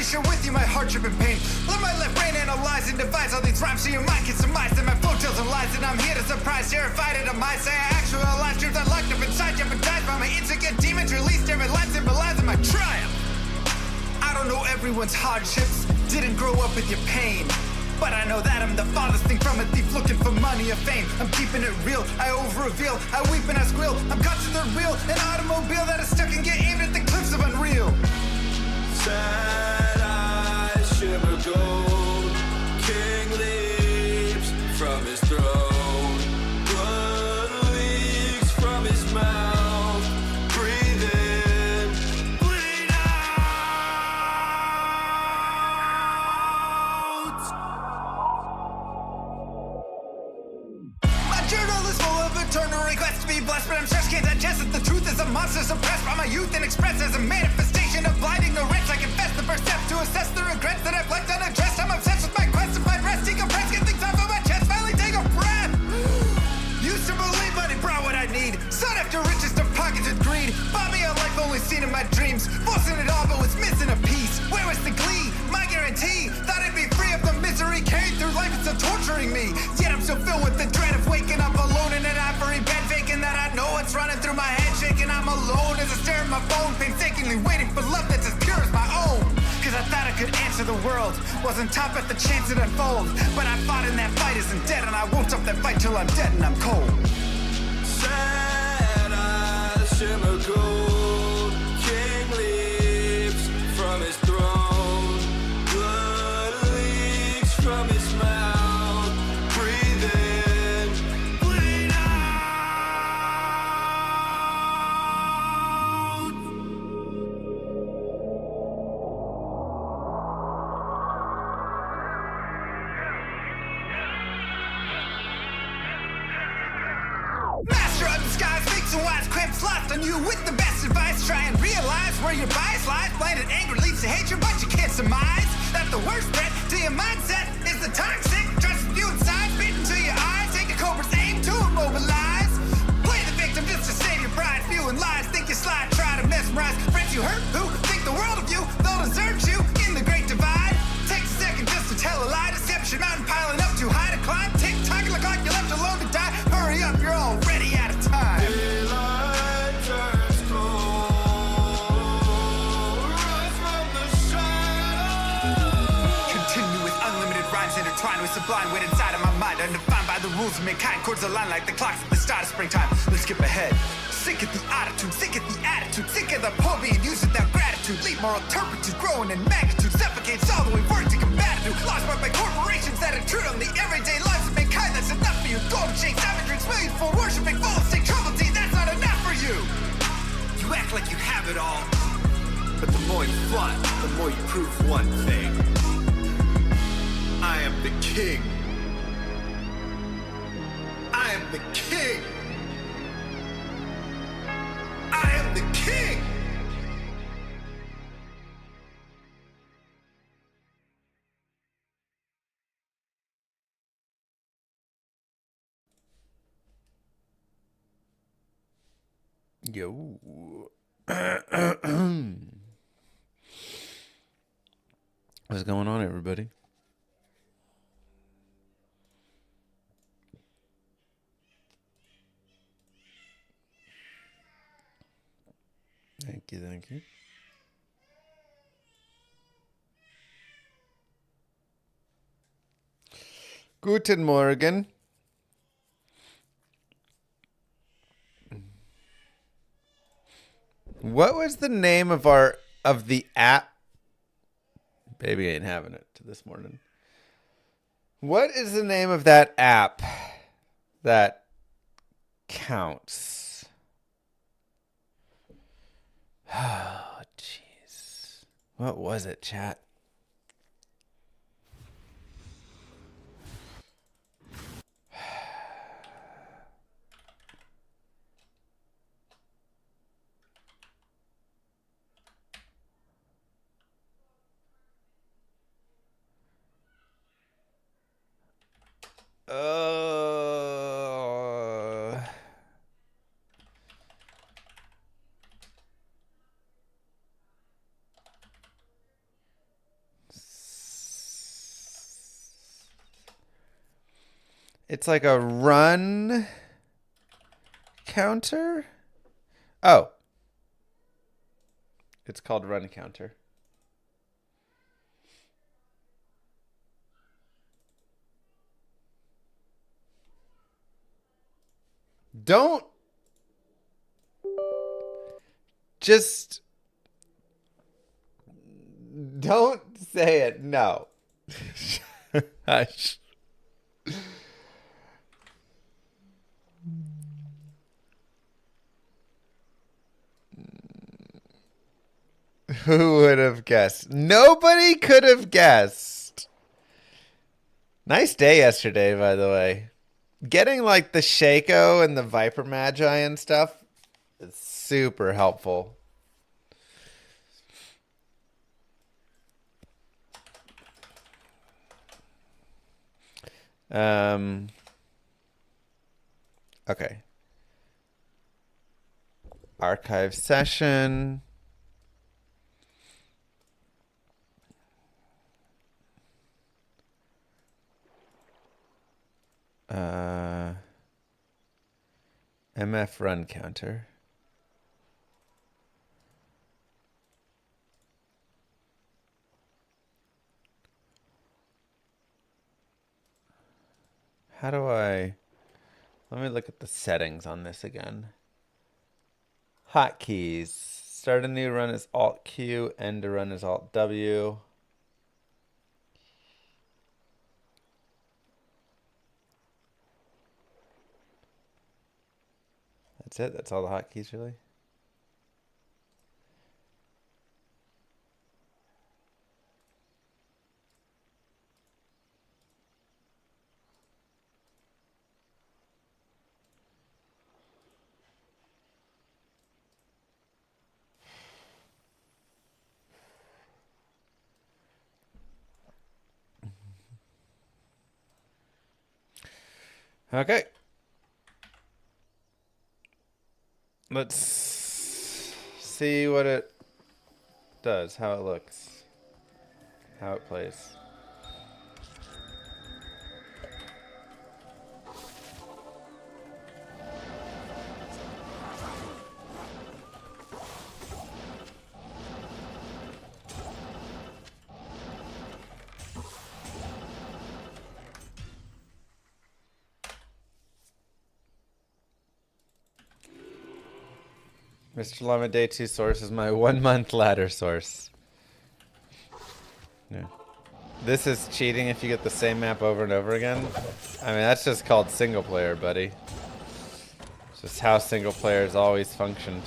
gladly share with you my hardship and pain. Let my left brain analyze and devise all these rhymes so your mind can surmise that my flow tells some lies. And I'm here to surprise, terrified at a mind. Say I actualize dreams I locked up inside, jeopardized by my intricate demons. Released every line symbolizing my triumph. I don't know everyone's hardships, didn't grow up with your pain. But I know that I'm the farthest thing from a thief looking for money or fame. I'm keeping it real, I over-reveal, I weep and I squeal. I'm caught to the real, an automobile that is stuck and get aimed at the cliffs of unreal. Sad eyes shimmer gold, king leaps from his throne. Blood leaks from his mouth, breathe in, bleed out. My journal is full of eternal requests to be blessed, but I'm stressed, can't digest it. The truth is a monster suppressed by my youth and expressed as a manifestation of blind ignorance. I confess the first step to assess the regrets that I've left unaddressed. I'm obsessed with my quest to find rest, decompress, get things off of my chest, finally take a breath. Used to believe money brought what I need, sought after riches to pockets with greed. Bought me a life only seen in my dreams, forcing it all but was missing a piece. Where was the glee, my guarantee? Thought I'd be free of the misery carried through life, it's still torturing me. Yet I'm still filled with the dread of waking up alone in an ivory bed, faking that I know what's running through my head, shaking I'm alone as I stare at my phone, painstakingly waiting for love that's as pure as my own. Cause I thought I could answer the world, wasn't top at the chance it unfold. But I fought in that fight isn't dead, and I won't stop that fight till I'm dead and I'm cold. Sad eyes shimmer gold, king leaps from his throne. Blood leaks from his mouth, breathe in, bleed out. Master of disguise, fix and wise quips lost on you with the best advice. Try and realize where your bias lies. Blinded anger leads to hatred, but you can't surmise that the worst threat to your mindset is the toxic trust you inside, beaten to your eyes. Take a cobra's aim to immobilize. Play the victim just to save your pride. Spewing lies, think you slide, try to mesmerize friends you hurt who think the world of you. They'll desert you in the great divide. Takes a second just to tell a lie. Deception mountain piling up too high to climb. Tick tock, look like you're left alone to die. Hurry up, you're already out of time. Daylight turns cold, rise from the shadows. Continue with unlimited rhymes intertwined with sublime wit inside of my mind, undefined by the rules of mankind. Chords align like the clocks at the start of springtime. Let's skip ahead. Sick of the attitude, sick of the attitude, sick of the poor being used without gratitude. Leave moral turpitude growing in magnitude, suffocates all the way work to combat it. Lost by corporations that intrude on the everyday lives of mankind. That's enough for you. Golden shake, savageries, millions for worshiping, false state trouble tea. That's not enough for you. You act like you have it all, but the more you flaunt, the more you prove one thing. I am the king. I am the king. I am the king. Yo. What's going on, everybody? Thank you, thank you. Guten Morgen. What was the name of the app? Baby ain't having it this morning. What is the name of that app that counts? Oh, jeez. What was it, chat? It's like a run counter. Oh. It's called run counter. Don't just don't say it. No. Hush. Who would have guessed? Nobody could have guessed. Nice day yesterday, by the way. Getting like the Shaco and the Viper Magi and stuff is super helpful. Okay. Archive session. MF run counter. How do I... Let me look at the settings on this again. Hotkeys. Start a new run is Alt Q. End a run is Alt W. That's it? That's all the hotkeys, really? Okay. Let's see what it does, how it looks, how it plays. Mr. Llama Day 2 source is my 1 month ladder source. Yeah. This is cheating if you get the same map over and over again. I mean, that's just called single player, buddy. It's just how single players always functioned.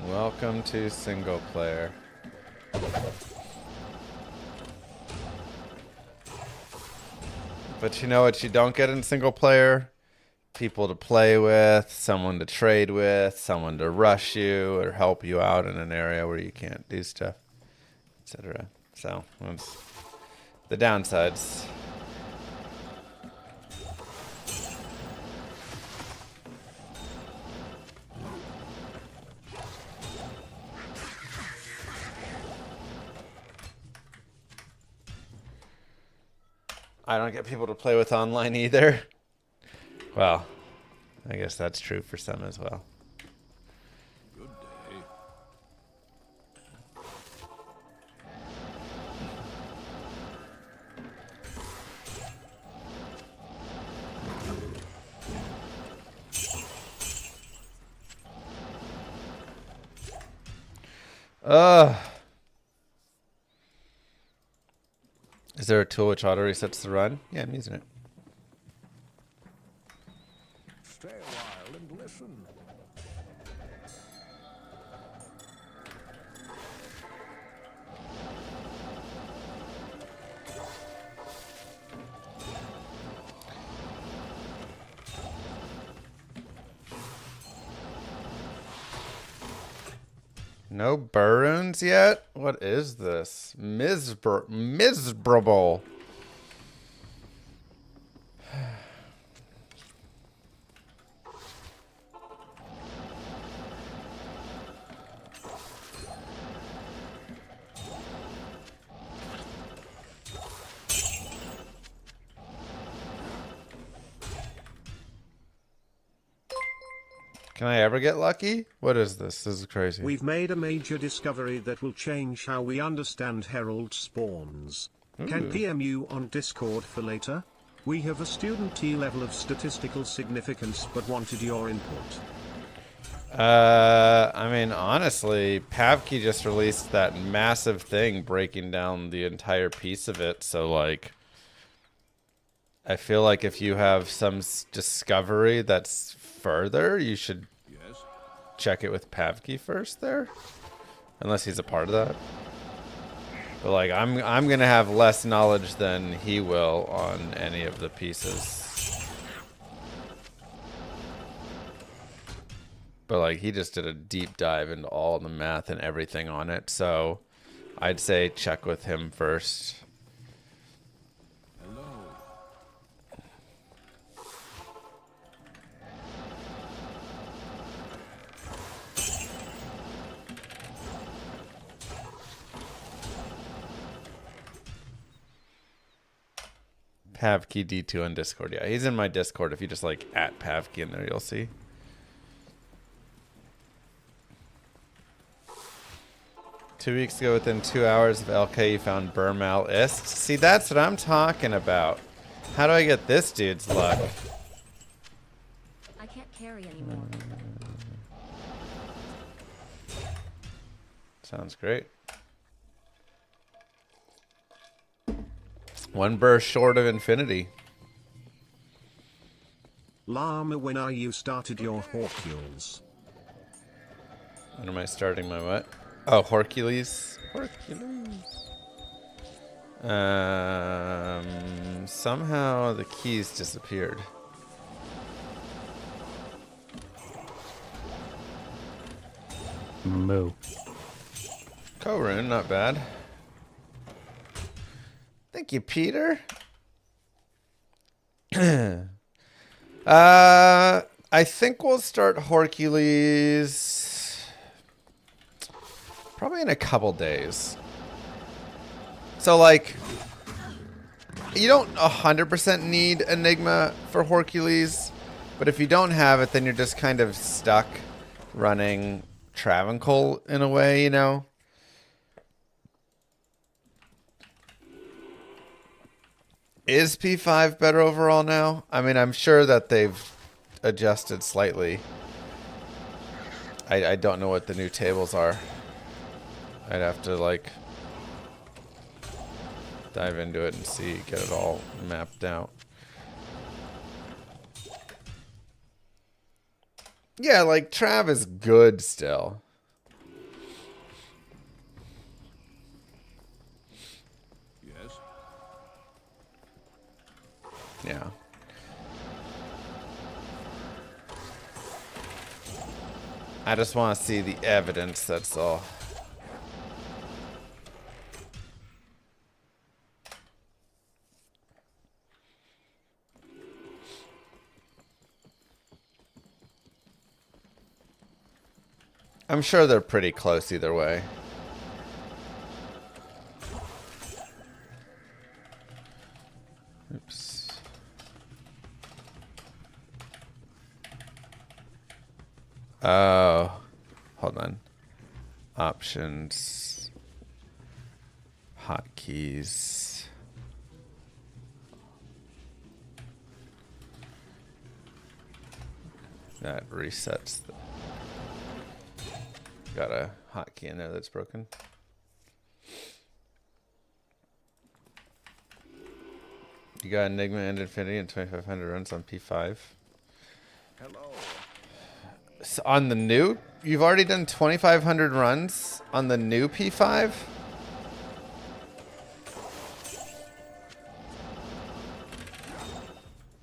Welcome to single player. But you know what you don't get in single player? People to play with, someone to trade with, someone to rush you or help you out in an area where you can't do stuff, etc. So, that's the downsides. I don't get people to play with online either. Well, I guess that's true for some as well. Good day. Is there a tool which auto resets the run? Yeah, I'm using it. Stay a while and listen. No burns yet? What is this? Miserable. Can I ever get lucky? What is this? This is crazy. We've made a major discovery that will change how we understand herald spawns. Can PM you on Discord for later? We have a student T level of statistical significance but wanted your input. I mean, honestly, Pavkey just released that massive thing breaking down the entire piece of it. So, like, I feel like if you have some discovery that's further, you should check it with Pavkey first there. Unless he's a part of that. But, like, I'm going to have less knowledge than he will on any of the pieces. But, like, he just did a deep dive into all the math and everything on it. So, I'd say check with him first. Hello. Pavkey D2 on Discord. Yeah, he's in my Discord. If you just, like, at Pavkey in there, you'll see. Two weeks ago, within 2 hours of LK, you found Burmal Ist. See, that's what I'm talking about. How do I get this dude's luck? I can't carry anymore. Sounds great. One burst short of infinity. Llama, when are you started your Horcules? When am I starting my what? Oh, Hercules. Somehow the keys disappeared. Moo. Korun, not bad. Thank you, Peter. I think we'll start Hercules probably in a couple days. So, like, you don't 100% need Enigma for Hercules, but if you don't have it, then you're just kind of stuck running Travancore in a way, you know? Is P5 better overall now? I mean, I'm sure that they've adjusted slightly. I don't know what the new tables are. I'd have to, like, dive into it and see, get it all mapped out. Yeah, like, Trav is good still. Yes. Yeah. I just want to see the evidence, that's all. I'm sure they're pretty close either way. Oops. Oh, hold on. Options. Hotkeys. That resets the... Got a hotkey in there that's broken. You got Enigma and Infinity and 2,500 runs on P5. Hello. So on the new, you've already done 2,500 runs on the new P5?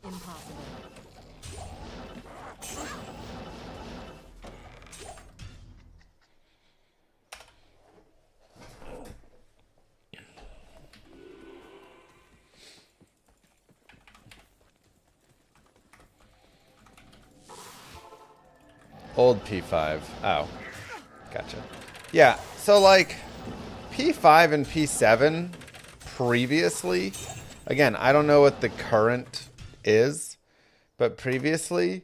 Impossible. Old P5. Oh, gotcha. Yeah, so like P5 and P7 previously, again, I don't know what the current is, but previously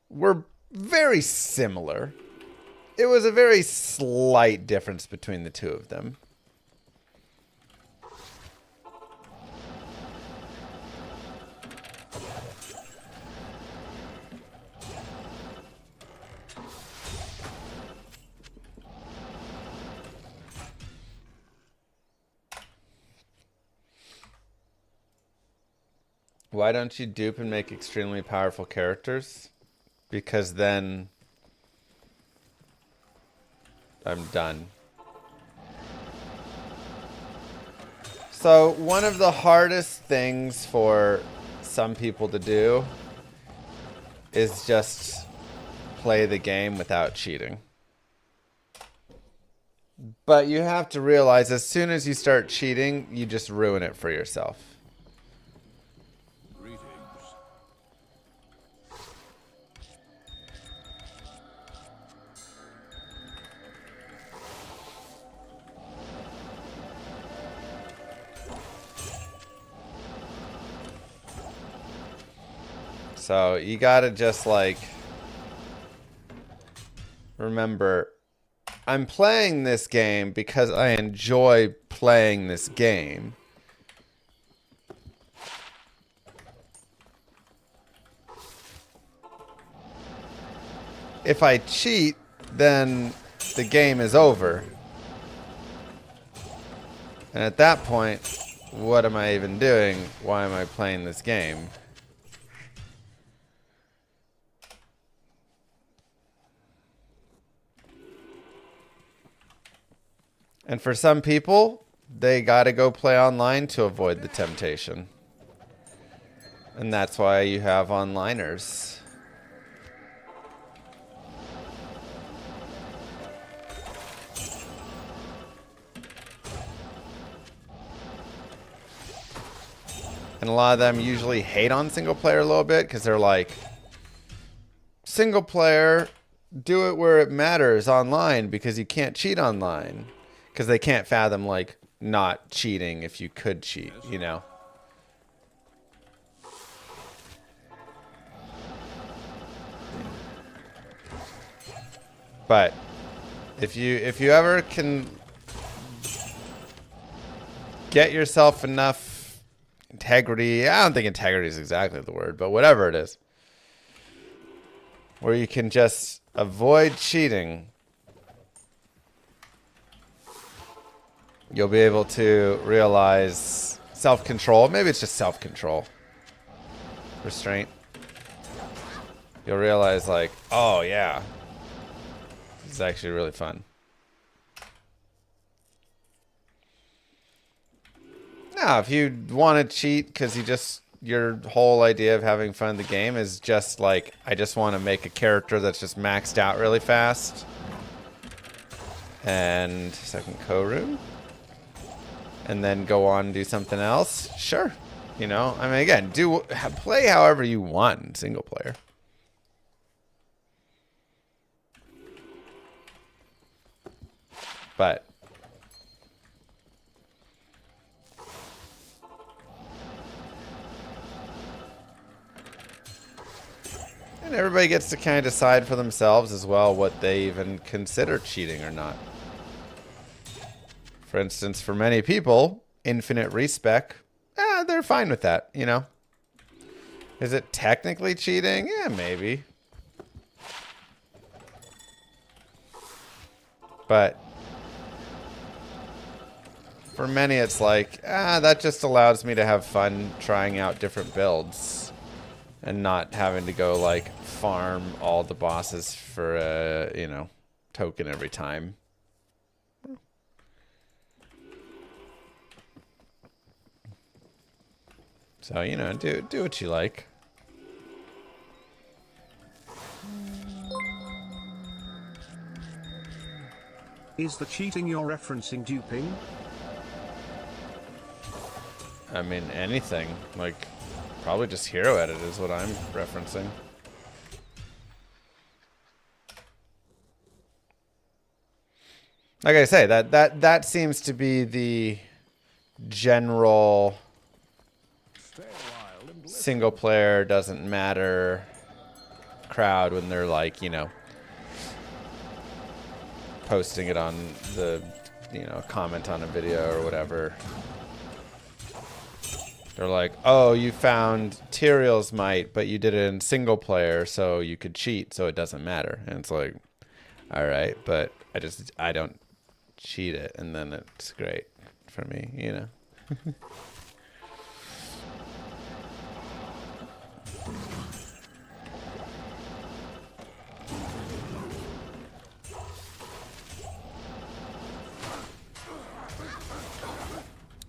were very similar. It was a very slight difference between the two of them. Why don't you dupe and make extremely powerful characters? Because then I'm done. So one of the hardest things for some people to do is just play the game without cheating. But you have to realize as soon as you start cheating, you just ruin it for yourself. Greetings. So you gotta just like remember, I'm playing this game because I enjoy playing this game. If I cheat, then the game is over. And at that point, what am I even doing? Why am I playing this game? And for some people, they gotta go play online to avoid the temptation. And that's why you have onliners. And a lot of them usually hate on single player a little bit because they're like, single player, do it where it matters online because you can't cheat online. Because they can't fathom, like, not cheating if you could cheat, you know? But if you ever can get yourself enough integrity, I don't think integrity is exactly the word, but whatever it is, where you can just avoid cheating, you'll be able to realize self-control. Maybe it's just self-control. Restraint. You'll realize like, oh yeah, this is actually really fun. Now, if you want to cheat because your whole idea of having fun in the game is just like, I just want to make a character that's just maxed out really fast. And second co-room. And then go on and do something else, sure. You know, I mean, again, play however you want in single player. But and everybody gets to kind of decide for themselves as well what they even consider cheating or not. For instance, for many people, infinite respec, they're fine with that, you know? Is it technically cheating? Yeah, maybe. But for many, it's like, that just allows me to have fun trying out different builds and not having to go, like, farm all the bosses for a, you know, token every time. So, you know, do what you like. Is the cheating you're referencing duping? I mean, anything. Like, probably just hero edit is what I'm referencing. Like I say, that seems to be the general single player doesn't matter crowd when they're like, you know, posting it on the, you know, comment on a video or whatever. They're like, oh, you found Tyrael's might, but you did it in single player, so you could cheat, so it doesn't matter. And it's like, all right, but I don't cheat it, and then it's great for me, you know.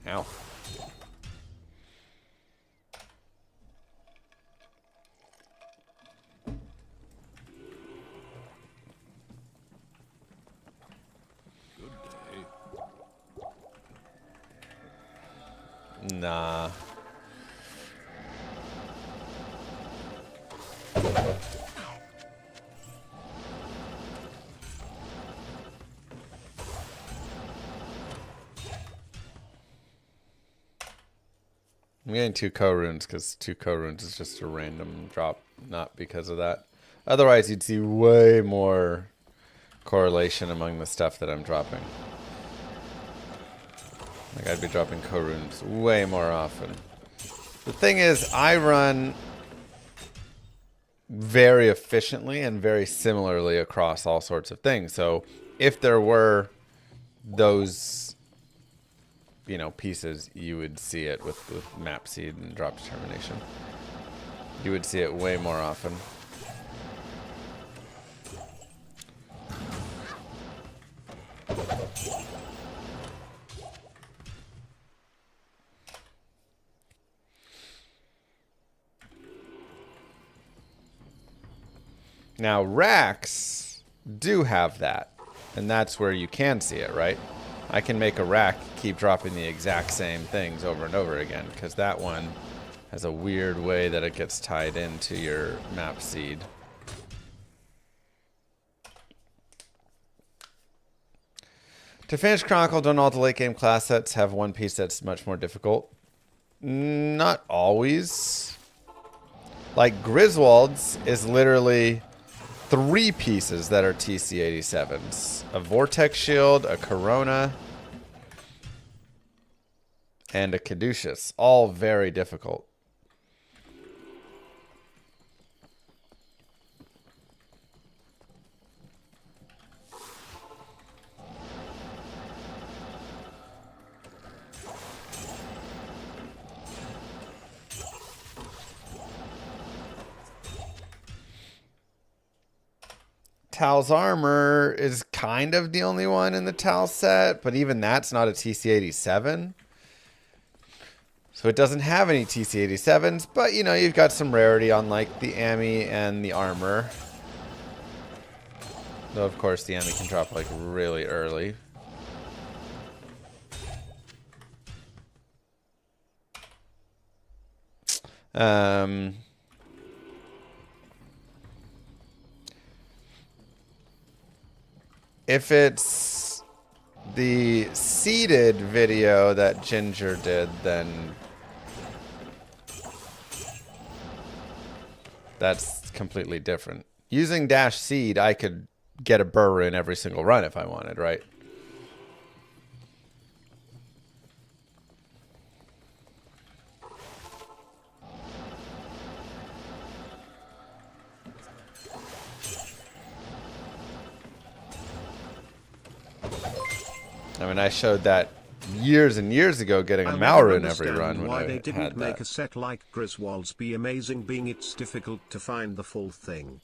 Ow. Nah. I'm getting 2 co-runes because 2 co-runes is just a random drop, not because of that. Otherwise, you'd see way more correlation among the stuff that I'm dropping. Like, I'd be dropping co-runes way more often. The thing is, I run very efficiently and very similarly across all sorts of things. So if there were those, you know, pieces, you would see it with map seed and drop determination. You would see it way more often. Now, racks do have that, and that's where you can see it, right? I can make a rack keep dropping the exact same things over and over again, because that one has a weird way that it gets tied into your map seed. To finish Chronicle, don't all the late game class sets have one piece that's much more difficult? Not always. Like Griswold's is literally 3 pieces that are TC-87s. A Vortex Shield, a Corona, and a Caduceus. All very difficult. Tal's armor is kind of the only one in the Tal set, but even that's not a TC-87. So it doesn't have any TC-87s, but you know, you've got some rarity on like the Ami and the armor. Though of course the Ami can drop like really early. If it's the seeded video that Ginger did, then that's completely different. Using dash seed, I could get a BER in every single run if I wanted, right? I mean, I showed that years and years ago, getting a Mauru in every run when why I they didn't had make that. a set like Griswold's be amazing, being it's difficult to find the full thing.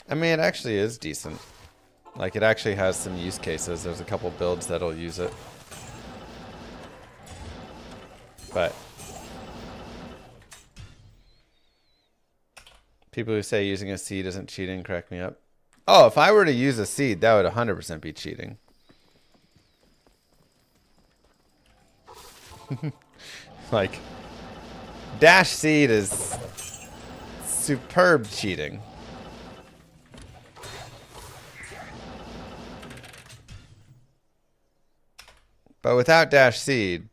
I mean, it actually is decent. Like, it actually has some use cases. There's a couple builds that'll use it. But people who say using a seed isn't cheating crack me up. Oh, if I were to use a seed, that would 100% be cheating. Like, dash seed is superb cheating. But without dash seed,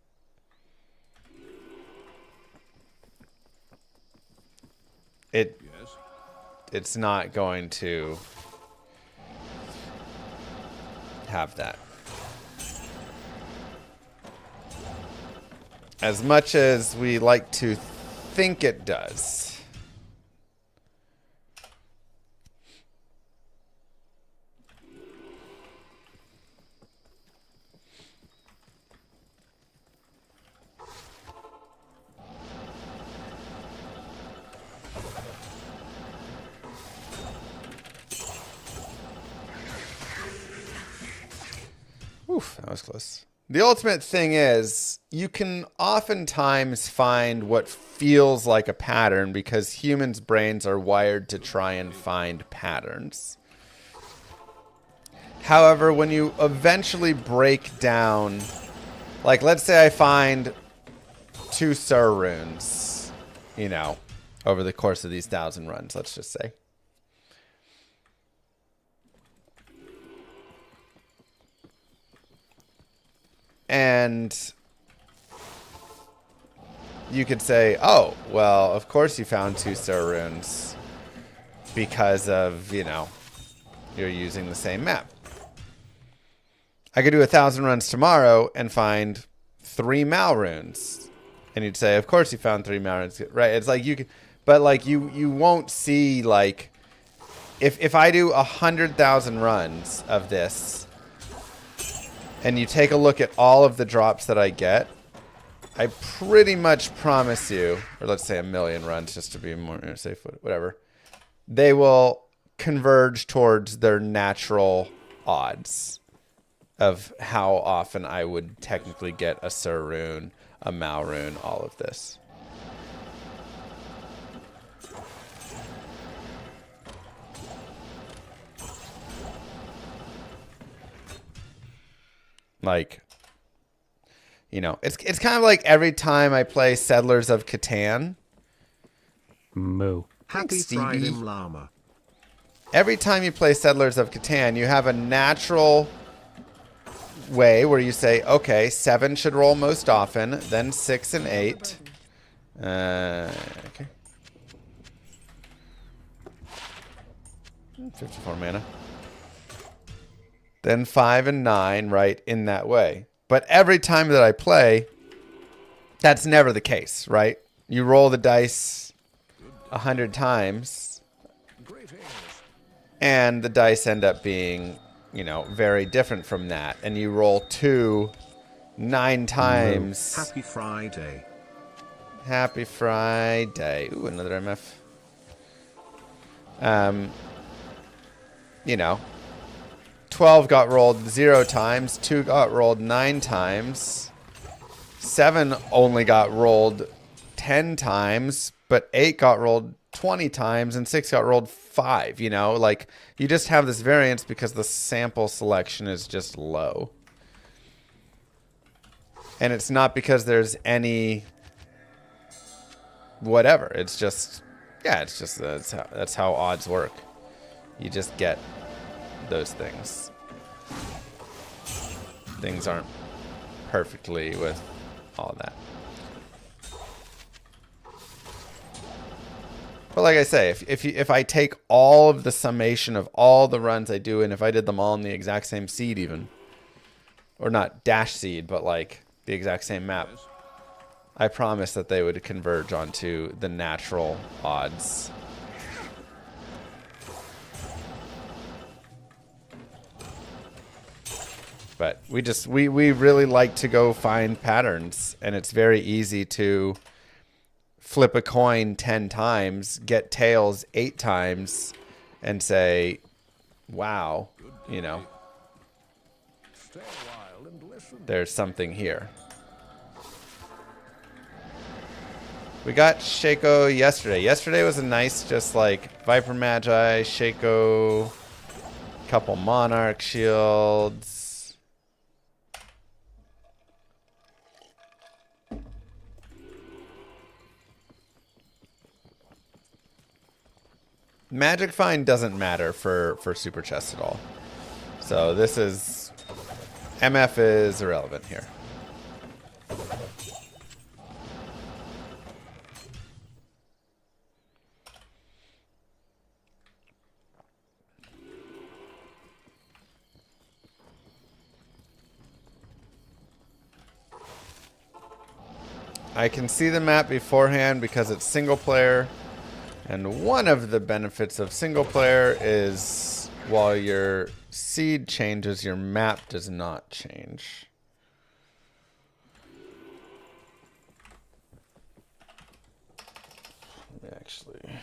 Yes. it's not going to have that. As much as we like to think it does. Oof, that was close. The ultimate thing is, you can oftentimes find what feels like a pattern because humans' brains are wired to try and find patterns. However, when you eventually break down, like let's say I find 2 Sur runes, you know, over the course of these 1,000 runs, let's just say. And you could say, oh, well, of course you found 2 Sur runes because of, you know, you're using the same map. I could do 1,000 runs tomorrow and find 3 Mal runes. And you'd say, of course you found 3 Mal runes, right? It's like you could, but like you won't see, like, if I do 100,000 runs of this, and you take a look at all of the drops that I get, I pretty much promise you, or let's say 1,000,000 runs just to be more safe, whatever, they will converge towards their natural odds of how often I would technically get a Sur rune, a Mal rune, all of this. Like, you know, it's kind of like every time I play Settlers of Catan. Moo. Happy Stevie. Friday, Llama. Every time you play Settlers of Catan, you have a natural way where you say, okay, 7 should roll most often, then 6 and 8. Okay. 54 mana. Then 5 and 9, right, in that way. But every time that I play, that's never the case, right? You roll the dice 100 times, and the dice end up being, you know, very different from that. And you roll 2 9 times. Happy Friday. Happy Friday. Ooh, another MF. You know, 12 got rolled 0 times, 2 got rolled 9 times, 7 only got rolled 10 times, but 8 got rolled 20 times, and 6 got rolled 5, you know? Like, you just have this variance because the sample selection is just low. And it's not because there's any whatever. It's just, yeah, it's just, that's how odds work. You just get those things. Things aren't perfectly with all of that. But like I say, if I take all of the summation of all the runs I do, and if I did them all in the exact same seed even, or not dash seed, but like the exact same map, I promise that they would converge onto the natural odds. But we really like to go find patterns, and it's very easy to flip a coin 10 times, get tails 8 times, and say, wow, you know, Stay a while and listen. there's something here. We got Shaco yesterday. Yesterday was a nice, just like Viper Magi, Shaco, couple Monarch shields. Magic Find doesn't matter for Super Chest at all. So this is... MF is irrelevant here. I can see the map beforehand because it's single player. And one of the benefits of single player is while your seed changes, your map does not change. Let me actually...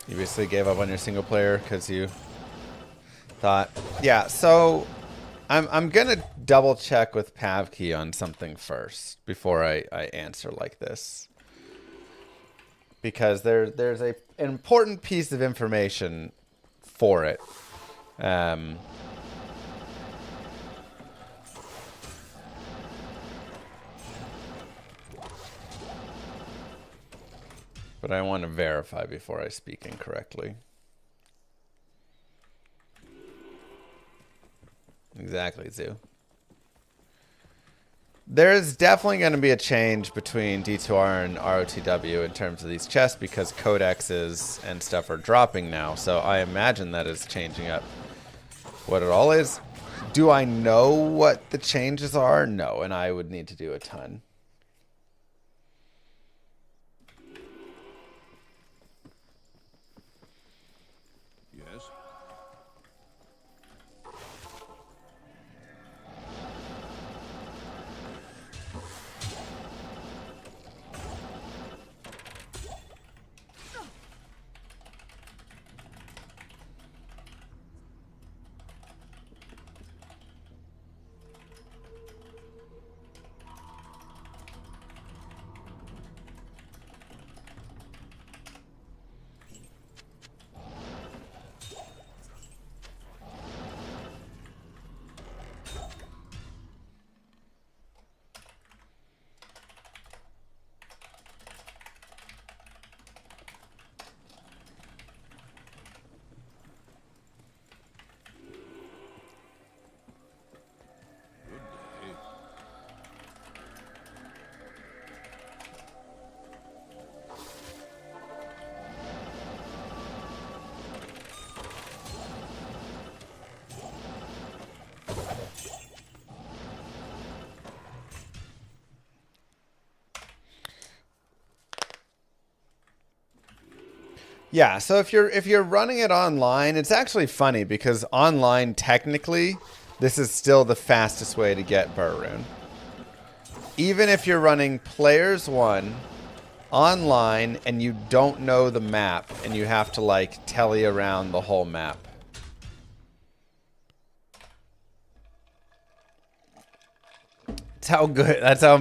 You basically gave up on your single player because you thought, yeah. So I'm gonna double check with Pavkey on something first before I answer like this, because there's an important piece of information for it. But I want to verify before I speak incorrectly. Exactly, Zoo. There's definitely going to be a change between D2R and ROTW in terms of these chests because codexes and stuff are dropping now. So I imagine that is changing up what it all is. Do I know what the changes are? No, and I would need to do a ton. Yes. Yeah, so if you're running it online, it's actually funny because online technically this is still the fastest way to get BER rune. Even if you're running players 1 online and you don't know the map and you have to like telly around the whole map. That's how good, that's how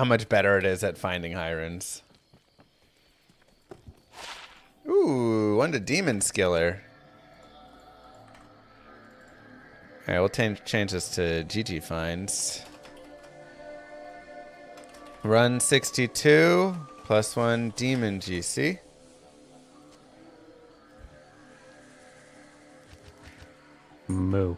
much better it is at finding high runes. Ooh, one to Demon Skiller. Alright, we'll change this to GG finds. Run 62 plus 1 Demon GC. Moo.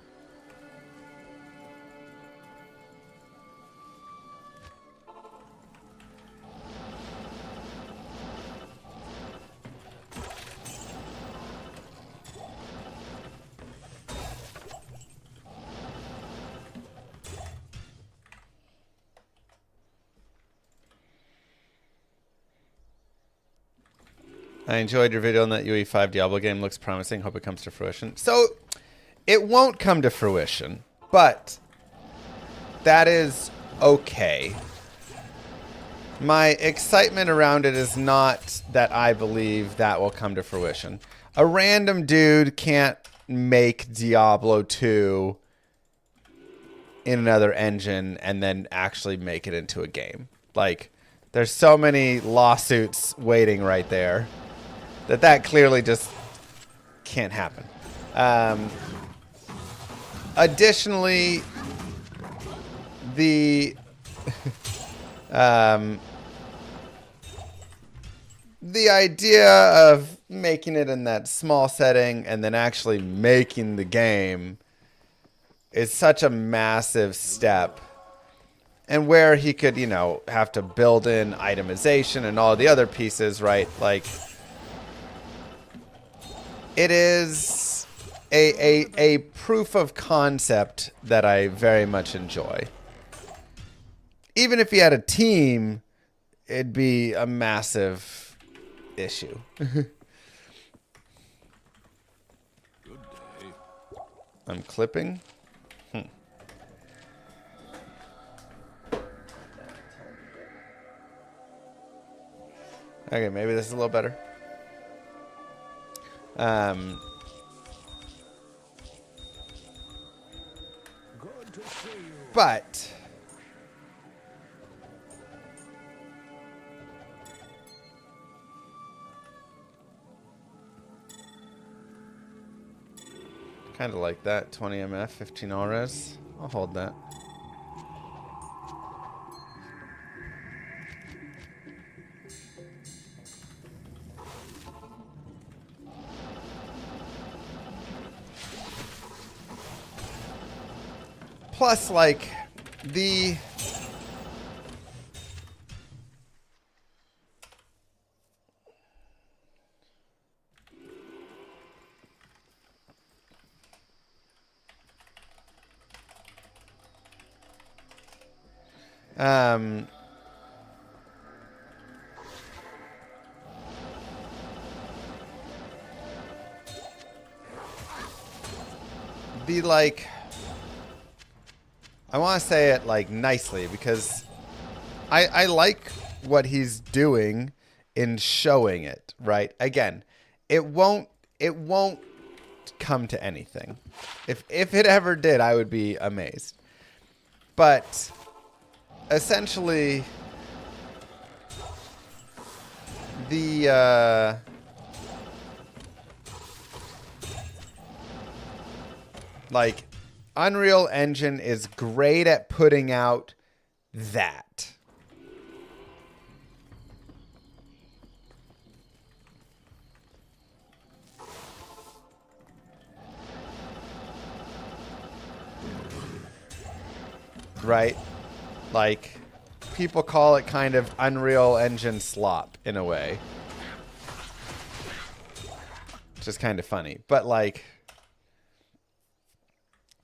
I enjoyed your video on that UE5 Diablo game. Looks promising. Hope it comes to fruition. So, it won't come to fruition, but that is okay. My excitement around it is not that I believe that will come to fruition. A random dude can't make Diablo 2 in another engine and then actually make it into a game. Like, there's so many lawsuits waiting right there that clearly just can't happen. Additionally, the the idea of making it in that small setting and then actually making the game is such a massive step. And where he could, you know, have to build in itemization and all the other pieces, right? Like, it is a proof of concept that I very much enjoy. Even if he had a team, it'd be a massive issue. I'm clipping. Okay, maybe this is a little better. But kind of like that. 20 MF, 15 auras. I'll hold that. Plus, like, the... the, like... I want to say it like nicely because I like what he's doing in showing it, right? Again, it won't come to anything. If it ever did, I would be amazed. But essentially the like Unreal Engine is great at putting out that. Right? Like, people call it kind of Unreal Engine slop in a way. Which is kind of funny. But, like...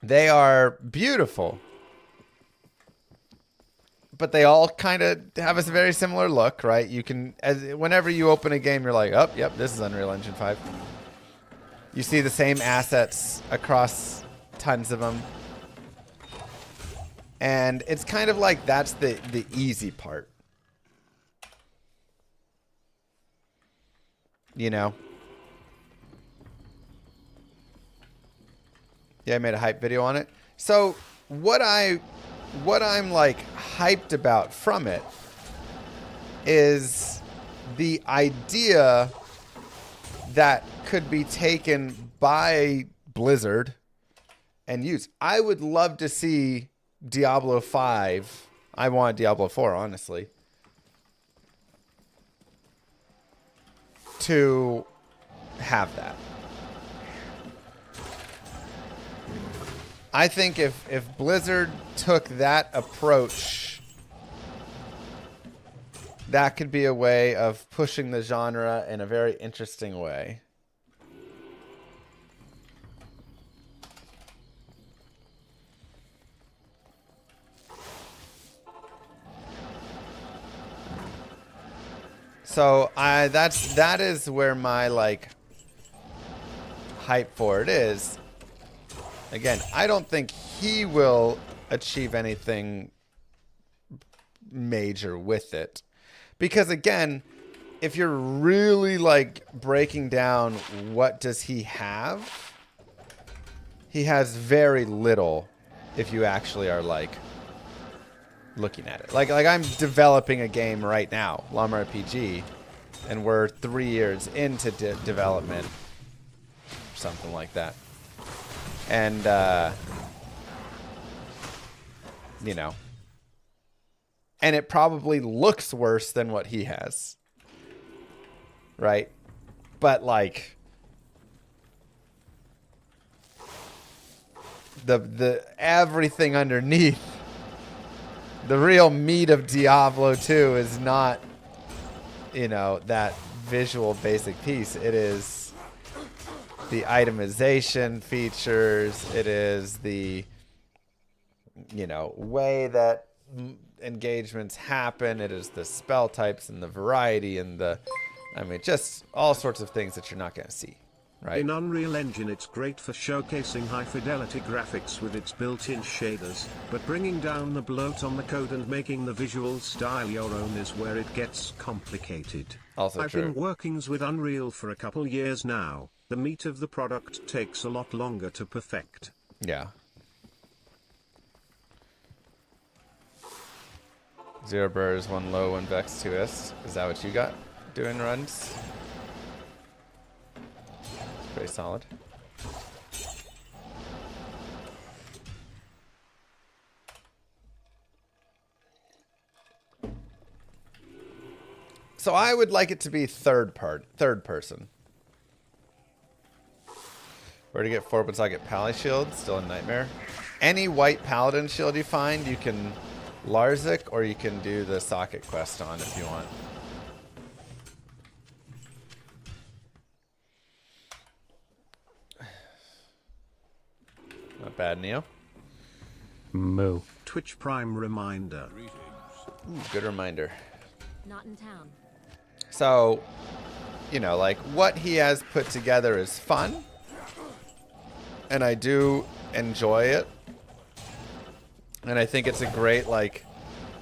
They are beautiful. But they all kind of have a very similar look, right? You can, whenever you open a game, you're like, oh, yep, this is Unreal Engine 5. You see the same assets across tons of them. And it's kind of like that's the easy part. You know? Yeah, I made a hype video on it. So what I'm like hyped about from it is the idea that could be taken by Blizzard and used. I would love to see Diablo 5. I want Diablo 4, honestly. To have that. I think if Blizzard took that approach, that could be a way of pushing the genre in a very interesting way. So that is where my like hype for it is. Again, I don't think he will achieve anything major with it. Because again, if you're really like breaking down what does he have? He has very little if you actually are like looking at it. Like I'm developing a game right now, Llama RPG, and we're 3 years into development. Something like that. And, you know, and it probably looks worse than what he has. right? But like the everything underneath, the real meat of Diablo 2 is not, you know, that visual basic piece. It is the itemization features. It is the, you know, way that engagements happen. It is the spell types and the variety and the, I mean, just all sorts of things that you're not going to see, right? In Unreal Engine it's great for showcasing high-fidelity graphics with its built-in shaders, but bringing down the bloat on the code and making the visual style your own is where it gets complicated. Also I've true. been working with Unreal for a couple years now. The meat of the product takes a lot longer to perfect. Yeah. Zero burrs, 1 low, 1 vex, 2 ist. Is that what you got doing runs? It's pretty solid. So I would like it to be third person. Where to get 4 but I get Pally Shield, still a nightmare. Any white paladin shield you find, you can Larzik, or you can do the socket quest on if you want. Not bad, Neo. Moo. Twitch Prime reminder. Ooh, good reminder. Not in town. So, you know, like, what he has put together is fun. And I do enjoy it. And I think it's a great, like,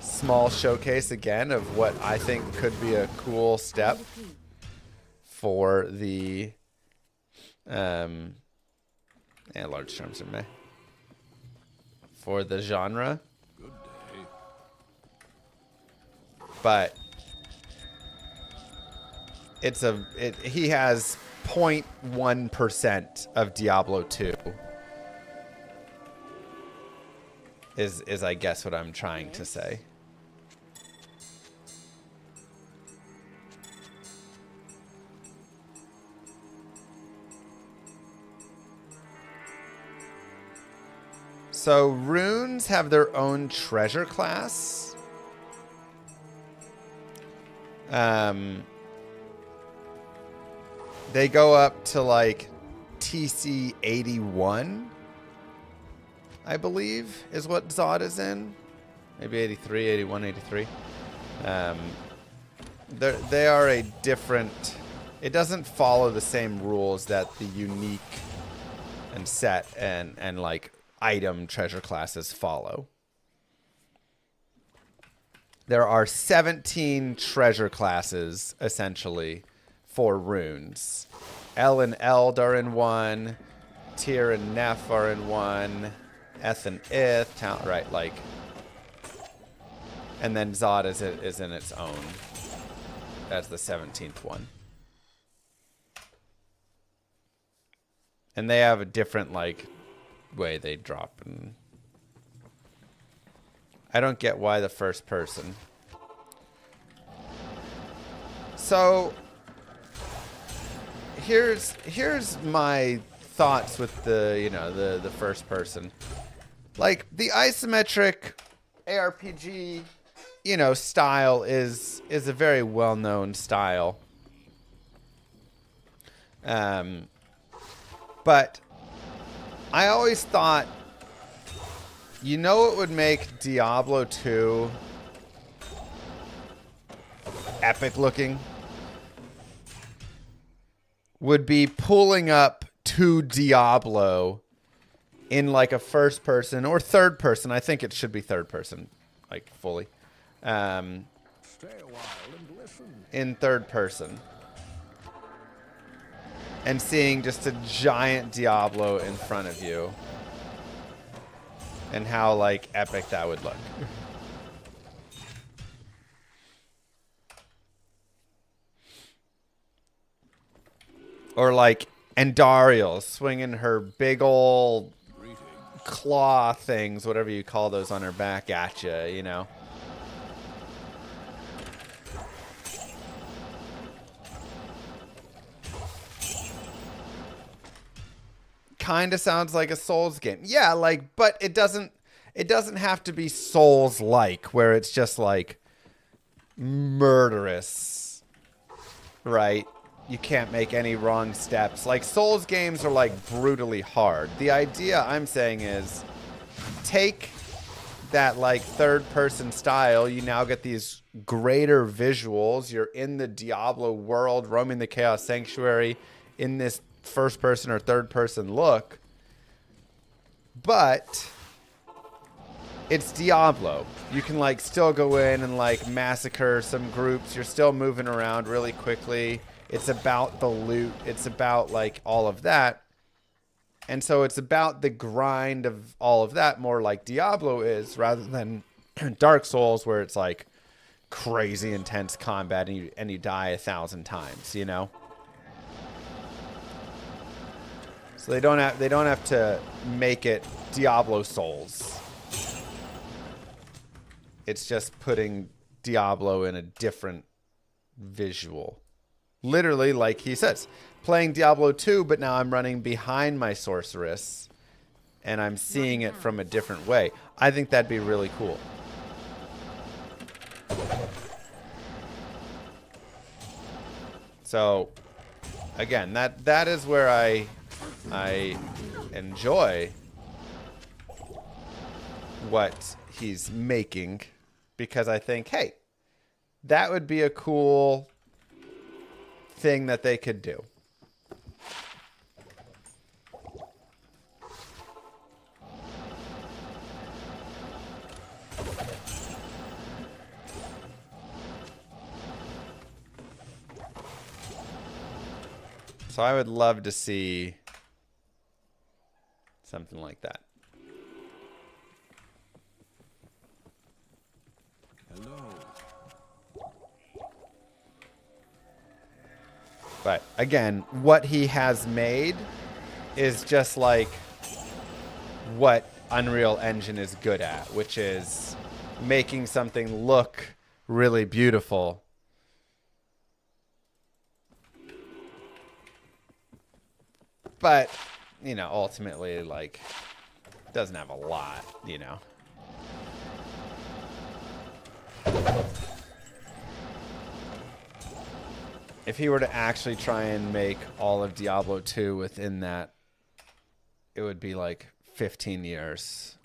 small showcase, again, of what I think could be a cool step for the, and large terms in May. For the genre. But it's he has 0.1% of Diablo 2. Is I guess what I'm trying to say. So runes have their own treasure class. They go up to like TC 81. I believe, is what Zod is in. Maybe 83, 81, 83. They are a different... It doesn't follow the same rules that the unique and set and like item treasure classes follow. There are 17 treasure classes, essentially, for runes. El and Eld are in one. Tyr and Neph are in one. Eth and Ith, right, like, and then Zod is in its own. That's the 17th one. And they have a different, like, way they drop. And I don't get why the first person. So here's my thoughts with the, you know, the first person. Like, the isometric ARPG, you know, style is a very well-known style. But I always thought, you know what would make Diablo 2 epic looking? Would be pulling up to Diablo in like a first person or third person. I think it should be third person, like fully. Stay a while and listen. In third person. And seeing just a giant Diablo in front of you. And how like epic that would look. Or like Andariel swinging her big old claw things, whatever you call those, on her back at you, you know. kind of sounds like a Souls game. Yeah, like, but it doesn't have to be Souls-like, where it's just like murderous, right? You can't make any wrong steps. Like, Souls games are like brutally hard. The idea I'm saying is take that like third person style. You now get these greater visuals. You're in the Diablo world, roaming the Chaos Sanctuary in this first person or third person look. But it's Diablo. You can like still go in and like massacre some groups. You're still moving around really quickly. It's about the loot. It's about like all of that. And so it's about the grind of all of that, more like Diablo is, rather than Dark Souls, where it's like crazy intense combat and you die 1,000 times, you know? So they don't have to make it Diablo Souls. It's just putting Diablo in a different visual. Literally, like he says, playing Diablo 2, but now I'm running behind my sorceress, and I'm seeing it from a different way. I think that'd be really cool. So, again, that is where I enjoy what he's making, because I think, hey, that would be a cool thing that they could do. So I would love to see something like that. But again, what he has made is just like what Unreal Engine is good at, which is making something look really beautiful. But, you know, ultimately, like, doesn't have a lot, you know. If he were to actually try and make all of Diablo 2 within that, it would be like 15 years.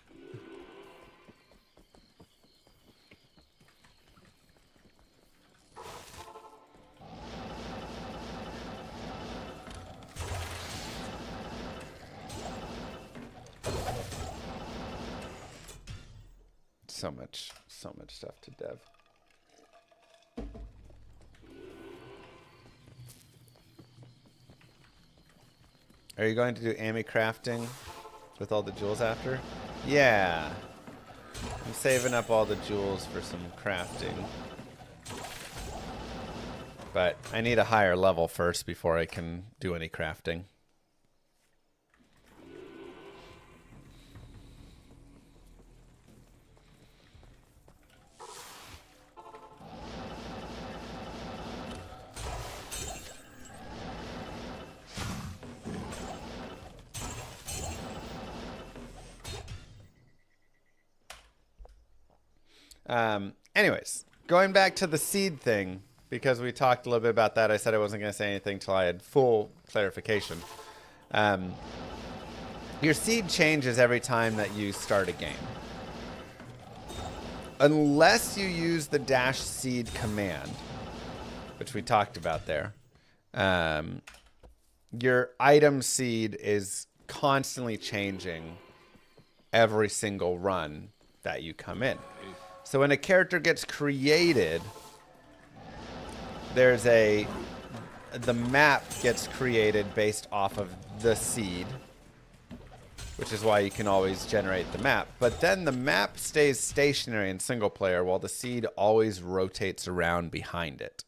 So much stuff to dev. Are you going to do Ami crafting with all the jewels after? Yeah. I'm saving up all the jewels for some crafting. But I need a higher level first before I can do any crafting. Anyways, going back to the seed thing, because we talked a little bit about that. I said I wasn't going to say anything till I had full clarification. Your seed changes every time that you start a game. Unless you use the dash seed command, which we talked about there, your item seed is constantly changing every single run that you come in. So when a character gets created, the map gets created based off of the seed, which is why you can always generate the map. But then the map stays stationary in single player while the seed always rotates around behind it.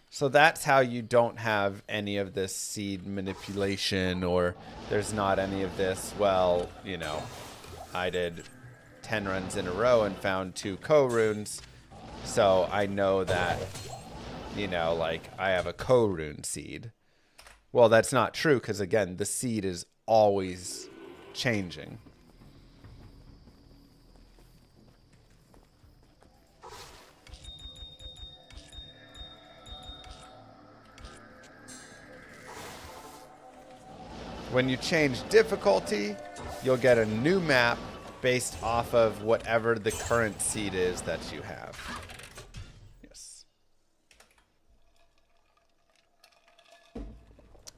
So that's how you don't have any of this seed manipulation, or there's not any of this, well, you know, I did 10 runs in a row and found 2 co-runes, so I know that, you know, like, I have a co-rune seed. Well, that's not true because, again, the seed is always changing. When you change difficulty, you'll get a new map based off of whatever the current seed is that you have. Yes.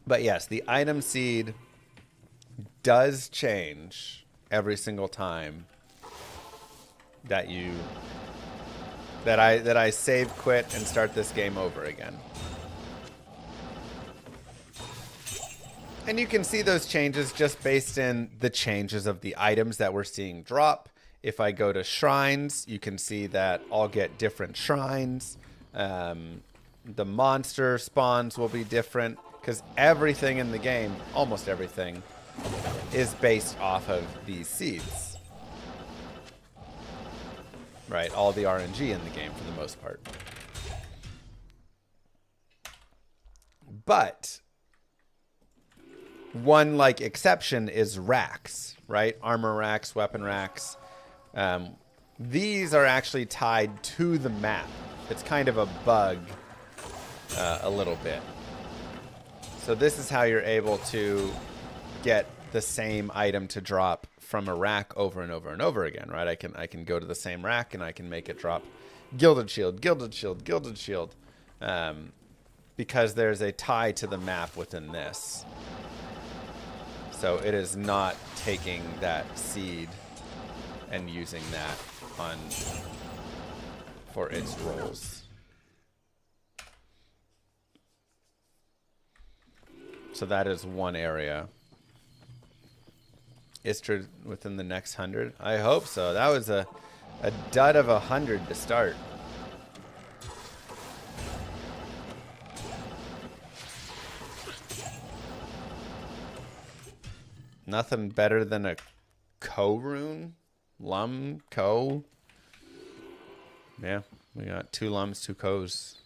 But yes, the item seed does change every single time that I save, quit, and start this game over again. And you can see those changes just based in the changes of the items that we're seeing drop. If I go to shrines, you can see that I'll get different shrines. The monster spawns will be different because everything in the game, almost everything, is based off of these seeds. Right, all the RNG in the game for the most part. But one like exception is racks, right? Armor racks, weapon racks. These are actually tied to the map. It's kind of a bug a little bit. So this is how you're able to get the same item to drop from a rack over and over and over again, right? I can go to the same rack and I can make it drop gilded shield, gilded shield, gilded shield, because there's a tie to the map within this. So it is not taking that seed and using that on for its rolls. So that is one area. Istra within the next 100? I hope so. That was a dud of 100 to start. Nothing better than a Ko rune. Lum, Ko. Yeah, we got 2 Lums, 2 Kos.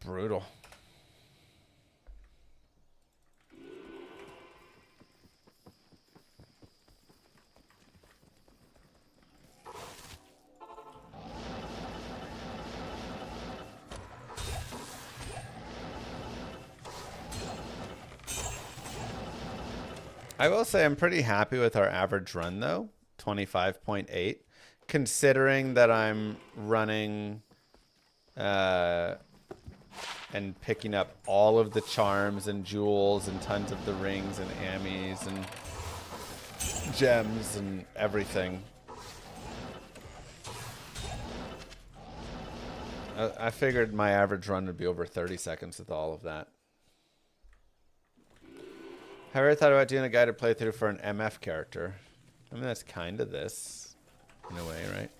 Brutal. I will say I'm pretty happy with our average run, though. 25.8. Considering that I'm running and picking up all of the charms and jewels and tons of the rings and ammies and gems and everything. I figured my average run would be over 30 seconds with all of that. Have you ever thought about doing a guided playthrough for an MF character? I mean, that's kind of this, in a way, right?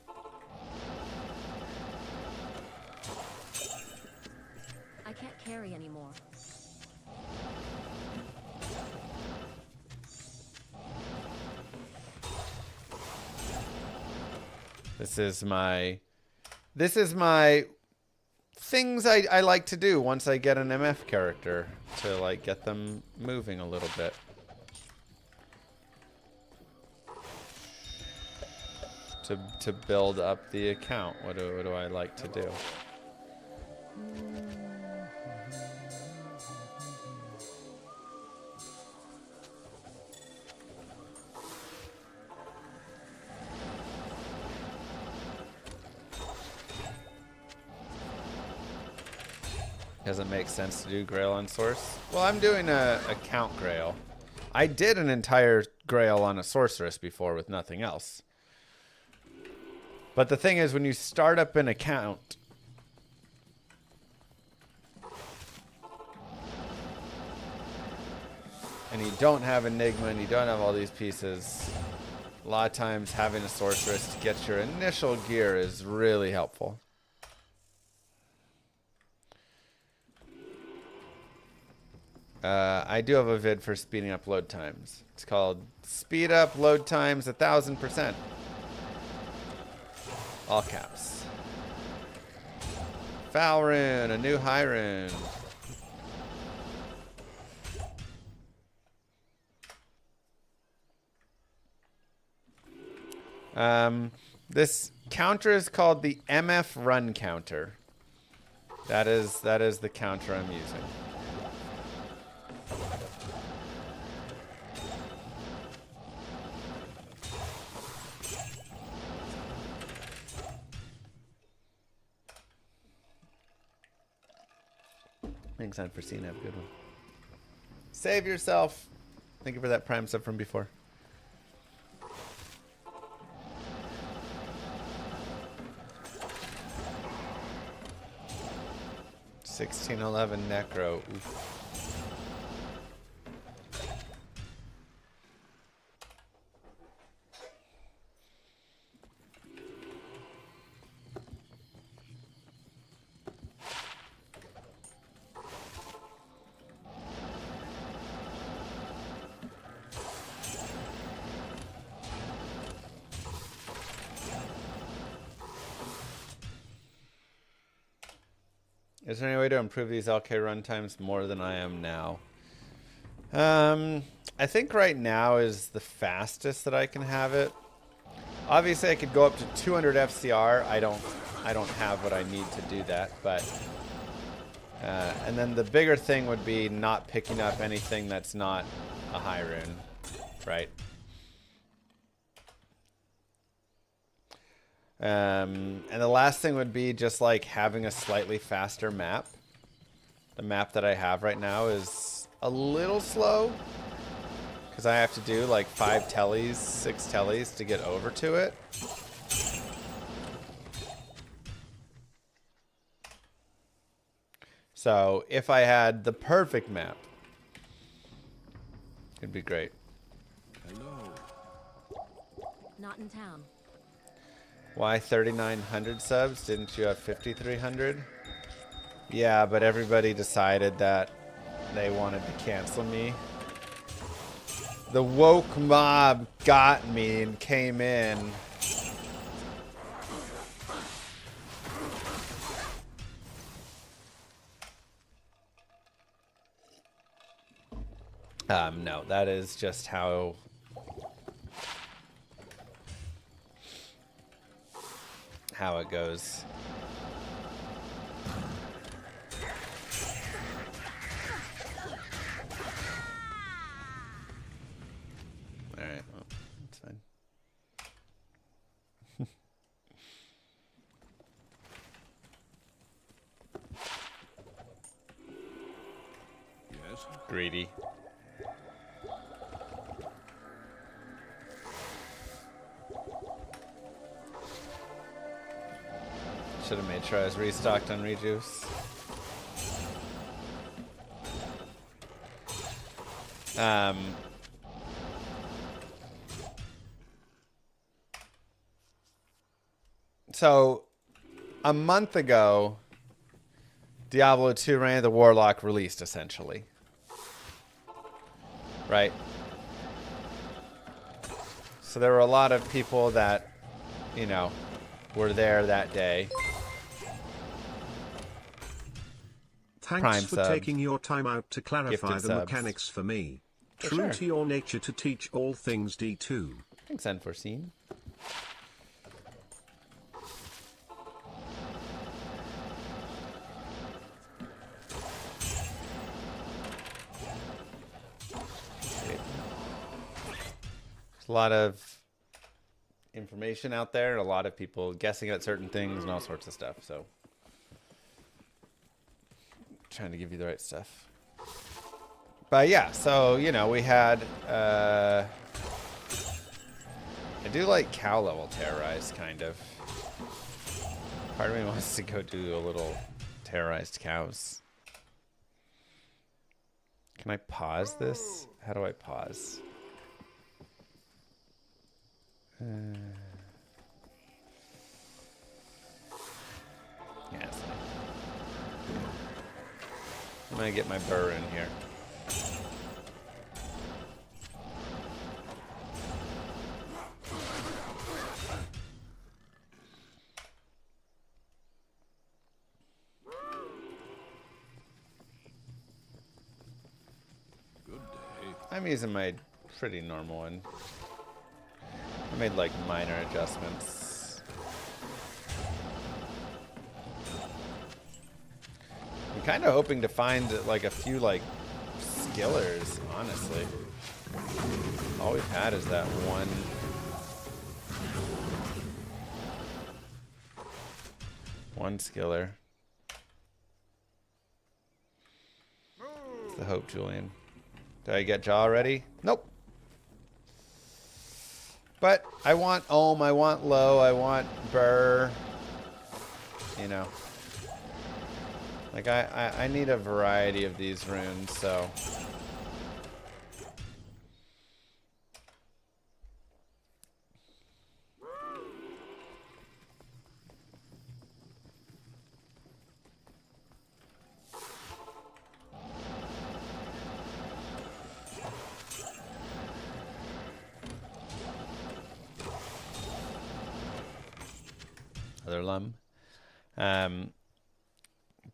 I can't carry anymore. This is my things I like to do once I get an MF character to like get them moving a little bit. To build up the account. What do I like to do? Doesn't make sense to do Grail on Source. Well, I'm doing a count Grail. I did an entire Grail on a Sorceress before with nothing else. But the thing is, when you start up an account, and you don't have Enigma and you don't have all these pieces, a lot of times having a Sorceress to get your initial gear is really helpful. I do have a vid for speeding up load times. It's called Speed Up Load Times 1000%. All caps. Foul rune, a new high rune. This counter is called the MF run counter. That is the counter I'm using. Thanks, Unforeseen. Have a good one. Save yourself. Thank you for that prime sub from before. $16.11 necro. Oof. Is there any way to improve these LK runtimes more than I am now? I think right now is the fastest that I can have it. Obviously, I could go up to 200 FCR. I don't have what I need to do that, but and then the bigger thing would be not picking up anything that's not a high rune, right? And the last thing would be just like having a slightly faster map. The map that I have right now is a little slow because I have to do like 5 tellies, 6 tellies to get over to it. So if I had the perfect map, it'd be great. Hello. Not in town. Why 3,900 subs? Didn't you have 5,300? Yeah, but everybody decided that they wanted to cancel me. The woke mob got me and came in. No, that is just how it goes. Alright, well, that's fine. Yes. Greedy. Should have made sure I was restocked on rejuice. So a month ago, Diablo II Reign of the Warlock released, essentially. Right? So there were a lot of people that, you know, were there that day. Thanks Prime for sub. taking your time out to clarify Gifted the subs. mechanics for me. For True sure. to your nature to teach all things D2. Thanks, Unforeseen. There's a lot of information out there, and a lot of people guessing at certain things and all sorts of stuff, so trying to give you the right stuff. But yeah, so you know, we had I do like cow level terrorize, kind of. Part of me wants to go do a little terrorized cows. Can I pause this? How do I pause? Yeah, it's fine. I'm gonna get my BER in here. I'm using my pretty normal one. I made like minor adjustments. I'm kind of hoping to find like a few like skillers, honestly. All we've had is that one skiller. It's the hope, Julian. Did I get jaw already? Nope. But I want ohm, I want low, I want BER. You know. Like I need a variety of these runes, so. Other lum.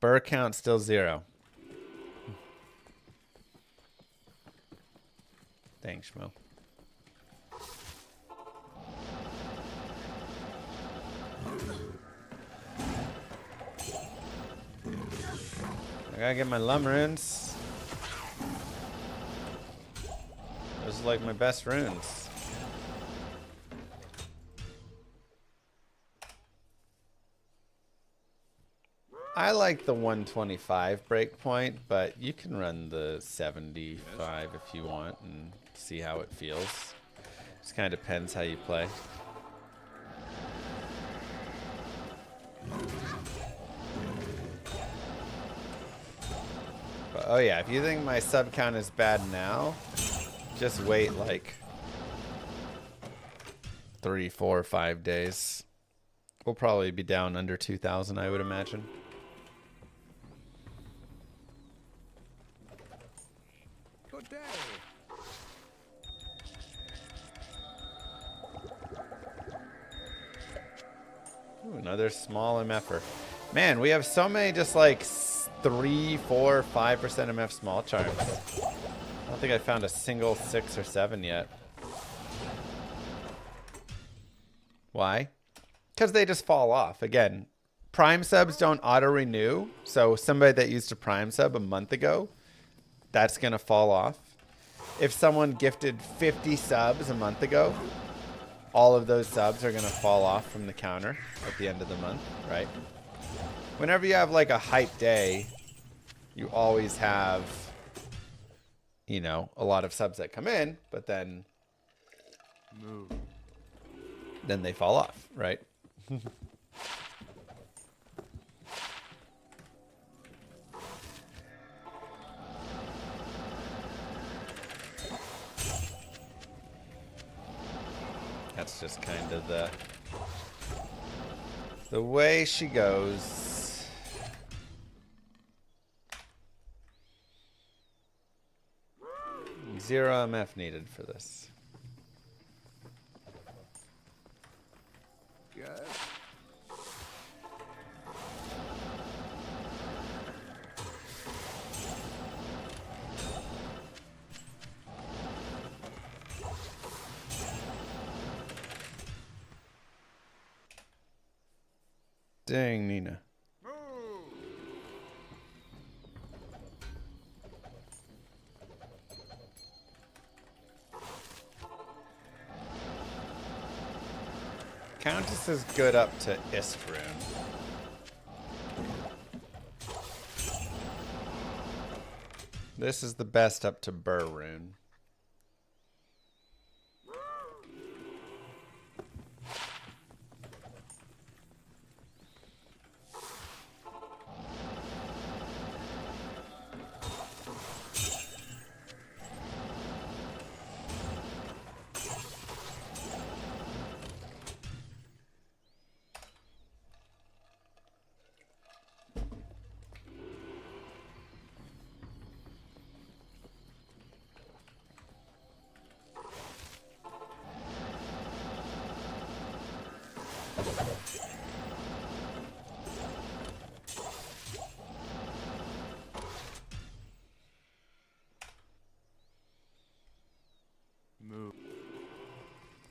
BER count still 0. Thanks, Schmo. I gotta get my lum runes. Those are like my best runes. I like the 125 breakpoint, but you can run the 75 if you want and see how it feels. Just kind of depends how you play. But, oh yeah, if you think my sub count is bad now, just wait like 3, 4, 5 days. We'll probably be down under 2,000, I would imagine. Good day. Ooh, another small MFer. Man, we have so many just like 3, 4, 5% MF small charms. I don't think I found a single 6 or 7 yet. Why? Because they just fall off. Again, Prime subs don't auto-renew. So somebody that used a Prime sub a month ago, that's going to fall off. If someone gifted 50 subs a month ago, all of those subs are going to fall off from the counter at the end of the month, right? Whenever you have like a hype day, you always have, you know, a lot of subs that come in, but then they fall off, right? That's just kind of the way she goes. Zero MF needed for this. Yes. Dang, Nina. Countess is good up to Istrun. This is the best up to BER rune.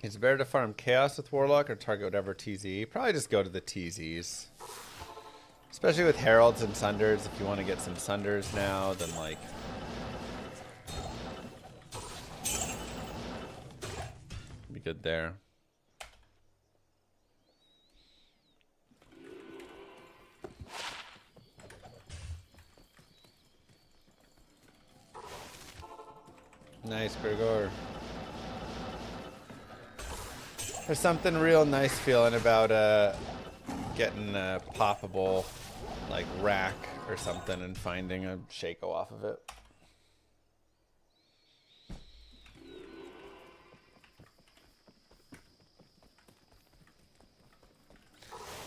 Is it better to farm Chaos with Warlock or target whatever TZ? Probably just go to the TZs. Especially with Heralds and Sunders. If you want to get some Sunders now, then like... be good there. Nice, Gregor. There's something real nice feeling about getting a poppable like rack or something and finding a Shaco off of it.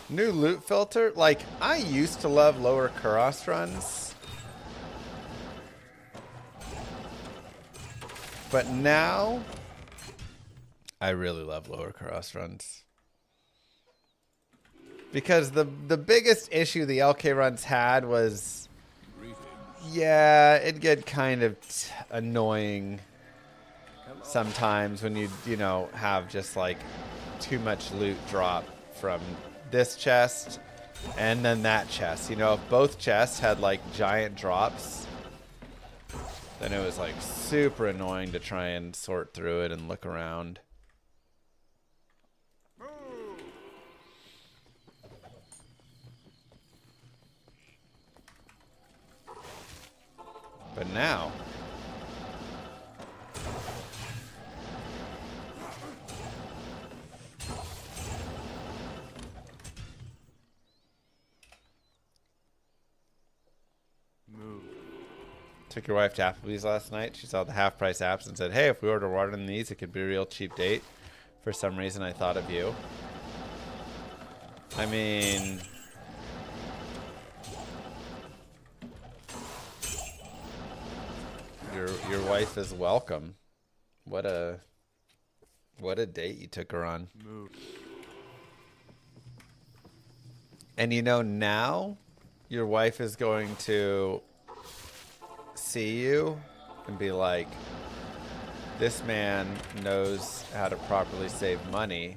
New loot filter? Like, I used to love lower KURAST runs. But now, I really love lower KURAST runs. Because the biggest issue the LK runs had was, yeah, it'd get kind of annoying sometimes when you know, have just like too much loot drop from this chest and then that chest. You know, if both chests had like giant drops, then it was like super annoying to try and sort through it and look around. But now, took your wife to Applebee's last night. She saw the half-price apps and said, hey, if we order water than these, it could be a real cheap date. For some reason, I thought of you. I mean, your wife is welcome. What a date you took her on. And you know, now your wife is going to see you and be like, this man knows how to properly save money.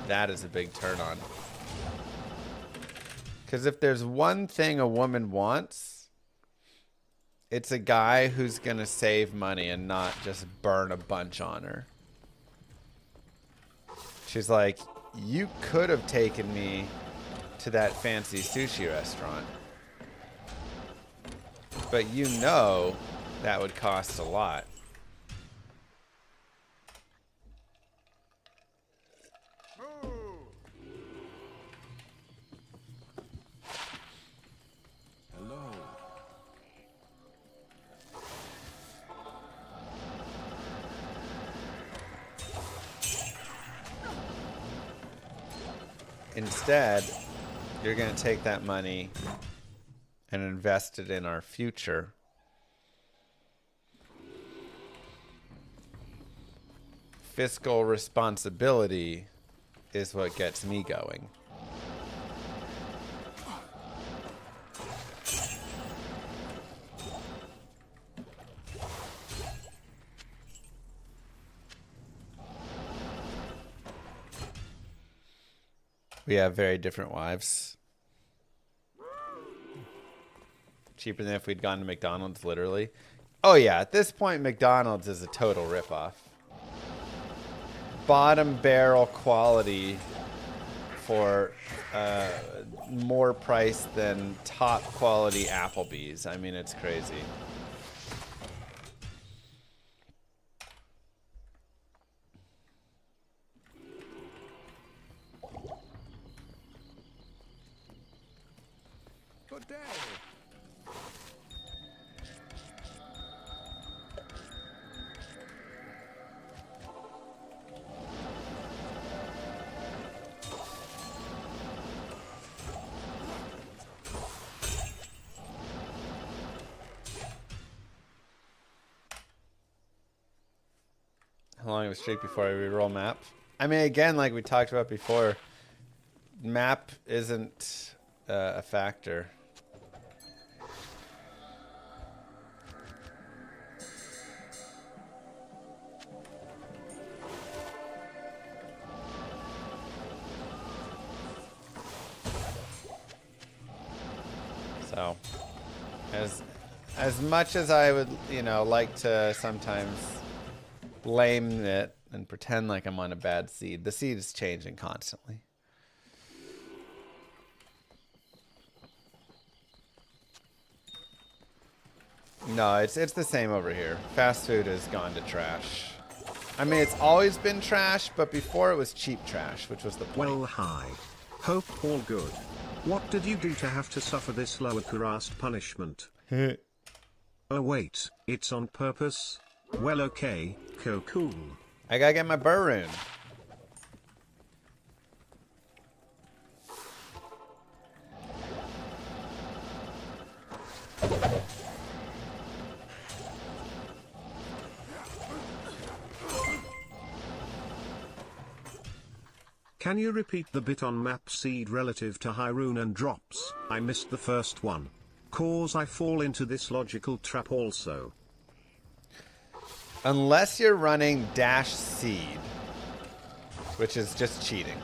That is a big turn on. Because if there's one thing a woman wants, it's a guy who's gonna save money and not just burn a bunch on her. She's like, you could have taken me to that fancy sushi restaurant, but you know that would cost a lot. Hello. Instead, you're going to take that money and invest it in our future. Fiscal responsibility is what gets me going. We have very different wives. Cheaper than if we'd gone to McDonald's, literally. Oh yeah, at this point, McDonald's is a total ripoff. Bottom barrel quality for more price than top quality Applebee's. I mean, it's crazy. Good day. How long of a streak before I reroll map? I mean, again, like we talked about before, map isn't a factor. So, as much as I would, you know, like to sometimes blame it and pretend like I'm on a bad seed, the seed is changing constantly. No, it's the same over here. Fast food has gone to trash. I mean, it's always been trash, but before it was cheap trash, which was the point. Well, hi. Hope all good. What did you do to have to suffer this lower KURAST punishment? Oh wait, it's on purpose? Well okay, cool. I gotta get my BER rune. Can you repeat the bit on map seed relative to high rune and drops? I missed the first one. Cause I fall into this logical trap also. Unless you're running dash seed, which is just cheating.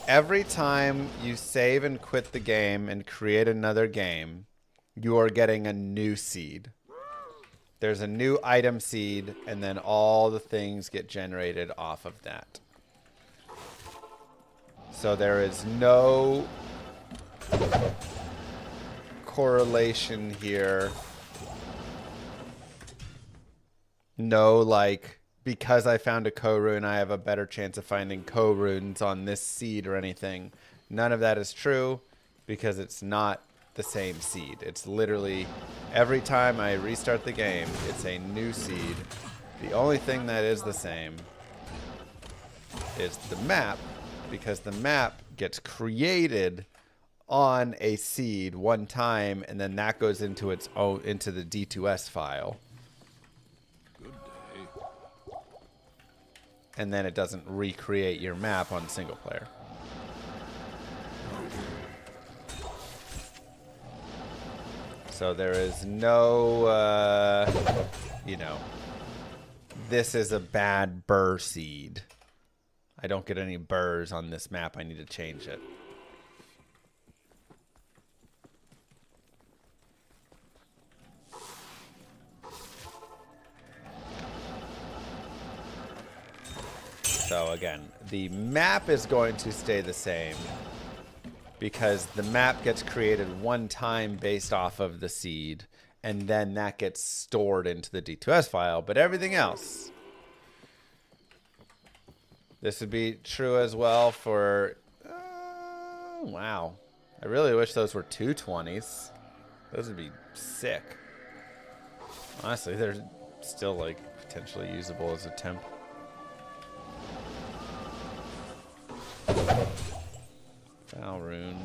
Every time you save and quit the game and create another game, you are getting a new seed. There's a new item seed, and then all the things get generated off of that. So there is no correlation here. No, like, because I found a co-rune, I have a better chance of finding co-runes on this seed or anything. None of that is true because it's not the same seed. It's literally every time I restart the game, it's a new seed. The only thing that is the same is the map, because the map gets created on a seed one time, and then that goes into its own into the D2S file. And then it doesn't recreate your map on single player. So there is no, you know, this is a bad BER seed. I don't get any BERs on this map. I need to change it. So again, the map is going to stay the same because the map gets created one time based off of the seed, and then that gets stored into the D2S file. But everything else, this would be true as well for, wow. I really wish those were 220s. Those would be sick. Honestly, they're still like potentially usable as a temp. Foul rune.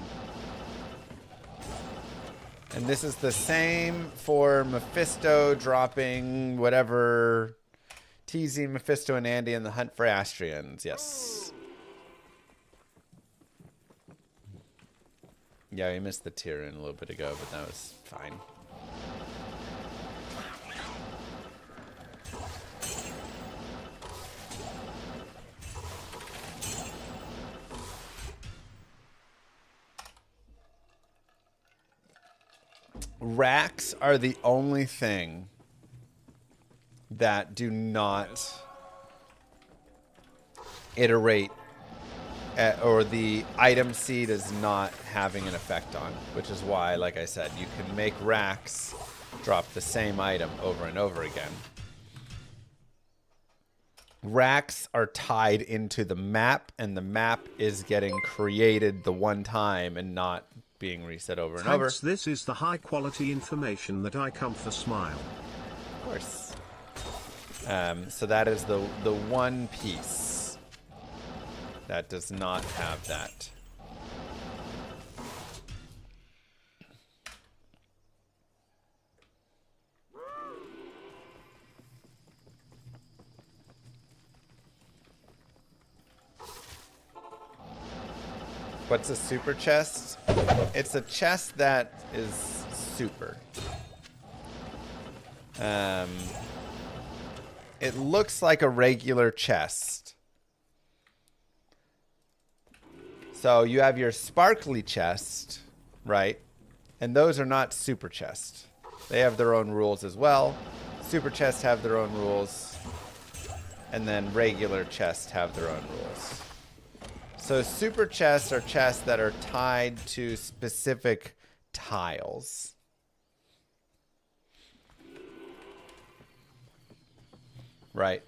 And this is the same for Mephisto dropping whatever, teasing Mephisto and Andy in the hunt for Astrians. Yes. Yeah, we missed the Tyrion a little bit ago, but that was fine. Racks are the only thing that do not iterate or the item seed is not having an effect on, which is why, like I said, you can make racks drop the same item over and over again. Racks are tied into the map, and the map is getting created the one time and not being reset over and over. This is the high quality information that I come for, smile. Of course. So that is the one piece that does not have that. What's a super chest? It's a chest that is super. It looks like a regular chest. So you have your sparkly chest, right? And those are not super chests. They have their own rules as well. Super chests have their own rules. And then regular chests have their own rules. So super chests are chests that are tied to specific tiles. Right.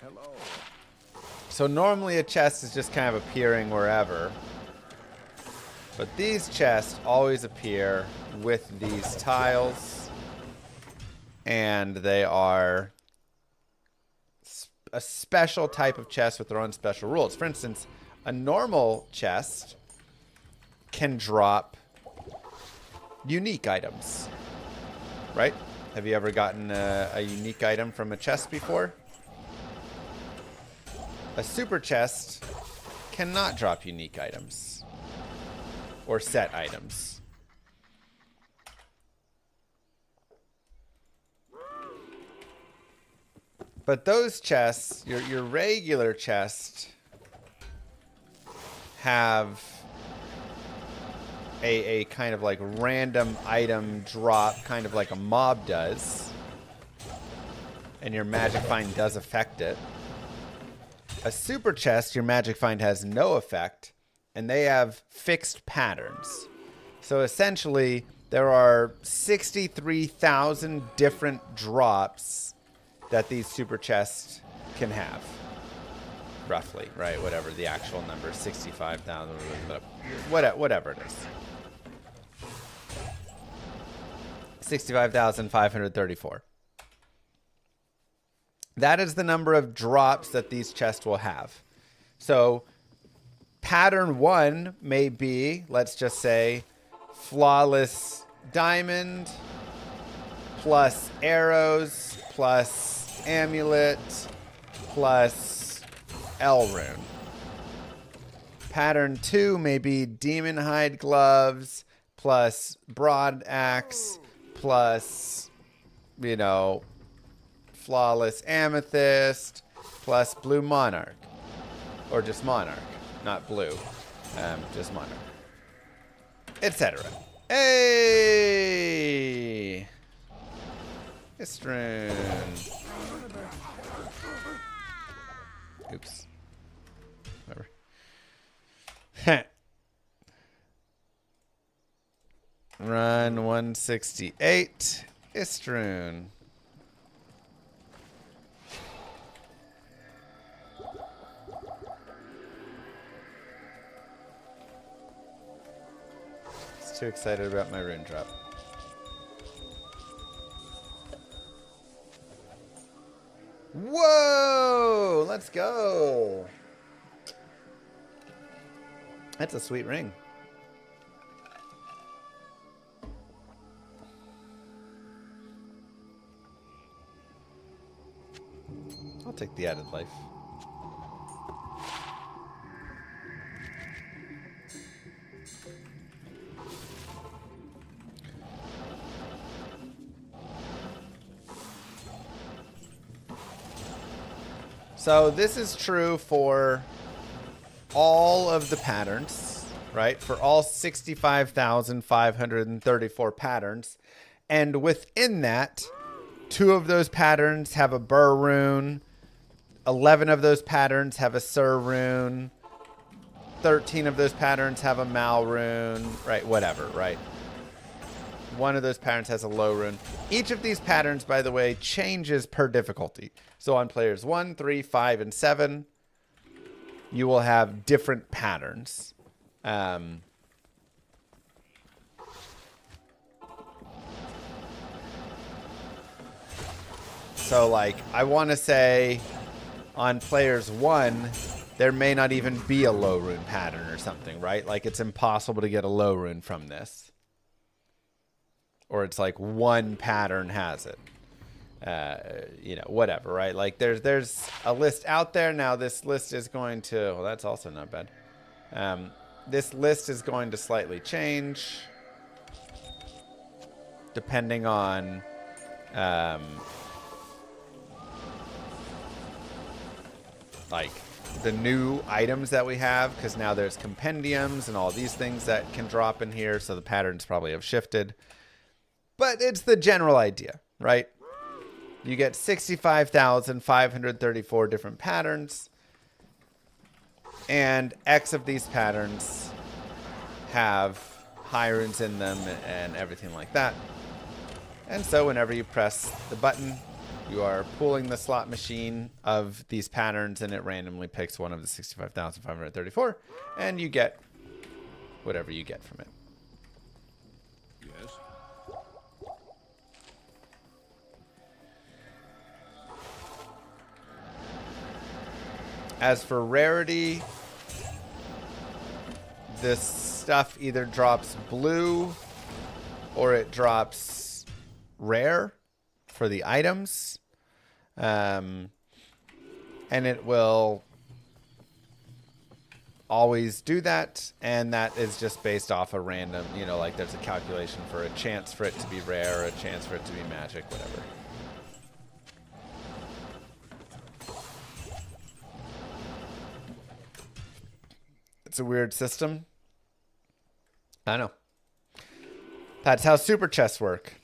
Hello. So normally a chest is just kind of appearing wherever. But these chests always appear with these tiles. And they are a special type of chest with their own special rules. For instance, a normal chest can drop unique items. Right? Have you ever gotten a unique item from a chest before? A super chest cannot drop unique items or set items. But those chests, your regular chest, have a kind of like random item drop, kind of like a mob does. And your magic find does affect it. A super chest, your magic find has no effect, and they have fixed patterns. So essentially, there are 63,000 different drops that these super chests can have. Roughly, right? Whatever the actual number is, 65,000, whatever it is. 65,534. That is the number of drops that these chests will have. So pattern 1 may be, let's just say, flawless diamond plus arrows plus amulet plus L rune. Pattern 2 may be demon hide gloves plus broad axe plus, you know, flawless amethyst plus blue monarch, or just monarch, not blue, just monarch, etc. Hey, Istrin. Oops. Whatever. Run 168. Istrin. Too excited about my rune drop. Whoa! Let's go! That's a sweet ring. I'll take the added life. So this is true for all of the patterns, right? For all 65,534 patterns. And within that, 2 of those patterns have a BER rune. 11 of those patterns have a SIR rune. 13 of those patterns have a MAL rune, right? Whatever, right? 1 of those patterns has a low rune. Each of these patterns, by the way, changes per difficulty. So on players 1, 3, 5, and 7, you will have different patterns. So, like, I want to say on players 1, there may not even be a low rune pattern or something, right? Like, it's impossible to get a low rune from this. Or it's like 1 pattern has it. You know, whatever, right? Like there's a list out there. Now this list is going to, well, that's also not bad. This list is going to slightly change depending on like the new items that we have, because now there's compendiums and all these things that can drop in here, so the patterns probably have shifted. But it's the general idea, right? You get 65,534 different patterns, and X of these patterns have high runes in them and everything like that. And so whenever you press the button, you are pulling the slot machine of these patterns, and it randomly picks one of the 65,534, and you get whatever you get from it. Yes. As for rarity, this stuff either drops blue or it drops rare for the items. And it will always do that. And that is just based off a random, you know, like there's a calculation for a chance for it to be rare, or a chance for it to be magic, whatever. It's a weird system. I know. That's how super chests work.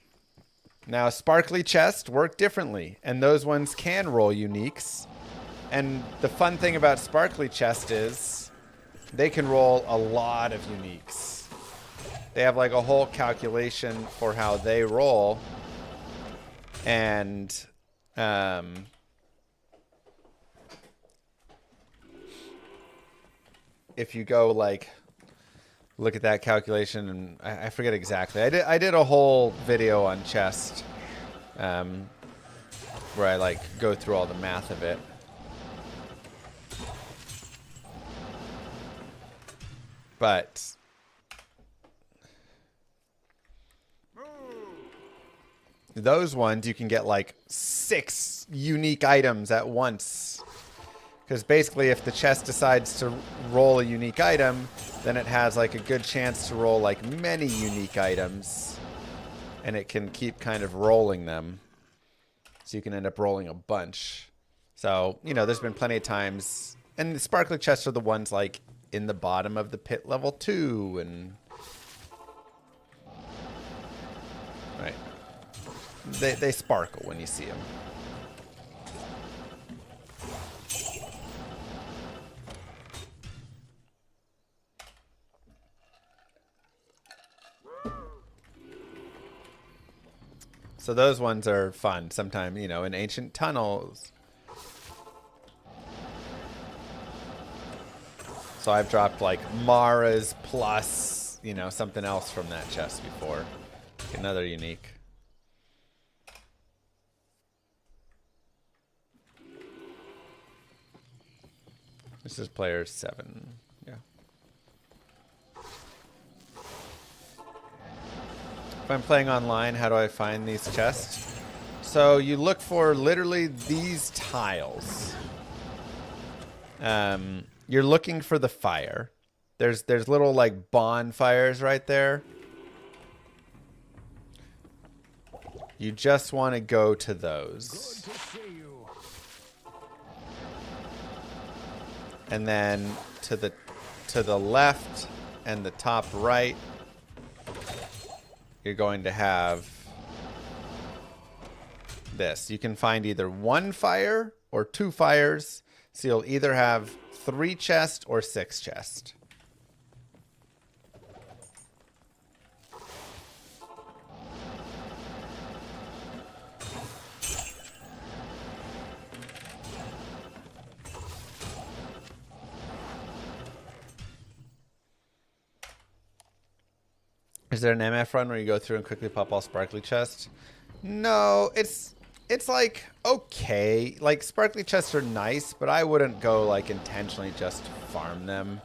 Now, sparkly chests work differently, and those ones can roll uniques. And the fun thing about sparkly chest is they can roll a lot of uniques. They have like a whole calculation for how they roll. And if you go like look at that calculation, and I forget exactly. I did a whole video on chest where I like go through all the math of it. But those ones you can get like 6 unique items at once. Because basically if the chest decides to roll a unique item, then it has like a good chance to roll like many unique items. And it can keep kind of rolling them. So you can end up rolling a bunch. So, you know, there's been plenty of times. And the sparkly chests are the ones like in the bottom of the pit level 2. And right. They sparkle when you see them. So those ones are fun sometimes, you know, in ancient tunnels. So I've dropped like Mara's plus, you know, something else from that chest before. Another unique. This is player 7. Yeah. If I'm playing online, how do I find these chests? So you look for literally these tiles. You're looking for the fire. There's little like bonfires right there. You just want to go to those. Good to see you. And then to the left and the top right, you're going to have this. You can find either 1 fire or 2 fires. So you'll either have 3 chests or 6 chests. Is there an MF run where you go through and quickly pop all sparkly chests? No, it's like okay. Like sparkly chests are nice, but I wouldn't go like intentionally just farm them.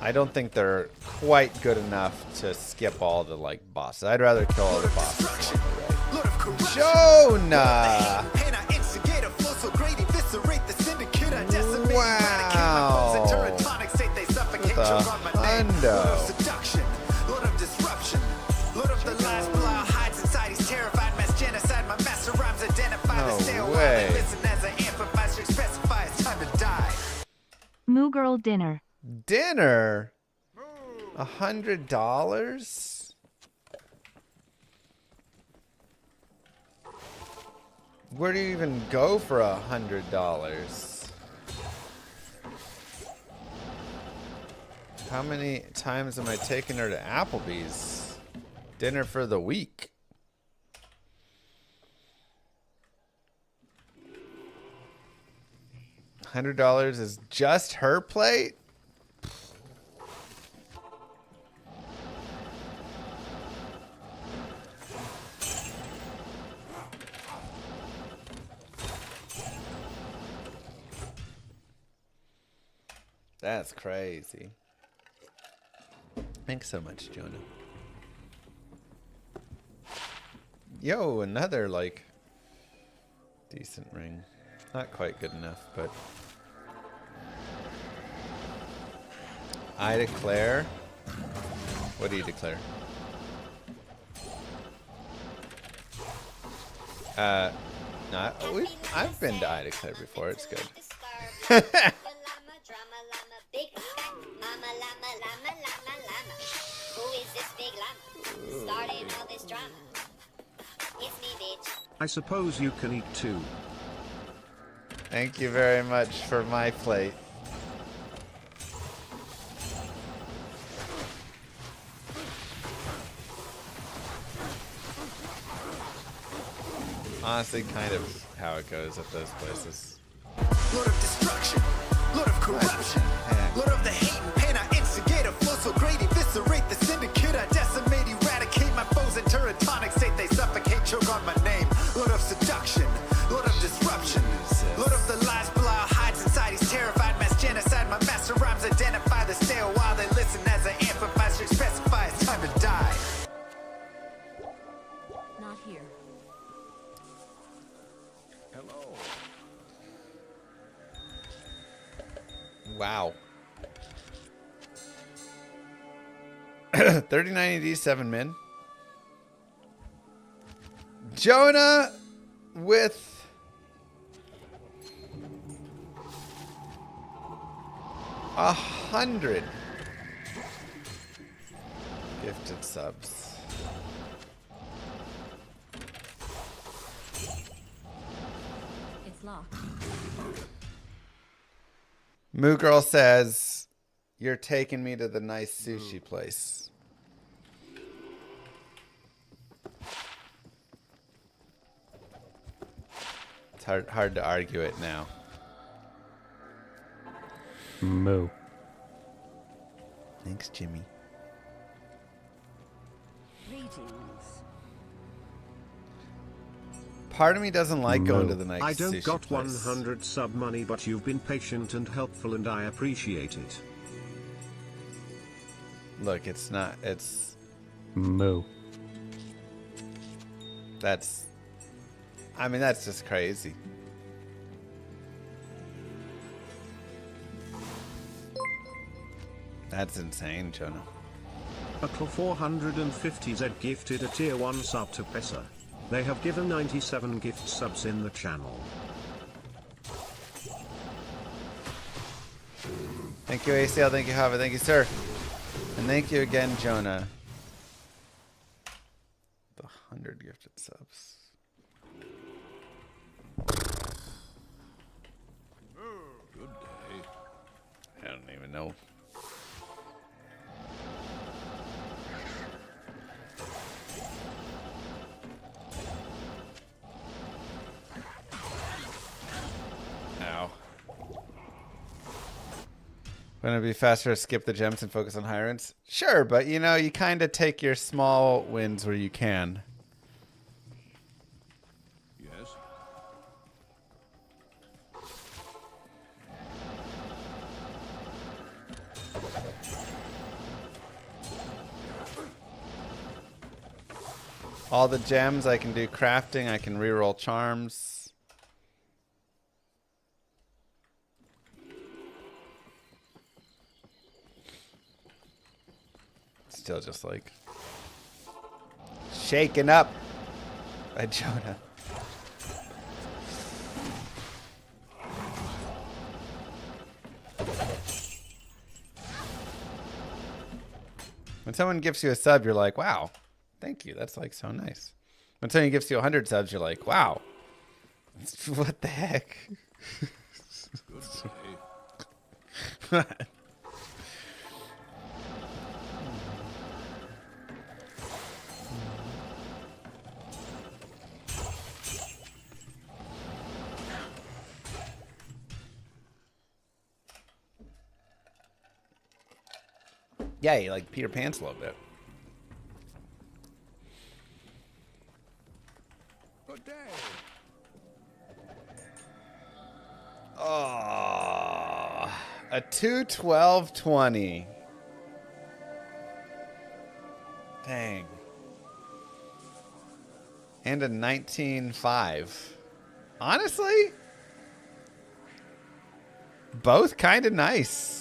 I don't think they're quite good enough to skip all the like bosses. I'd rather kill all the bosses. Jonah! Wow! The hundo. Seduction, Lord of disruption, Lord of the lies, blow hides inside. He's terrified, mass genocide. My master rhymes identify the stale. No way. Girl dinner. Dinner? $100? Where do you even go for $100? How many times am I taking her to Applebee's? Dinner for the week. $100 is just her plate? That's crazy. Thanks so much, Jonah. Yo, another, like, decent ring. Not quite good enough, but... I declare... What do you declare? I've been to I declare before. It's good. I suppose you can eat too. Thank you very much for my plate. Honestly, kind of how it goes at those places. Lord of destruction, Lord of corruption, Lord of the hate and pain I instigate. A flow so great, eviscerate the syndicate. I decimate, eradicate my foes in turretonic state. They suffocate, choke on my name. Lord of seduction, Lord of disruption, Lord of the lies Belial hides inside. He's terrified, mass genocide. My master rhymes identify the stale while they listen as I amplify. Strict specify it's time to die. Not here. Hello. Wow. 39 7 min. Jonah with 100 gifted subs. It's locked. Moo Girl says, "You're taking me to the nice sushi place." It's hard to argue it now. Moo. Thanks, Jimmy. Greetings. Part of me doesn't like going to the nice I sushi don't got place. 100 sub money, but you've been patient and helpful and I appreciate it. Look, it's not. It's Moo. that's. I mean, that's just crazy. That's insane, Jonah. A 450Z gifted a tier 1 sub to Pesa. They have given 97 gift subs in the channel. Thank you, ACL. Thank you, Hava. Thank you, sir. And thank you again, Jonah. The 100 gifted subs. Good day. I don't even know. Ow. Wouldn't it be faster to skip the gems and focus on high runs? Sure, but you know, you kind of take your small wins where you can. Yes. All the gems, I can do crafting, I can reroll charms. Still just like shaken up by Jonah. When someone gives you a sub, you're like, wow, thank you. That's like so nice. When someone gives you 100 subs, you're like, wow, what the heck? Yeah, you like Peter Pan's a little bit. Good day. Oh, a 212.20. Dang. And a 19.5. Honestly, both kind of nice.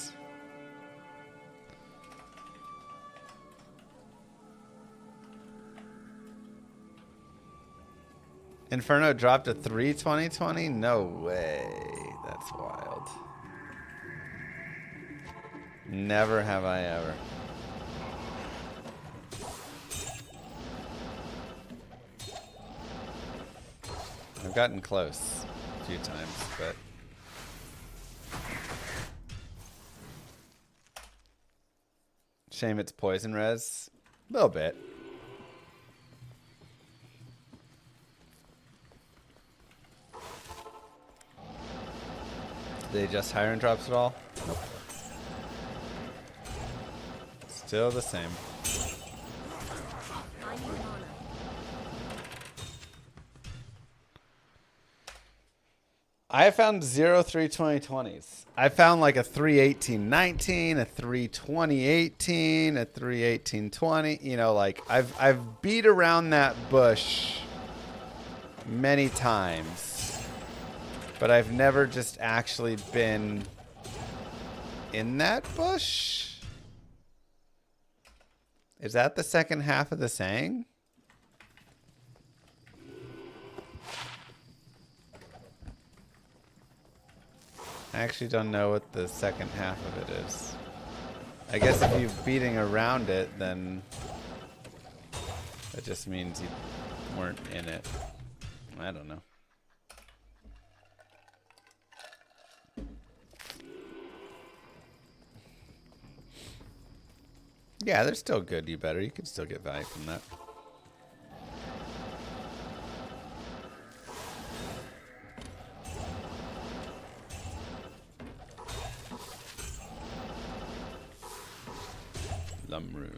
Inferno dropped a 3/20/20? No way. That's wild. Never have I ever. I've gotten close a few times, but shame it's poison res. A little bit. Did they adjust higher end drops at all? Nope. Still the same. I need mana. I found 0 3/20/20s. I found like a 3/18/19, a 3/20/18, a 3/18/20. You know, like I've beat around that bush many times, but I've never just actually been in that bush. Is that the second half of the saying? I actually don't know what the second half of it is. I guess if you're beating around it, then that just means you weren't in it. I don't know. Yeah, they're still good, you better. You can still get value from that. Lumrune.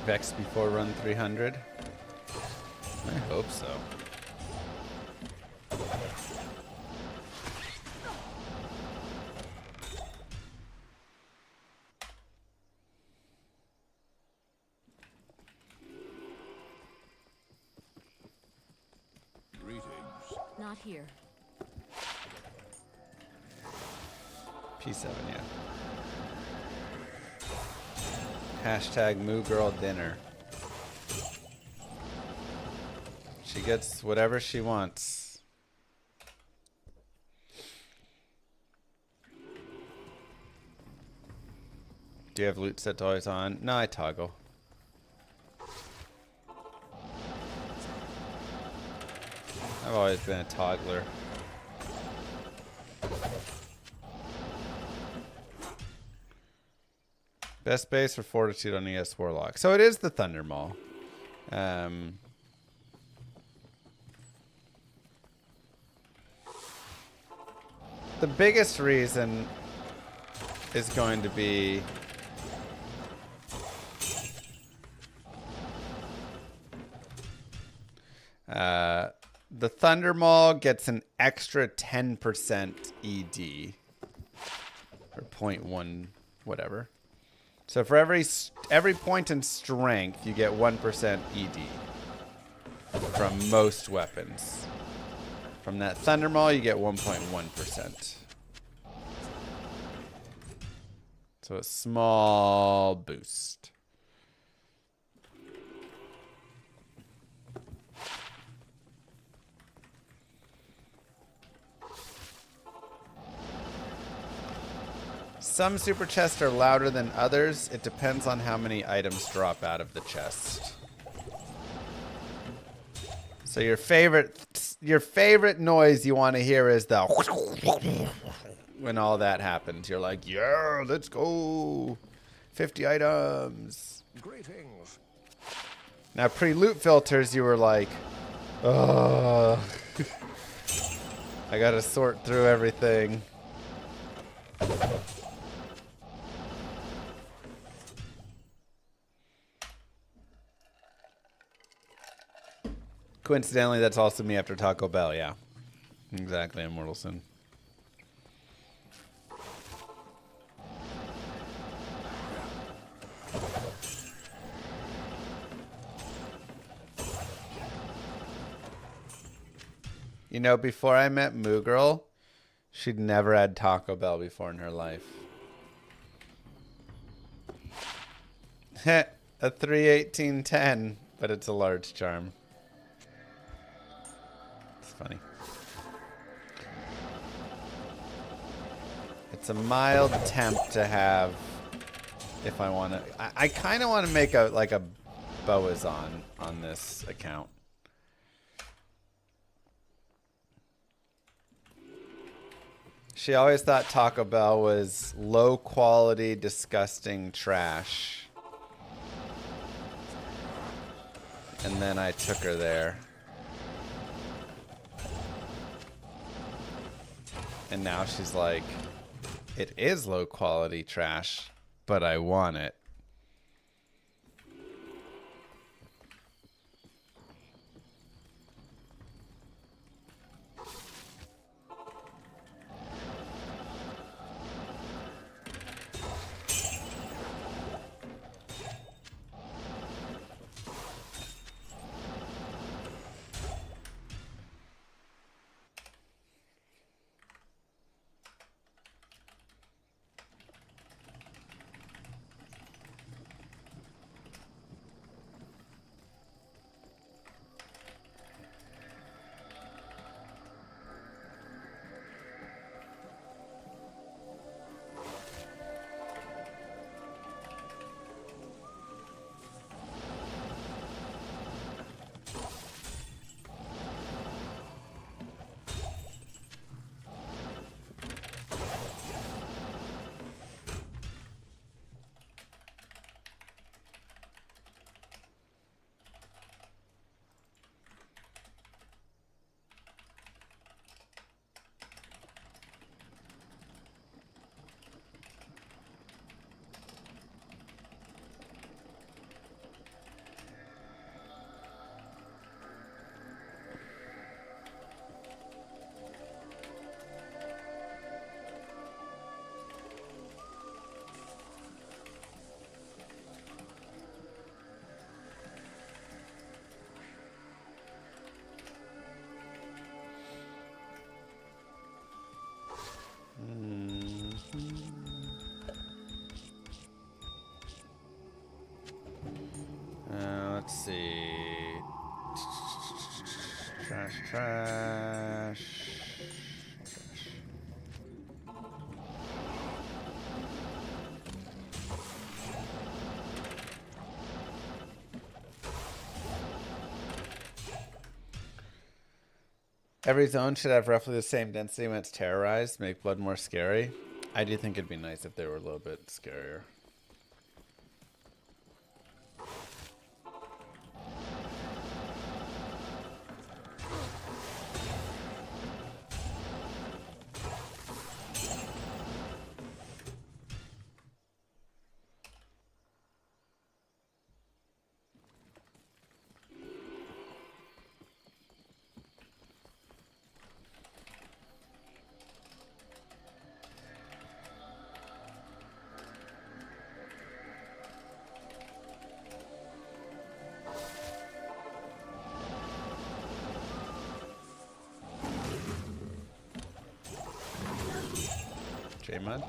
Vex before run 300? I hope so. Greetings. Not here. P7, yeah. Hashtag Moo Girl Dinner. She gets whatever she wants. Do you have loot set always on? No, I toggle. I've always been a toggler. Best base for Fortitude on ES Warlock. So it is the Thunder Maul. The biggest reason is going to be the Thunder Maul gets an extra 10% ED. Or 0.1, whatever. So for every point in strength, you get 1% ED from most weapons. From that Thunder Maul, you get 1.1%. So a small boost. Some super chests are louder than others. It depends on how many items drop out of the chest. So your favorite noise you want to hear is the when all that happens. You're like, yeah, let's go. 50 items. Greetings. Now pre-loot filters, you were like, oh, I gotta sort through everything. Coincidentally, that's also me after Taco Bell, yeah. Exactly, Immortal Sin. You know, before I met Moo Girl, she'd never had Taco Bell before in her life. A 31810, but it's a large charm. Funny. It's a mild temp to have if I want to. I kind of want to make a boas on this account. She always thought Taco Bell was low quality, disgusting trash. And then I took her there. And now she's like, it is low quality trash, but I want it. Let's see. Trash. Every zone should have roughly the same density when it's terrorized, make blood more scary. I do think it'd be nice if they were a little bit scarier. Shame on.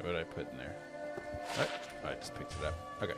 What did I put in there? What? Oh, I just picked it up. Okay.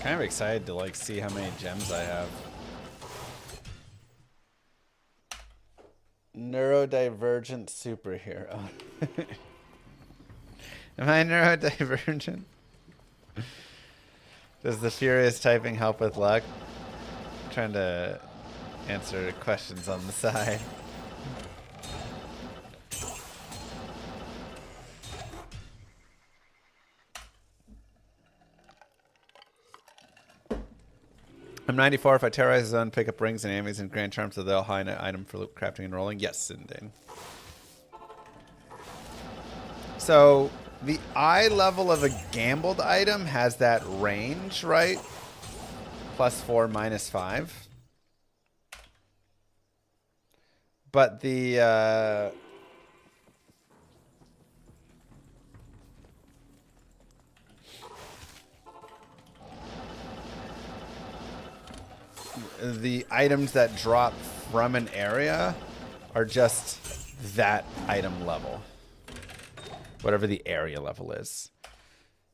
Kind of excited to like see how many gems I have. Neurodivergent superhero. Am I neurodivergent? Does the furious typing help with luck? I'm trying to answer questions on the side. I'm 94. If I terrorize the zone, pick up rings and enemies and grand charms, so they'll high an item for loot crafting and rolling. Yes, Sinding. So the eye level of a gambled item has that range, right? +4, -5. But the items that drop from an area are just that item level, whatever the area level is.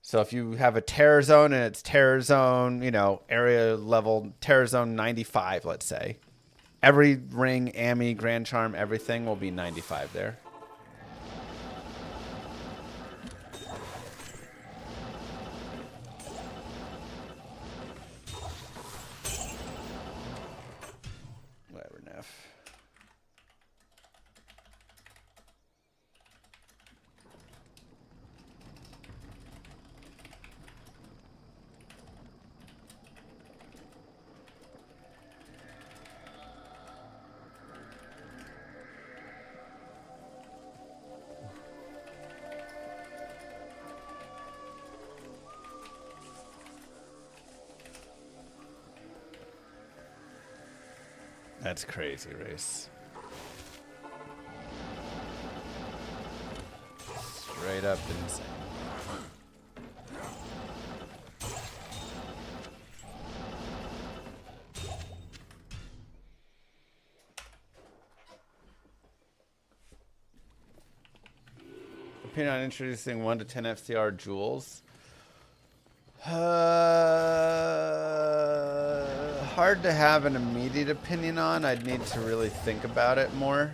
So if you have a terror zone and it's terror zone, you know, area level terror zone 95, let's say, every ring, Ami, grand charm, everything will be 95 there. That's crazy, Race. Straight up insane. Opinion on introducing 1 to 10 FCR jewels. Hard to have an immediate opinion on. I'd need to really think about it more.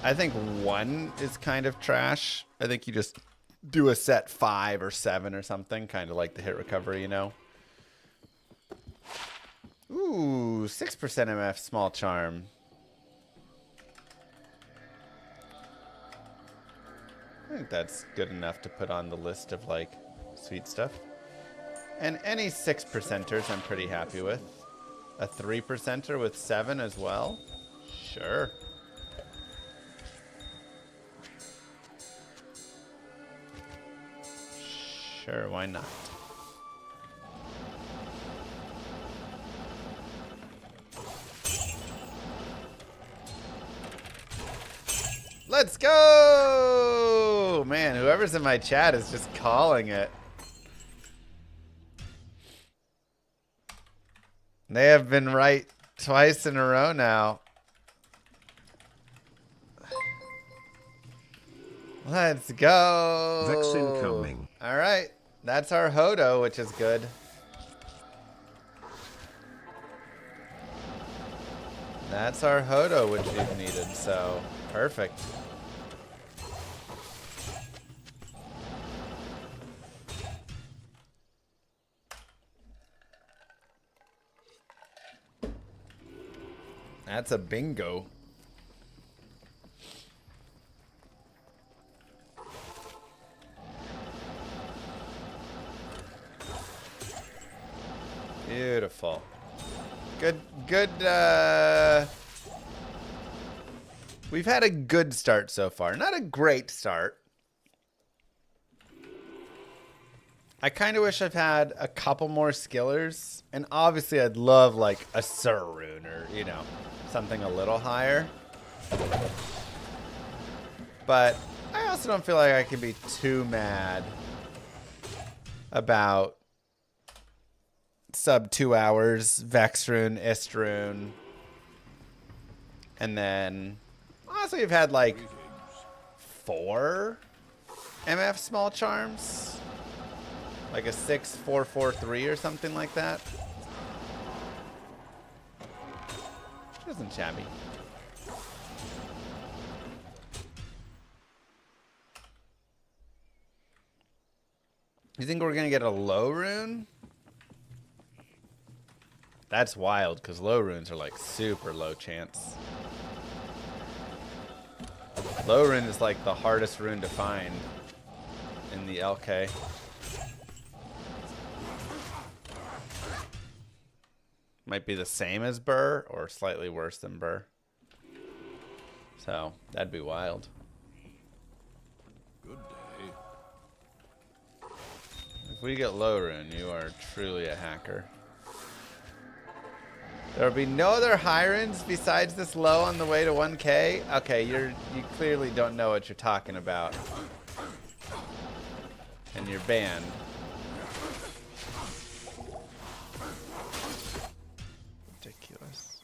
I think 1 is kind of trash. I think you just do a set 5 or 7 or something, kind of like the hit recovery, you know. Ooh, 6% MF small charm. I think that's good enough to put on the list of like sweet stuff. And any 6%ers I'm pretty happy with. A 3%er with 7 as well? Sure. Sure, why not? Let's go! Man, whoever's in my chat is just calling it. They have been right twice in a row now. Let's go. Vex incoming. All right. That's our Hodo, which is good. That's our Hodo, which we've needed, so perfect. That's a bingo. Beautiful. Good, we've had a good start so far. Not a great start. I kind of wish I've had a couple more skillers. And obviously I'd love like a Sir rune or, you know, something a little higher. But I also don't feel like I can be too mad about sub 2 hours, Vex rune, Ist rune. And then honestly we've had like 4 MF small charms. Like a 6-4-4-3 or something like that. Which isn't shabby. You think we're gonna get a low rune? That's wild, because low runes are like super low chance. Low rune is like the hardest rune to find in the LK. Might be the same as BER or slightly worse than BER. So that'd be wild. Good day. If we get low rune, you are truly a hacker. There will be no other high runes besides this low on the way to 1K. Okay, you clearly don't know what you're talking about. And you're banned. Ridiculous.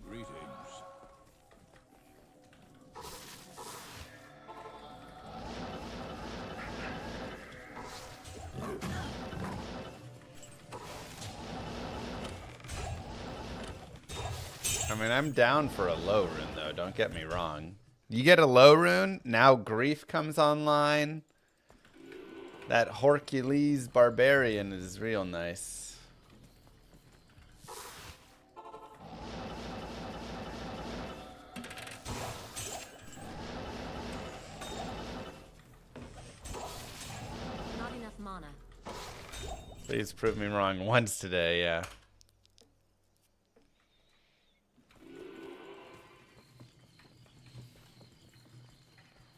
Greetings. I mean, I'm down for a low rune, though. Don't get me wrong. You get a low rune, now Grief comes online. That Hercules Barbarian is real nice. Not enough mana. Please prove me wrong once today, yeah.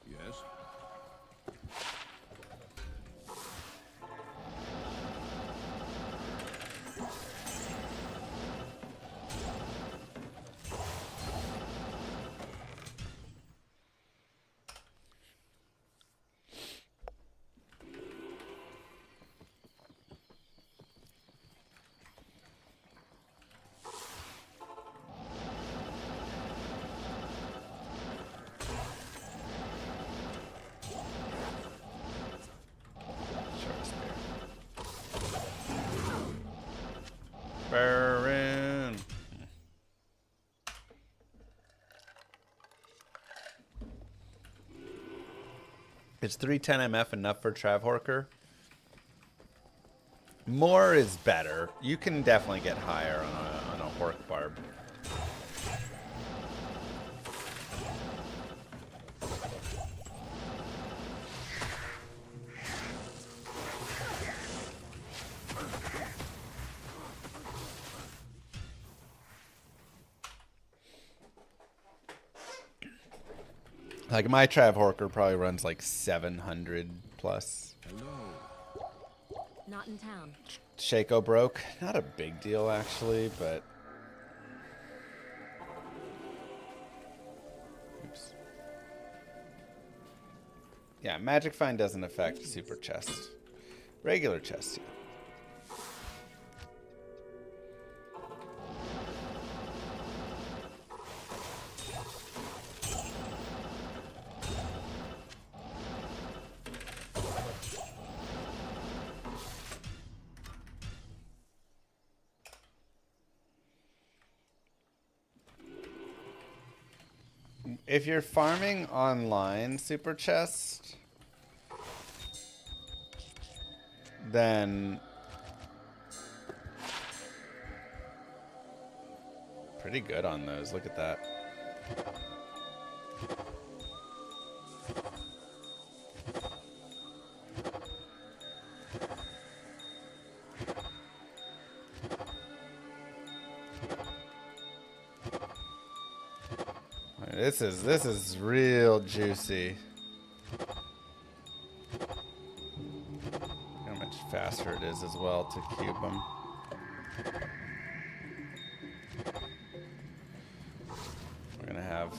Yes. Short spear. Baron. Is 310 MF enough for Travhorker? More is better. You can definitely get higher on a Hork Barb. Like my Trav Horker probably runs like 700 plus. Not in town. Shaco broke. Not a big deal actually, but oops. Yeah, Magic Find doesn't affect super chest. Regular chest, yeah. If you're farming online super chest, then pretty good on those. Look at that. This is real juicy. How much faster it is as well to cube them. We're gonna have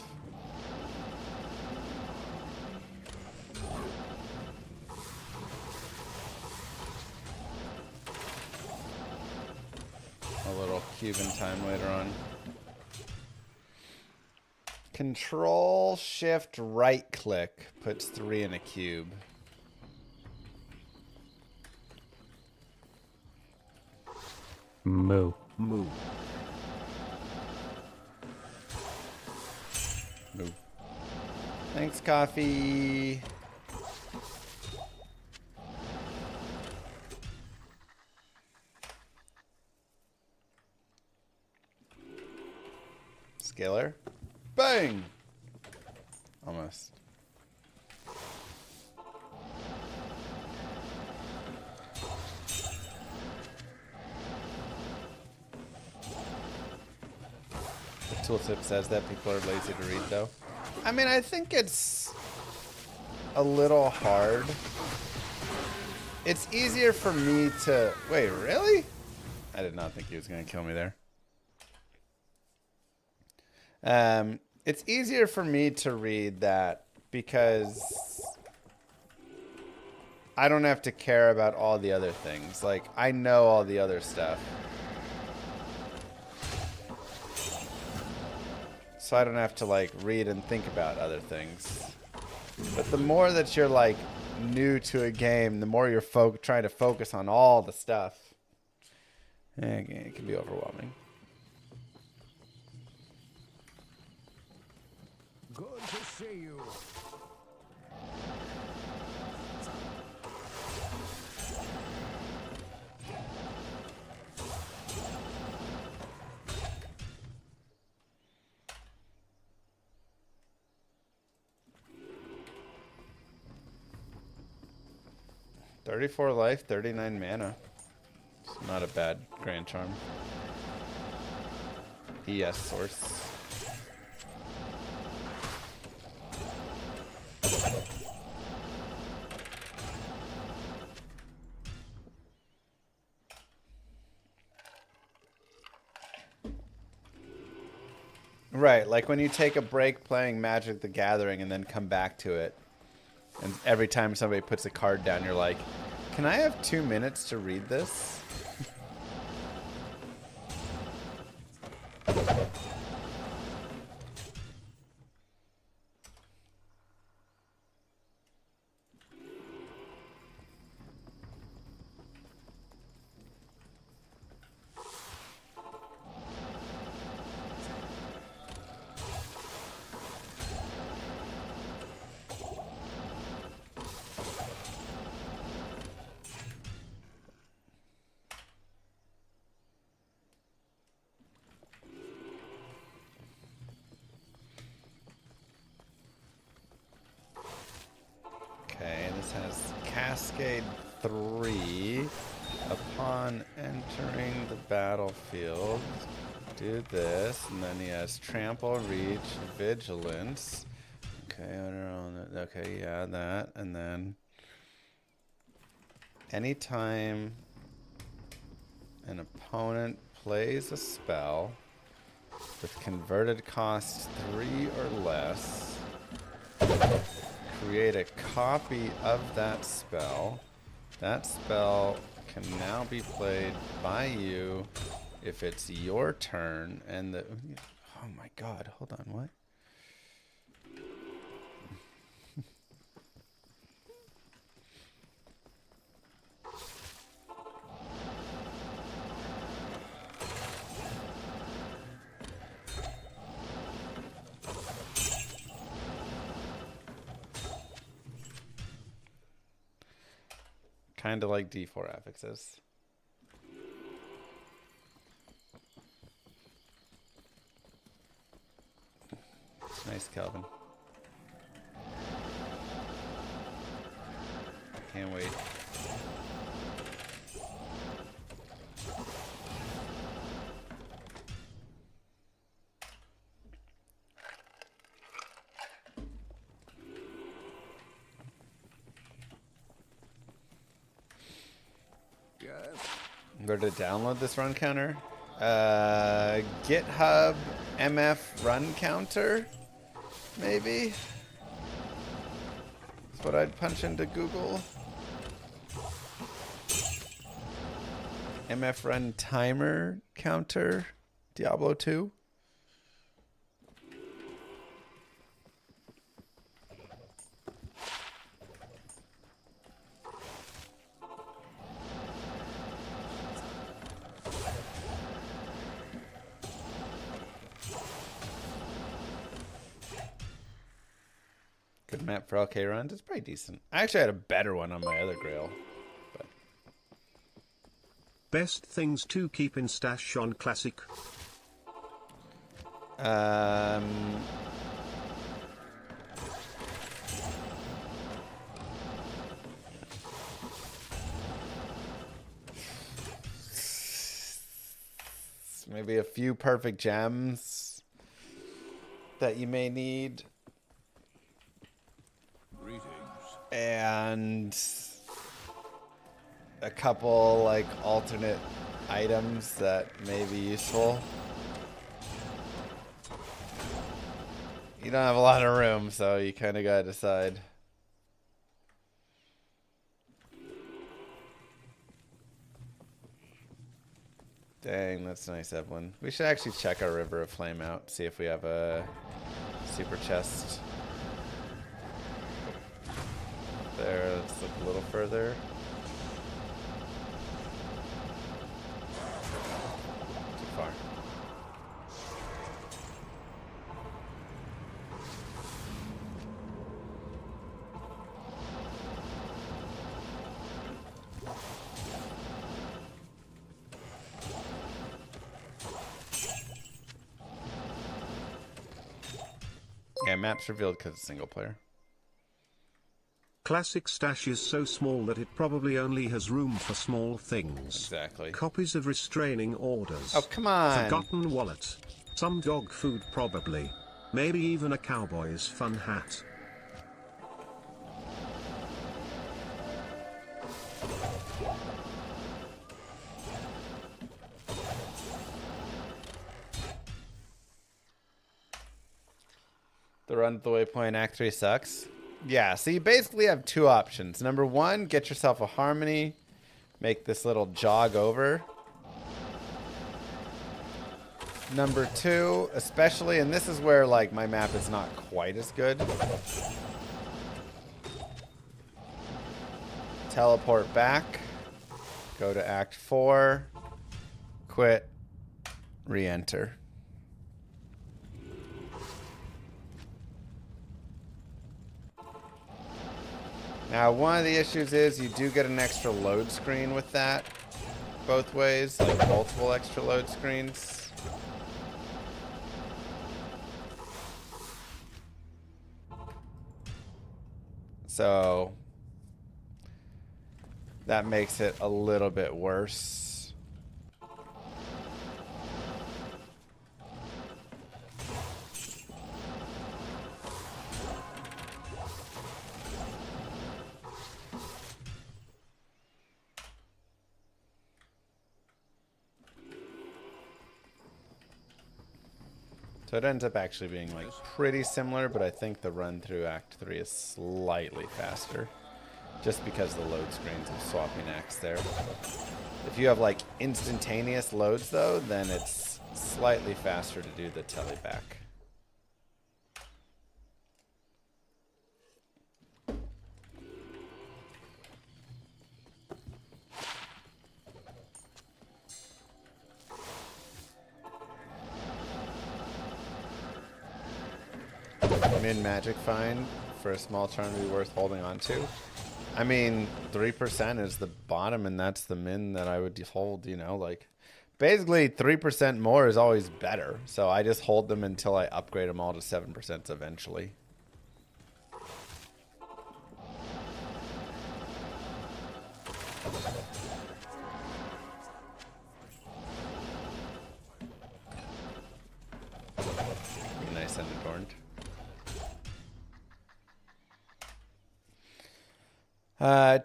a little cubing time later on. Control Shift right click puts 3 in a cube. Moo. Moo. Moo. Thanks, coffee. Scalar. Bang! Almost. The tooltip says that people are lazy to read, though. I mean, I think it's a little hard. It's easier for me to... Wait, really? I did not think he was going to kill me there. It's easier for me to read that because I don't have to care about all the other things. Like, I know all the other stuff. So I don't have to, like, read and think about other things. But the more that you're, like, new to a game, the more you're trying to focus on all the stuff. It can be overwhelming. Good to see you. $34 life, 39 mana. It's not a bad Grand Charm. ES source. Right, like when you take a break playing Magic the Gathering and then come back to it, and every time somebody puts a card down, you're like, can I have 2 minutes to read this? Okay, this has Cascade 3. Upon entering the battlefield, do this, and then he has Trample, Reach, Vigilance, Okay, I don't know. Okay, yeah, that. And then anytime an opponent plays a spell with converted cost 3 or less, create a copy of that spell. That spell can now be played by you if it's your turn and the... Oh my god, hold on, what? Kind of like D4 affixes. Nice, Calvin. Can't wait. Go to download this run counter. GitHub MF run counter, maybe. That's what I'd punch into Google. MF run timer counter, Diablo 2. Good map for LK runs. It's pretty decent. I actually had a better one on my other Grail. But. Best things to keep in stash on Classic. Maybe a few perfect gems that you may need. Greetings. And a couple like alternate items that may be useful. You don't have a lot of room, so you kind of gotta decide. Dang, that's nice, Evelyn. We should actually check our River of Flame out, see if we have a super chest. There, let's look a little further. Too far. Yeah, map's revealed because it's single player. Classic stash is so small that it probably only has room for small things. Exactly. Copies of restraining orders. Oh, come on. Forgotten wallet. Some dog food probably. Maybe even a cowboy's fun hat. The Run the Waypoint Act 3 sucks. Yeah, so you basically have two options. Number one, get yourself a Harmony. Make this little jog over. Number two, especially, and this is where like my map is not quite as good. Teleport back. Go to Act 4. Quit. Re-enter. Now, one of the issues is you do get an extra load screen with that both ways, like multiple extra load screens. So that makes it a little bit worse. So it ends up actually being like pretty similar, but I think the run through Act 3 is slightly faster. Just because the load screens of swapping acts there. If you have like instantaneous loads though, then it's slightly faster to do the teleback. Min magic find for a small turn to be worth holding on to. I mean, 3% is the bottom, and that's the min that I would hold, you know, like, basically 3% more is always better. So I just hold them until I upgrade them all to 7% eventually. Be nice and adorned.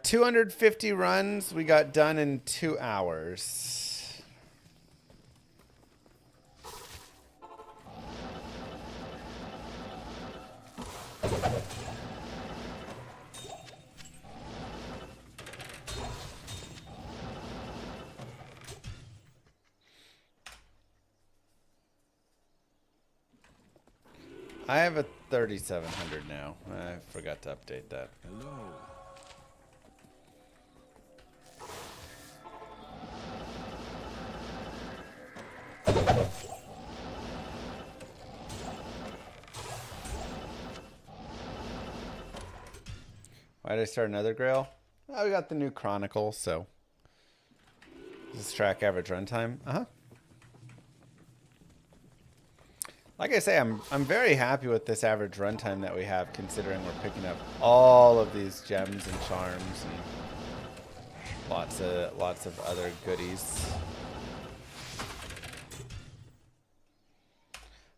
250 runs we got done in 2 hours. I have a 3700 now. I forgot to update that. Hello. Why did I start another Grail? Oh, we got the new Chronicle, so. Does this track average runtime? Uh-huh. Like I say, I'm very happy with this average runtime that we have, considering we're picking up all of these gems and charms and lots of other goodies.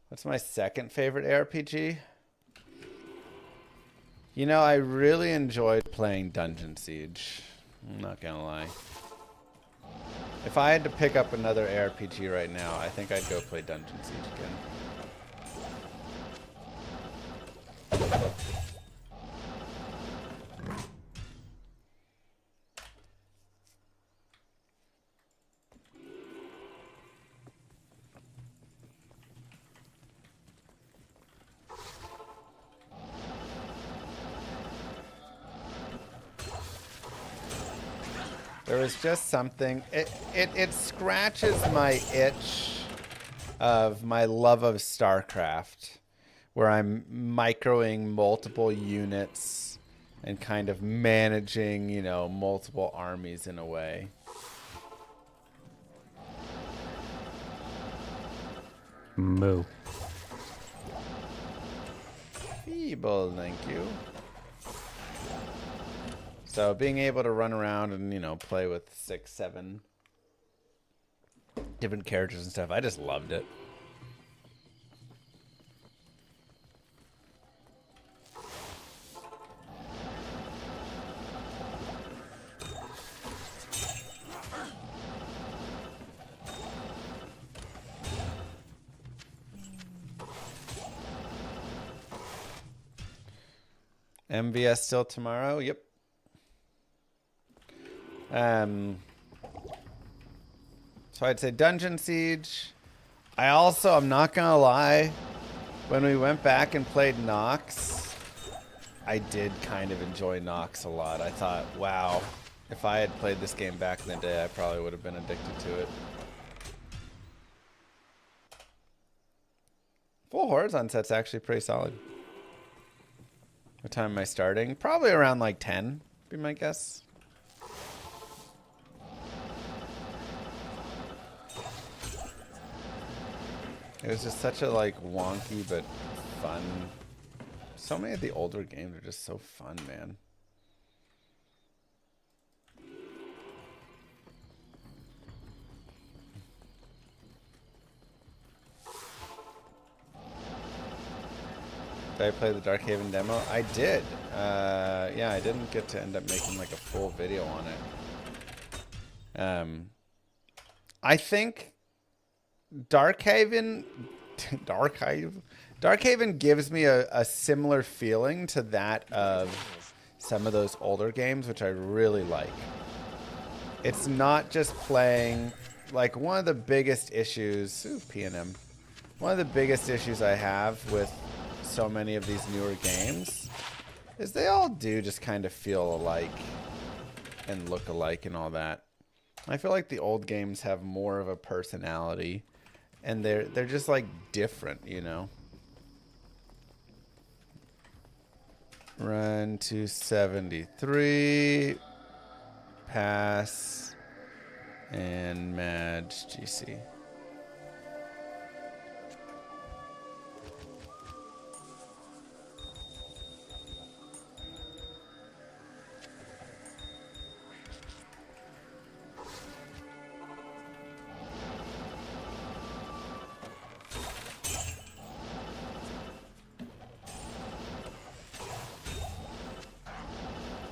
What's my second favorite ARPG? You know, I really enjoyed playing Dungeon Siege. I'm not gonna lie. If I had to pick up another ARPG right now, I think I'd go play Dungeon Siege again. There was just something, it scratches my itch of my love of StarCraft, where I'm microing multiple units and kind of managing, you know, multiple armies in a way. Moo. Feeble, thank you. So being able to run around and, you know, play with 6, 7 different characters and stuff, I just loved it. MVS still tomorrow? Yep. So I'd say Dungeon Siege. I'm not gonna lie, when we went back and played Nox, I did kind of enjoy Nox a lot. I thought, wow, if I had played this game back in the day, I probably would have been addicted to it. Full Horizon set's actually pretty solid. What time am I starting? Probably around like 10, be my guess. It was just such a like wonky but fun. So many of the older games are just so fun, man. Did I play the Darkhaven demo? I did. Yeah, I didn't get to end up making like a full video on it. I think Darkhaven Darkhaven. Darkhaven gives me a similar feeling to that of some of those older games, which I really like. It's not just playing, like one of the biggest issues, P&M. One of the biggest issues I have with so many of these newer games is they all do just kind of feel alike and look alike and all that. I feel like the old games have more of a personality, and they're just like different, you know. Run to 73, pass, and match GC.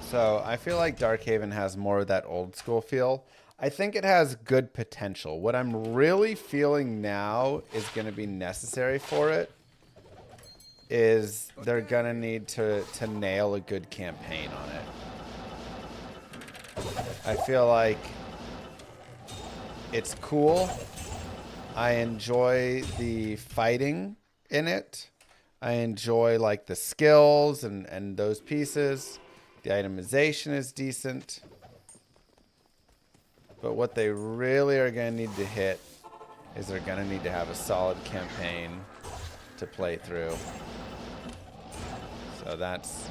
So I feel like Darkhaven has more of that old school feel. I think it has good potential. What I'm really feeling now is going to be necessary for it is they're going to need to nail a good campaign on it. I feel like it's cool. I enjoy the fighting in it. I enjoy like the skills and those pieces. The itemization is decent. But what they really are going to need to hit is they're going to need to have a solid campaign to play through. So that's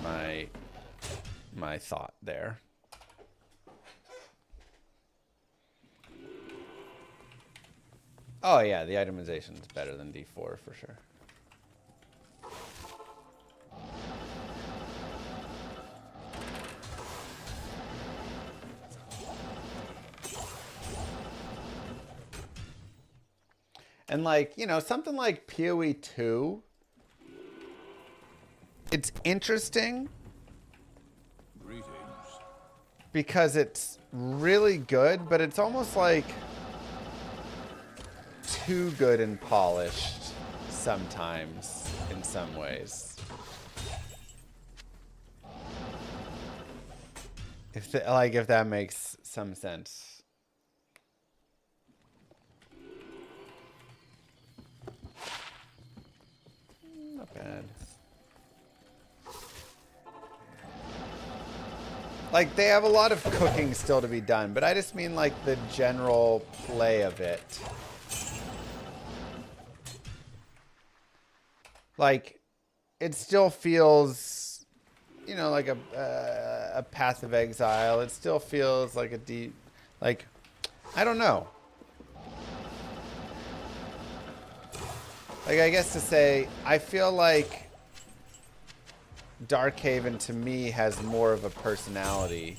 my thought there. Oh yeah, the itemization is better than D4 for sure. And like, you know, something like PoE 2, it's interesting because it's really good, but it's almost like too good and polished sometimes in some ways. If that makes some sense. Not bad. Like, they have a lot of cooking still to be done, but I just mean like the general play of it. Like, it still feels, you know, like a Path of Exile. It still feels like a deep, like, I don't know. Like, I guess to say, I feel like Darkhaven to me has more of a personality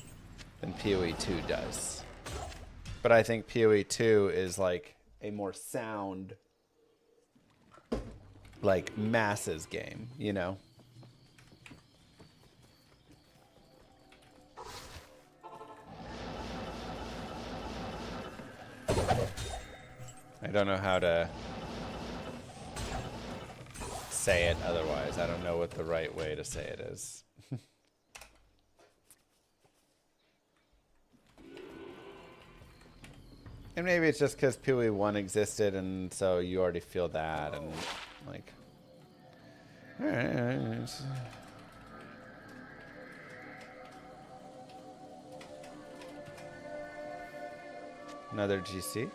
than PoE 2 does. But I think PoE 2 is like a more sound, like masses game, you know? I don't know how to say it otherwise. I don't know what the right way to say it is. And maybe it's just because PoE 1 existed and so you already feel that and like, all right. Another GC.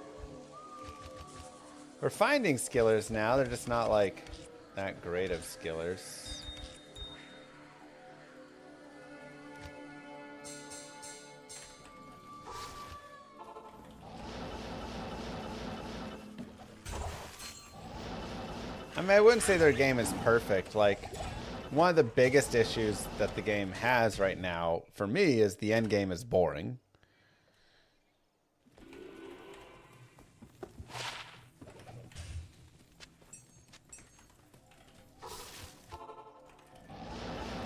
We're finding skillers now. They're just not like that great of skillers. I mean, I wouldn't say their game is perfect. Like, one of the biggest issues that the game has right now, for me, is the end game is boring.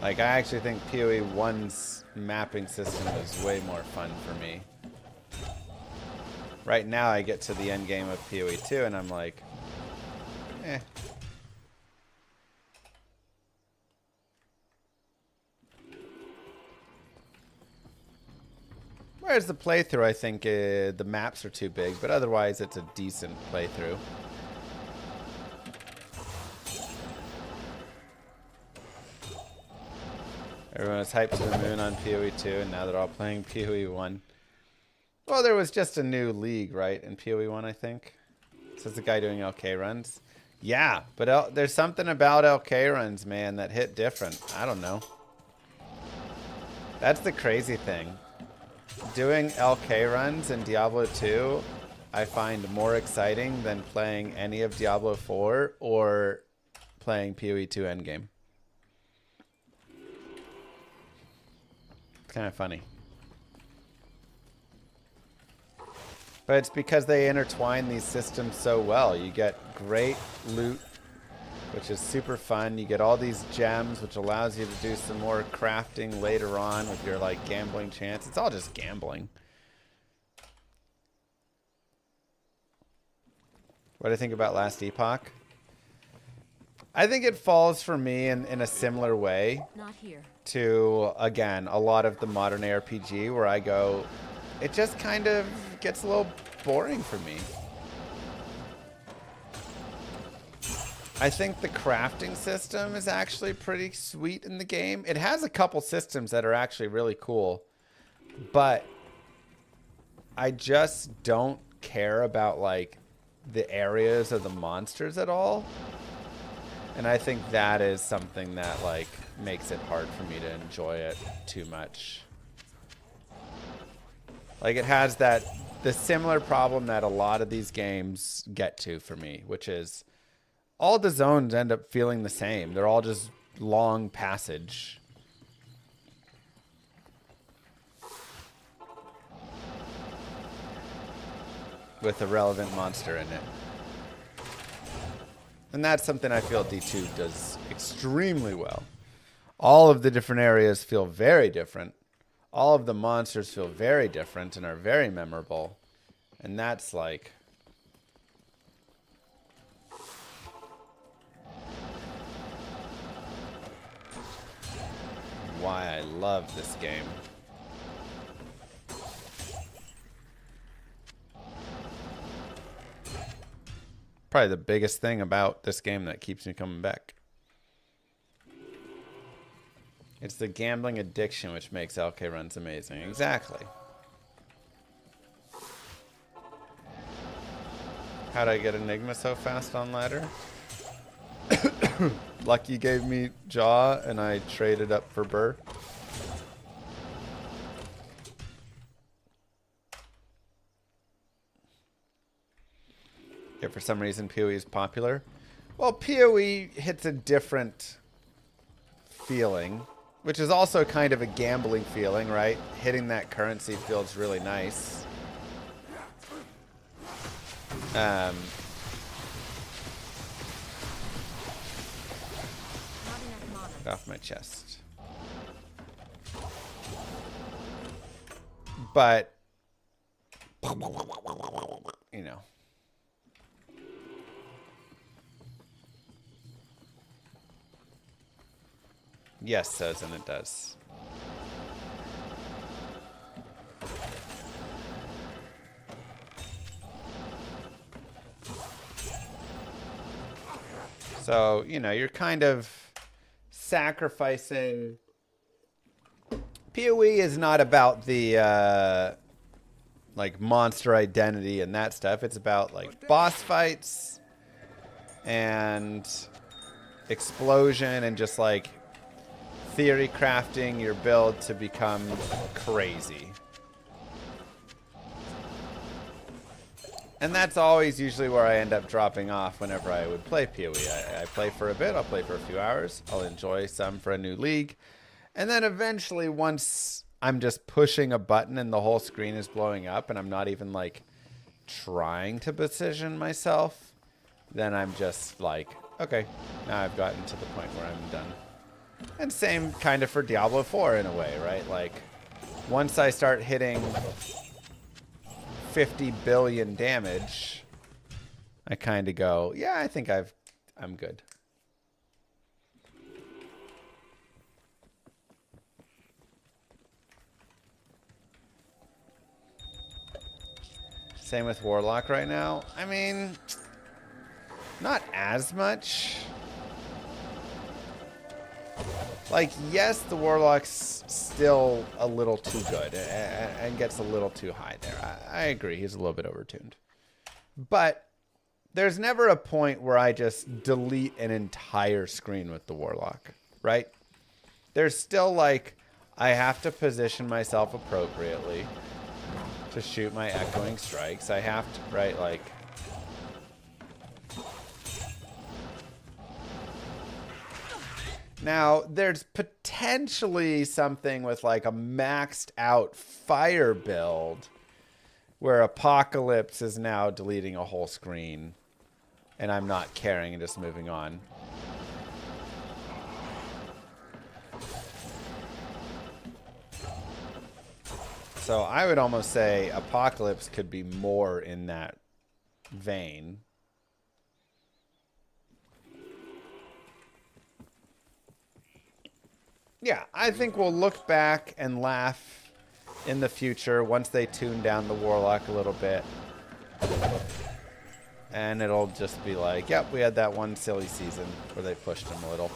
Like, I actually think PoE 1's mapping system is way more fun for me. Right now I get to the end game of PoE 2 and I'm like, eh. Whereas the playthrough, I think the maps are too big, but otherwise it's a decent playthrough. Everyone was hyped to the moon on PoE 2, and now they're all playing PoE 1. Well, there was just a new league, right, in PoE 1, I think. Says the guy doing LK runs. Yeah, but there's something about LK runs, man, that hit different. I don't know. That's the crazy thing. Doing LK runs in Diablo 2, I find more exciting than playing any of Diablo 4 or playing PoE 2 endgame. It's kind of funny. But it's because they intertwine these systems so well. You get great loot, which is super fun. You get all these gems, which allows you to do some more crafting later on with your like gambling chance. It's all just gambling. What do I think about Last Epoch? I think it falls for me in a similar way Not here. to, again, a lot of the modern ARPG where I go, it just kind of gets a little boring for me. I think the crafting system is actually pretty sweet in the game. It has a couple systems that are actually really cool, but I just don't care about like the areas of the monsters at all. And I think that is something that like makes it hard for me to enjoy it too much. Like it has the similar problem that a lot of these games get to for me, which is all the zones end up feeling the same. They're all just long passage. With a relevant monster in it. And that's something I feel D2 does extremely well. All of the different areas feel very different. All of the monsters feel very different and are very memorable. And that's like... why I love this game. Probably the biggest thing about this game that keeps me coming back. It's the gambling addiction which makes LK runs amazing. Exactly. How'd I get Enigma so fast on ladder? Lucky gave me Jaw and I traded up for BER. If for some reason PoE is popular. Well, PoE hits a different feeling, which is also kind of a gambling feeling, right? Hitting that currency feels really nice. Get off my chest. But, you know. Yes, says, and it does. So, you know, you're kind of sacrificing. PoE is not about the like monster identity and that stuff. It's about like boss fights and explosion and just like theory crafting your build to become crazy. And that's always usually where I end up dropping off whenever I would play PoE. I play for a bit, I'll play for a few hours, I'll enjoy some for a new league. And then eventually once I'm just pushing a button and the whole screen is blowing up and I'm not even like trying to position myself, then I'm just like, okay, now I've gotten to the point where I'm done. And same kind of for Diablo 4 in a way, right? Like, once I start hitting 50 billion damage, I kind of go, yeah, I think I'm good. Same with Warlock right now. I mean, not as much. Like, yes, the Warlock's still a little too good and gets a little too high there. I agree, he's a little bit overtuned. But there's never a point where I just delete an entire screen with the Warlock, right? There's still, like, I have to position myself appropriately to shoot my echoing strikes. I have to, right, like... Now, there's potentially something with like a maxed out fire build where Apocalypse is now deleting a whole screen and I'm not caring and just moving on. So I would almost say Apocalypse could be more in that vein. Yeah, I think we'll look back and laugh in the future once they tune down the Warlock a little bit. And it'll just be like, yep, we had that one silly season where they pushed him a little.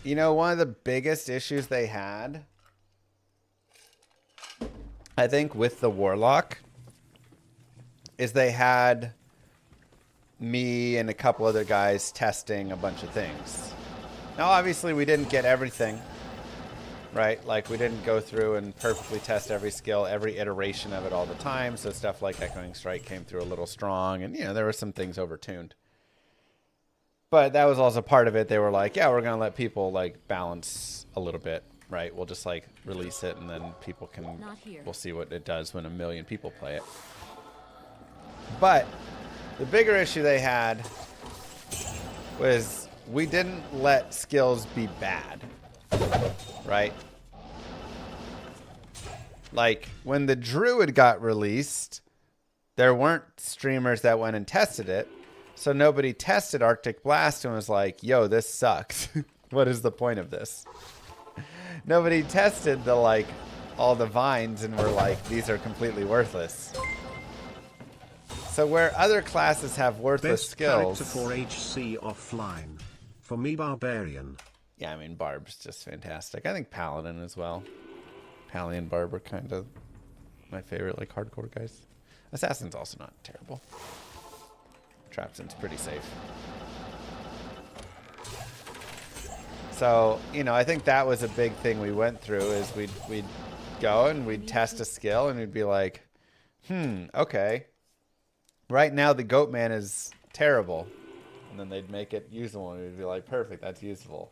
You know, one of the biggest issues they had, I think, with the Warlock is they had me and a couple other guys testing a bunch of things. Now, obviously, we didn't get everything, right? Like, we didn't go through and perfectly test every skill, every iteration of it all the time. So stuff like Echoing Strike came through a little strong, and, you know, there were some things overtuned. But that was also part of it. They were like, yeah, we're going to let people, like, balance a little bit, right? We'll just, like, release it, and then people can... We'll see what it does when 1 million people play it. But the bigger issue they had was we didn't let skills be bad, right? Like, when the Druid got released, there weren't streamers that went and tested it. So nobody tested Arctic Blast and was like, yo, this sucks. What is the point of this? Nobody tested the, like, all the vines and were like, these are completely worthless. So where other classes have worthless Best skills... character for HC offline. For me, Barbarian. Yeah, I mean, Barb's just fantastic. I think Paladin as well. Pally and Barb are kind of my favorite, like, hardcore guys. Assassin's also not terrible. Trapson's pretty safe. So, you know, I think that was a big thing we went through is we'd go and we'd test a skill and we'd be like, okay. Right now the Goatman is terrible. And then they'd make it usable and we'd be like, perfect, that's usable.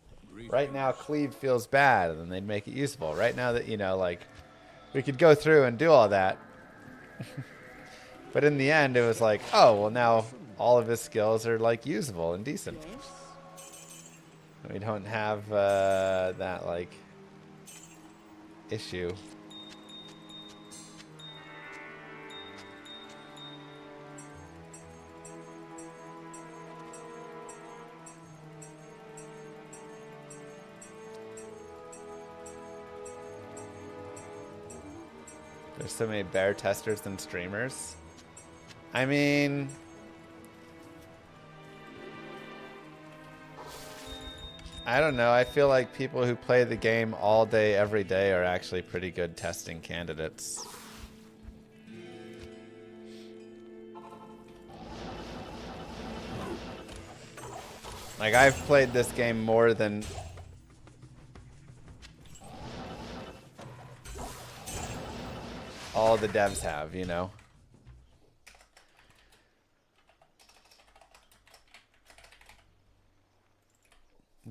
Right now Cleave feels bad and then they'd make it usable. Right now that, you know, like, we could go through and do all that. But in the end, it was like, oh, well, now all of his skills are, like, usable and decent. We don't have that, like, issue. There's so many BER testers than streamers. I mean... I don't know. I feel like people who play the game all day, every day are actually pretty good testing candidates. Like, I've played this game more than... all the devs have, you know?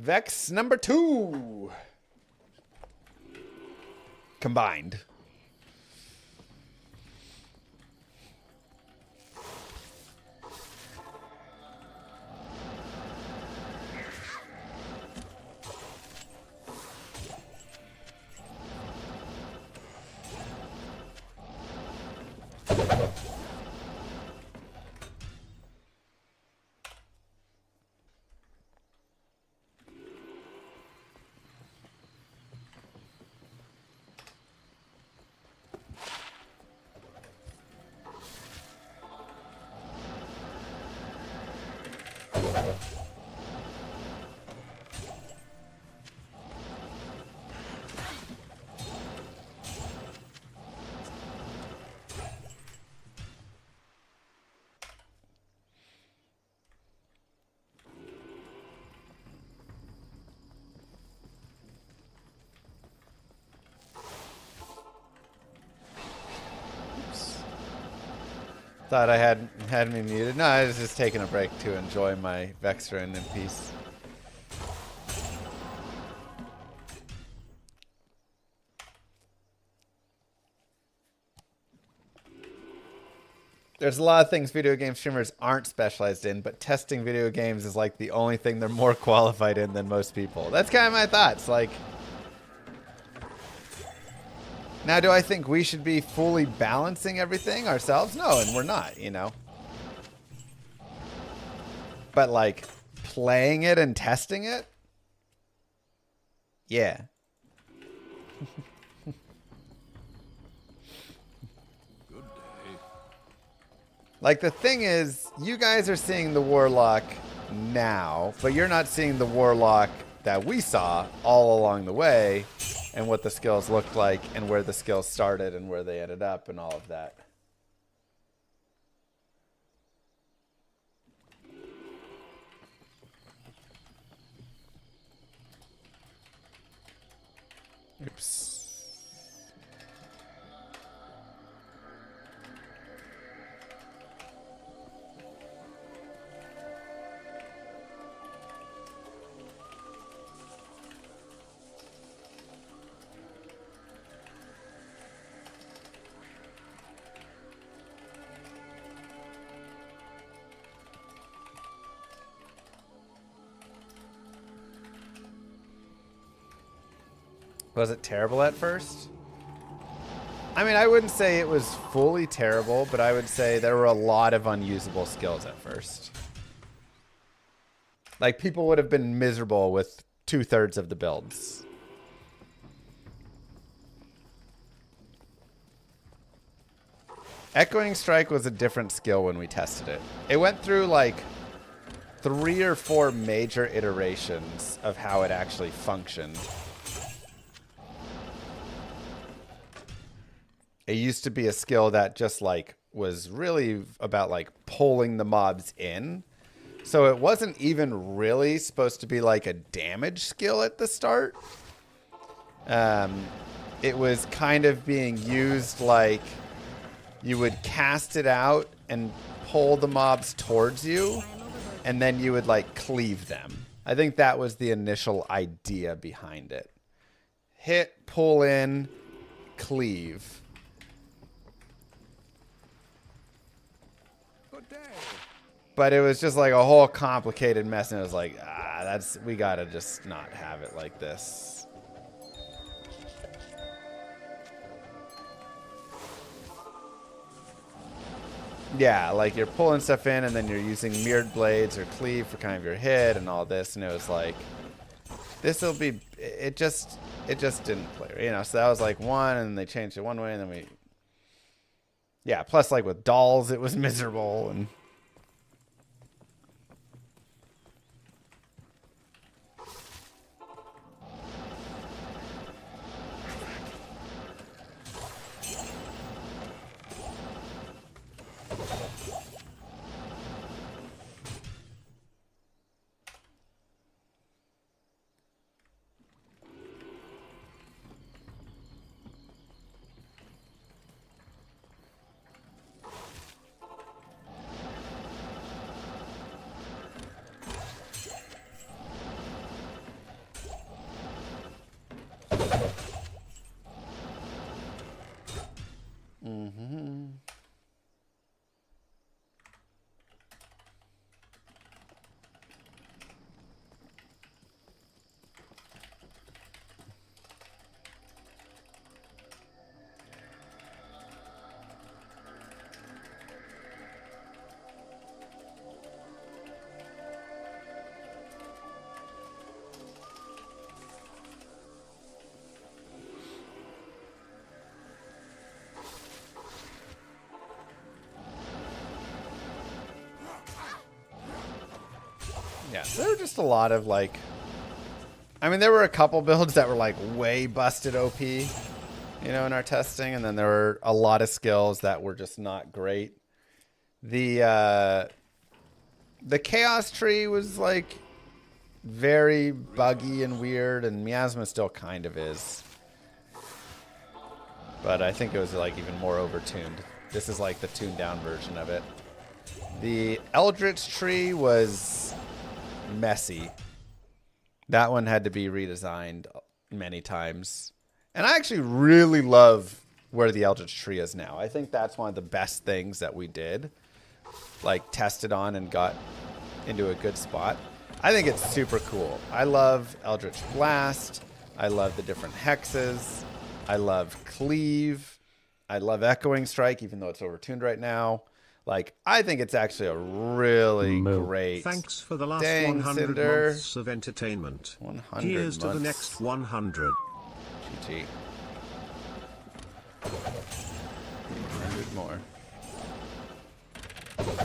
Vex number 2. Combined. Thought I had me muted. No, I was just taking a break to enjoy my Vexrin in peace. There's a lot of things video game streamers aren't specialized in, but testing video games is like the only thing they're more qualified in than most people. That's kind of my thoughts. Like, now, do I think we should be fully balancing everything ourselves? No, and we're not, you know. But, like, playing it and testing it? Yeah. Like, the thing is, you guys are seeing the Warlock now, but you're not seeing the Warlock that we saw all along the way, and what the skills looked like, and where the skills started, and where they ended up, and all of that. Oops. Was it terrible at first? I mean, I wouldn't say it was fully terrible, but I would say there were a lot of unusable skills at first. Like, people would have been miserable with 2/3 of the builds. Echoing Strike was a different skill when we tested it. It went through, like, 3 or 4 major iterations of how it actually functioned. It used to be a skill that just, like, was really about, like, pulling the mobs in. So it wasn't even really supposed to be, like, a damage skill at the start. It was kind of being used like you would cast it out and pull the mobs towards you, and then you would, like, cleave them. I think that was the initial idea behind it. Hit, pull in, cleave. But it was just like a whole complicated mess, and it was like, we gotta just not have it like this. Yeah, like you're pulling stuff in, and then you're using mirrored blades or cleave for kind of your hit and all this, and it was like, this'll be, it just didn't play, you know. So that was like one, and they changed it one way, and then yeah, plus like with dolls, it was miserable, and Yeah, so there were just a lot of like, I mean, there were a couple builds that were like way busted OP, you know, in our testing, and then there were a lot of skills that were just not great. The chaos tree was like very buggy and weird, and Miasma still kind of is. But I think it was like even more overtuned. This is like the tuned down version of it. The Eldritch tree was messy. That one had to be redesigned many times. And I actually really love where the Eldritch tree is now. I think that's one of the best things that we did. Like tested on and got into a good spot. I think it's super cool. I love Eldritch Blast. I love the different hexes. I love Cleave. I love Echoing Strike, even though it's overtuned right now. Like, I think it's actually a really great. Thanks for the last 100 months of entertainment. 100 Here's months. to the next 100. GG. 100 more.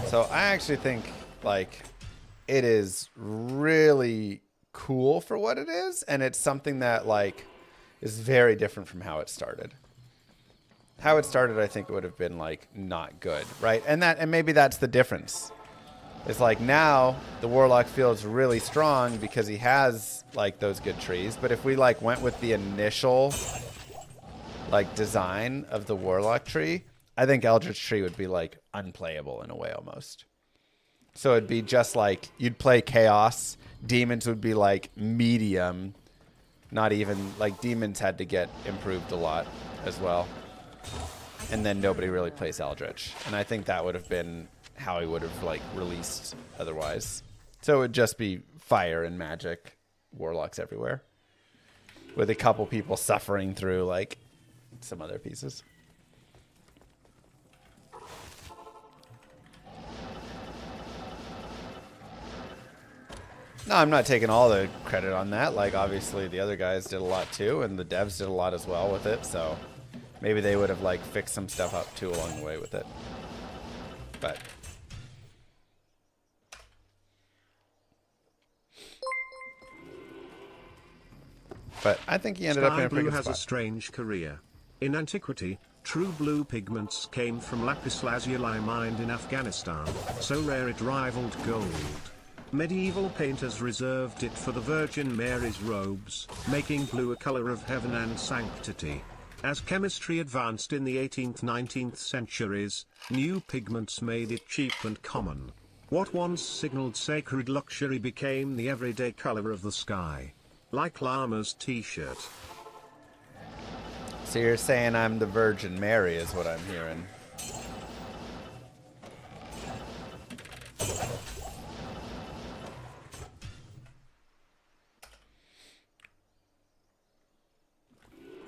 So I actually think, like, it is really cool for what it is, and it's something that, like, is very different from how it started. How it started, I think it would have been like not good, right? And maybe that's the difference. It's like now the Warlock feels really strong because he has like those good trees. But if we like went with the initial like design of the Warlock tree, I think Eldritch tree would be like unplayable in a way almost. So it'd be just like you'd play Chaos. Demons would be like medium. Not even like Demons had to get improved a lot as well. And then nobody really plays Eldritch. And I think that would have been how he would have like released otherwise. So it would just be fire and magic Warlocks everywhere. With a couple people suffering through like some other pieces. No, I'm not taking all the credit on that. Like obviously the other guys did a lot too, and the devs did a lot as well with it, so maybe they would have like fixed some stuff up too along the way with it. But I think he ended up in a pretty good spot. Blue has a strange career. In antiquity, true blue pigments came from lapis lazuli mined in Afghanistan, so rare it rivaled gold. Medieval painters reserved it for the Virgin Mary's robes, making blue a color of heaven and sanctity. As chemistry advanced in the 18th-19th centuries, new pigments made it cheap and common. What once signaled sacred luxury became the everyday color of the sky. Like Llama's t-shirt. So you're saying I'm the Virgin Mary is what I'm hearing.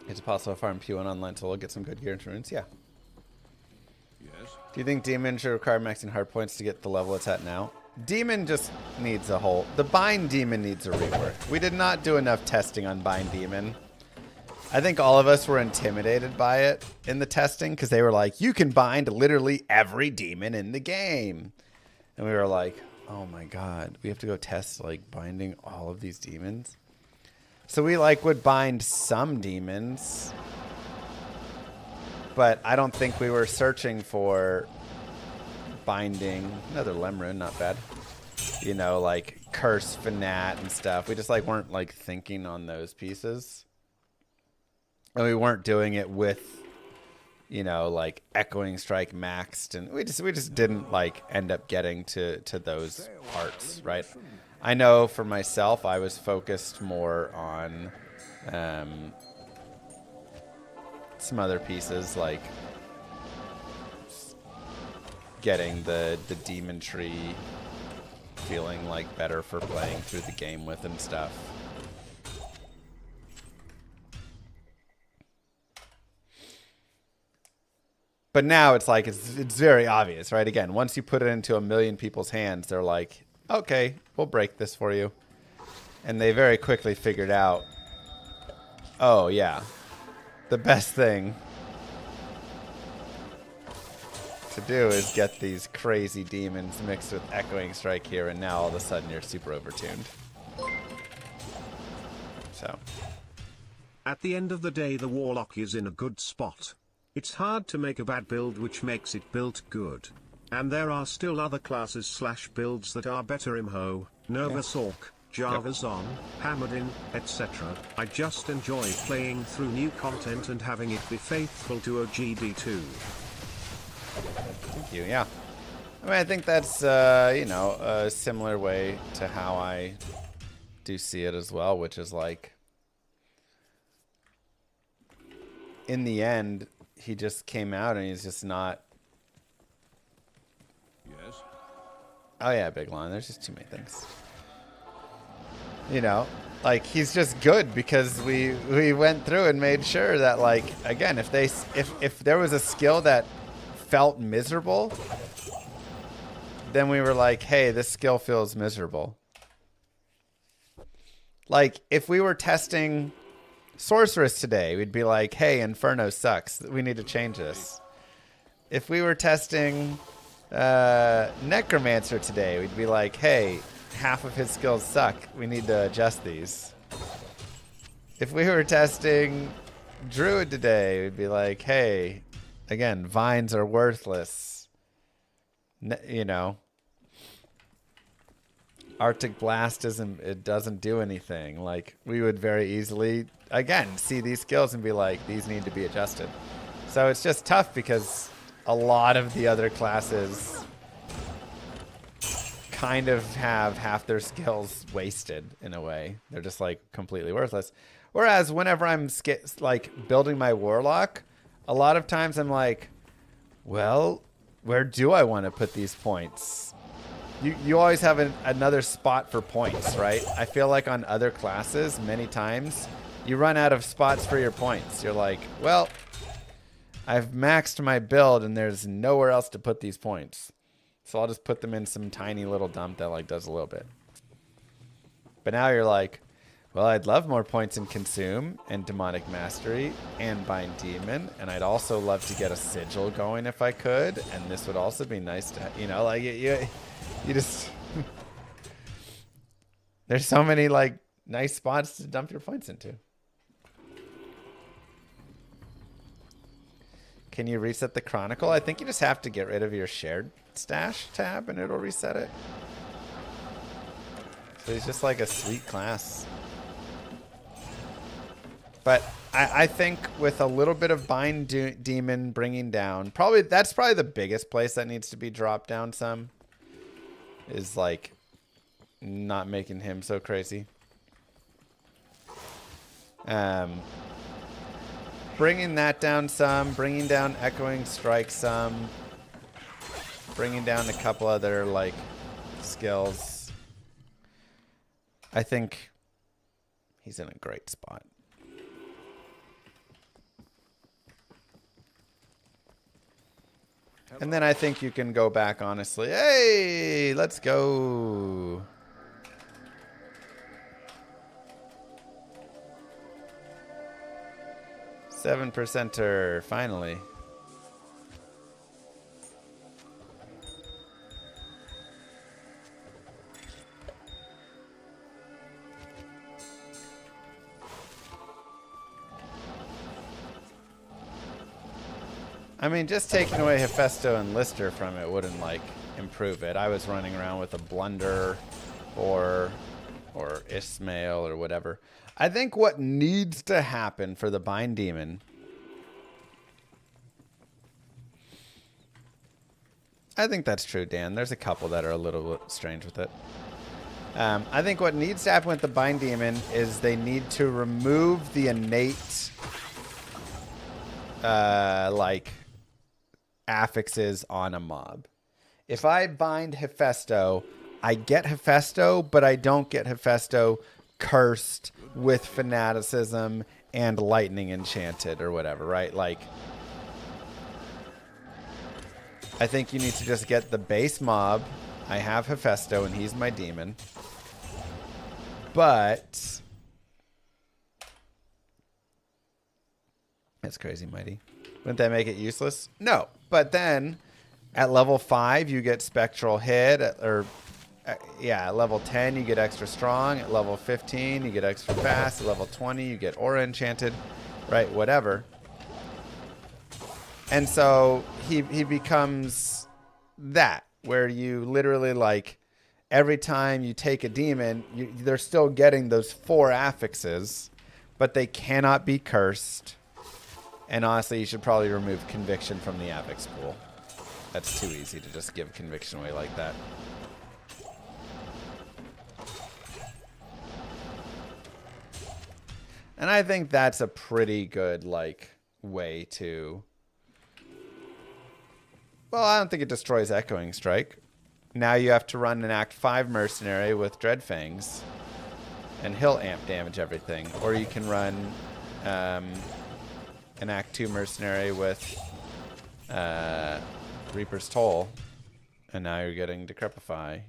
It's possible to farm P1 online so we'll get some good gear and runes. Yeah. Yes. Do you think Demon should require maxing hard points to get the level it's at now? Demon just needs a whole... The Bind Demon needs a rework. We did not do enough testing on Bind Demon. I think all of us were intimidated by it in the testing because they were like, you can bind literally every demon in the game. And we were like, oh my god, we have to go test like binding all of these demons? So we like would bind some demons, but I don't think we were searching for binding another Lemrin, not bad. You know, like Curse Fanat and stuff. We just like weren't like thinking on those pieces. And we weren't doing it with, you know, like Echoing Strike maxed, and we just didn't like end up getting to those parts, right? I know for myself, I was focused more on some other pieces, like getting the demon tree feeling like better for playing through the game with and stuff. But now it's like, it's very obvious, right? Again, once you put it into a million people's hands, they're like, okay, we'll break this for you. And they very quickly figured out, oh yeah, the best thing to to do is get these crazy demons mixed with Echoing Strike here, and now all of a sudden you're super overtuned. So. At the end of the day, the Warlock is in a good spot. It's hard to make a bad build which makes it built good. And there are still other classes / builds that are better: Imho, Nervous Orc, Java's On, Hammered-In, etc. I just enjoy playing through new content and having it be faithful to OGD2. Thank you, yeah. I mean, I think that's, you know, a similar way to how I do see it as well, which is like, in the end, he just came out and he's just not... Yes? Oh yeah, Big Lon, there's just too many things. You know, like, he's just good because we went through and made sure that, like, again, if there was a skill that felt miserable, then we were like, hey, this skill feels miserable. Like, if we were testing Sorceress today, we'd be like, hey, Inferno sucks. We need to change this. If we were testing Necromancer today, we'd be like, hey, half of his skills suck. We need to adjust these. If we were testing Druid today, we'd be like, hey, again, vines are worthless. You know, Arctic Blast doesn't do anything. Like, we would very easily, again, see these skills and be like, these need to be adjusted. So it's just tough because a lot of the other classes kind of have half their skills wasted in a way. They're just like completely worthless. Whereas whenever I'm like building my Warlock, a lot of times I'm like, well, where do I want to put these points? You always have another spot for points, right? I feel like on other classes, many times, you run out of spots for your points. You're like, well, I've maxed my build and there's nowhere else to put these points. So I'll just put them in some tiny little dump that like does a little bit. But now you're like, well, I'd love more points in Consume and Demonic Mastery and Bind Demon. And I'd also love to get a Sigil going if I could. And this would also be nice to, you know, like you just, there's so many like nice spots to dump your points into. Can you reset the Chronicle? I think you just have to get rid of your shared stash tab and it'll reset it. So he's just like a sweet class. But I think with a little bit of Bind Demon bringing down, that's probably the biggest place that needs to be dropped down some. Is like not making him so crazy. Bringing that down some, bringing down Echoing Strike some, bringing down a couple other like skills. I think he's in a great spot. And then I think you can go back honestly. Hey, let's go. %er, finally. I mean, just taking away Hephaestus and Lister from it wouldn't, like, improve it. I was running around with a Blunder or Ismail or whatever. I think what needs to happen for the Bind Demon... I think that's true, Dan. There's a couple that are a little strange with it. I think what needs to happen with the Bind Demon is they need to remove the innate, like... affixes on a mob. If I bind Hephaestus, I get Hephaestus, but I don't get Hephaestus cursed with fanaticism and lightning enchanted or whatever, right? Like, I think you need to just get the base mob. I have Hephaestus and he's my demon. But that's crazy, Mighty. Wouldn't that make it useless? No. But then At level 5, you get spectral hit, at level 10, you get extra strong. At level 15, you get extra fast. At level 20, you get aura enchanted, right? Whatever. And so he becomes that, where you literally, like, every time you take a demon, they're still getting those 4 affixes, but they cannot be cursed. And honestly, you should probably remove conviction from the affix pool. That's too easy to just give conviction away like that. And I think that's a pretty good, like, way to... Well, I don't think it destroys Echoing Strike. Now you have to run an Act 5 Mercenary with Dreadfangs. And he'll amp damage everything. Or you can run an Act 2 Mercenary with Reaper's Toll. And now you're getting Decrepify.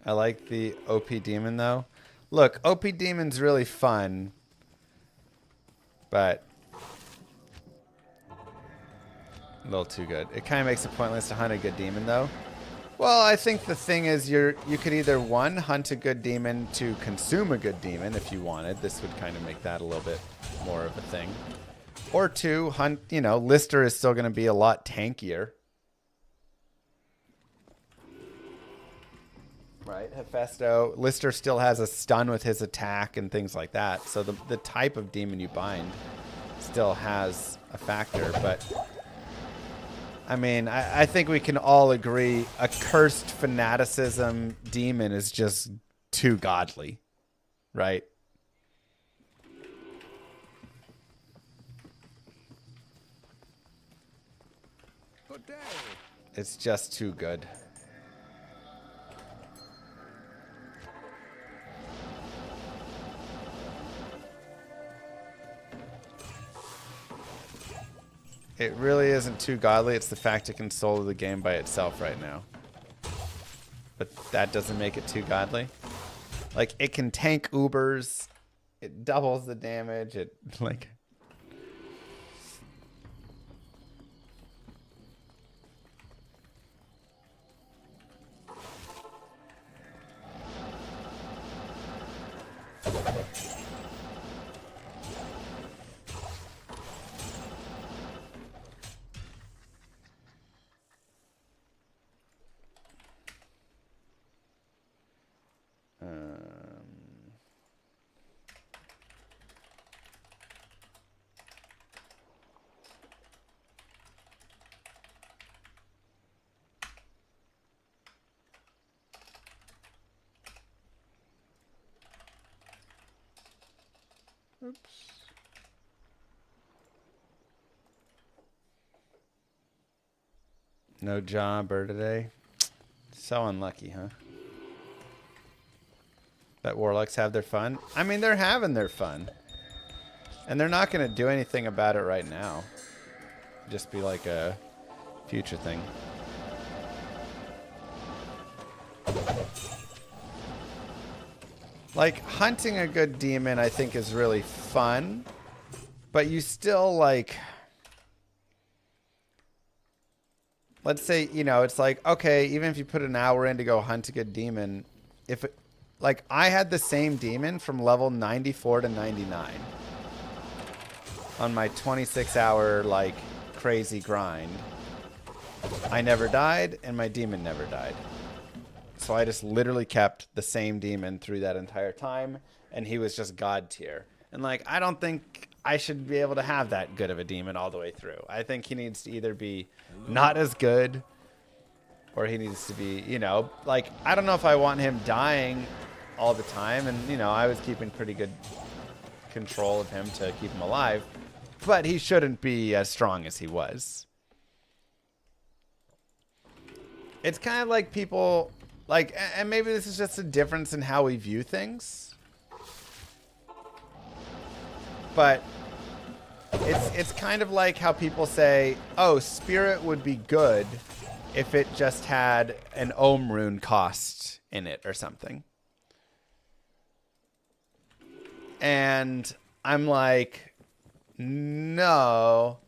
I like the OP Demon, though. Look, OP Demon's really fun, but a little too good. It kind of makes it pointless to hunt a good demon, though. Well, I think the thing is you could either, 1, hunt a good demon to consume a good demon if you wanted. This would kind of make that a little bit more of a thing. Or 2, hunt, Lister is still going to be a lot tankier. Right, Hephaestus. Lister still has a stun with his attack and things like that. So the type of demon you bind still has a factor. But, I mean, I think we can all agree a cursed fanaticism demon is just too godly. Right? It's just too good. It really isn't too godly. It's the fact it can solo the game by itself right now. But that doesn't make it too godly. Like, it can tank Ubers. It doubles the damage. It, like... Oops. No jobber today. So unlucky, huh? That Warlocks have their fun? I mean, they're having their fun. And they're not going to do anything about it right now. Just be like a future thing. Like, hunting a good demon, I think, is really fun. But you still, like... Let's say, it's like, okay, even if you put an hour in to go hunt a good demon, if it... Like, I had the same demon from level 94 to 99. On my 26-hour, like, crazy grind. I never died, and my demon never died. So I just literally kept the same demon through that entire time, and he was just god tier. And, like, I don't think I should be able to have that good of a demon all the way through. I think he needs to either be not as good, or he needs to be, like, I don't know if I want him dying all the time. And, I was keeping pretty good control of him to keep him alive. But he shouldn't be as strong as he was. It's kind of like people, like, and maybe this is just a difference in how we view things. But it's kind of like how people say, oh, spirit would be good if it just had an ohm rune cost in it or something. And I'm like, no,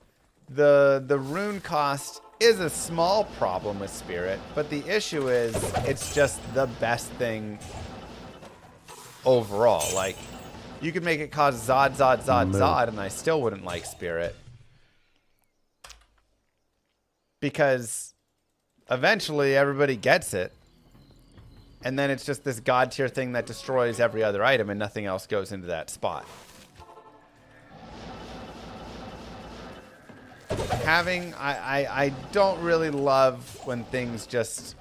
the rune cost is a small problem with spirit, but the issue is it's just the best thing overall. Like, you could make it cost Zod, Zod, Zod, Zod, and I still wouldn't like spirit. Because eventually everybody gets it. And then it's just this god tier thing that destroys every other item and nothing else goes into that spot. I don't really love when things just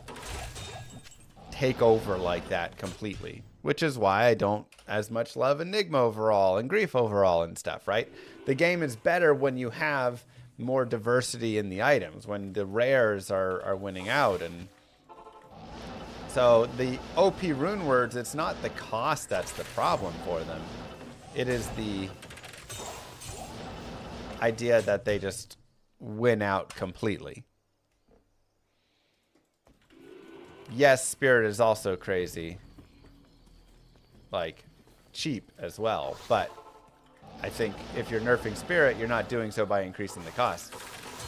take over like that completely. Which is why I don't as much love Enigma overall and Grief overall and stuff, right? The game is better when you have more diversity in the items, when the rares are winning out. And so the OP rune words, it's not the cost that's the problem for them. It is the idea that they just win out completely. Yes, spirit is also crazy. Like, cheap as well. But I think if you're nerfing spirit, you're not doing so by increasing the cost.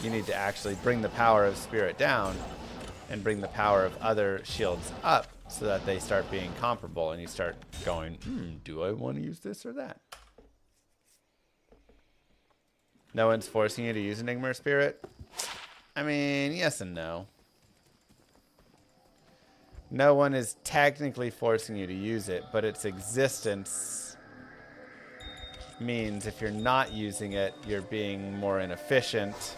You need to actually bring the power of spirit down and bring the power of other shields up so that they start being comparable and you start going, do I want to use this or that? No one's forcing you to use Enigma or Spirit? I mean, yes and no. No one is technically forcing you to use it, but its existence means if you're not using it, you're being more inefficient.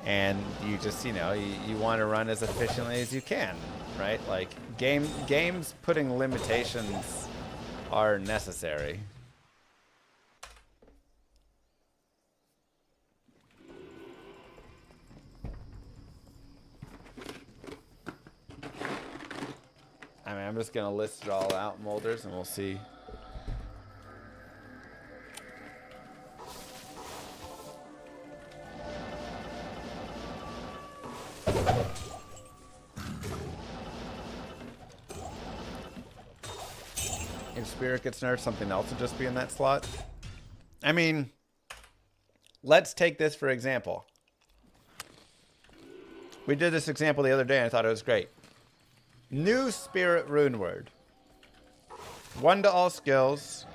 And you just, you know, you want to run as efficiently as you can, right? Like, games putting limitations are necessary. I mean, I'm just going to list it all out, Molders, and we'll see. If Spirit gets nerfed, something else will just be in that slot. I mean, let's take this for example. We did this example the other day, and I thought it was great. New Spirit rune word. 1 to all skills.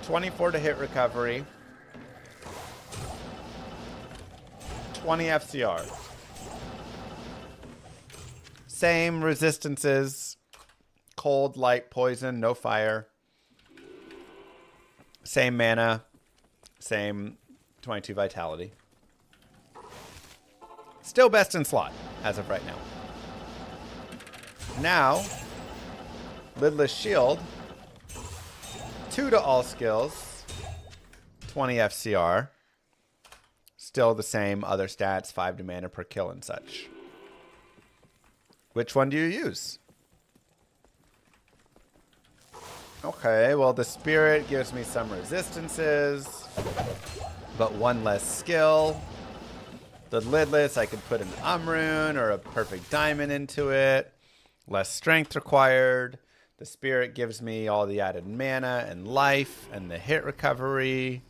24 to hit recovery. 20 FCR. Same resistances. Cold, light, poison, no fire. Same mana. Same 22 vitality. Still best in slot as of right now. Now, Lidless Shield, 2 to all skills, 20 FCR, still the same other stats, 5 to mana per kill and such. Which one do you use? Okay, well the Spirit gives me some resistances, but 1 less skill. The Lidless, I could put an Umrune or a Perfect Diamond into it. Less strength required. The Spirit gives me all the added mana and life and the hit recovery.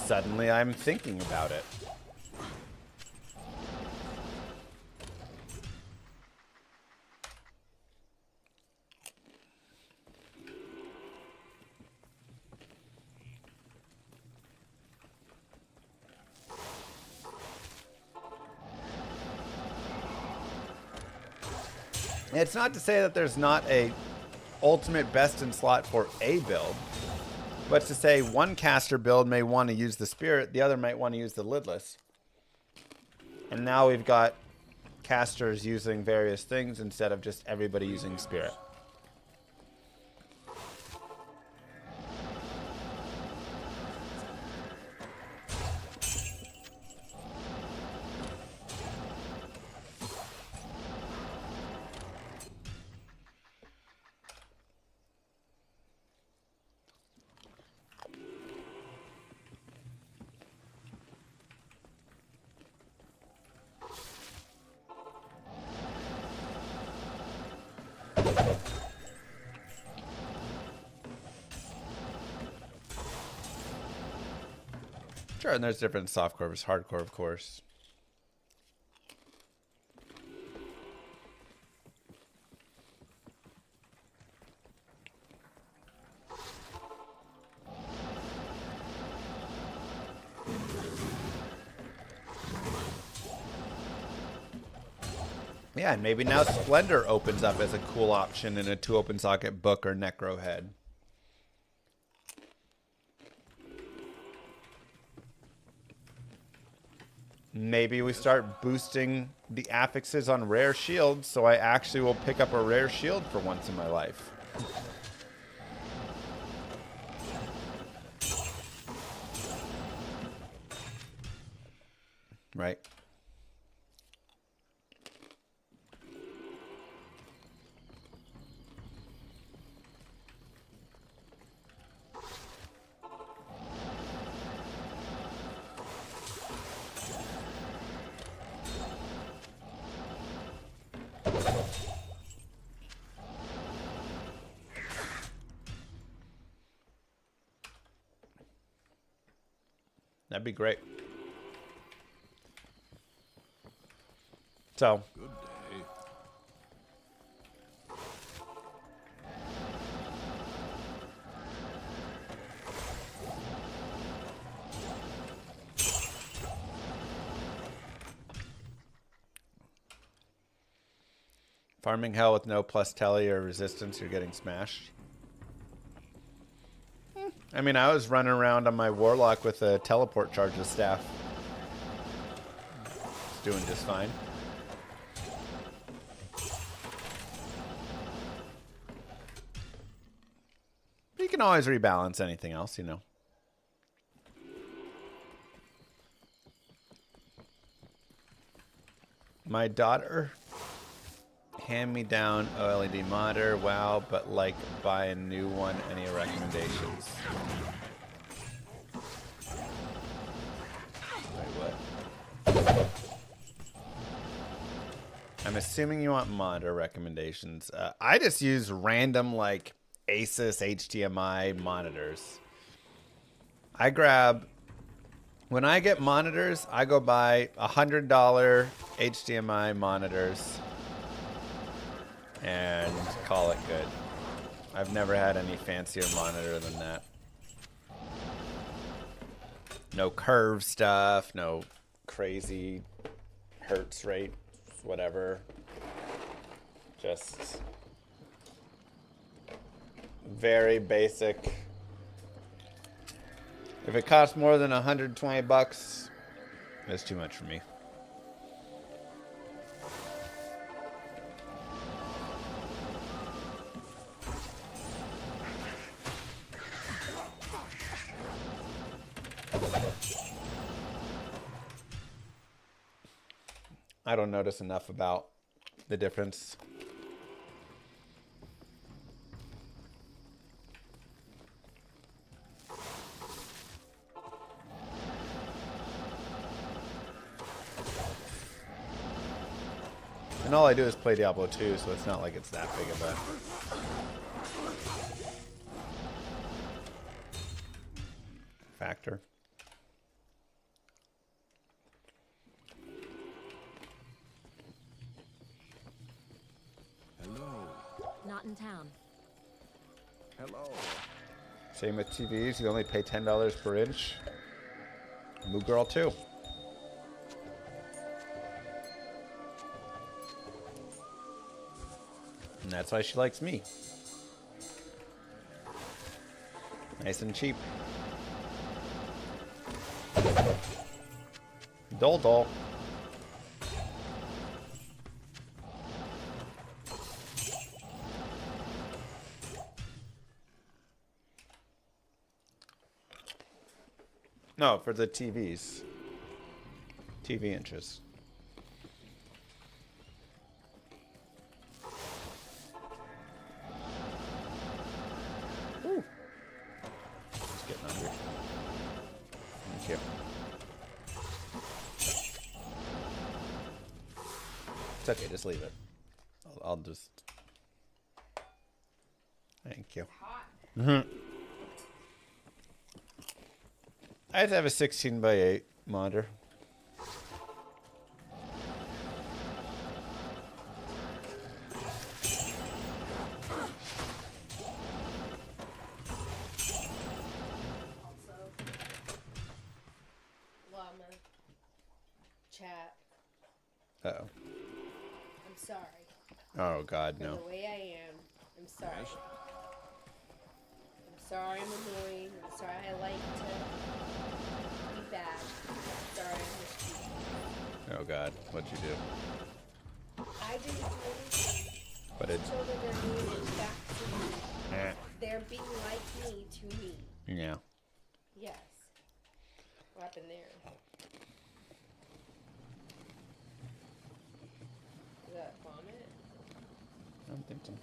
Suddenly I'm thinking about it. It's not to say that there's not a ultimate best in slot for a build, but to say one caster build may want to use the Spirit, the other might want to use the Lidless. And now we've got casters using various things instead of just everybody using Spirit. Sure, and there's different softcore versus hardcore, of course. Yeah, and maybe now Splendor opens up as a cool option in a 2 open socket book or Necro head. Maybe we start boosting the affixes on rare shields, so I actually will pick up a rare shield for once in my life. Right? That'd be great. So, Good day. farming hell with no plus telly or resistance, you're getting smashed. I mean, I was running around on my Warlock with a teleport charges staff. It's doing just fine. But you can always rebalance anything else, you know. My daughter hand-me-down OLED monitor. Wow, but like buy a new one. Any recommendations? Wait, what? I'm assuming you want monitor recommendations. I just use random like Asus HDMI monitors. I grab, when I get monitors, I go buy $100 HDMI monitors and call it good. I've never had any fancier monitor than that. No curve stuff, no crazy hertz rate, whatever. Just very basic. If it costs more than 120 bucks, that's too much for me. I don't notice enough about the difference. And all I do is play Diablo 2, so it's not like it's that big of a factor. Not in town. Hello. Same with TVs. You only pay $10 per inch. Moo Girl too. And that's why she likes me. Nice and cheap. Dole dole. No, for the TVs. TV inches. Ooh. Just getting hungry. Thank you. It's okay, just leave it. I'll just... Thank you. Mm-hmm. I have to have a 16:8 monitor. Llama. Chat. Uh-oh. I'm sorry. Oh, God, For no. the way I am. I'm sorry. I'm sorry I'm annoying. I'm sorry I like to be bad. I'm sorry I'm mischievous. Oh, God. What'd you do? I didn't do anything. What did... Children are doing it back to me. Eh. They're being like me to me. Yeah. Yes. What happened there? Is that vomit? I don't think so. That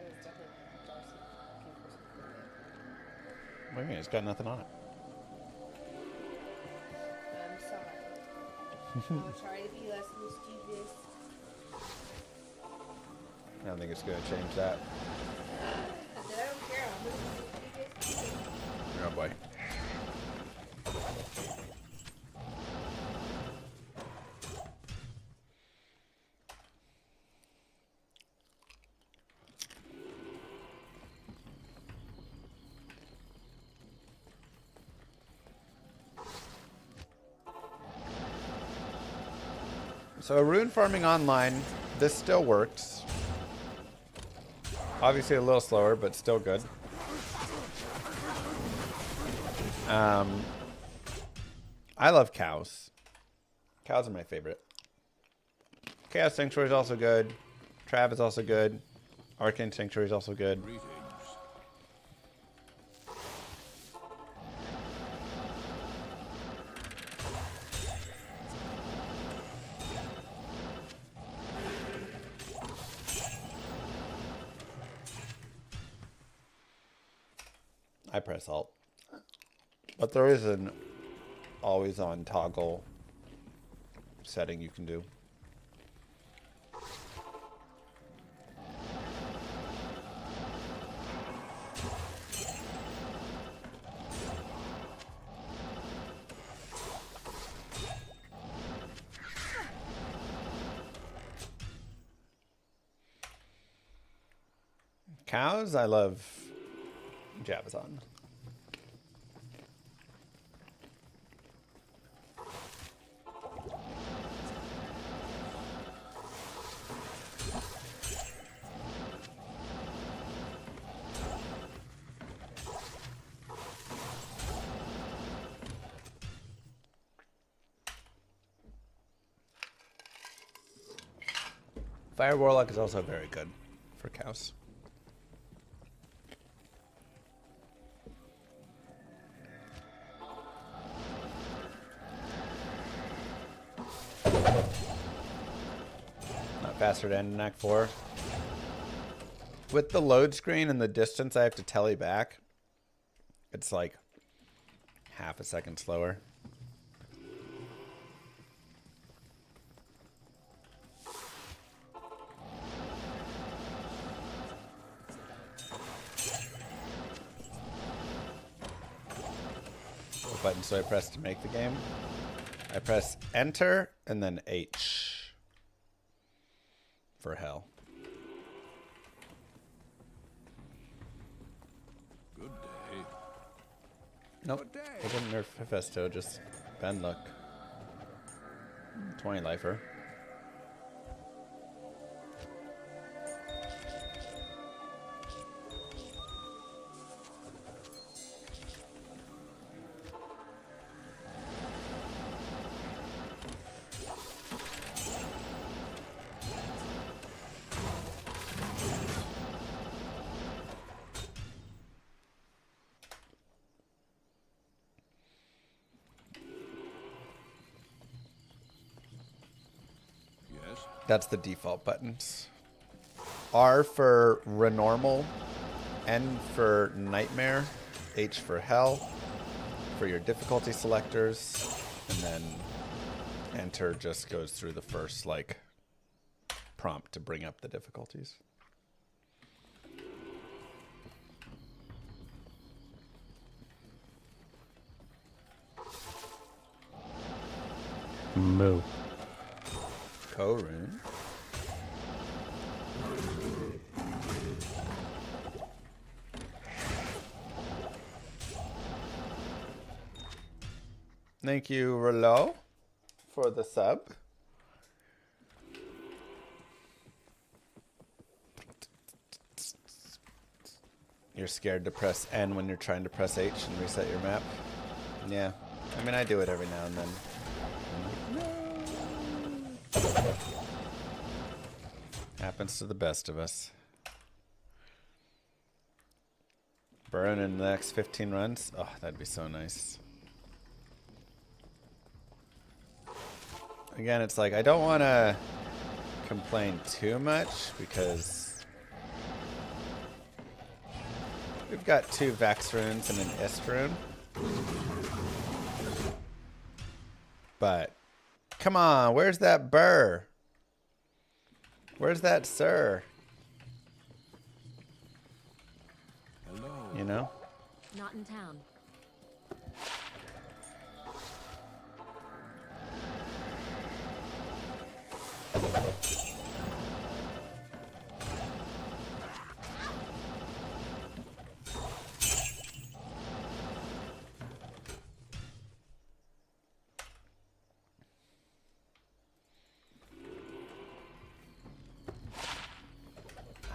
was definitely Darcy looking for something. What do you mean? It's got nothing on it. I'm sorry. I'll try to be less mischievous. I don't think it's going to change that. I said I don't care. I'm mischievous. Oh, boy. So rune farming online, this still works. Obviously a little slower, but still good. I love cows. Cows are my favorite. Chaos Sanctuary is also good. Trav is also good. Arcane Sanctuary is also good. I press Alt. But there is an always on toggle setting you can do. Cows, I love Javazon. Fire Warlock is also very good for cows. Not faster to end in Act 4. With the load screen and the distance I have to telly back, it's like half a second slower. What buttons do I press to make the game? I press Enter and then H for hell. Good day. Nope. I didn't nerf Hephaestus, just bad luck. 20 lifer. Yes. That's the default buttons. R for Renormal, N for Nightmare, H for Hell, for your difficulty selectors, and then Enter just goes through the first, like, prompt to bring up the difficulties. Moo. Korun. Thank you, Relo, for the sub. You're scared to press N when you're trying to press H and reset your map? Yeah. I mean, I do it every now and then. No. Happens to the best of us. Burn in the next 15 runs? Oh, that'd be so nice. Again, it's like, I don't want to complain too much because we've got 2 Vex runes and an Ist rune. But, come on, where's that BER? Where's that sir? Hello. You know? Not in town.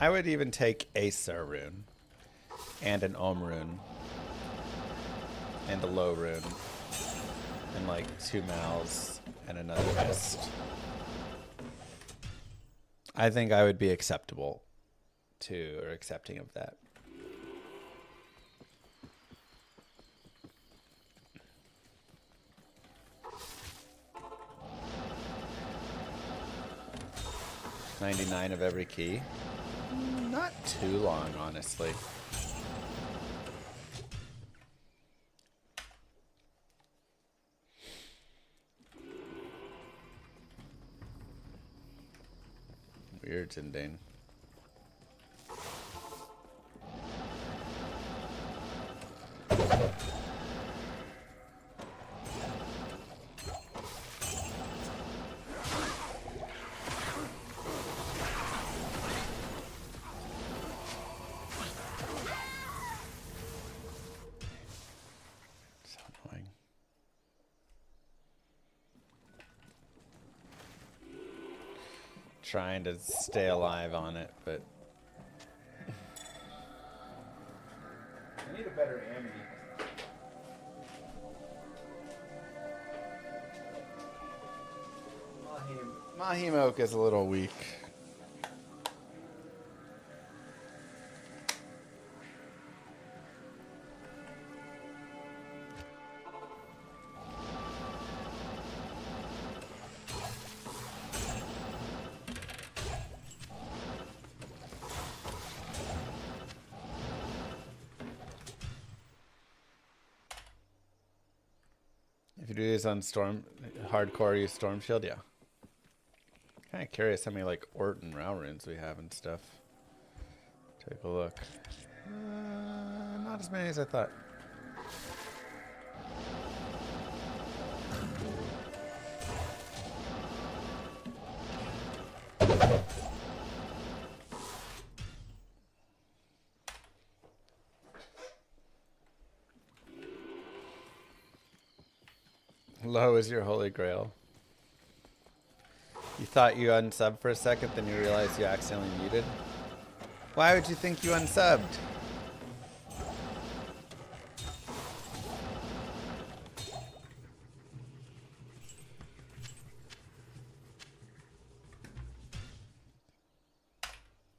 I would even take a Sir rune and an Om rune and a Low rune and like 2 Mals and another Ist. I think I would be acceptable to, or accepting of that. $99 of every key. Not too long, honestly. Weird, Zindane. Trying to stay alive on it, but I need a better ammo. Mahim Oak is a little weak. If you do this on Storm Hardcore, use Storm Shield, yeah. Kind of curious how many like Orton Row runes we have and stuff. Take a look. Not as many as I thought. Low is your holy grail. You thought you unsubbed for a second, then you realized you accidentally muted. Why would you think you unsubbed?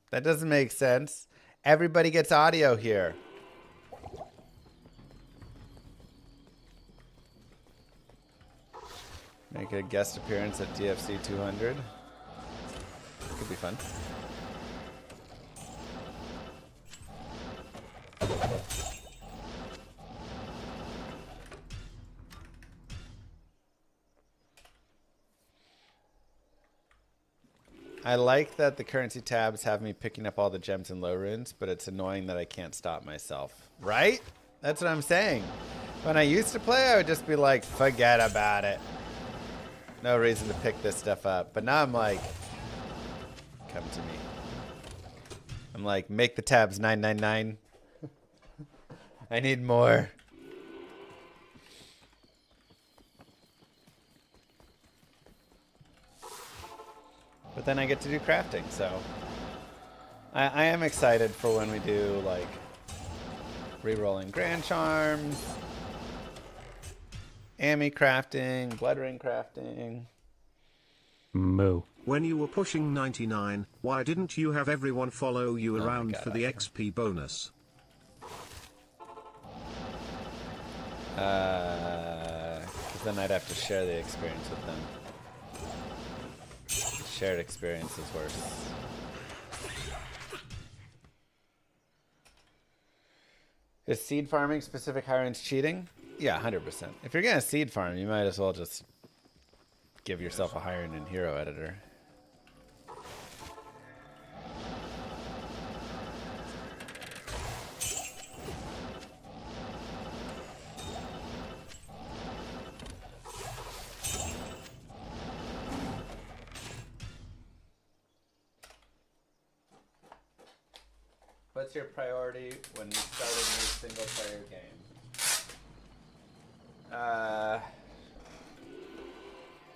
That doesn't make sense. Everybody gets audio here. Make a guest appearance at DFC 200. Could be fun. I like that the currency tabs have me picking up all the gems and low runes, but it's annoying that I can't stop myself. Right? That's what I'm saying. When I used to play, I would just be like, forget about it. No reason to pick this stuff up. But now I'm like, come to me. I'm like, make the tabs 999. I need more. But then I get to do crafting, so I am excited for when we do like re-rolling grand charms, Ami crafting, blood ring crafting. Moo. When you were pushing 99, why didn't you have everyone follow you around for the XP bonus? Because then I'd have to share the experience with them. Shared experience is worse. Is seed farming specific high range cheating? Yeah, 100%. If you're gonna seed farm, you might as well just give yourself a higher end hero editor. What's your priority when you start a new single-player game?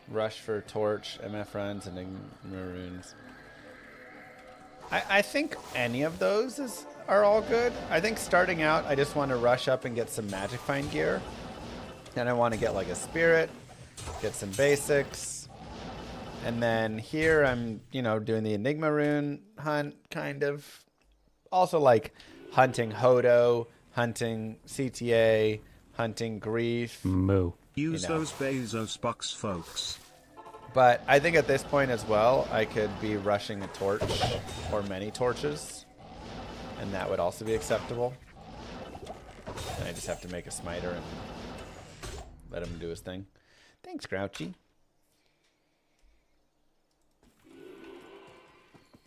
Rush for Torch, MF runs, and Enigma runes. I think any of those are all good. I think starting out, I just want to rush up and get some Magic Find gear. And I want to get like a Spirit, get some basics. And then here I'm, doing the Enigma rune hunt, kind of. Also like hunting Hodo, hunting CTA, hunting Grief. Moo. Use those Bezos bucks, folks. But I think at this point as well, I could be rushing a torch or many torches. And that would also be acceptable. And I just have to make a smiter and let him do his thing. Thanks, Grouchy.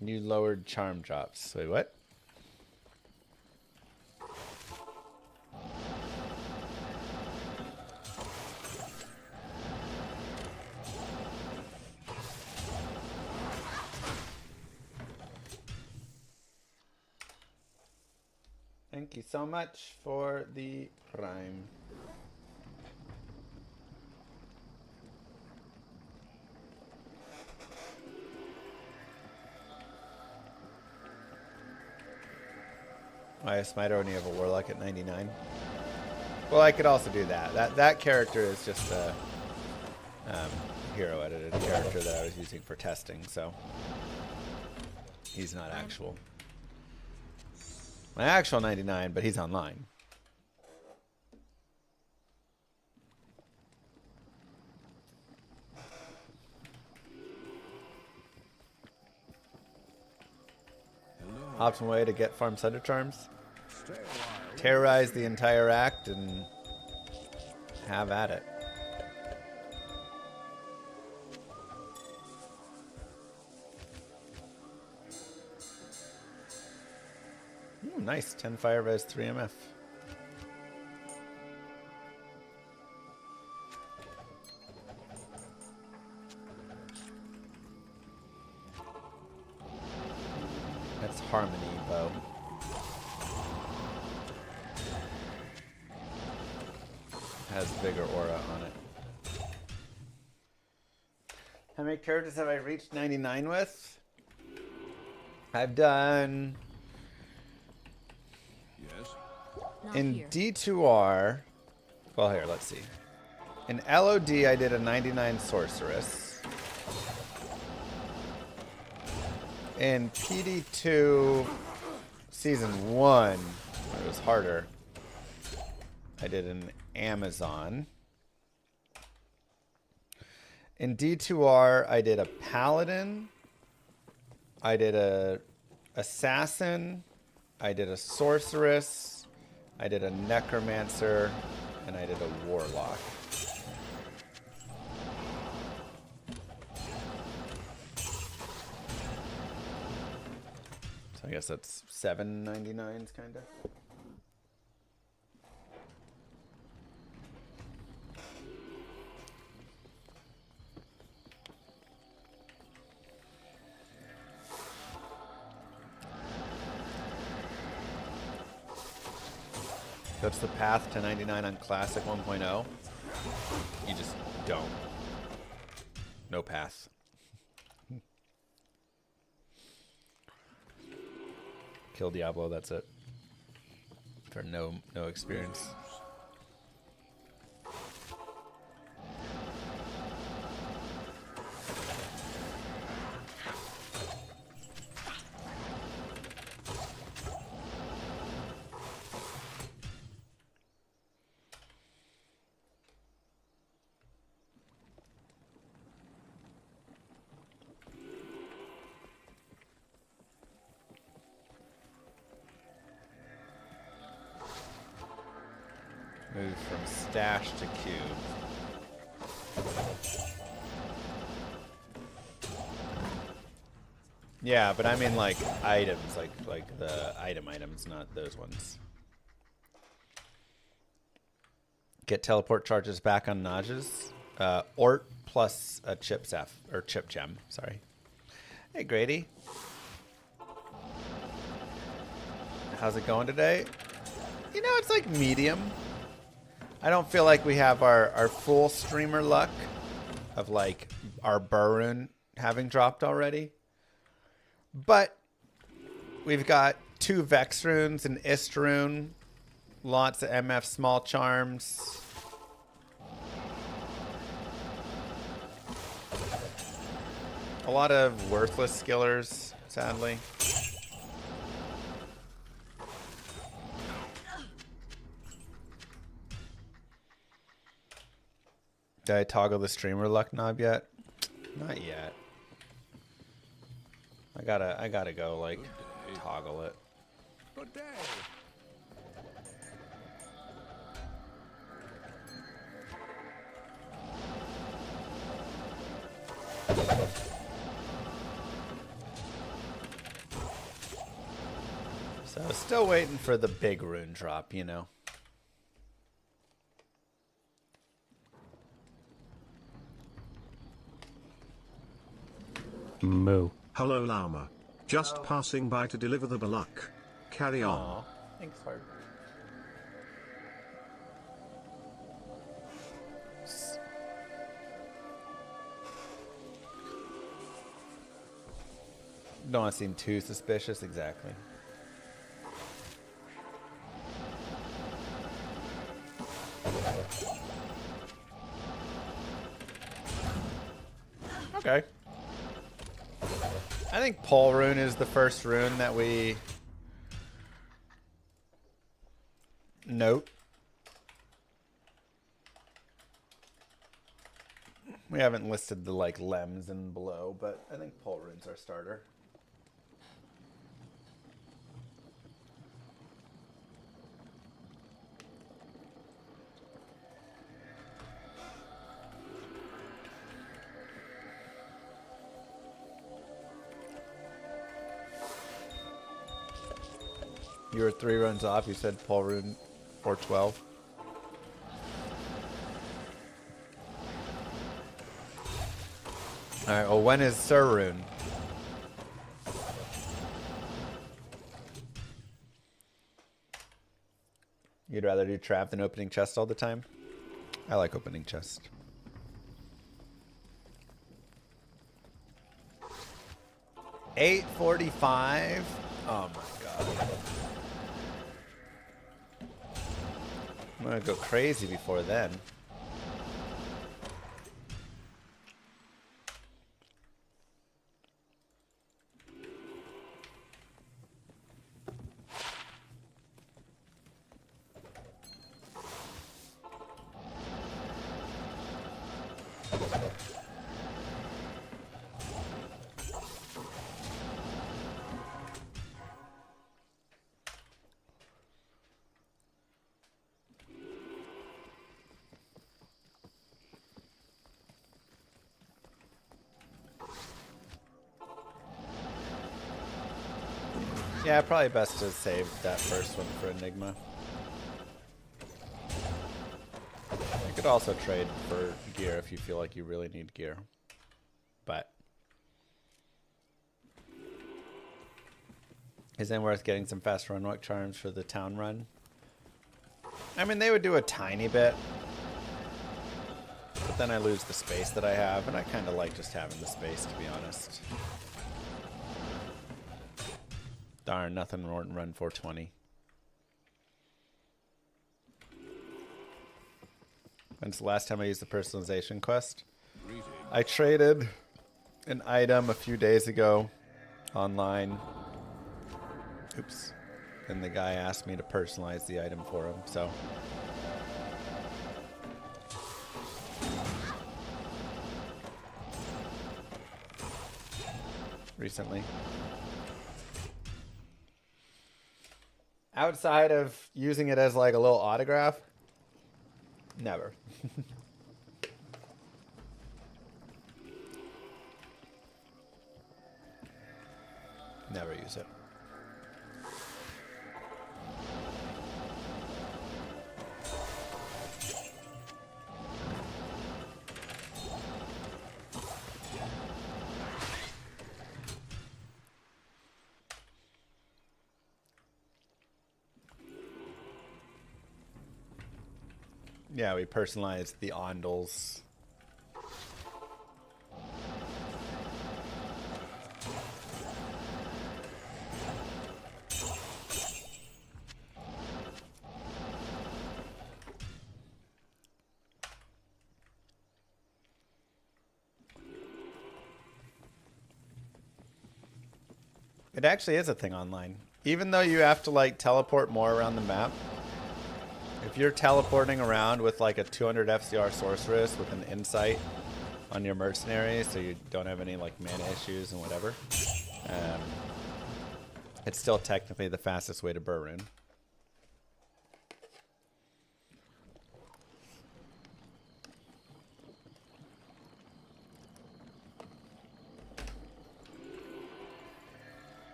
New lowered charm drops. Wait, what? Thank you so much for the Prime. I Smiter only have a Warlock at 99. Well, I could also do that. That character is just a hero edited character that I was using for testing, so he's not actual. My actual 99, but he's online. Optimal way to get farm Thunder Charms. Terrorize the entire act and have at it. Ooh, nice. 10 fire res, 3 MF. That's Harmony bow. Has bigger aura on it. How many characters have I reached 99 with? I've done... Not in here. D2R, well, here, let's see. In LOD, I did a 99 Sorceress. In PD2 Season 1, it was harder, I did an Amazon. In D2R, I did a Paladin. I did a Assassin. I did a Sorceress. I did a Necromancer, and I did a Warlock. So I guess that's 799s, kind of. That's the path to 99 on Classic 1.0. You just don't. No path. Kill Diablo, that's it. For no experience. Move from stash to cube. Yeah, but I mean like items, like the items, not those ones. Get teleport charges back on Najas. Ort plus a chip gem. Sorry. Hey Grady. How's it going today? You know, it's like medium. I don't feel like we have our full streamer luck of like our BER rune having dropped already. But we've got 2 Vex runes, an Ist rune, lots of MF small charms. A lot of worthless skillers, sadly. Did I toggle the streamer luck knob yet? Not yet. I gotta go like toggle it. Good day. So still waiting for the big rune drop, you know. Moo. Hello Llama. Just passing by to deliver the Warlock. Carry on. Aw, thanks, Hard. Don't want to seem too suspicious, exactly. Okay. I think Pole Rune is the first rune that we note. We haven't listed the like lems and below, but I think Pole Rune's our starter. You were 3 runs off. You said Pole Rune 412. All right. Well, when is Sir Rune? You'd rather do trap than opening chest all the time? I like opening chest. $8.45. Oh my god. I'm gonna go crazy before then. Yeah, probably best to save that first one for Enigma. You could also trade for gear if you feel like you really need gear. But isn't it worth getting some fast runwalk charms for the town run? I mean, they would do a tiny bit. But then I lose the space that I have, and I kind of like just having the space, to be honest. Darn, nothing run 420. When's the last time I used the personalization quest? I traded an item a few days ago online. Oops. And the guy asked me to personalize the item for him, so. Recently. Outside of using it as like a little autograph, never. Never use it. Yeah, we personalized the ondles. It actually is a thing online. Even though you have to like teleport more around the map, if you're teleporting around with like a 200 FCR sorceress with an insight on your mercenary, so you don't have any like mana issues and whatever, it's still technically the fastest way to BER rune.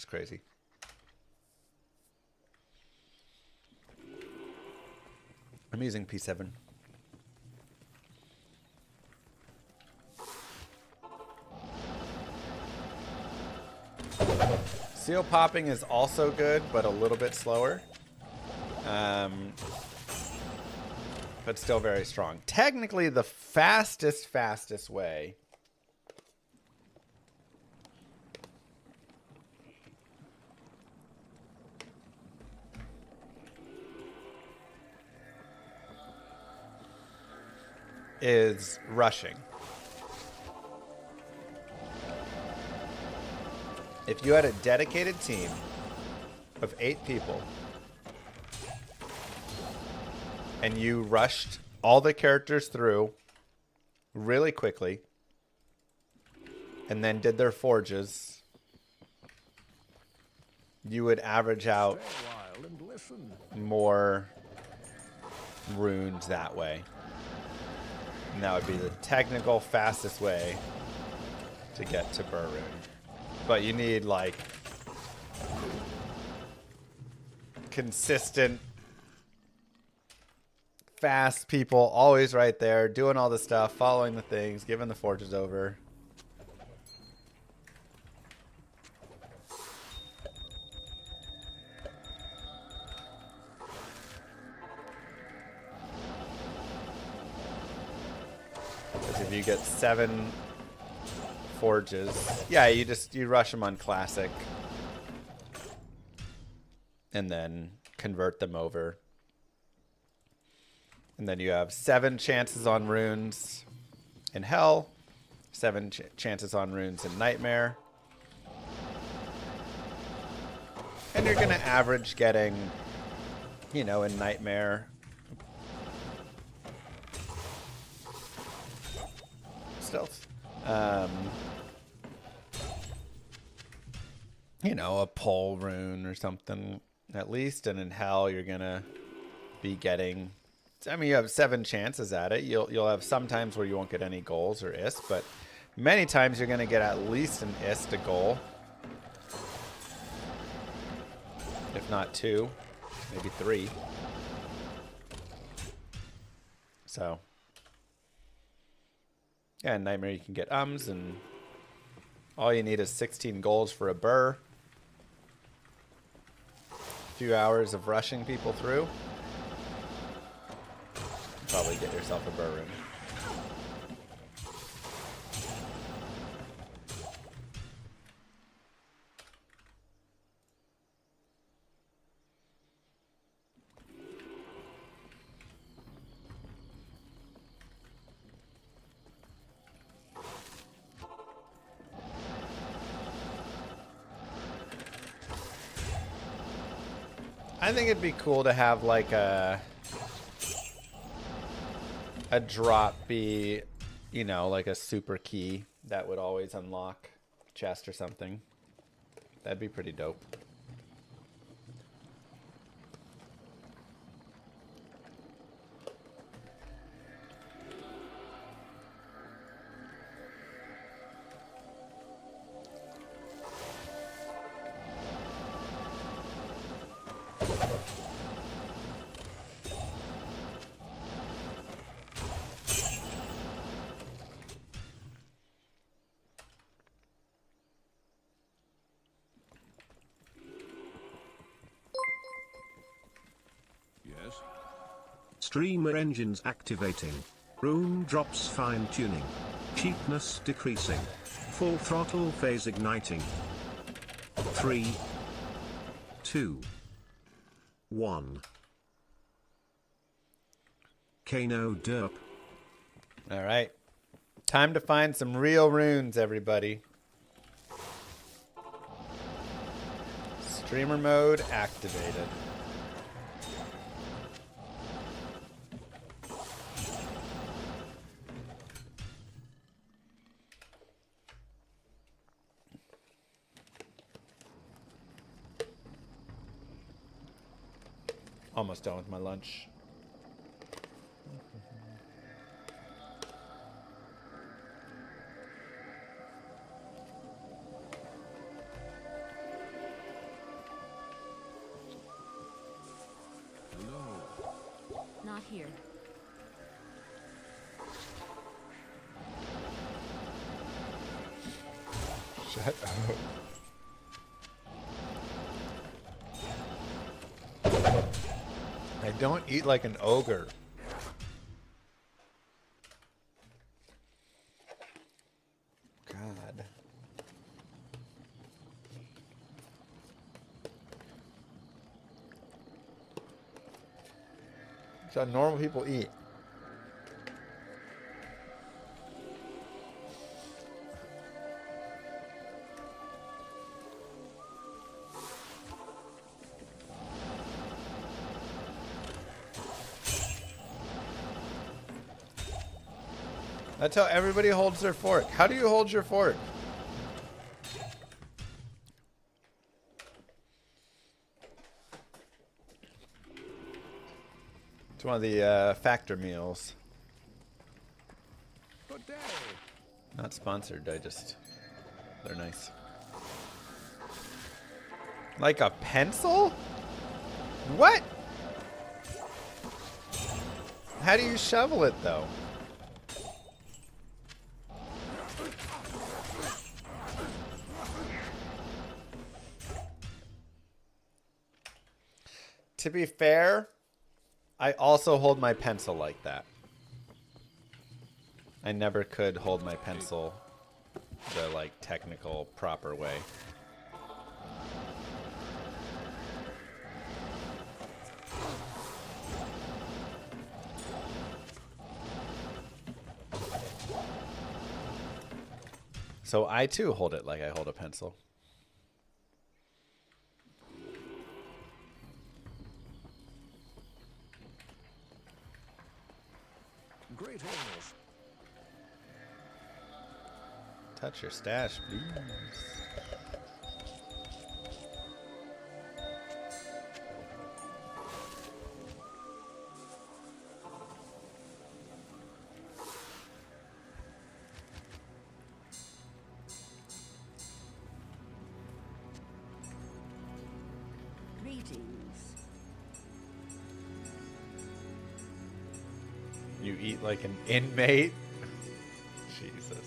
Crazy. I'm using P7. Seal popping is also good, but a little bit slower. But still very strong. Technically, the fastest way is rushing. If you had a dedicated team of 8 people and you rushed all the characters through really quickly and then did their forges, you would average out more runes that way. And that would be the technical fastest way to get to BER rune. But you need like consistent, fast people always right there, doing all the stuff, following the things, giving the forges over. If you get 7 forges, yeah, you rush them on classic and then convert them over. And then you have 7 chances on runes in Hell, 7 chances on runes in Nightmare. And you're going to average getting, you know, in Nightmare, stealth. You know, a pole rune or something at least, and in Hell you're gonna be getting, I mean, you have 7 chances at it. You'll have some times where you won't get any goals or ist, but many times you're gonna get at least an ist, a goal, if not 2, maybe 3. So, yeah, in Nightmare you can get ums, and all you need is 16 golds for a BER. A few hours of rushing people through. Probably get yourself a BER room. I think it'd be cool to have like a drop be, you know, like a super key that would always unlock chest or something. That'd be pretty dope. Yes? Streamer engines activating. Room drops fine tuning. Cheapness decreasing. Full throttle phase igniting. 3, 2, 1. Kano derp. All right. Time to find some real runes, everybody. Streamer mode activated. Almost done with my lunch. Not here. Shut up. I don't eat like an ogre. God. That's how normal people eat. That's how everybody holds their fork. How do you hold your fork? It's one of the factor meals. Good day. Not sponsored, they're nice. Like a pencil? What? How do you shovel it though? To be fair, I also hold my pencil like that. I never could hold my pencil the like technical proper way. So I too hold it like I hold a pencil. Great hails. Touch your stash, please. Greetings. You eat like an inmate? Jesus.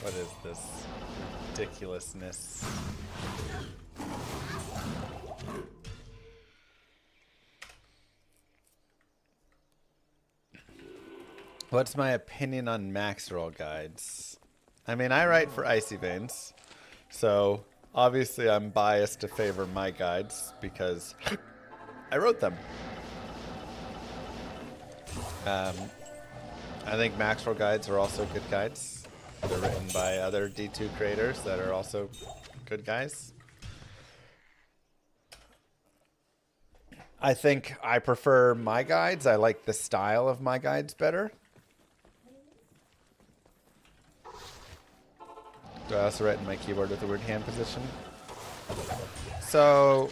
What is this ridiculousness? What's my opinion on max roll guides? I mean, I write for Icy Veins, so obviously I'm biased to favor my guides because I wrote them. I think max roll guides are also good guides. They're written by other D2 creators that are also good guys. I think I prefer my guides. I like the style of my guides better. Do I also write in my keyboard with the word hand position? So,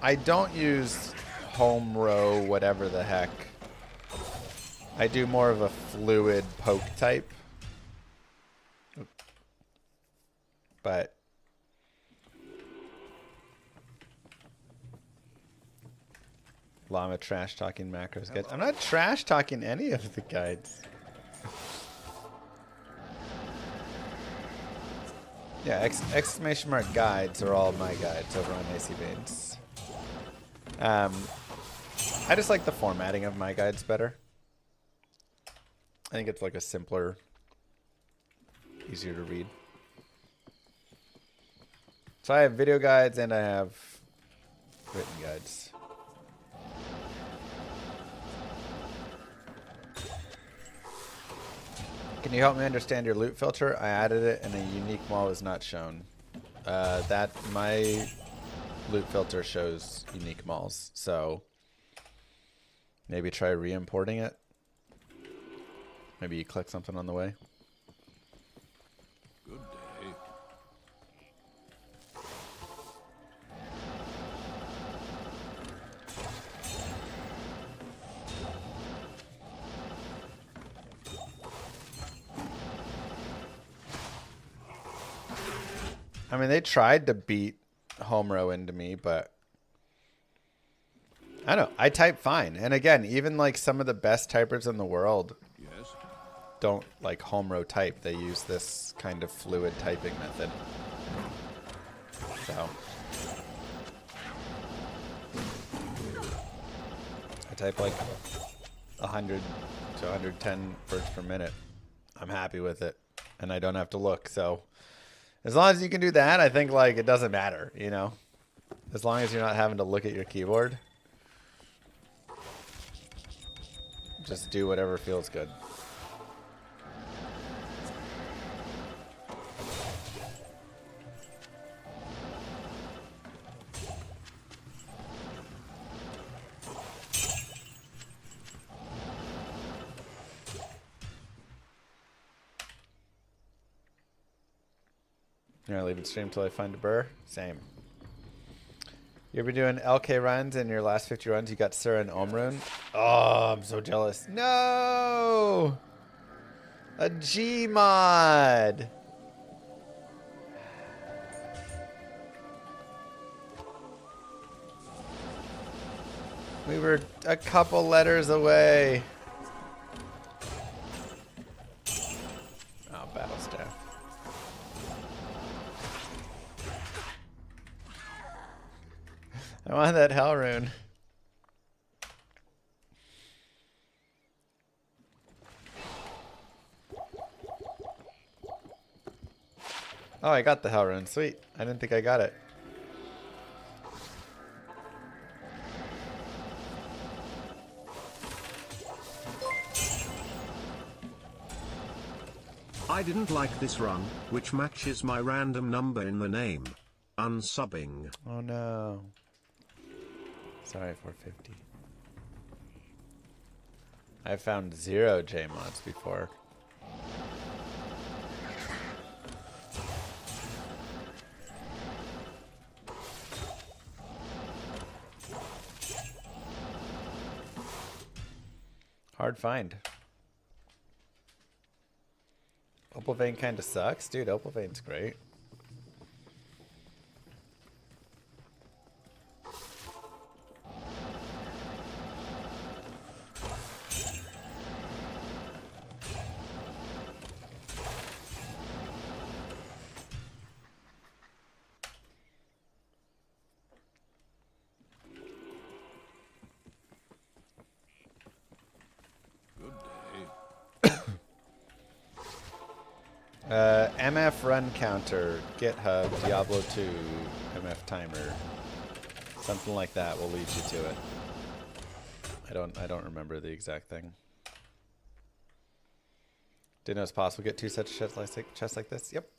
I don't use home row, whatever the heck. I do more of a fluid poke type. But Llama trash talking macros guides. I'm not trash talking any of the guides. Yeah, exclamation mark guides are all my guides over on AC Veins. I just like the formatting of my guides better. I think it's like a simpler, easier to read. So I have video guides and I have written guides. Can you help me understand your loot filter? I added it and a unique mall is not shown. That my loot filter shows unique malls, so maybe try re-importing it. Maybe you click something on the way. Good day. I mean, they tried to beat home row into me, but I don't know. I type fine. And again, even like some of the best typers in the world Yes. don't like home row type. They use this kind of fluid typing method. So I type like 100 to 110 words per minute. I'm happy with it, and I don't have to look. So as long as you can do that, I think like it doesn't matter, you know. As long as you're not having to look at your keyboard, just do whatever feels good. You're gonna leave it stream until I find a BER? Same. You ever doing LK runs in your last 50 runs? You got Sir and Omrune? Oh, I'm so jealous. No! A Gmod! We were a couple letters away. Oh, battle staff. I want that hell rune. Oh, I got the hell rune. Sweet. I didn't think I got it. I didn't like this run, which matches my random number in the name. Unsubbing. Oh no. Sorry, 450. I found 0 Jmods before. Hard find. Opal Vein kind of sucks. Dude, Opal Vein's great. MF run counter, GitHub, Diablo 2, MF timer. Something like that will lead you to it. I don't remember the exact thing. Didn't know it's possible to get 2 sets of chests like this? Yep.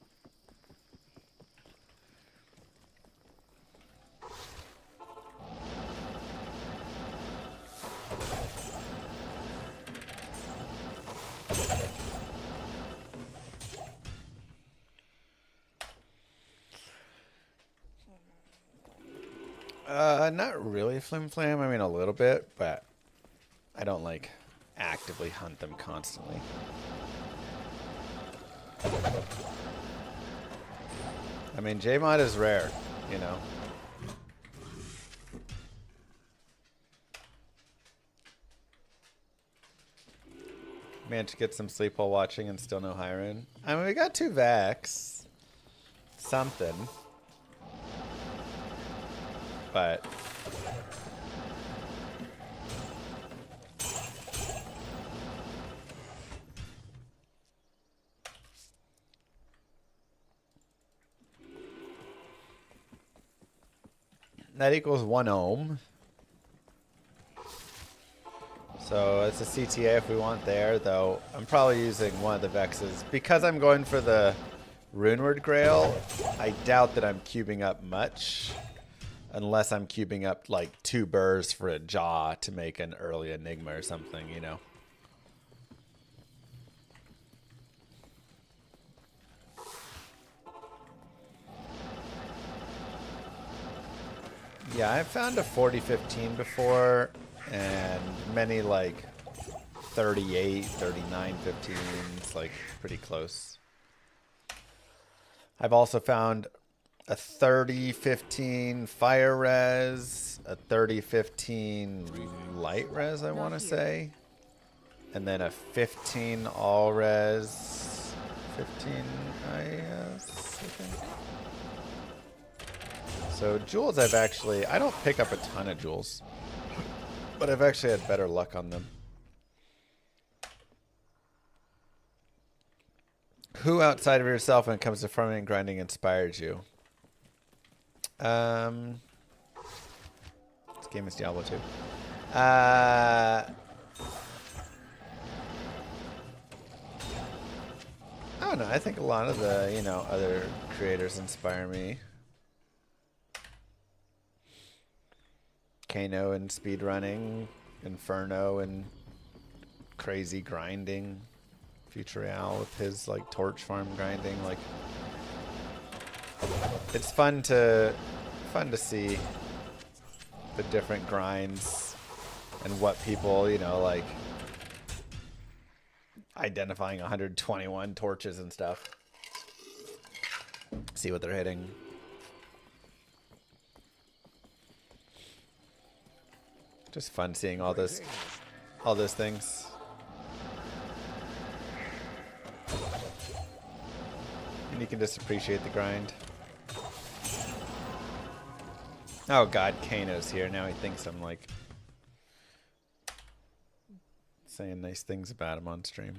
Not really flim flam. I mean, a little bit, but I don't like actively hunt them constantly. I mean, Jmod is rare, you know. Managed to get some sleep while watching and still no Hiren. I mean, we got 2 Vex. Something. But that equals 1 ohm. So it's a CTA if we want there, though I'm probably using one of the Vexes. Because I'm going for the Runeward Grail, I doubt that I'm cubing up much. Unless I'm cubing up like 2 BERs for a jaw to make an early Enigma or something, you know. Yeah, I've found a 40-15 before, and many like 38, 39, 15s, like pretty close. I've also found a 30-15 fire res, a 30-15 light res, I want to say, and then a 15 all res, 15 IS, I think. So jewels I don't pick up a ton of jewels, but I've actually had better luck on them. Who outside of yourself when it comes to farming and grinding inspired you? This game is Diablo 2. I don't know. I think a lot of the, you know, other creators inspire me. Kano and speedrunning, Inferno and crazy grinding, Futureal with his like torch farm grinding, like. It's fun to see the different grinds and what people, you know, like identifying 121 torches and stuff. See what they're hitting. Just fun seeing all those things. And you can just appreciate the grind. Oh god, Kano's here. Now he thinks I'm like saying nice things about him on stream.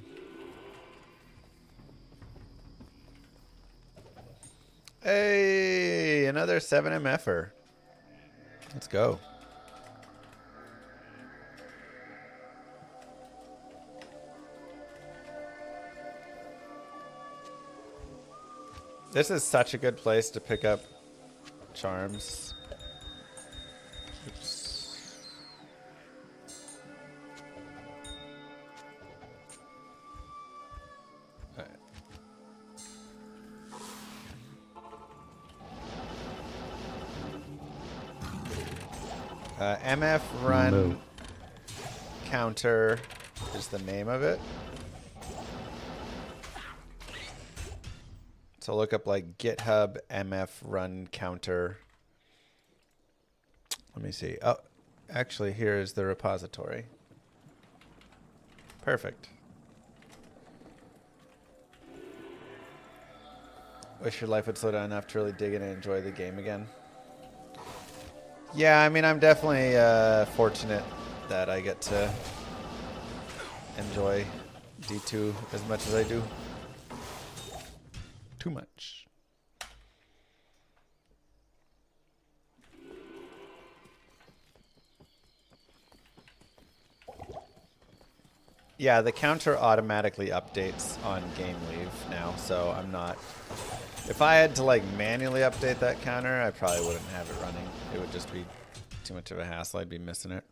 Hey, another 7MFer. Let's go. This is such a good place to pick up charms. Oops. All right. MF run counter is the name of it. So look up like GitHub MF run counter. Let me see. Oh, actually, here is the repository. Perfect. Wish your life would slow down enough to really dig in and enjoy the game again. Yeah, I mean, I'm definitely fortunate that I get to enjoy D2 as much as I do. Too much. Yeah, the counter automatically updates on game leave now, so I'm not... If I had to like manually update that counter, I probably wouldn't have it running. It would just be too much of a hassle. I'd be missing it.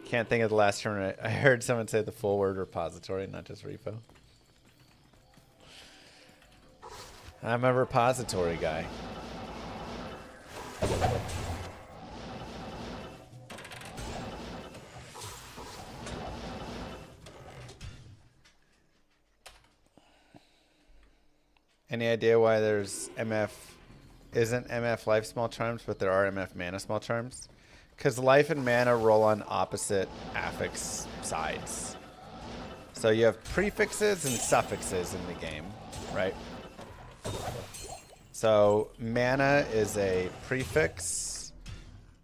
Can't think of the last term. I heard someone say the full word repository, not just repo. I'm a repository guy. Any idea why there's isn't MF life small charms, but there are MF mana small charms? Because life and mana roll on opposite affix sides. So you have prefixes and suffixes in the game, right? So mana is a prefix,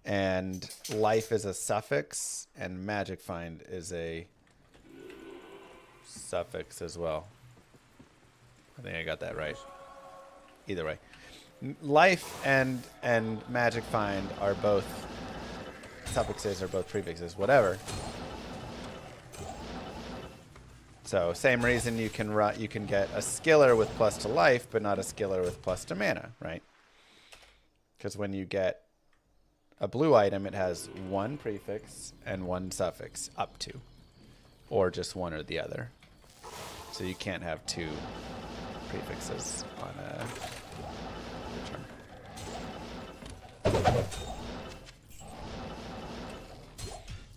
and life is a suffix, and magic find is a suffix as well. I think I got that right. Either way. Life and magic find are both suffixes or both prefixes, whatever. So same reason you can get a skiller with plus to life, but not a skiller with plus to mana, right? Because when you get a blue item, it has one prefix and one suffix, up to, or just one or the other. So you can't have two prefixes on a return.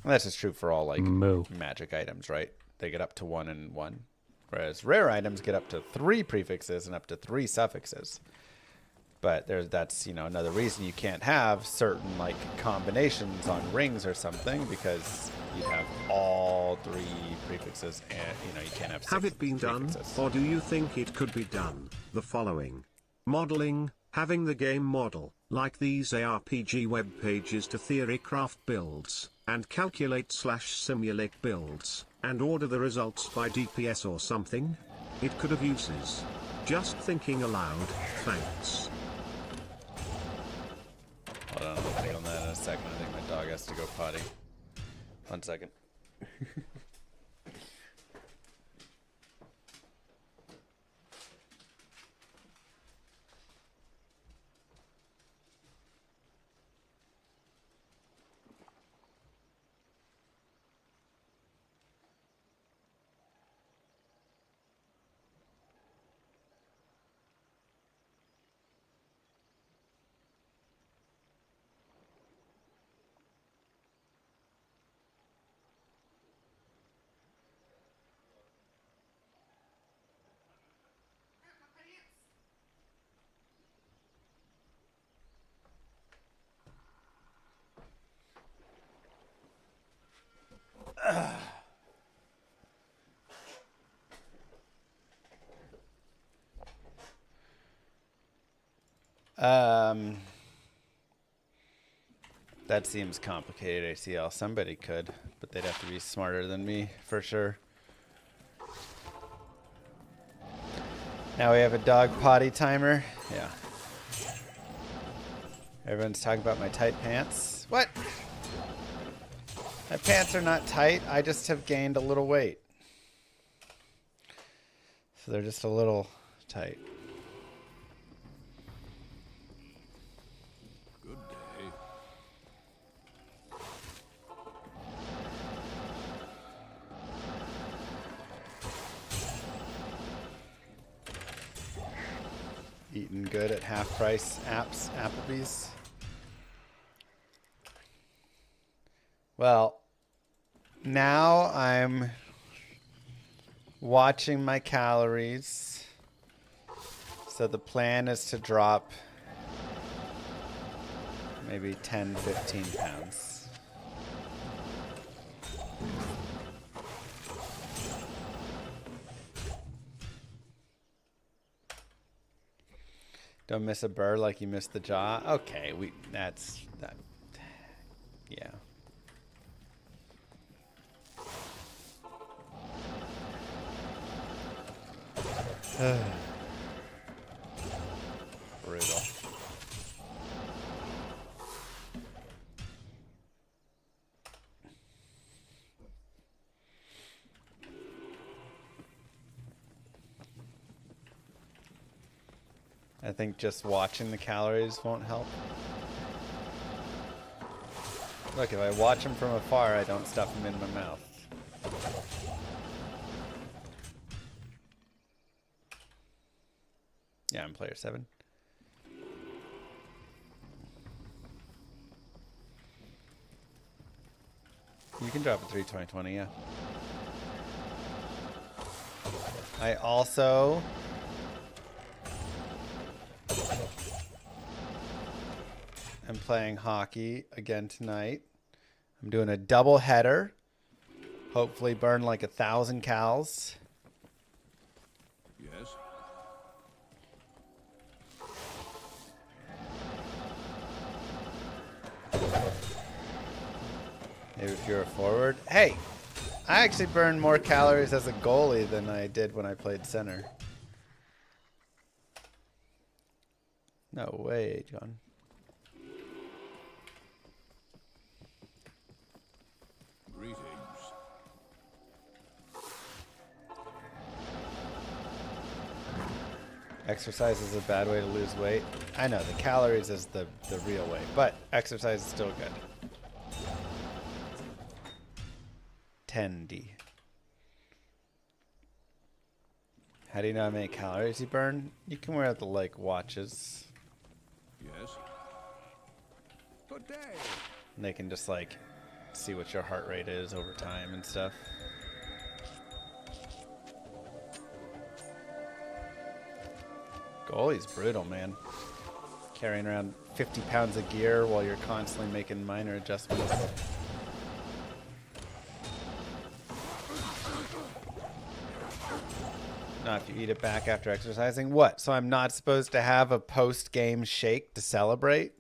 And that's just true for all like magic items, right? They get up to 1 and 1. Whereas rare items get up to 3 prefixes and up to 3 suffixes. But that's, you know, another reason you can't have certain like combinations on rings or something, because you'd have all 3 prefixes and, you know, you can't have 6 Have it been done, or do you think it could be done? The following. Modeling, having the game model, like these ARPG web pages to theory craft builds, and calculate/simulate builds, and order the results by DPS or something? It could have uses. Just thinking aloud, thanks. Hold on, I'll take on that in a second. I think my dog has to go potty. 1 second. That seems complicated, ACL. Somebody could, but they'd have to be smarter than me, for sure. Now we have a dog potty timer. Yeah. Everyone's talking about my tight pants. What? My pants are not tight. I just have gained a little weight. So they're just a little tight. Good day. Eating good at half price Applebee's. Well, now I'm watching my calories. So the plan is to drop maybe 10, 15 pounds. Don't miss a BER like you missed the jaw. Okay, that's that. Yeah. Brutal. I think just watching the calories won't help. Look, if I watch them from afar, I don't stuff them in my mouth. Yeah, I'm player 7. You can drop a 320/20, yeah. I also am playing hockey again tonight. I'm doing a double header. Hopefully burn like 1,000 cals. Yes. Maybe if you're a forward. Hey, I actually burned more calories as a goalie than I did when I played center. No way, John. Greetings. Exercise is a bad way to lose weight. I know, the calories is the real way, but exercise is still good. 10D. How do you know how many calories you burn? You can wear the like watches. Yes. Good day. And they can just like see what your heart rate is over time and stuff. Goalie's brutal, man. Carrying around 50 pounds of gear while you're constantly making minor adjustments. Not if you eat it back after exercising. What? So I'm not supposed to have a post-game shake to celebrate?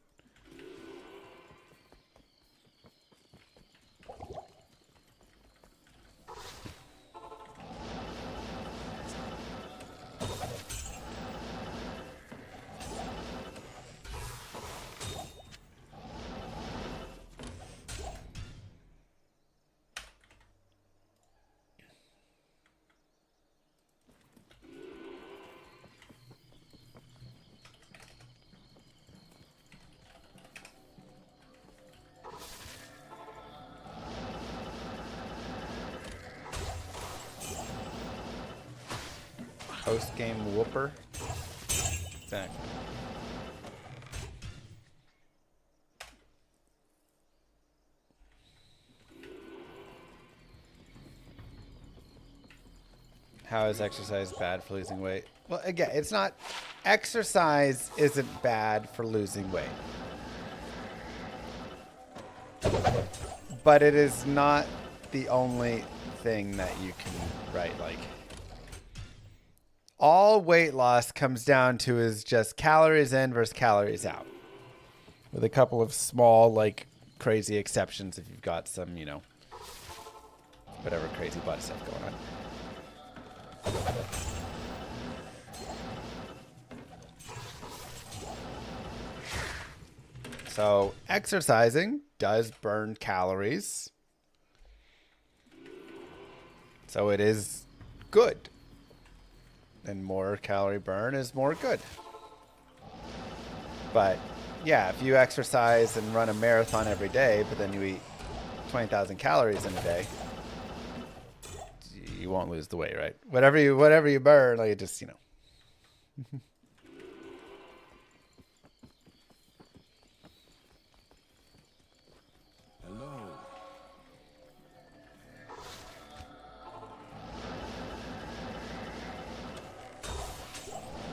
Post-game whooper. Exactly. How is exercise bad for losing weight? Well, again, it's not... Exercise isn't bad for losing weight. But it is not the only thing that you can, right, like... All weight loss comes down to is just calories in versus calories out. With a couple of small, like, crazy exceptions if you've got some, you know, whatever crazy body stuff going on. So, exercising does burn calories. So it is good. And more calorie burn is more good. But yeah, if you exercise and run a marathon every day, but then you eat 20,000 calories in a day, you won't lose the weight, right? Whatever you burn, like, it just, you know. Hello.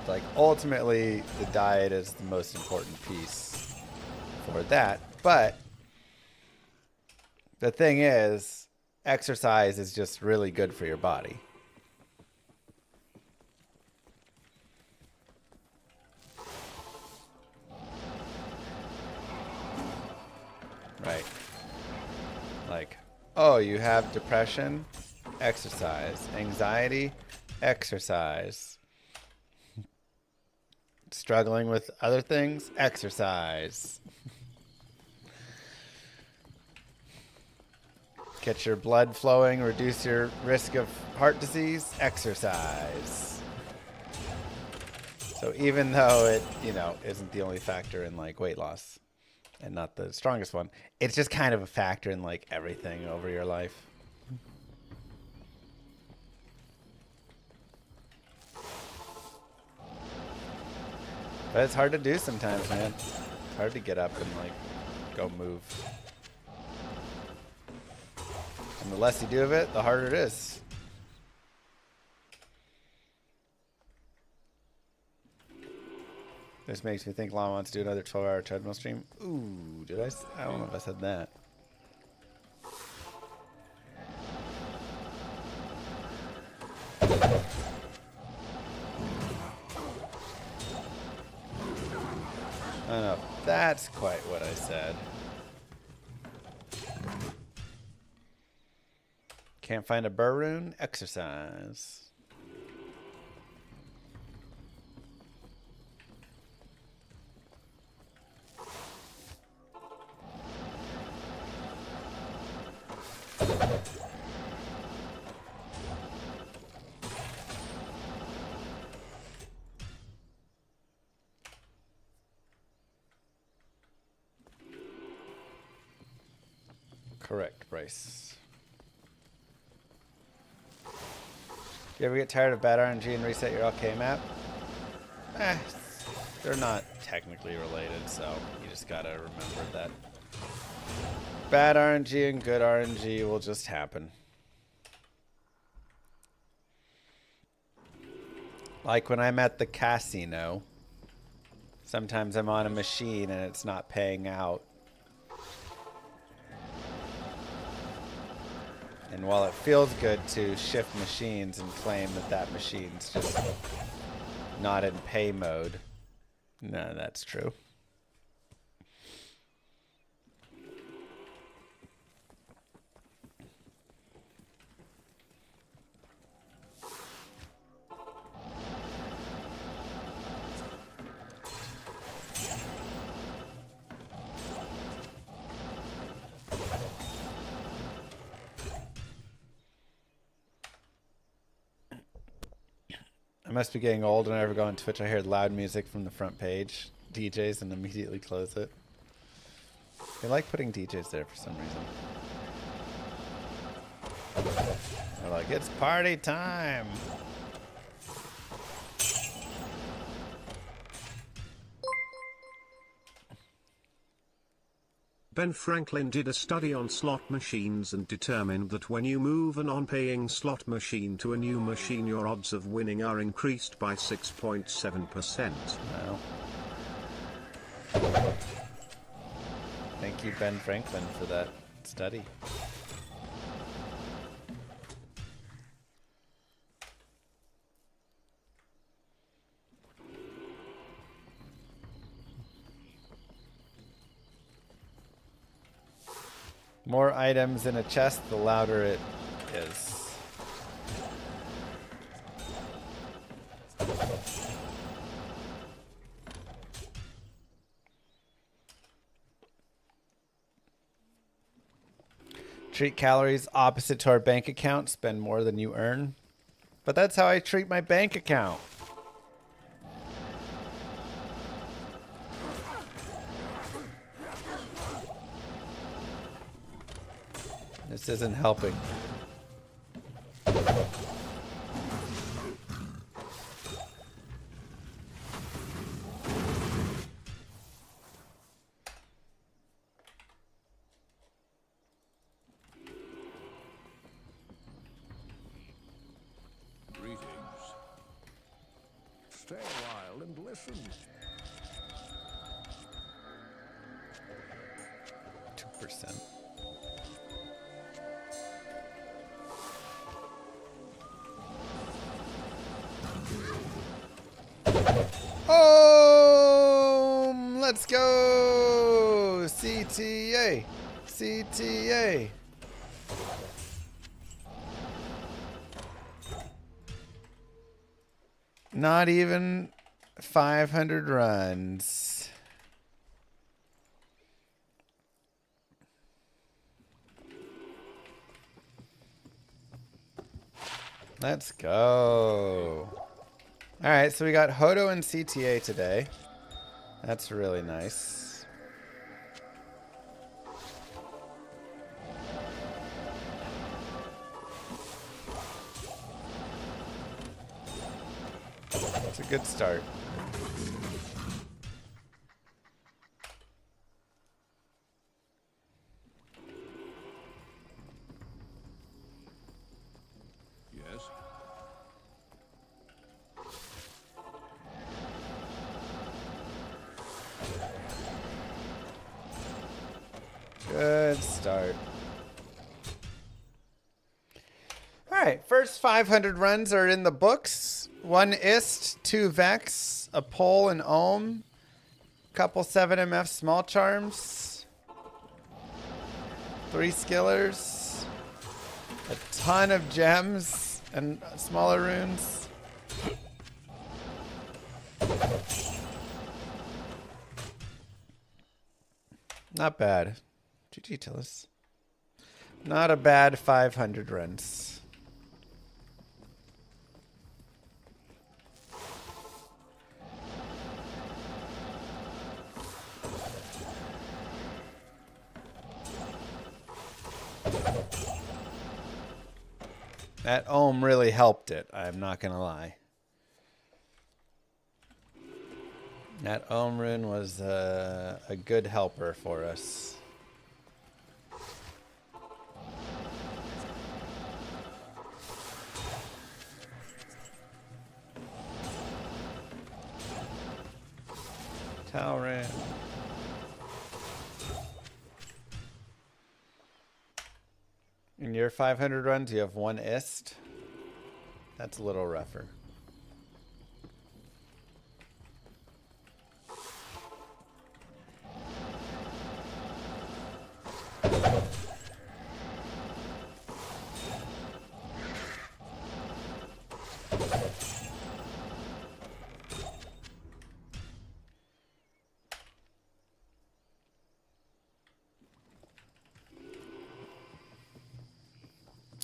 Like, ultimately, the diet is the most important piece for that. But the thing is, exercise is just really good for your body. Right. Like, oh, you have depression? Exercise. Anxiety? Exercise. Struggling with other things? Exercise. Get your blood flowing, reduce your risk of heart disease? Exercise. So even though it, you know, isn't the only factor in like weight loss and not the strongest one, it's just kind of a factor in like everything over your life. But it's hard to do sometimes, man. It's hard to get up and like go move. And the less you do of it, the harder it is. This makes me think Lon wants to do another 12-hour treadmill stream. Ooh, did I? I don't know if I said that. I don't know if that's quite what I said. Can't find a BER rune? Exercise. Correct, Bryce. You ever get tired of bad RNG and reset your LK map? They're not technically related, so you just gotta remember that bad RNG and good RNG will just happen. Like when I'm at the casino, sometimes I'm on a machine and it's not paying out. And while it feels good to shift machines and claim that that machine's just not in pay mode, no, that's true. I must be getting old. When I ever go on Twitch, I hear loud music from the front page, DJs, and immediately close it. They like putting DJs there for some reason. They're like, it's party time. Ben Franklin did a study on slot machines and determined that when you move a non-paying slot machine to a new machine, your odds of winning are increased by 6.7%. Wow. Thank you, Ben Franklin, for that study. More items in a chest, the louder it is. Treat calories opposite to our bank account. Spend more than you earn. But that's how I treat my bank account. This isn't helping. Greetings. Stay a while listen. 2%. Let's go! CTA! CTA! Not even 500 runs. Let's go. All right, so we got Hodo and CTA today. That's really nice. It's a good start. Yes. Good start. All right, first 500 runs are in the books. 1 ist, 2 vex, a pole and ohm, couple 7MF small charms, 3 skillers, a ton of gems and smaller runes. Not bad. GG, Tillis. Not a bad 500 runs. That ohm really helped it, I'm not gonna lie. That ohm rune was a good helper for us. Talran. In your 500 runs, you have 1 ist. That's a little rougher.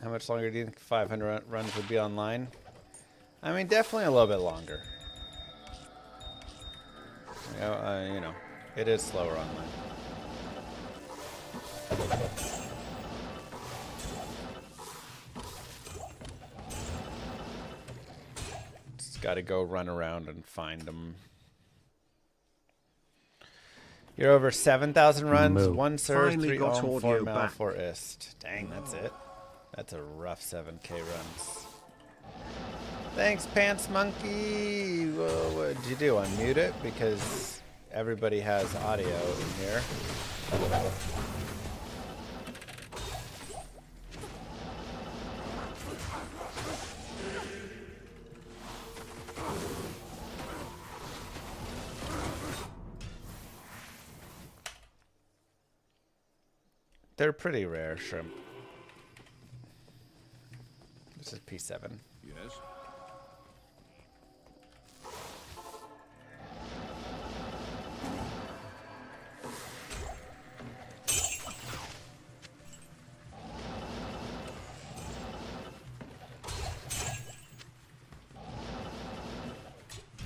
How much longer do you think 500 runs would be online? I mean, definitely a little bit longer. You know, it is slower online. Just got to go run around and find them. You're over 7,000 runs, Moo. 1 surge, Finally 3 got ohm, 4 audio mal, back. 4 ist. Dang, that's it. That's a rough 7K runs. Thanks, Pants Monkey. Whoa, what did you do? Unmute it? Because everybody has audio in here. They're pretty rare, shrimp. This is P7. Yes.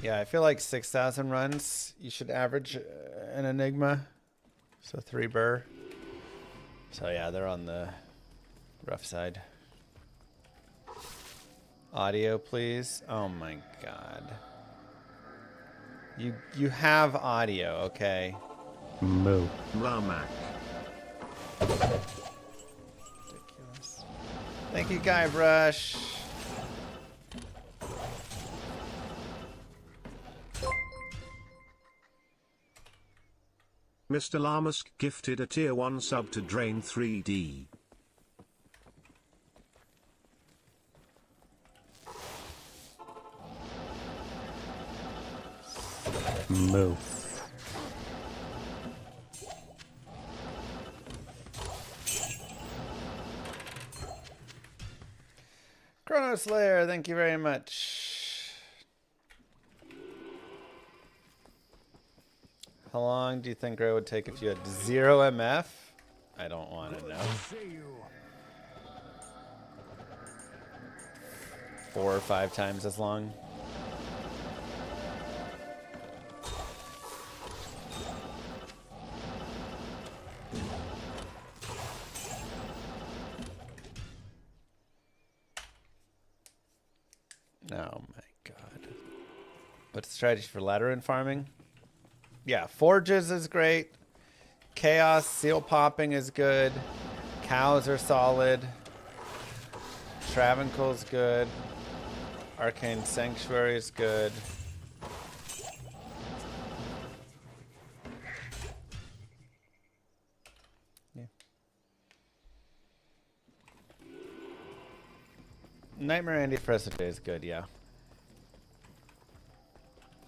Yeah, I feel like 6,000 runs, you should average an Enigma. So 3 BER. So yeah, they're on the rough side. Audio, please. Oh my god. You have audio, okay? Moo. Ramak. Ridiculous. Thank you, Guybrush. Mr. Lamusk gifted a tier 1 sub to Drain 3D. Moo. Chrono Slayer, thank you very much. How long do you think it would take if you had 0 MF? I don't want to know. 4 or 5 times as long. Oh my god. What's the strategy for ladder and farming? Yeah, Forges is great. Chaos seal popping is good. Cows are solid. Travancore's good. Arcane Sanctuary is good. Yeah. Nightmare Andy Present Day is good, yeah.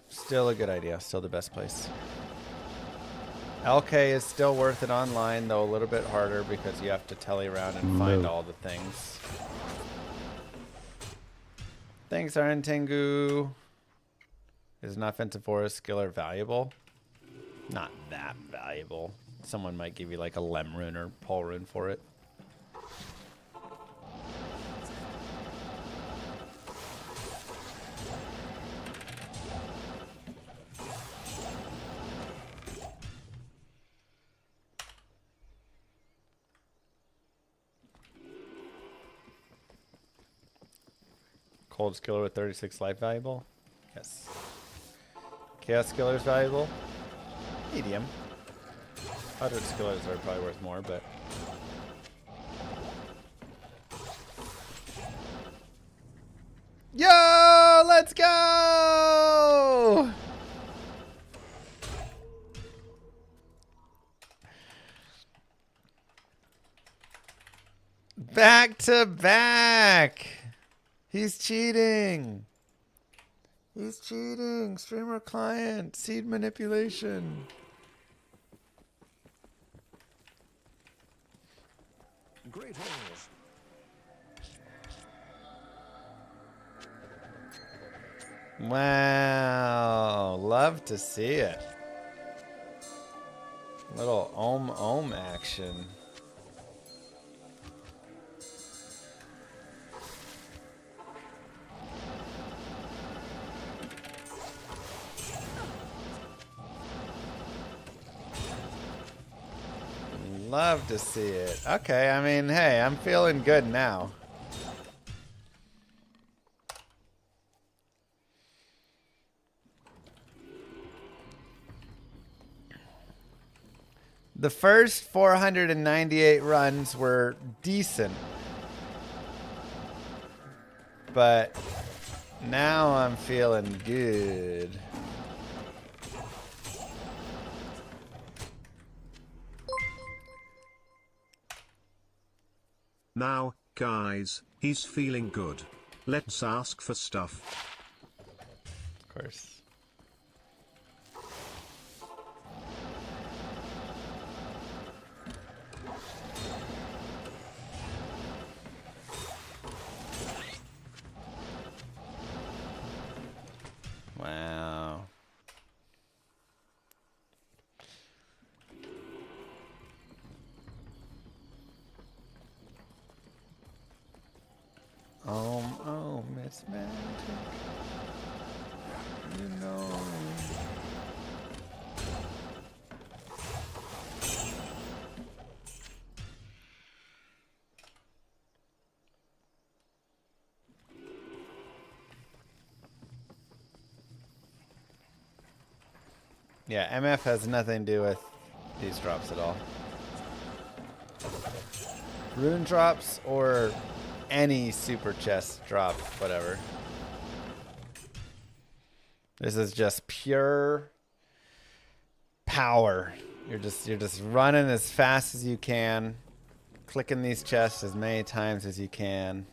Still a good idea. Still the best place. LK is still worth it online, though a little bit harder because you have to telly around and find all the things. Thanks, Aran Tengu. Is an offensive forest skiller valuable? Not that valuable. Someone might give you like a Lem rune or Pole rune for it. Cold skiller with 36 life valuable? Yes. Chaos skiller is valuable? Medium. Other skillers are probably worth more, but... Yo! Let's go! Back to back! He's cheating. He's cheating. Streamer client. Seed manipulation. Greetings. Wow. Love to see it. Little ohm action. Love to see it. Okay, I mean, hey, I'm feeling good now. The first 498 runs were decent. But now I'm feeling good. Now, guys, he's feeling good. Let's ask for stuff. Of course. Wow. Oh, Miss Magic. You know. Yeah, MF has nothing to do with these drops at all. Rune drops or any super chest drop, whatever. This is just pure power. You're just running as fast as you can, clicking these chests as many times as you can.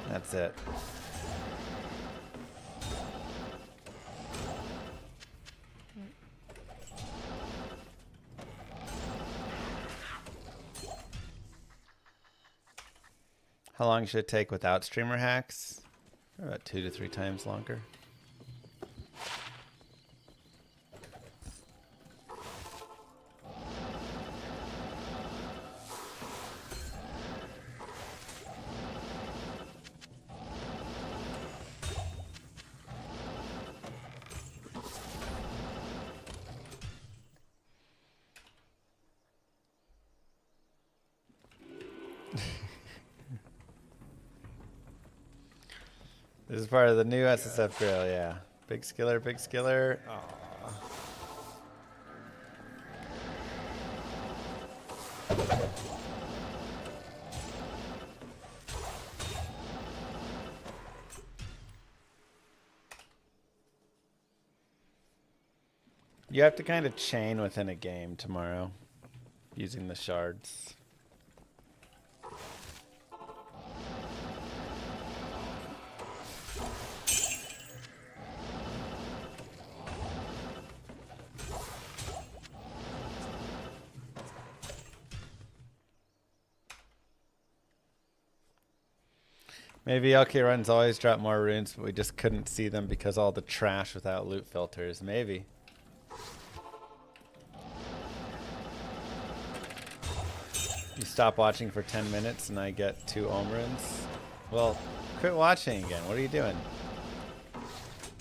That's it. How long should it take without streamer hacks? About 2 to 3 times longer. This is part of the new SSF grill, yeah. Big skiller, big skiller. Aww. You have to kind of chain within a game tomorrow using the shards. Maybe LK runs always drop more runes, but we just couldn't see them because all the trash without loot filters. Maybe. You stop watching for 10 minutes and I get 2 ohm runes. Well, quit watching again. What are you doing?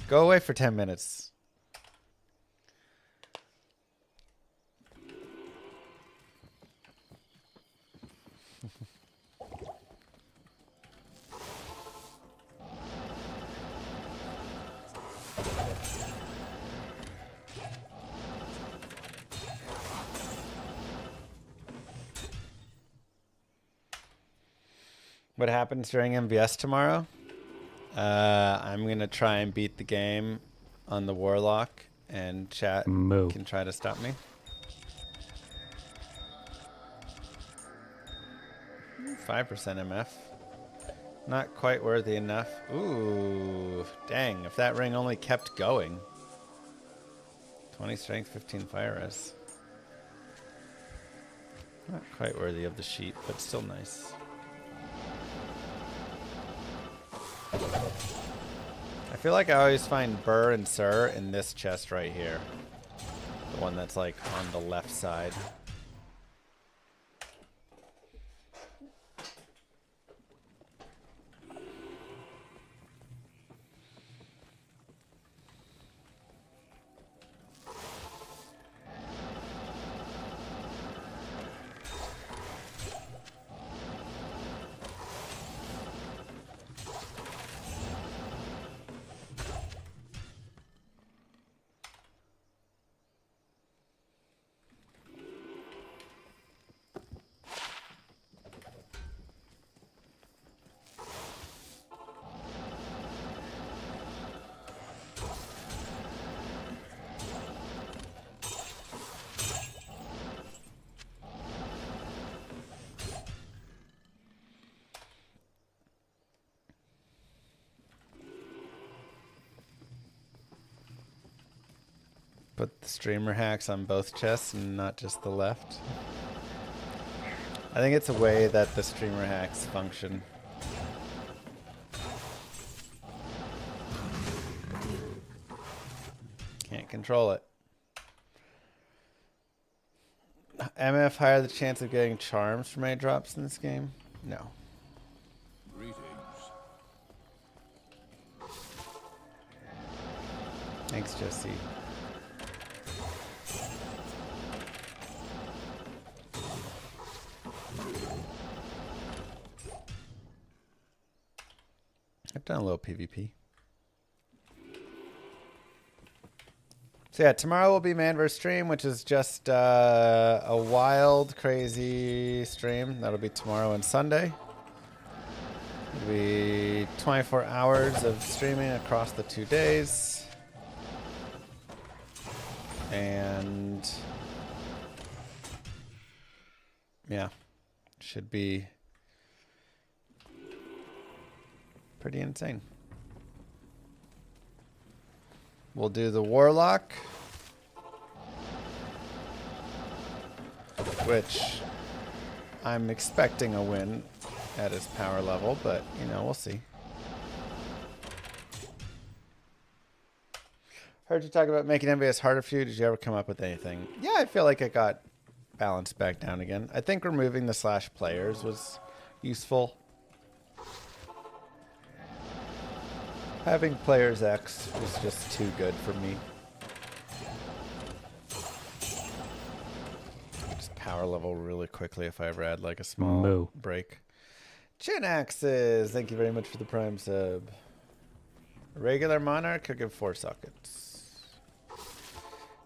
Go away for 10 minutes. What happens during MVS tomorrow? I'm going to try and beat the game on the Warlock, and chat can try to stop me. 5% MF. Not quite worthy enough. Ooh, dang. If that ring only kept going. 20 strength, 15 fire res. Not quite worthy of the sheet, but still nice. I feel like I always find BER and SIR in this chest right here. The one that's like on the left side. Put the streamer hacks on both chests and not just the left. I think it's a way that the streamer hacks function. Can't control it. MF higher the chance of getting charms from any drops in this game? No. Greetings. Thanks, Jesse. I've done a little PvP. So yeah, tomorrow will be Man vs. Stream, which is just a wild, crazy stream. That'll be tomorrow and Sunday. It'll be 24 hours of streaming across the 2 days. And yeah, should be pretty insane. We'll do the Warlock, which I'm expecting a win at his power level, but you know, we'll see. Heard you talk about making MVS harder for you. Did you ever come up with anything? Yeah, I feel like it got balanced back down again. I think removing the slash players was useful. Having players X was just too good for me. Just power level really quickly if I ever had like a small break. Chin Axes, thank you very much for the Prime sub. Regular Monarch could give 4 sockets.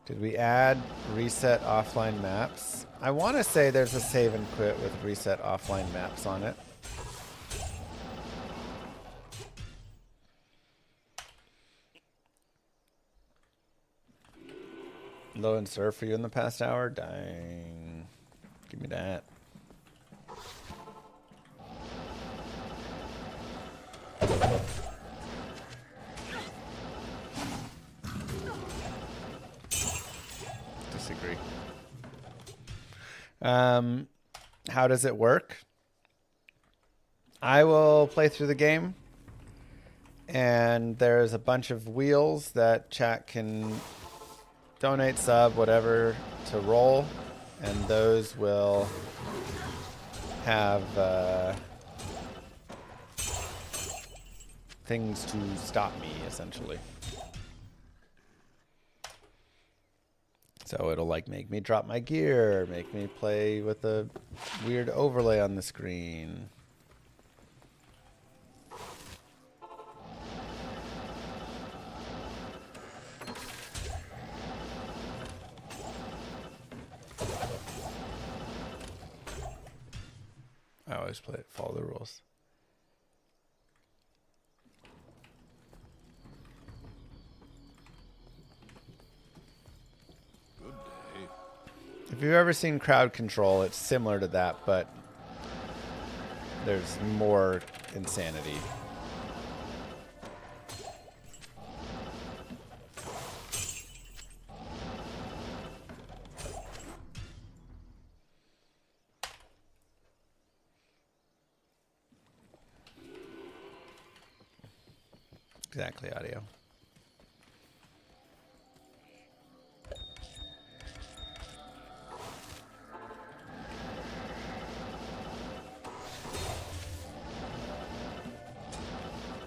Did we add reset offline maps? I want to say there's a save and quit with reset offline maps on it. Low and surf for you in the past hour? Dang. Give me that. Disagree. How does it work? I will play through the game, and there's a bunch of wheels that chat can donate, sub, whatever, to roll, and those will have things to stop me, essentially. So it'll like make me drop my gear, make me play with a weird overlay on the screen. I always play it, follow the rules. If you've ever seen crowd control, it's similar to that, but there's more insanity. Exactly, audio.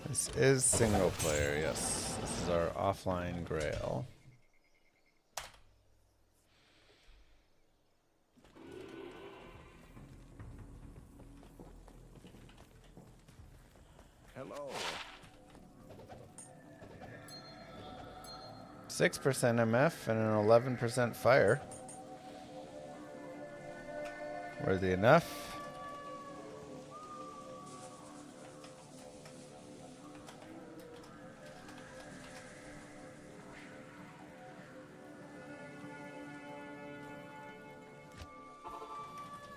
This is single player, yes. This is our offline grail. Hello. 6% MF and an 11% fire. Worthy enough.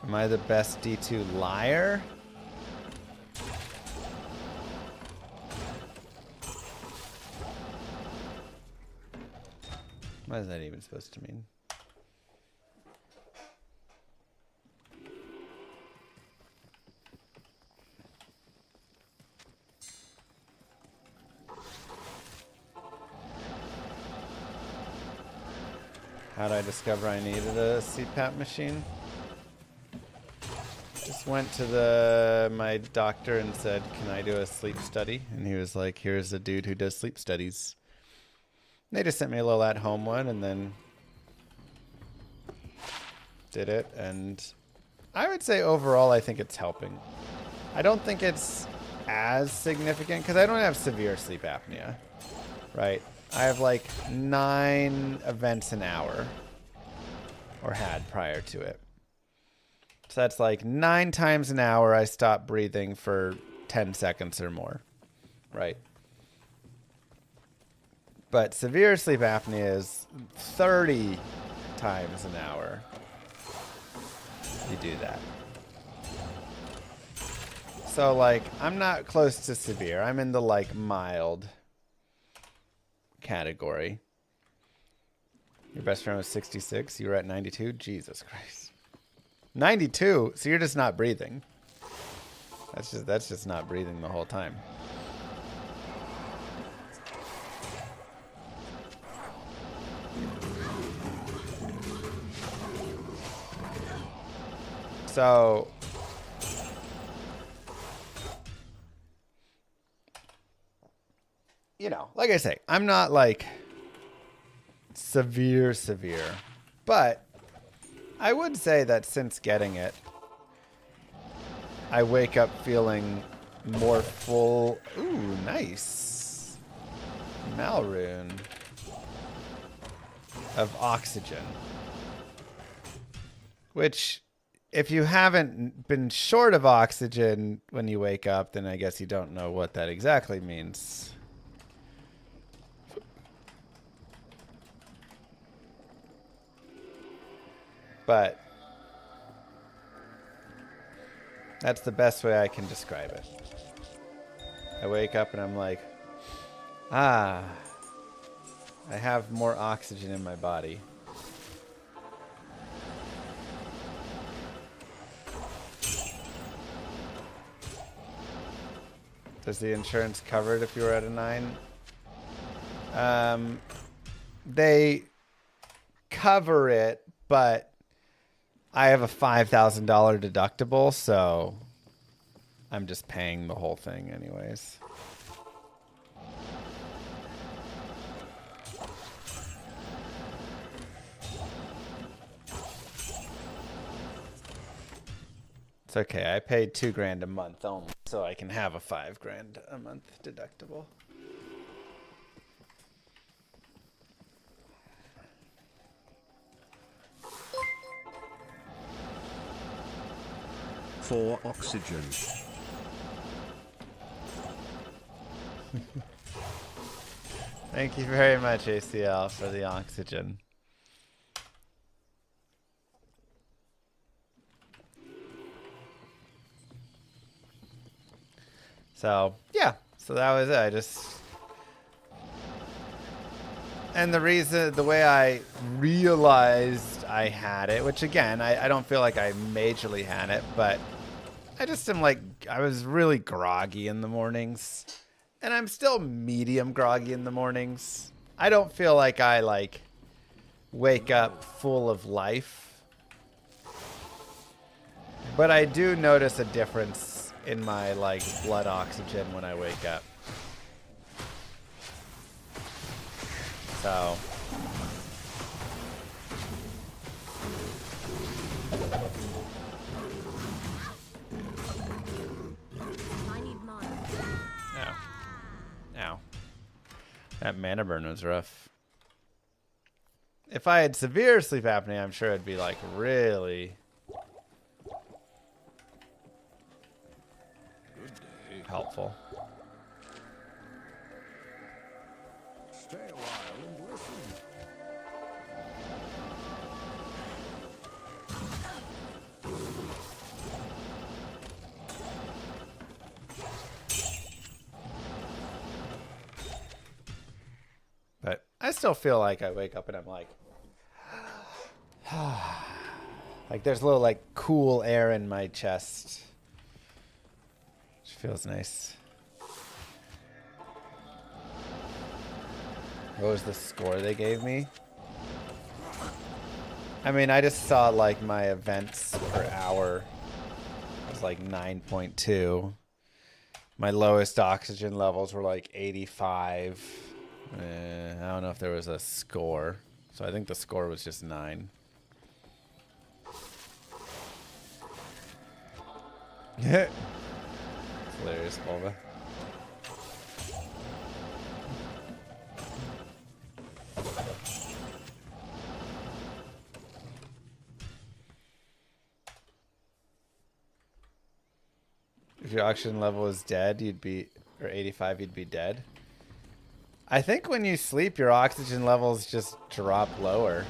Am I the best D2 liar? What is that even supposed to mean? How did I discover I needed a CPAP machine? Just went to my doctor and said, can I do a sleep study? And he was like, here's a dude who does sleep studies. And they just sent me a little at-home one and then did it. And I would say overall, I think it's helping. I don't think it's as significant because I don't have severe sleep apnea, right? I have like 9 events an hour, or had prior to it. So that's like 9 times an hour I stop breathing for 10 seconds or more, right? But severe sleep apnea is 30 times an hour. You do that. So, like, I'm not close to severe. I'm in the, like, mild category. Your best friend was 66. You were at 92. Jesus Christ. 92? So you're just not breathing. That's just not breathing the whole time. So, you know, like I say, I'm not like severe, but I would say that since getting it, I wake up feeling more full. Ooh, nice. Malrune of oxygen. Which, if you haven't been short of oxygen when you wake up, then I guess you don't know what that exactly means. But that's the best way I can describe it. I wake up and I'm like, I have more oxygen in my body. Does the insurance cover it if you were at a 9? They cover it, but I have a $5,000 deductible, so I'm just paying the whole thing anyways. It's okay. I paid $2,000 a month only, so I can have a $5,000 a month deductible. For oxygen. Thank you very much, ACL, for the oxygen. So, yeah. So that was it. And the way I realized I had it, which again, I don't feel like I majorly had it, but I just am like, I was really groggy in the mornings. And I'm still medium groggy in the mornings. I don't feel like I, like, wake up full of life. But I do notice a difference in my, like, blood oxygen when I wake up. So. I need mine. Ow. That mana burn was rough. If I had severe sleep apnea, I'm sure it'd be, like, really helpful. Stay a while and listen. But I still feel like I wake up and I'm like, like there's a little like cool air in my chest. Which feels nice. What was the score they gave me? I mean, I just saw like my events per hour was like 9.2. My lowest oxygen levels were like 85. I don't know if there was a score. So I think the score was just 9. It's hilarious, Bulba. If your oxygen level is dead, you'd be, or 85, you'd be dead. I think when you sleep, your oxygen levels just drop lower.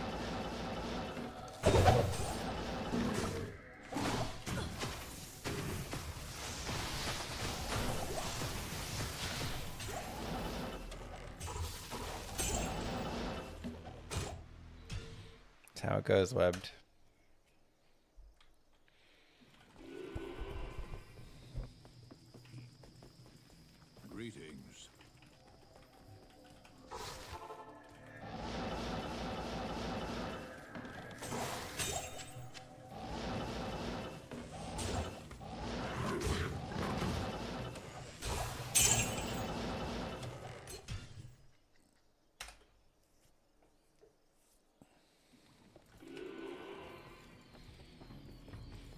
That's how it goes, Webbed. Greetings.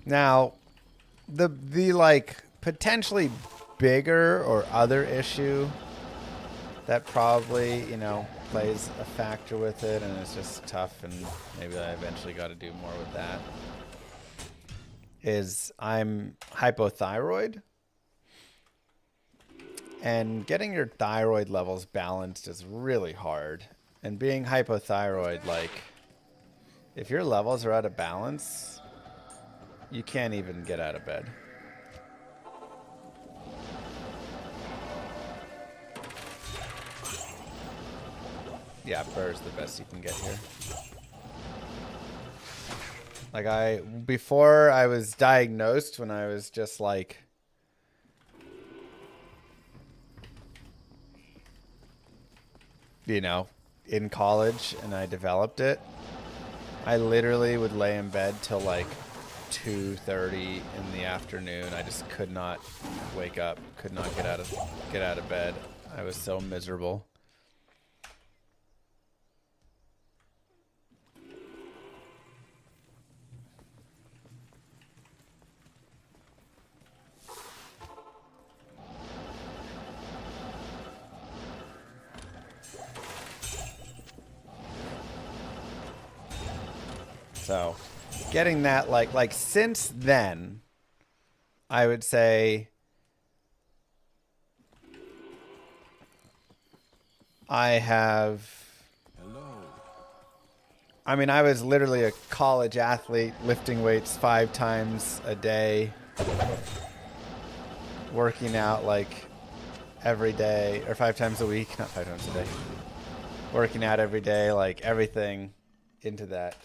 Now, the like potentially bigger or other issue that probably, you know, plays a factor with it, and it's just tough, and maybe I eventually got to do more with that, is I'm hypothyroid. And getting your thyroid levels balanced is really hard. And being hypothyroid, like, if your levels are out of balance, you can't even get out of bed. Yeah, BER is the best you can get here. Like before I was diagnosed, when I was just like, you know, in college and I developed it, I literally would lay in bed till like 2:30 in the afternoon. I just could not wake up, could not get out of bed. I was so miserable. So, getting that, like since then, I would say I have. Hello. I mean, I was literally a college athlete, lifting weights 5 times a day, working out like every day, or 5 times a week, not 5 times a day. Working out every day, like everything into that.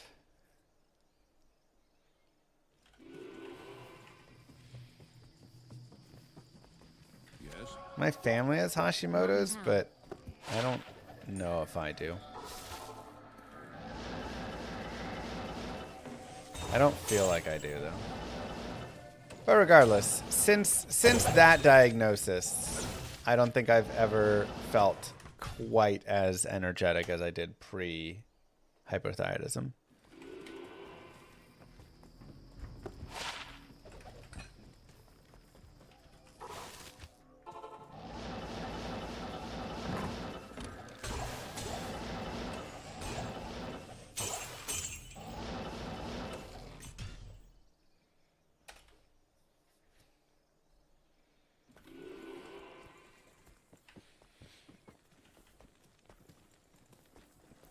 My family has Hashimoto's, but I don't know if I do. I don't feel like I do, though. But regardless, since that diagnosis, I don't think I've ever felt quite as energetic as I did pre-hypothyroidism.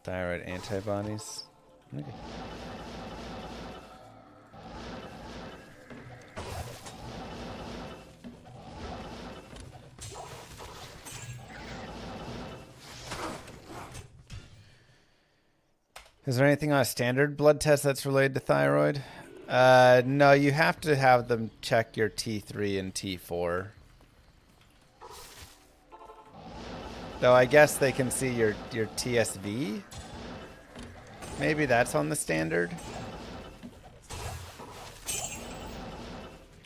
Thyroid antibodies. Okay. Is there anything on a standard blood test that's related to thyroid? No, you have to have them check your T3 and T4. Though I guess they can see your TSV. Maybe that's on the standard.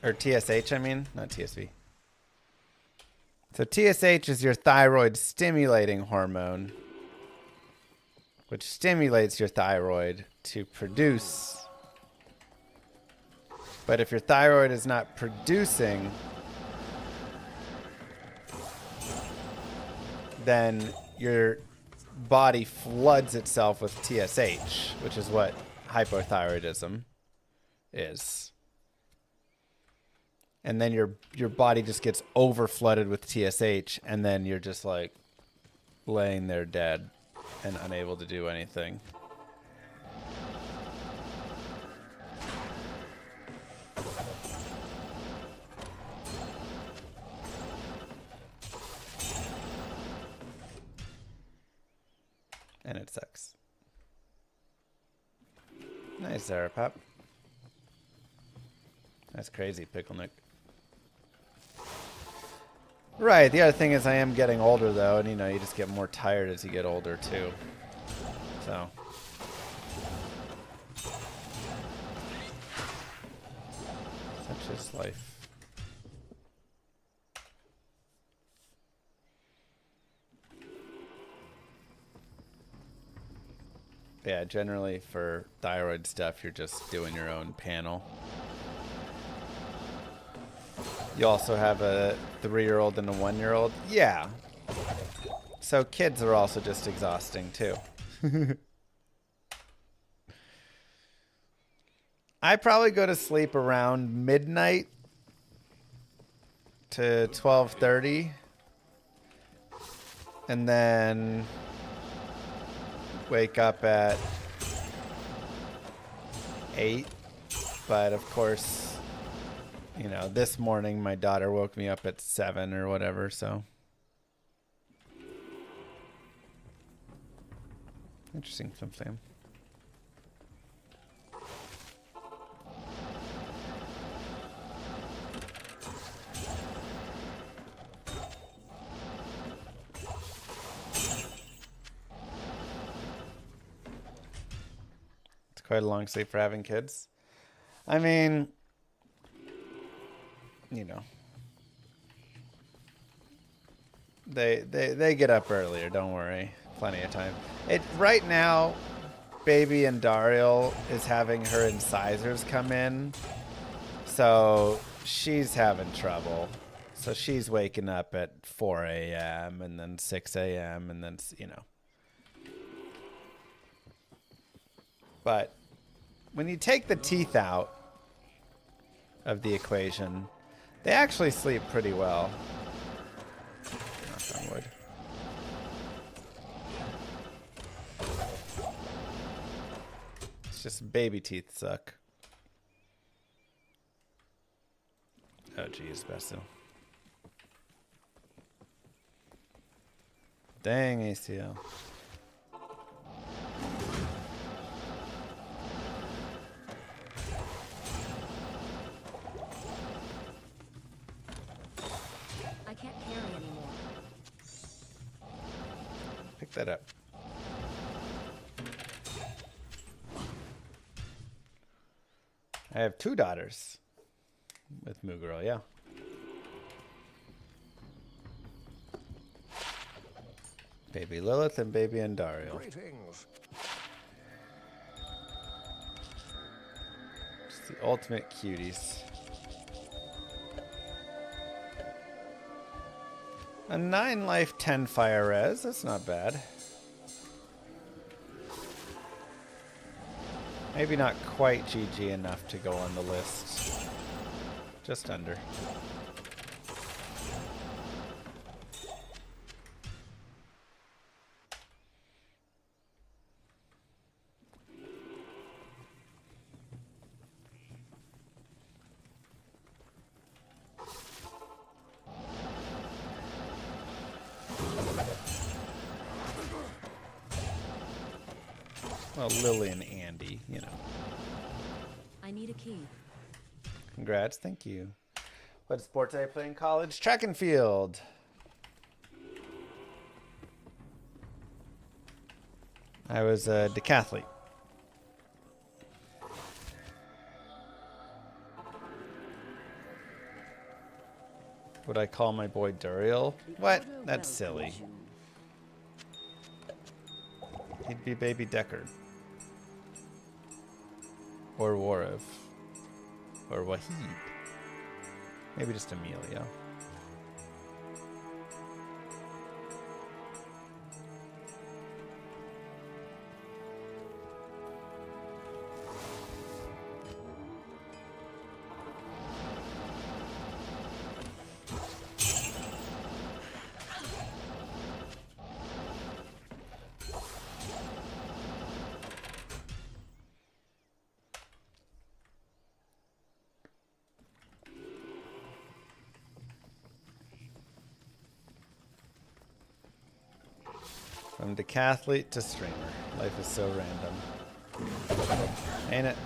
Or TSH, I mean, not TSV. So TSH is your thyroid stimulating hormone, which stimulates your thyroid to produce. But if your thyroid is not producing, then your body floods itself with TSH, which is what hypothyroidism is. And then your body just gets over flooded with TSH, and then you're just like laying there dead and unable to do anything. And it sucks. Nice, Sarah Pop. That's crazy, Pickle Nick. Right, the other thing is I am getting older, though, and, you know, you just get more tired as you get older, too. So. Such is life. Yeah, generally for thyroid stuff, you're just doing your own panel. You also have a 3-year-old and a 1-year-old? Yeah. So kids are also just exhausting, too. I probably go to sleep around midnight to 12:30. And then wake up at 8. But, of course, you know, this morning my daughter woke me up at 7 or whatever, so. Interesting, Flim Flam. It's quite a long sleep for having kids. I mean, you know, they get up earlier, don't worry. Plenty of time. Right now, baby and Daryl is having her incisors come in, so she's having trouble. So she's waking up at 4 a.m. and then 6 a.m. and then, you know. But when you take the teeth out of the equation, they actually sleep pretty well. Knock on wood. It's just baby teeth suck. Oh geez, Basil. Dang ACL. I can't carry anymore. Pick that up. I have 2 daughters with Moo Girl, yeah. Baby Lilith and baby Andariel. Greetings. Just the ultimate cuties. A 9 life, 10 fire res. That's not bad. Maybe not quite GG enough to go on the list. Just under. Well, Lily and Andy, you know. I need a key. Congrats, thank you. What sports did I play in college? Track and field. I was a decathlete. Would I call my boy Duriel? What? That's silly. He'd be baby Deckard. Or Warov. Or Wahid. Maybe just Amelia. From decathlete to streamer. Life is so random. Ain't it?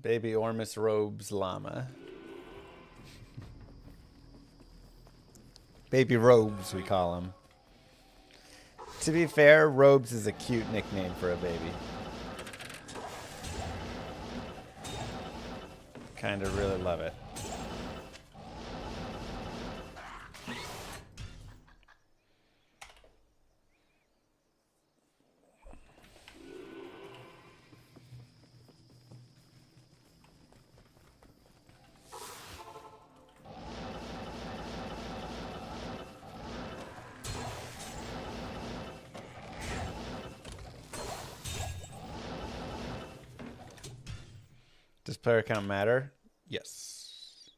Baby Ormus Robes Llama. Baby Robes, we call him. To be fair, Robes is a cute nickname for a baby. Kinda really love it. Does player count matter? Yes.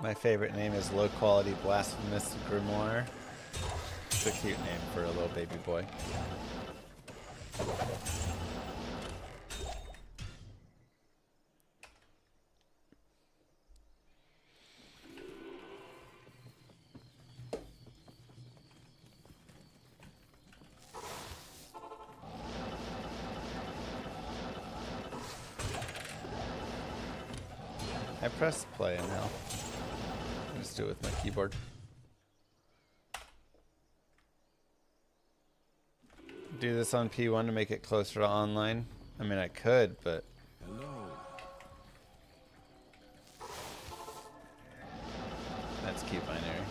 My favorite name is Low Quality Blasphemous Grimoire. It's a cute name for a little baby boy. I press play and now. I'll just do it with my keyboard. Do this on P1 to make it closer to online. I mean, I could, but that's cute binary.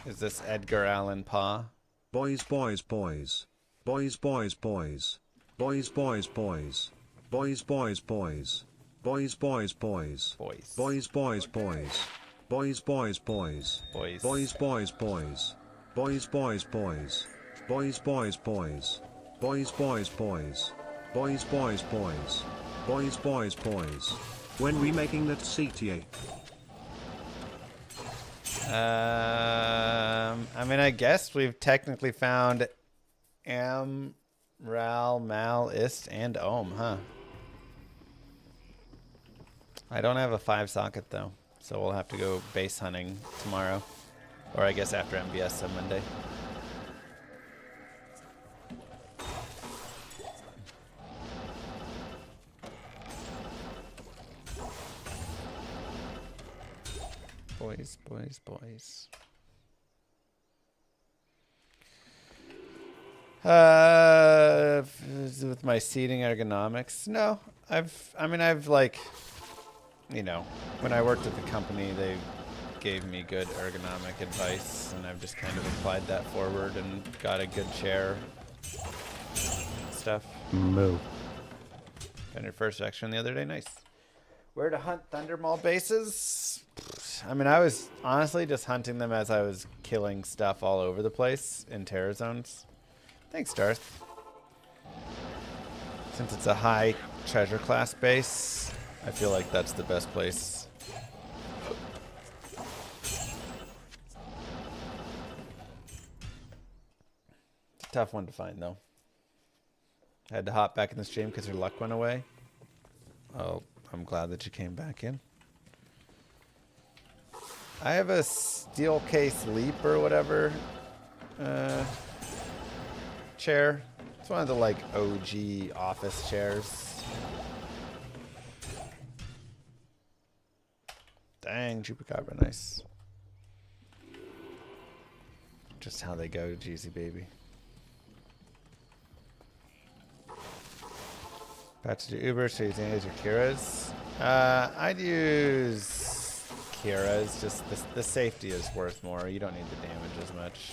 Is this Edgar Allan Poe? Boys, boys, boys. Boys, boys, boys. Boys, boys, boys. Boys, boys, boys. Boys, boys, boys. Boys. Boys, boys, boys. Boys, boys, boys. Boys. Boys, boys, boys. Boys, boys, boys. Boys, boys, boys. Boys, boys, boys. Boys, boys, boys. Boys, boys, boys. When we making that CTA? I mean, I guess we've technically found Am, Ral, Mal, Ist, and Ohm, huh? I don't have a 5 socket though, so we'll have to go base hunting tomorrow. Or I guess after MBS on Monday. Boys, boys, boys. With my seating ergonomics, no. I've like, you know, when I worked at the company, they gave me good ergonomic advice, and I've just kind of applied that forward and got a good chair. Stuff. Moo. Got your first action the other day, nice. Where to hunt Thundermaw bases? I mean, I was honestly just hunting them as I was killing stuff all over the place in terror zones. Thanks, Darth. Since it's a high treasure class base, I feel like that's the best place. It's a tough one to find, though. I had to hop back in the stream because your luck went away. Oh, I'm glad that you came back in. I have a steel case leap or whatever chair. It's one of the like OG office chairs. Dang, Chupacabra, nice. Just how they go, Jeezy baby. About to do Uber, so using A's or Kira's. I'd use Kira's. Just the safety is worth more. You don't need the damage as much.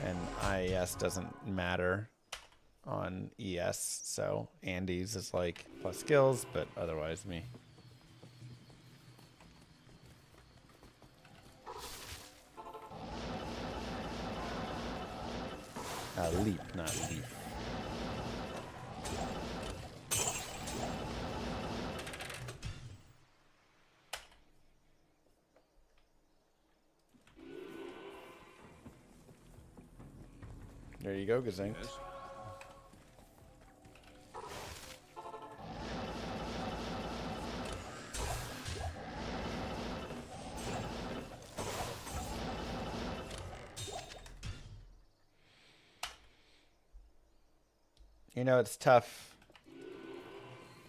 And IES doesn't matter on ES, so Andy's is like plus skills, but otherwise me. Leap, not leap. There you go, Gazink. Yes. You know, it's tough.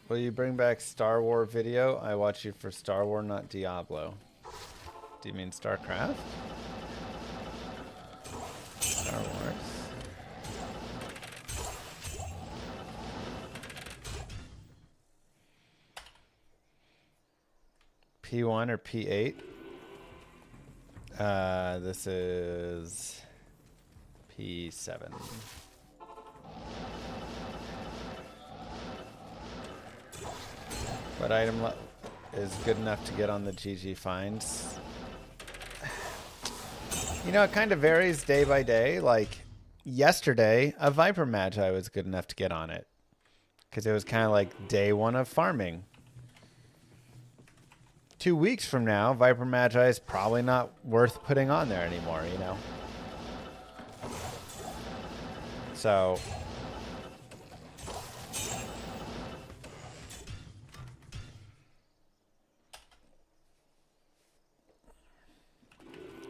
Will you bring back Star Wars video? I watch you for Star Wars, not Diablo. Do you mean StarCraft? Star Wars. P1 or P8? This is P7. What item is good enough to get on the GG finds? You know, it kind of varies day by day. Like, yesterday, a Viper Magi was good enough to get on it. Because it was kind of like day one of farming. 2 weeks from now, Viper Magi is probably not worth putting on there anymore, you know? So...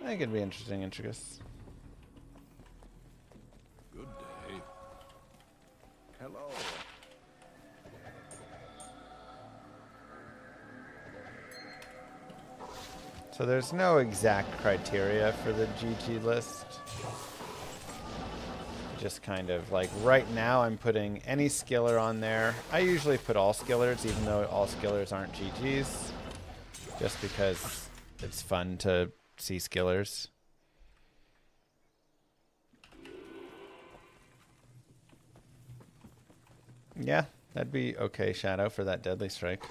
I think it'd be interesting, Intrigus. Good day. Hello. So there's no exact criteria for the GG list. Just kind of like right now I'm putting any skiller on there. I usually put all skillers, even though all skillers aren't GGs. Just because it's fun to see skillers. Yeah, that'd be okay, Shadow, for that deadly strike.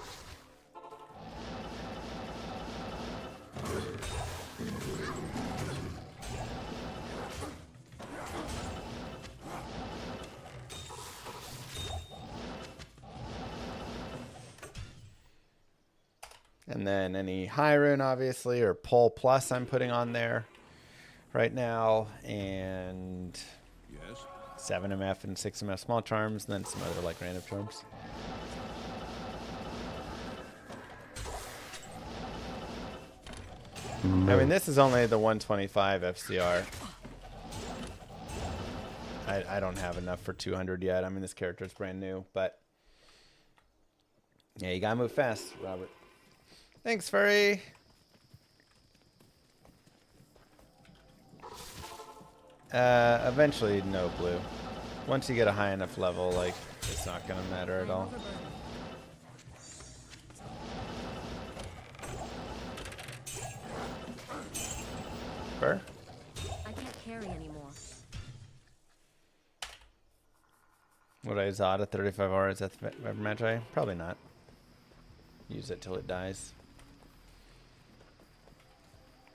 And then any high rune, obviously, or pull plus I'm putting on there right now. And Yes. 7 MF and 6 MF small charms, and then some other like random charms. I mean, this is only the 125 FCR. I don't have enough for 200 yet. I mean, this character is brand new, but yeah, you gotta move fast, Robert. Thanks, Furry. Eventually, no blue. Once you get a high enough level, like, it's not gonna matter at all. Burr? I can't carry anymore. Would I Zod at 35 hours at the Viper Magi? Probably not. Use it till it dies.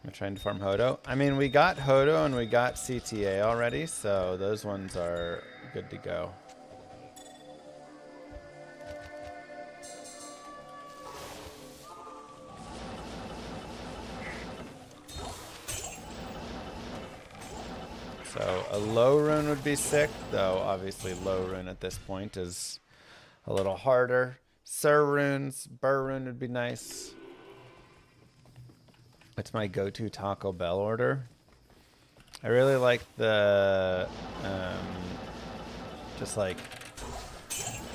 I'm trying to farm Hodo. I mean, we got Hodo and we got CTA already, so those ones are good to go. So a low rune would be sick, though obviously low rune at this point is a little harder. Sir runes, Burr rune would be nice. What's my go-to Taco Bell order? I really like the, just like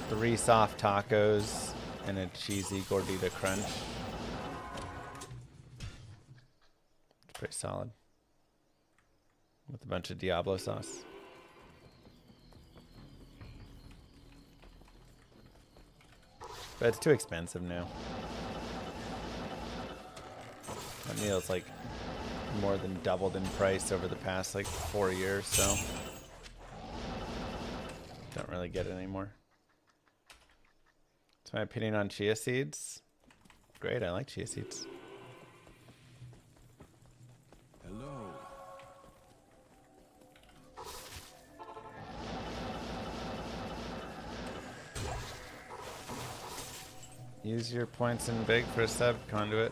3 soft tacos and a cheesy gordita crunch. It's pretty solid. With a bunch of Diablo sauce. But it's too expensive now. That meal's like more than doubled in price over the past like 4 years, so don't really get it anymore. That's my opinion on chia seeds. Great, I like chia seeds. Hello. Use your points in big for a sub, Conduit.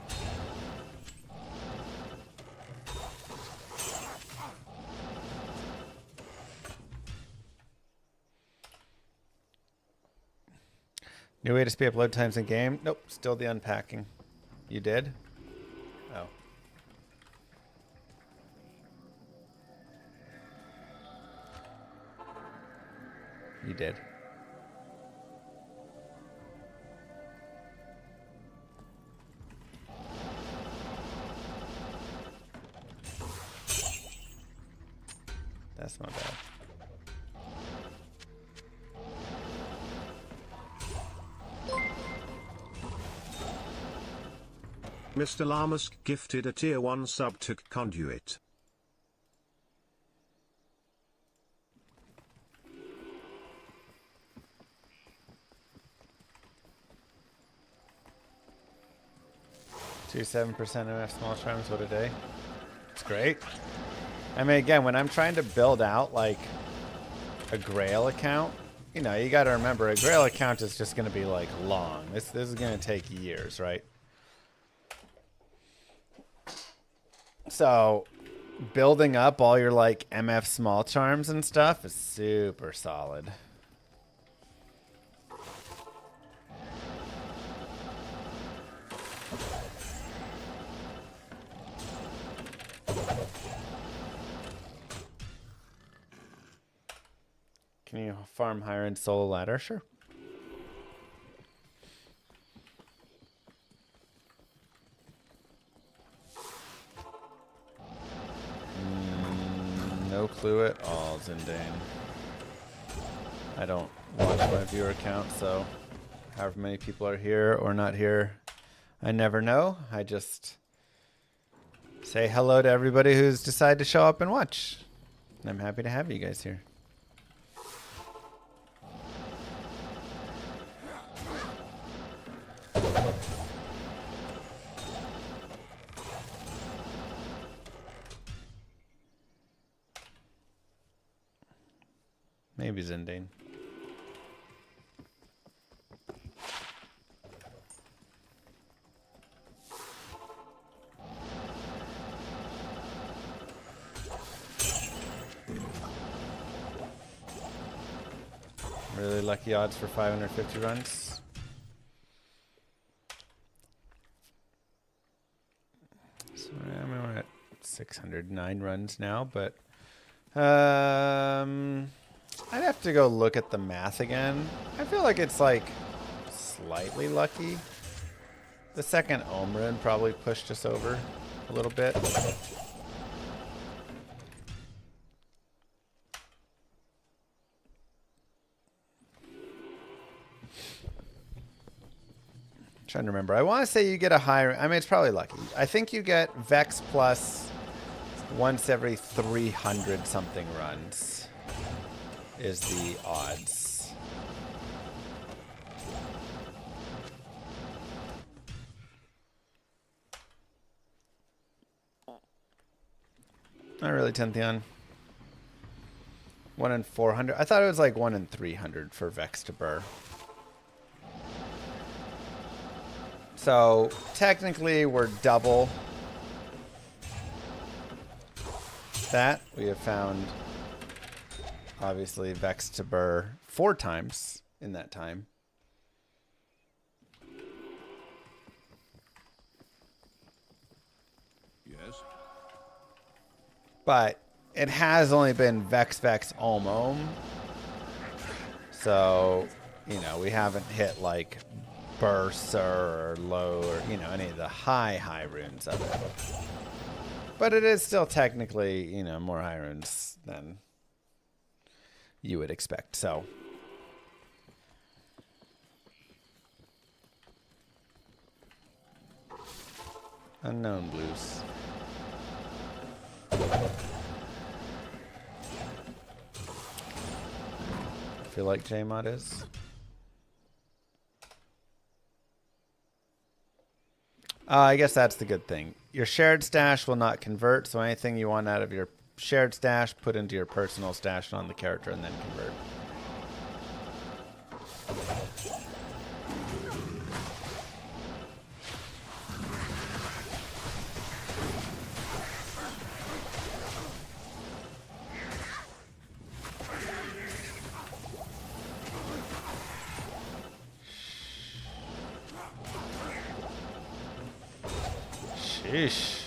New way to speed up load times in game? Nope, still the unpacking. You did? Oh. You did. That's not bad. Mr. Lamusk gifted a tier 1 sub to Conduit. Do 7% MF small charms, what a day. It's great. I mean, again, when I'm trying to build out like a Grail account, you know, you got to remember a Grail account is just going to be like long. This is going to take years, right? So building up all your like MF small charms and stuff is super solid. Can you farm higher end solo ladder? Sure. No clue at all, Zindane. I don't watch my viewer count, so however many people are here or not here, I never know. I just say hello to everybody who's decided to show up and watch. And I'm happy to have you guys here. Maybe Zindane. Really lucky odds for 550 runs. So I mean, we're at 609 runs now, but I'd have to go look at the math again. I feel like it's like slightly lucky. The second Omrin probably pushed us over a little bit. Trying to remember. I want to say you get a higher. I mean, it's probably lucky. I think you get Vex plus once every 300 something runs is the odds. Not really, Tentheon. 1 in 400. I thought it was like 1 in 300 for Vex to BER. So technically we're double that. We have found obviously Vex to BER 4 times in that time. Yes. But it has only been Vex Omom. So, you know, we haven't hit like Burst or low or, you know, any of the high runes of it. But it is still technically, you know, more high runes than you would expect. So unknown blues. I feel like Jmod is. I guess that's the good thing. Your shared stash will not convert, so anything you want out of your shared stash, put into your personal stash on the character and then convert. Sheesh.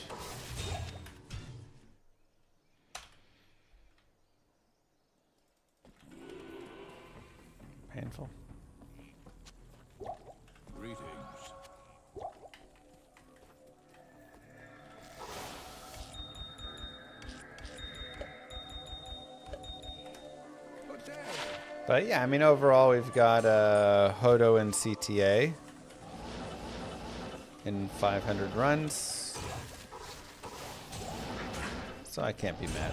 Painful. Greetings. But yeah, I mean, overall, we've got Hodo and CTA in 500 runs. So I can't be mad.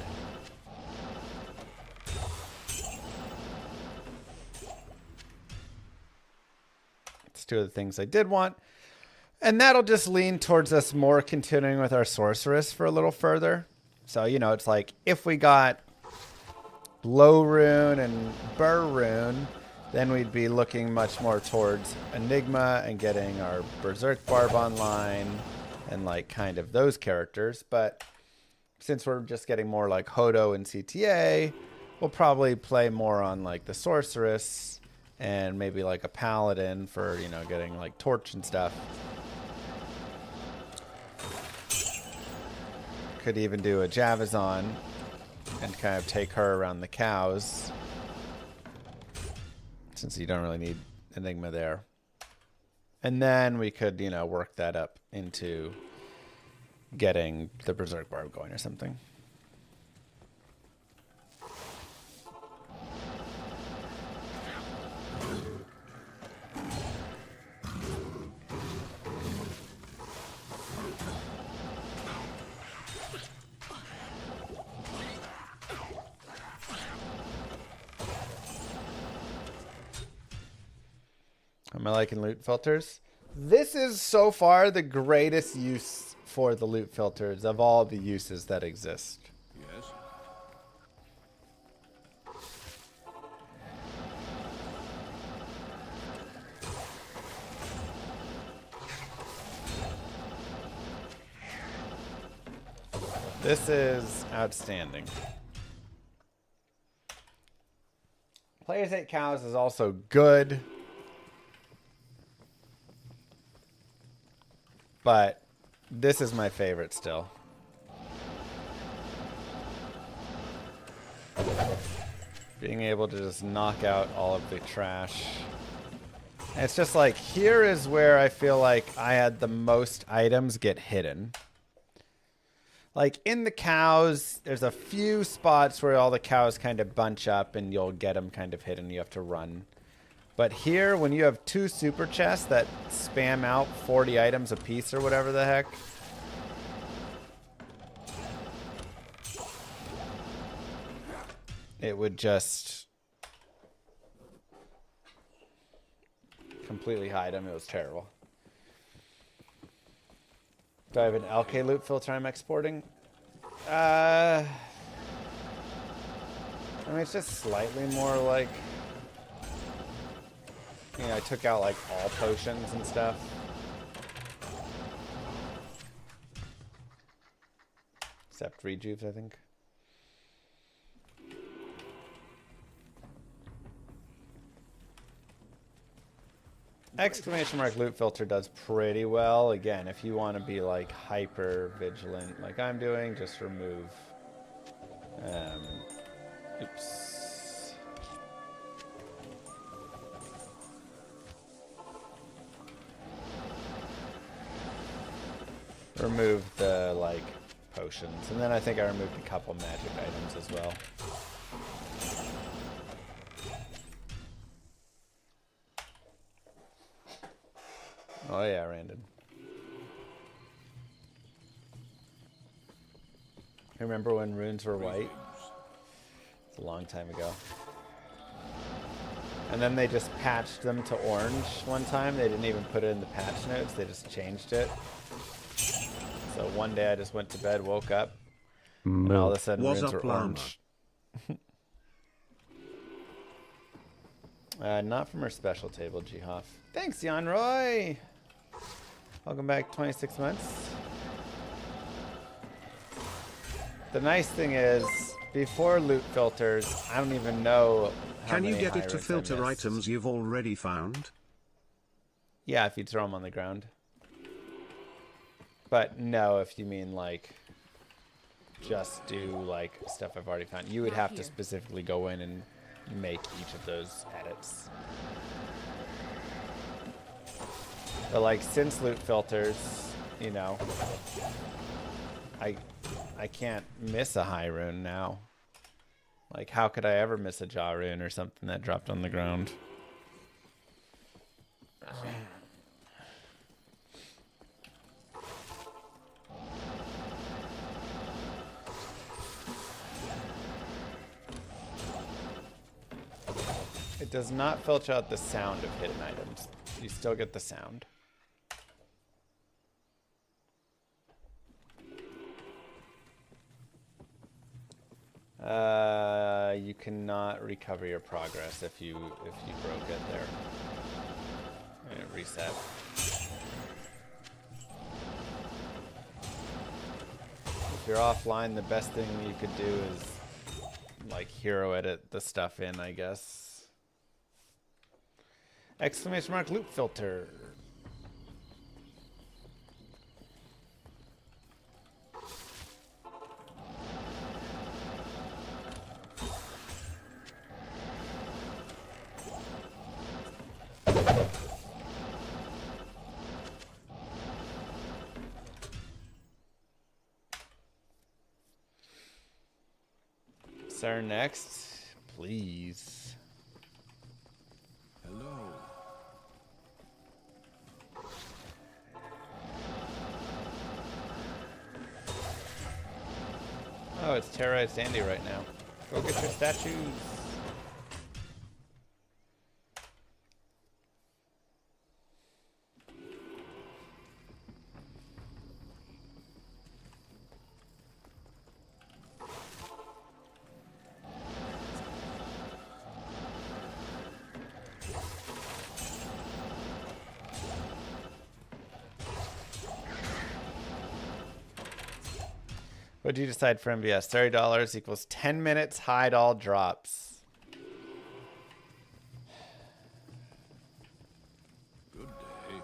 It's two of the things I did want. And that'll just lean towards us more continuing with our sorceress for a little further. So, you know, it's like if we got low rune and BER rune, then we'd be looking much more towards Enigma and getting our Berserk Barb online and like kind of those characters. But since we're just getting more like Hodo and CTA, we'll probably play more on like the sorceress and maybe like a paladin for, you know, getting like torch and stuff. Could even do a Javazon and kind of take her around the cows, since you don't really need Enigma there. And then we could, you know, work that up into getting the Berserk Barb going or something. Am I liking loot filters? This is so far the greatest use for the loot filters of all the uses that exist. Yes. This is outstanding. Players Hate Cows is also good. But this is my favorite still. Being able to just knock out all of the trash. And it's just like, here is where I feel like I had the most items get hidden. Like in the cows, there's a few spots where all the cows kind of bunch up and you'll get them kind of hidden. You have to run. But here, when you have two super chests that spam out 40 items a piece or whatever the heck, it would just completely hide them. It was terrible. Do I have an LK loot filter I'm exporting? I mean, it's just slightly more like... You know, I took out like all potions and stuff. Except rejuves, I think. Exclamation mark loot filter does pretty well. Again, if you want to be like hyper vigilant like I'm doing, just remove. Oops. Remove the like potions, and then I think I removed a couple magic items as well. Oh yeah, Randon. Remember when runes were white? It's a long time ago. And then they just patched them to orange one time. They didn't even put it in the patch notes. They just changed it. So one day I just went to bed, woke up, and all of a sudden runes were orange. Not from our special table, Jihoff. Thanks, Jan Roy. Welcome back, 26 months. The nice thing is, before loot filters, I don't even know how many Can you get it to high-rates I filter missed. items you've already found? Yeah, if you throw them on the ground. But no, if you mean like just do like stuff I've already found, you would have to specifically go in and make each of those edits. But like since loot filters, you know, I can't miss a high rune now. Like how could I ever miss a jaw rune or something that dropped on the ground? It does not filter out the sound of hidden items. You still get the sound. You cannot recover your progress if you broke it there. And it reset. If you're offline, the best thing you could do is like hero edit the stuff in, I guess. Exclamation mark loop filter. Sir, next, please. Hello. Oh, it's terrorized Andy right now. Go get your statues. What do you decide for MVS? $30 equals 10 minutes, hide all drops. Good day.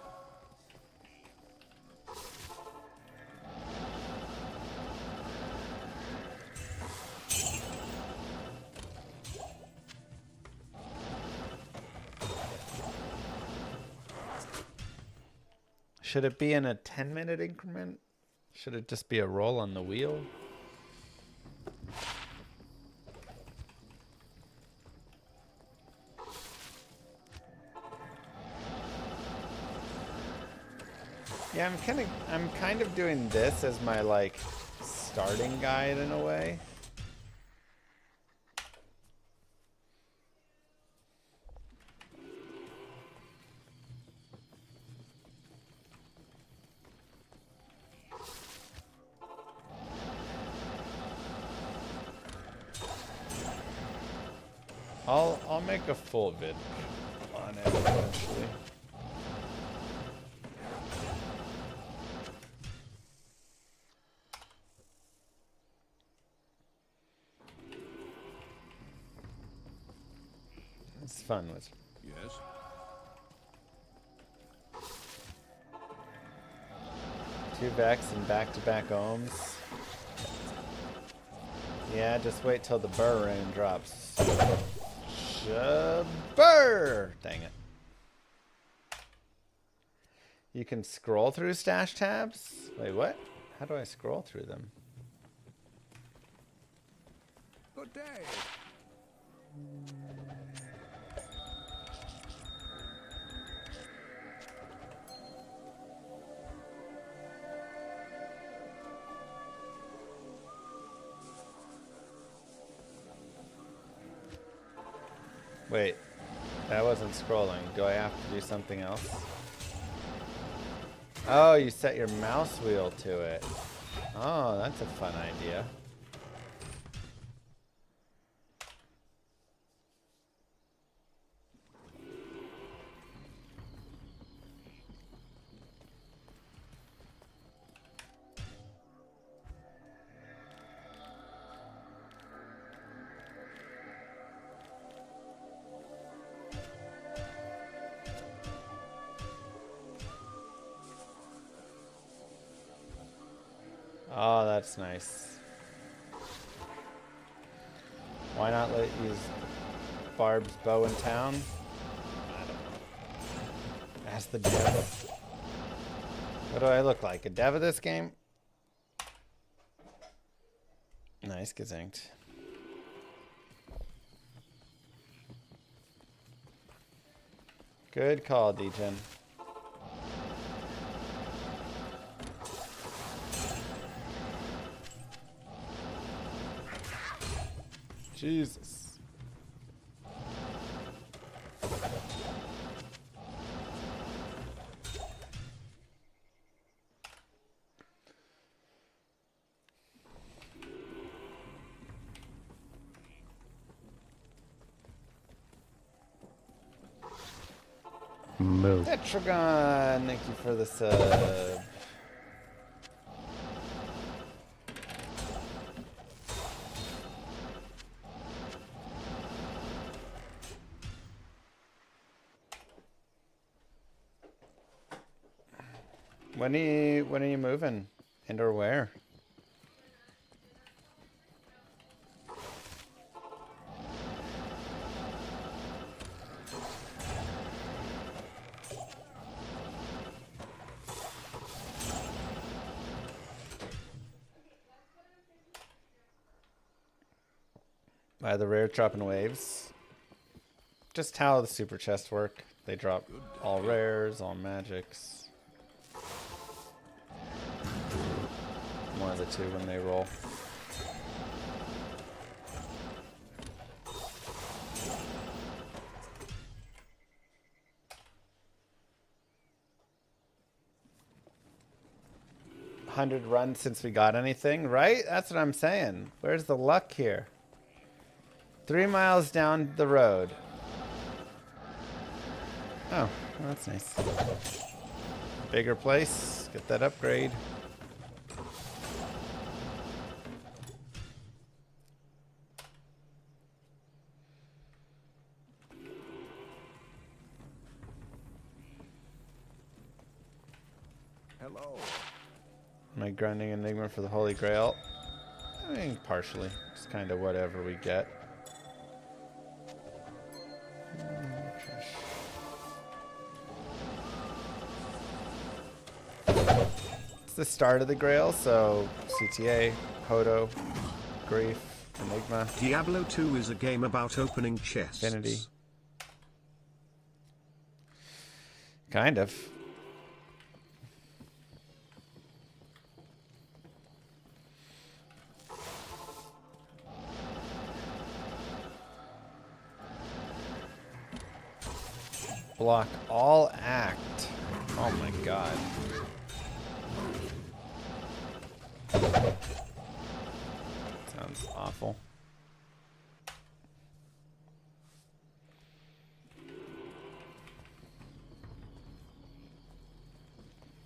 Should it be in a 10-minute increment? Should it just be a roll on the wheel? Yeah, I'm kind of doing this as my like starting guide in a way. I'll make a full vid on it eventually. It's fun with Yes. 2 Vex and back-to-back ohms. Yeah, just wait till the BER rain drops. BER! Dang it. You can scroll through stash tabs? Wait, what? How do I scroll through them? Good day. Wait, that wasn't scrolling. Do I have to do something else? Oh, you set your mouse wheel to it. Oh, that's a fun idea. Oh, that's nice. Why not let use Barb's bow in town? I don't know. Ask the dev. What do I look like? A dev of this game? Nice, gazinked. Good call, Degen. Jesus. Moo. Tetragon, thank you for the sub. When are you moving? And or where? By the rare dropping waves. Just how the super chests work. They drop all rares, all magics. One of the two when they roll. $100 runs since we got anything, right? That's what I'm saying. Where's the luck here? 3 miles down the road. Oh, well, that's nice. Bigger place. Get that upgrade. Hello. Am I grinding Enigma for the Holy Grail? I mean, partially. Just kind of whatever we get. It's the start of the Grail, so CTA, Hodo, Grief, Enigma, Diablo 2 is a game about opening chests. Infinity. Kind of. Block all act. Oh my god. Sounds awful.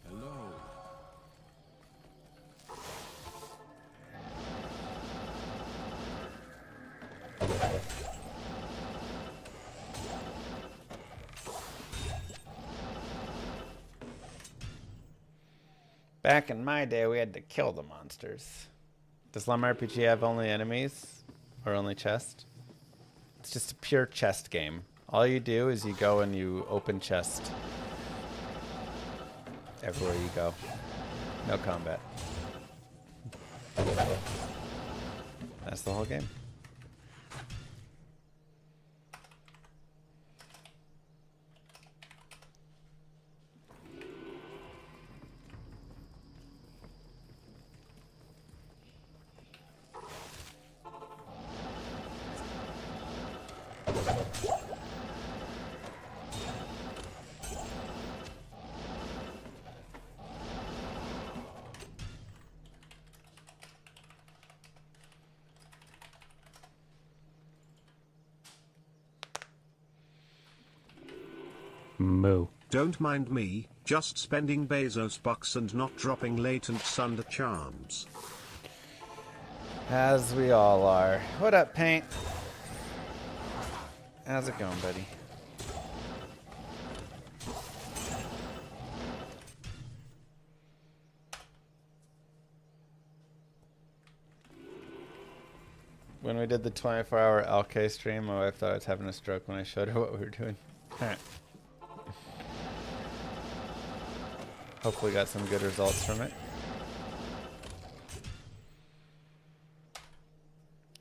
Hello. Back in my day, we had to kill the monsters. Does Llama RPG have only enemies? Or only chest? It's just a pure chest game. All you do is you go and you open chest. Everywhere you go. No combat. That's the whole game. Moo. Don't mind me, just spending Bezos bucks and not dropping latent Sunder charms. As we all are. What up, Paint? How's it going, buddy? When we did the 24-hour LK stream, my wife thought I was having a stroke when I showed her what we were doing. Alright. Hopefully got some good results from it.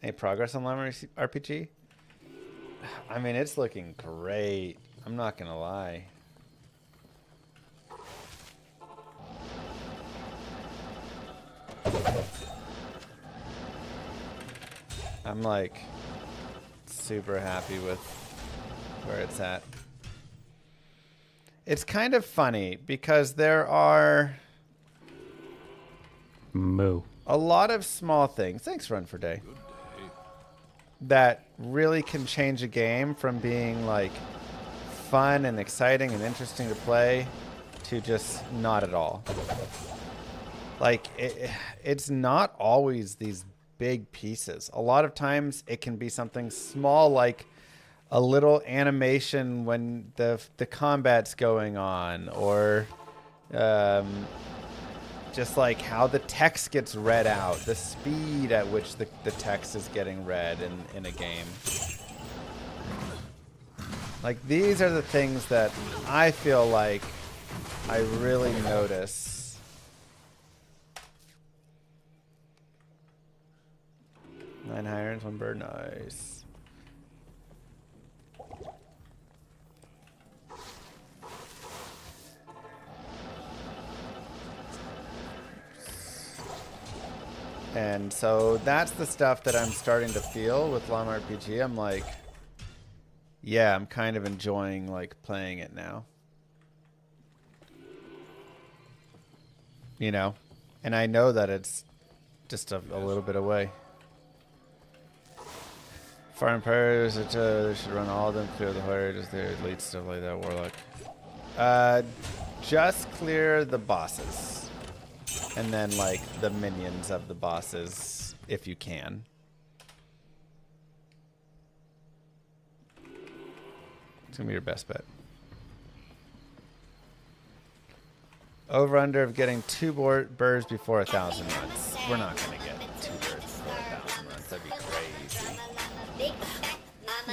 Any progress on Llama RPG? I mean, it's looking great. I'm not gonna lie. I'm like super happy with where it's at. It's kind of funny because there are a lot of small things. Thanks, Run for Day. That really can change a game from being like fun and exciting and interesting to play to just not at all. Like it's not always these big pieces. A lot of times it can be something small, like a little animation when the combat's going on, or just like how the text gets read out, the speed at which the text is getting read in a game. Like, these are the things that I feel like I really notice. Nine irons, one bird, nice. And so that's the stuff that I'm starting to feel with Llama RPG. I'm like, yeah, I'm kind of enjoying like playing it now. You know? And I know that it's just a little bit away. Fire Empires, they should run all of them, clear the fire, just their elite stuff like that, Warlock. Just clear the bosses. And then, like, the minions of the bosses, if you can. It's gonna be your best bet. Over-under of getting 2 birds before 1,000 runs. We're not gonna get 2 birds before 1,000 runs. That'd be crazy.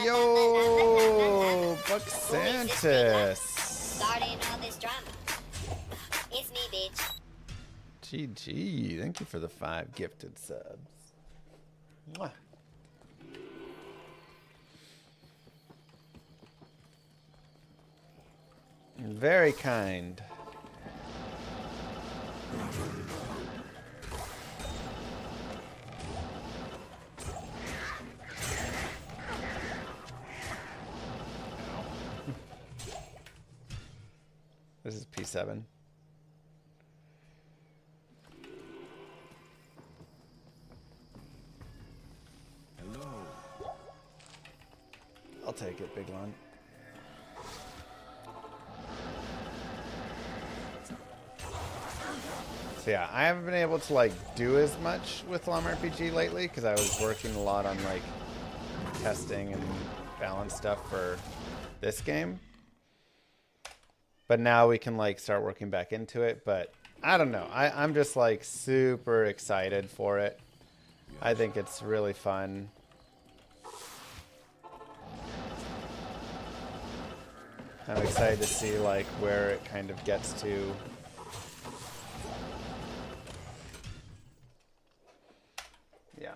Yo, Buck Santis. Starting all this drama. It's me, bitch. GG. Thank you for the 5 gifted subs. Mwah. Very kind. This is P7. I'll take it, Big Lon. So yeah, I haven't been able to like do as much with Llama RPG lately because I was working a lot on like testing and balance stuff for this game. But now we can like start working back into it. But I don't know. I'm just like super excited for it. I think it's really fun. I'm excited to see like where it kind of gets to. Yeah.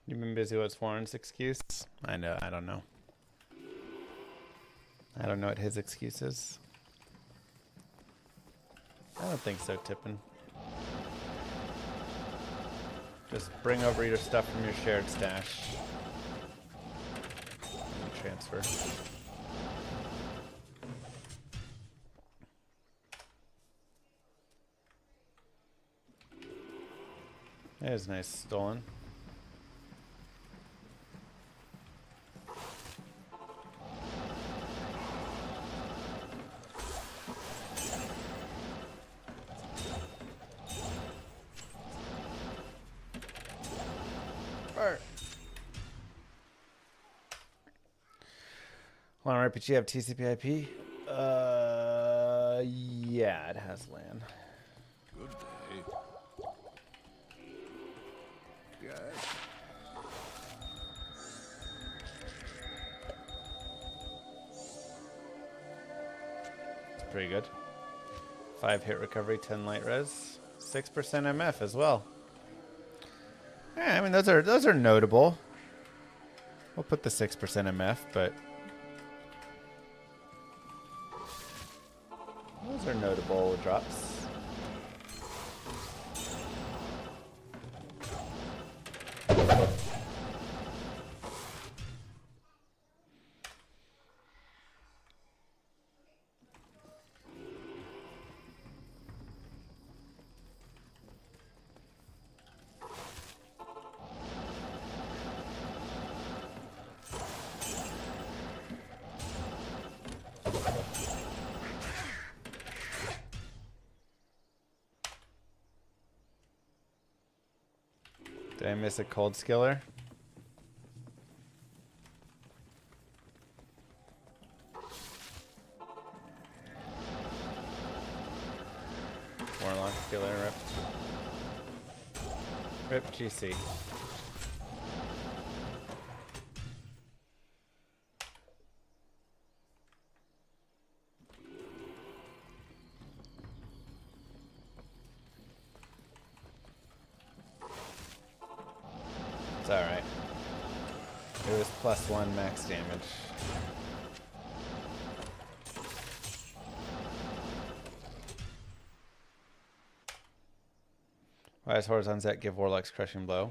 You've been busy. What's Warren's excuse? I know. I don't know. I don't know what his excuse is. I don't think so, Tippin. Just bring over your stuff from your shared stash. And transfer. That is nice. Stolen. Llama RPG have TCP/IP? Yeah, it has LAN. Good day. Yes. It's pretty good. 5 hit recovery, 10 light res, 6% MF as well. Yeah, I mean those are notable. We'll put the 6% MF, but those are notable drops. Did I miss a cold skiller? Warlock skiller rip GC. It's alright. It was +1 max damage. Why does Horizonzet give Warlock's Crushing Blow?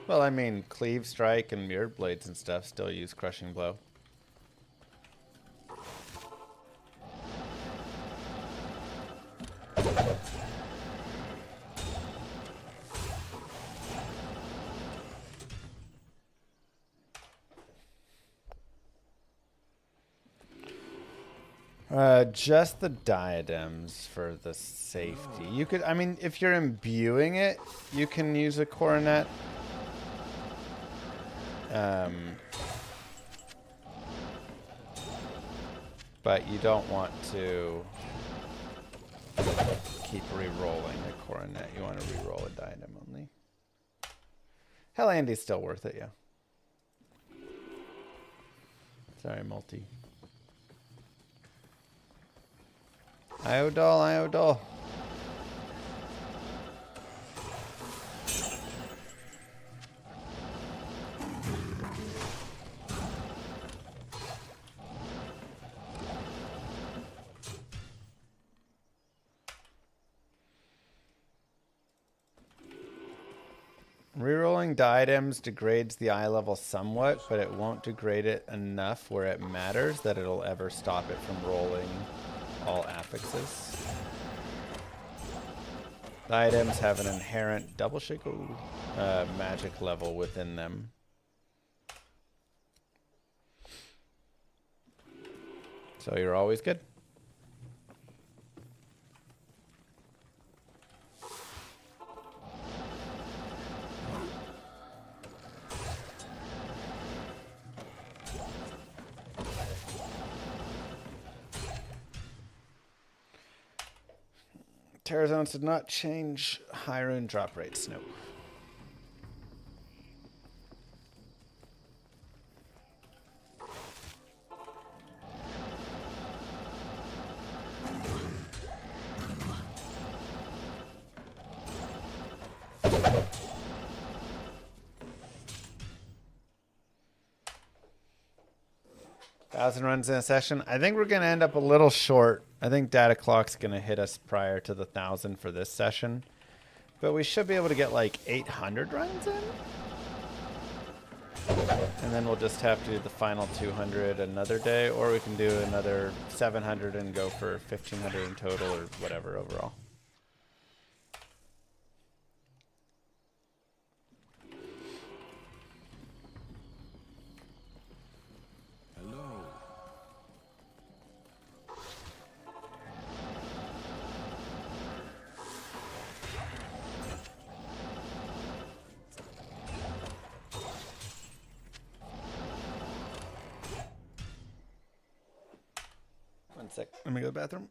Well, I mean, Cleave, Strike, and Mirrored Blades and stuff still use Crushing Blow. Just the diadems for the safety. You could, I mean, if you're imbuing it, you can use a coronet. But you don't want to keep re-rolling a coronet. You want to re-roll a diadem only. Hell, Andy's still worth it, yeah. Sorry, multi. Iodol. Rerolling diadems degrades the eye level somewhat, but it won't degrade it enough where it matters that it'll ever stop it from rolling all affixes. The items have an inherent double shake magic level within them. So you're always good. Terror zones did not change high rune drop rates, no. Thousand runs in a session. I think we're going to end up a little short. I think data clock's going to hit us prior to the 1,000 for this session. But we should be able to get like 800 runs in. And then we'll just have to do the final 200 another day. Or we can do another 700 and go for 1,500 in total or whatever overall. sec. Let me go to the bathroom.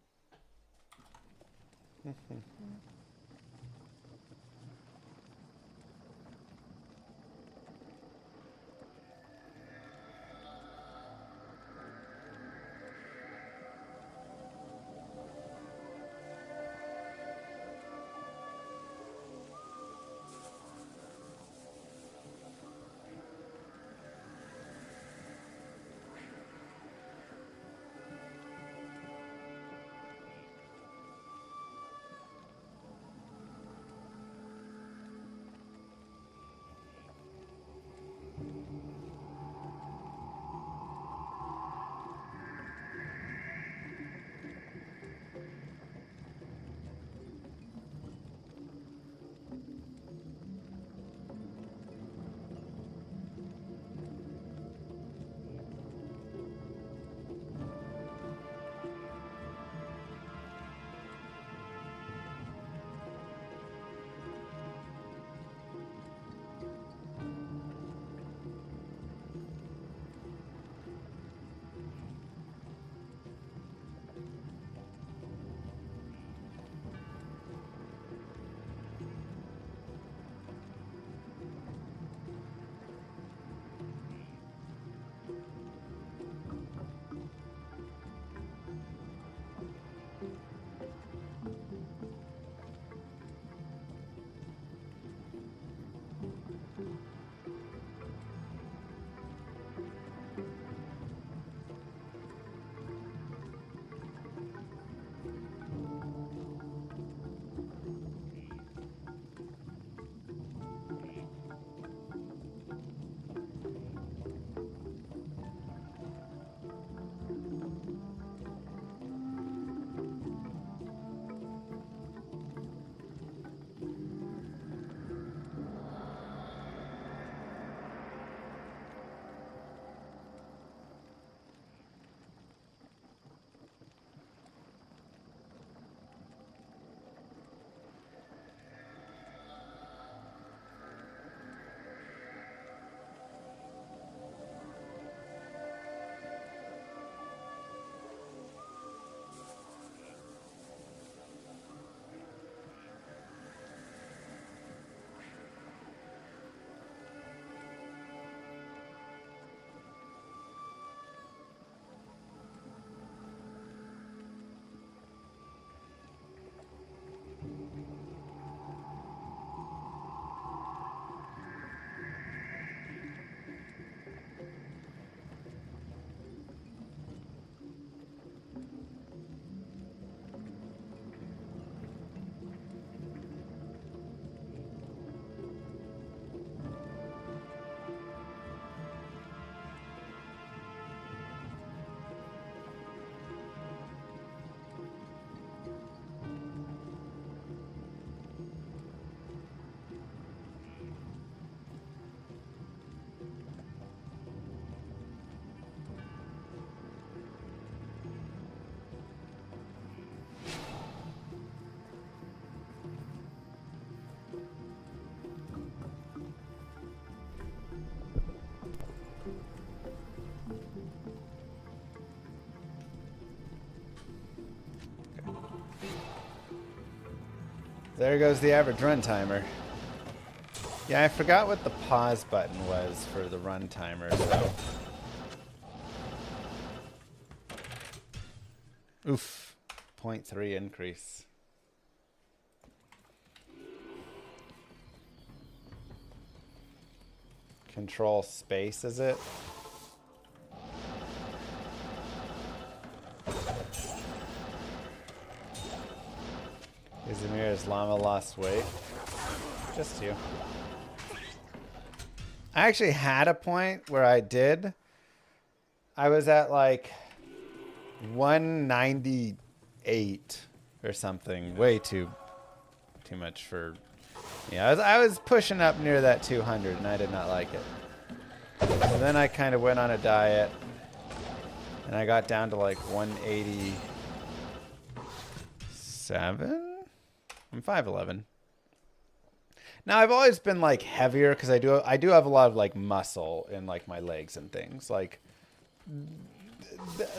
There goes the average run timer. Yeah, I forgot what the pause button was for the run timer, so. Oof. 0.3 increase. Control space, is it? Izmir's llama lost weight. Just you. I actually had a point where I did. I was at like 198 or something. Way too much for. Yeah, I was pushing up near that 200 and I did not like it. So then I kind of went on a diet and I got down to like 187. I'm 5'11". Now I've always been like heavier because I do have a lot of like muscle in like my legs and things. Like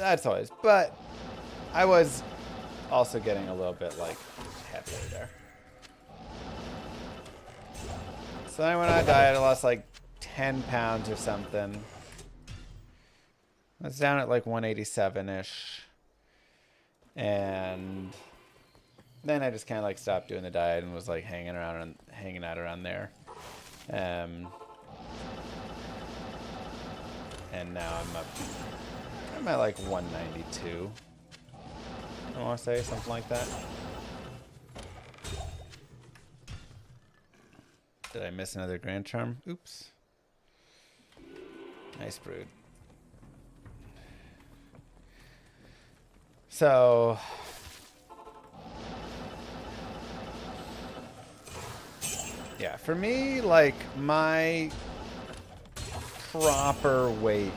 that's always. But I was also getting a little bit like heavier there. So then when I died, I lost like 10 pounds or something. I was down at like 187-ish. And then I just kind of like stopped doing the diet and was like hanging out around there. And now I'm at like 192. I want to say something like that. Did I miss another Grand Charm? Oops. Nice brood. So yeah, for me, like my proper weight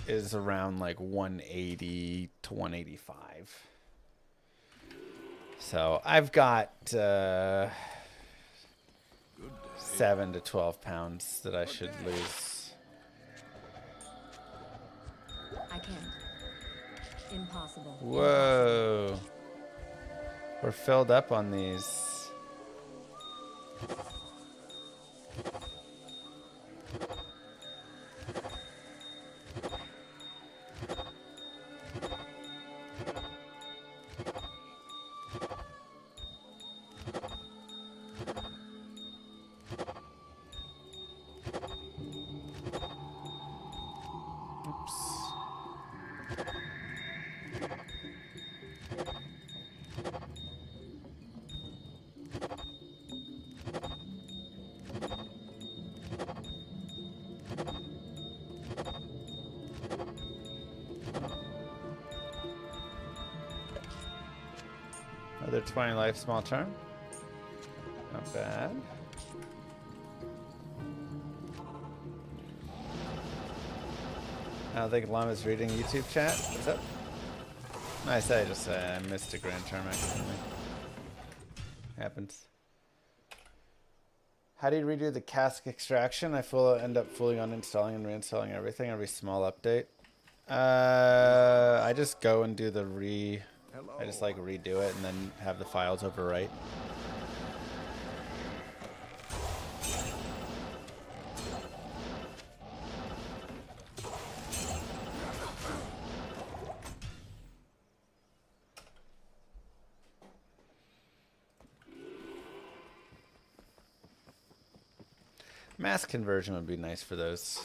is around like 180 to 185. So I've got 7 to 12 pounds that I should lose. I can't. Impossible. Whoa. We're filled up on these. Another 20 life, small charm. Not bad. I don't think Llama's reading YouTube chat. What's up? Nice, I missed a Grand Charm accidentally. Happens. How do you redo the cask extraction? I end up fully uninstalling and reinstalling everything every small update. I just go and do the I just like redo it and then have the files overwrite. Mass conversion would be nice for those.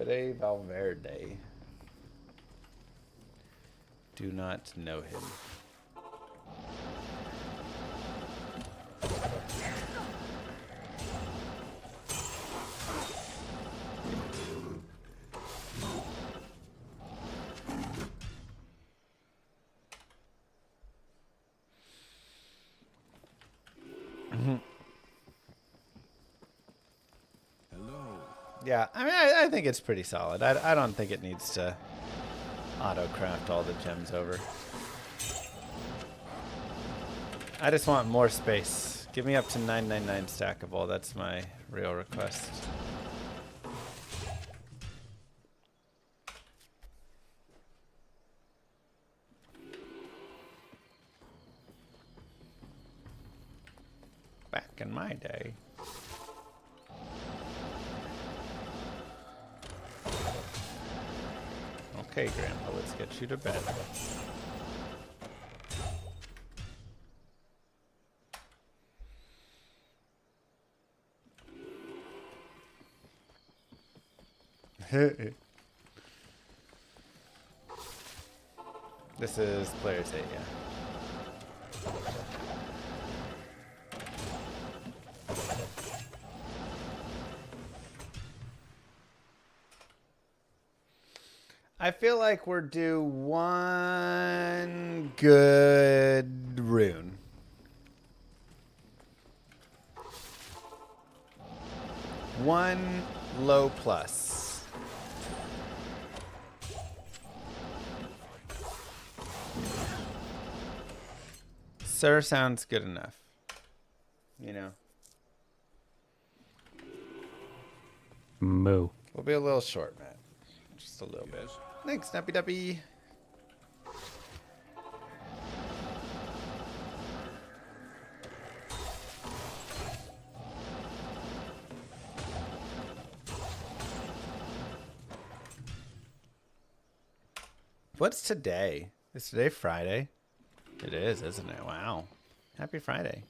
Fede Valverde. Do not know him. Yeah, I mean, I think it's pretty solid. I don't think it needs to auto-craft all the gems over. I just want more space. Give me up to 999 stackable. That's my real request. Back in my day. Okay, Grandpa, let's get you to bed. This is player 8, yeah. I feel like we're due one good rune. One low plus. Sir sounds good enough. You know. Moo. We'll be a little short, Matt. Just a little bit. Thanks, Nappy Duppy. What's today? Is today Friday? It is, isn't it? Wow. Happy Friday.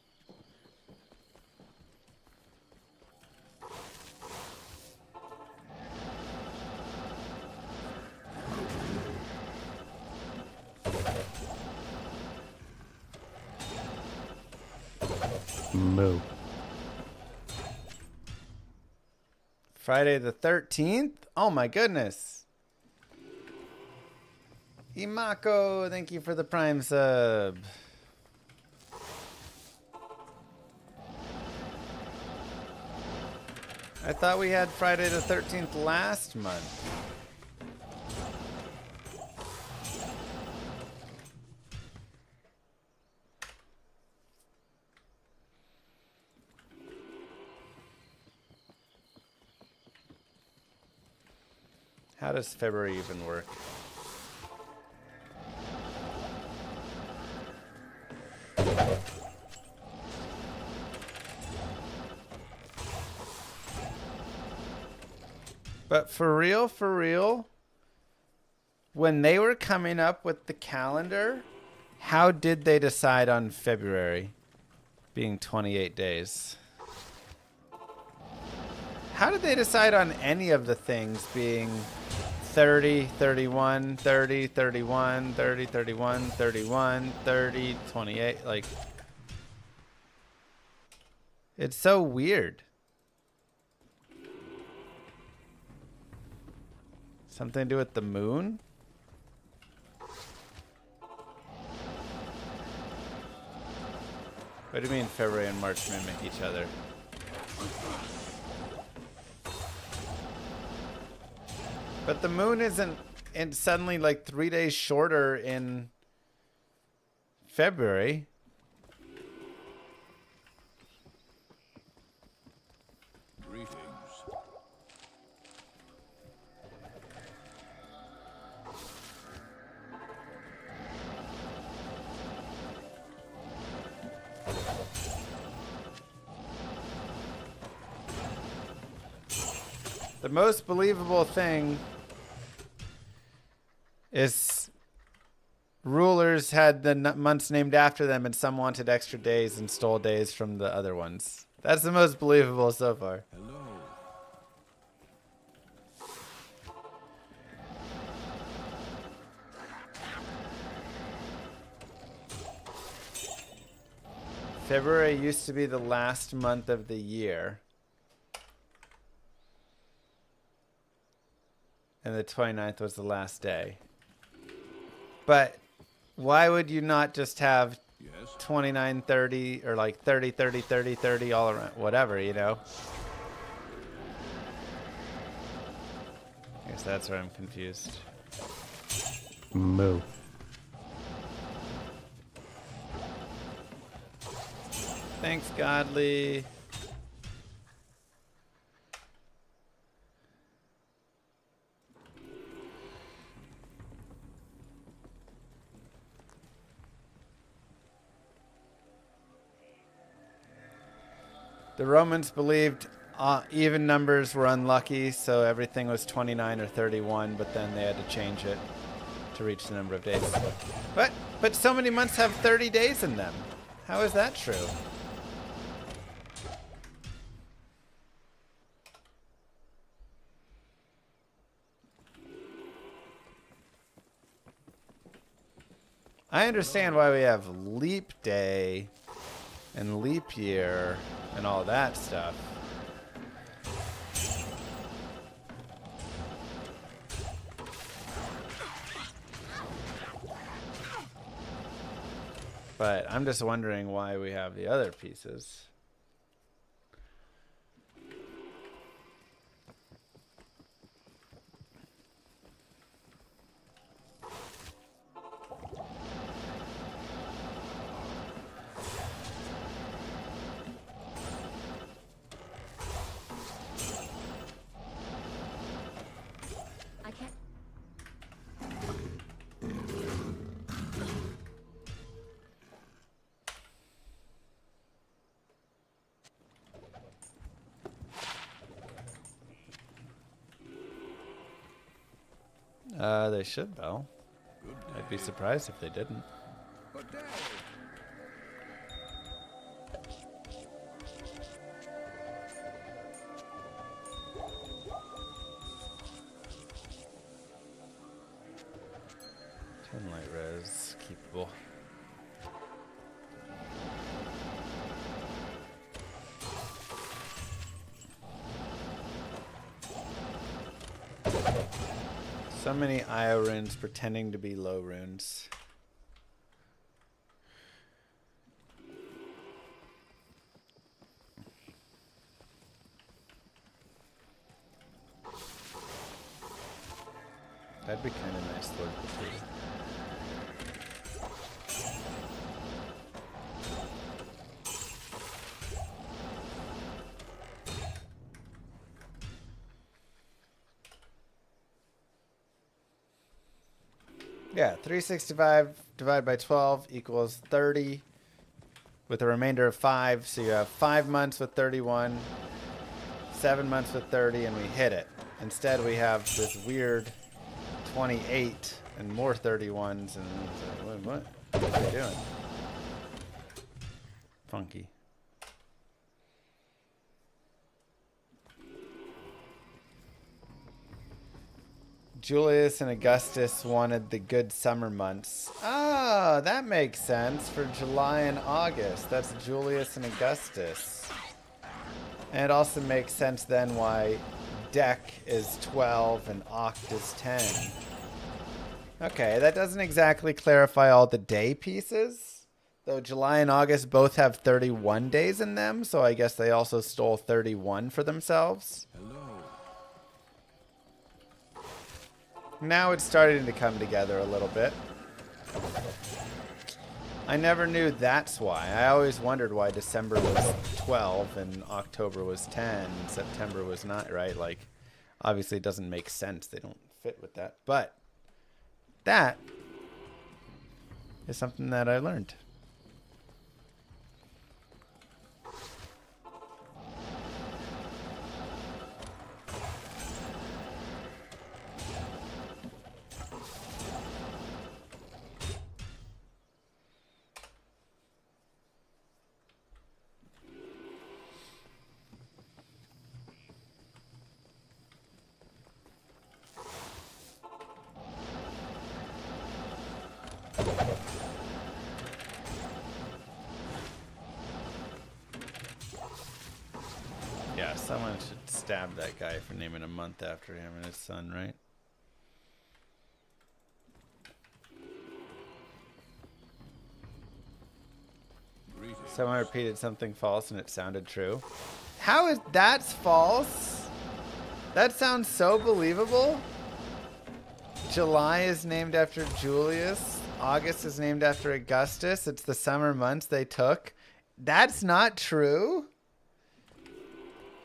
Moo. Friday the 13th? Oh my goodness. Imako, thank you for the Prime sub. I thought we had Friday the 13th last month. How does February even work? But for real, when they were coming up with the calendar, how did they decide on February being 28 days? How did they decide on any of the things being 30, 31, 30, 31, 30, 31, 31, 30, 28? Like, it's so weird. Something to do with the moon? What do you mean February and March mimic each other? But the moon isn't suddenly like 3 days shorter in February. Greetings. The most believable thing is rulers had the months named after them and some wanted extra days and stole days from the other ones. That's the most believable so far. Hello. February used to be the last month of the year. And the 29th was the last day. But why would you not just have 29, 30, or like 30, 30, 30, 30 all around, whatever, you know? I guess that's where I'm confused. Moo. Thanks, Godly. The Romans believed even numbers were unlucky, so everything was 29 or 31, but then they had to change it to reach the number of days. But so many months have 30 days in them. How is that true? I understand why we have leap day and leap year and all that stuff. But I'm just wondering why we have the other pieces. They should though. I'd be surprised if they didn't. Good day. Turn light res, keepable. So many IO runes pretending to be low runes. That'd be kind of nice, Lord Potato. Yeah, 365 divided by 12 equals 30 with a remainder of 5. So you have 5 months with 31, 7 months with 30, and we hit it. Instead, we have this weird 28 and more 31s. And what are you doing? Funky. Julius and Augustus wanted the good summer months. Ah, that makes sense for July and August. That's Julius and Augustus. And it also makes sense then why Dec is 12 and Oct is 10. Okay, that doesn't exactly clarify all the day pieces. Though July and August both have 31 days in them, so I guess they also stole 31 for themselves. Hello. Now it's starting to come together a little bit. I never knew that's why. I always wondered why December was 12 and October was 10 and September was not, right? Like, obviously it doesn't make sense. They don't fit with that. But that is something that I learned. Yeah, someone should stab that guy for naming a month after him and his son, right? Someone repeated something false and it sounded true. How is that's false? That sounds so believable. July is named after Julius. August is named after Augustus. It's the summer months they took. That's not true.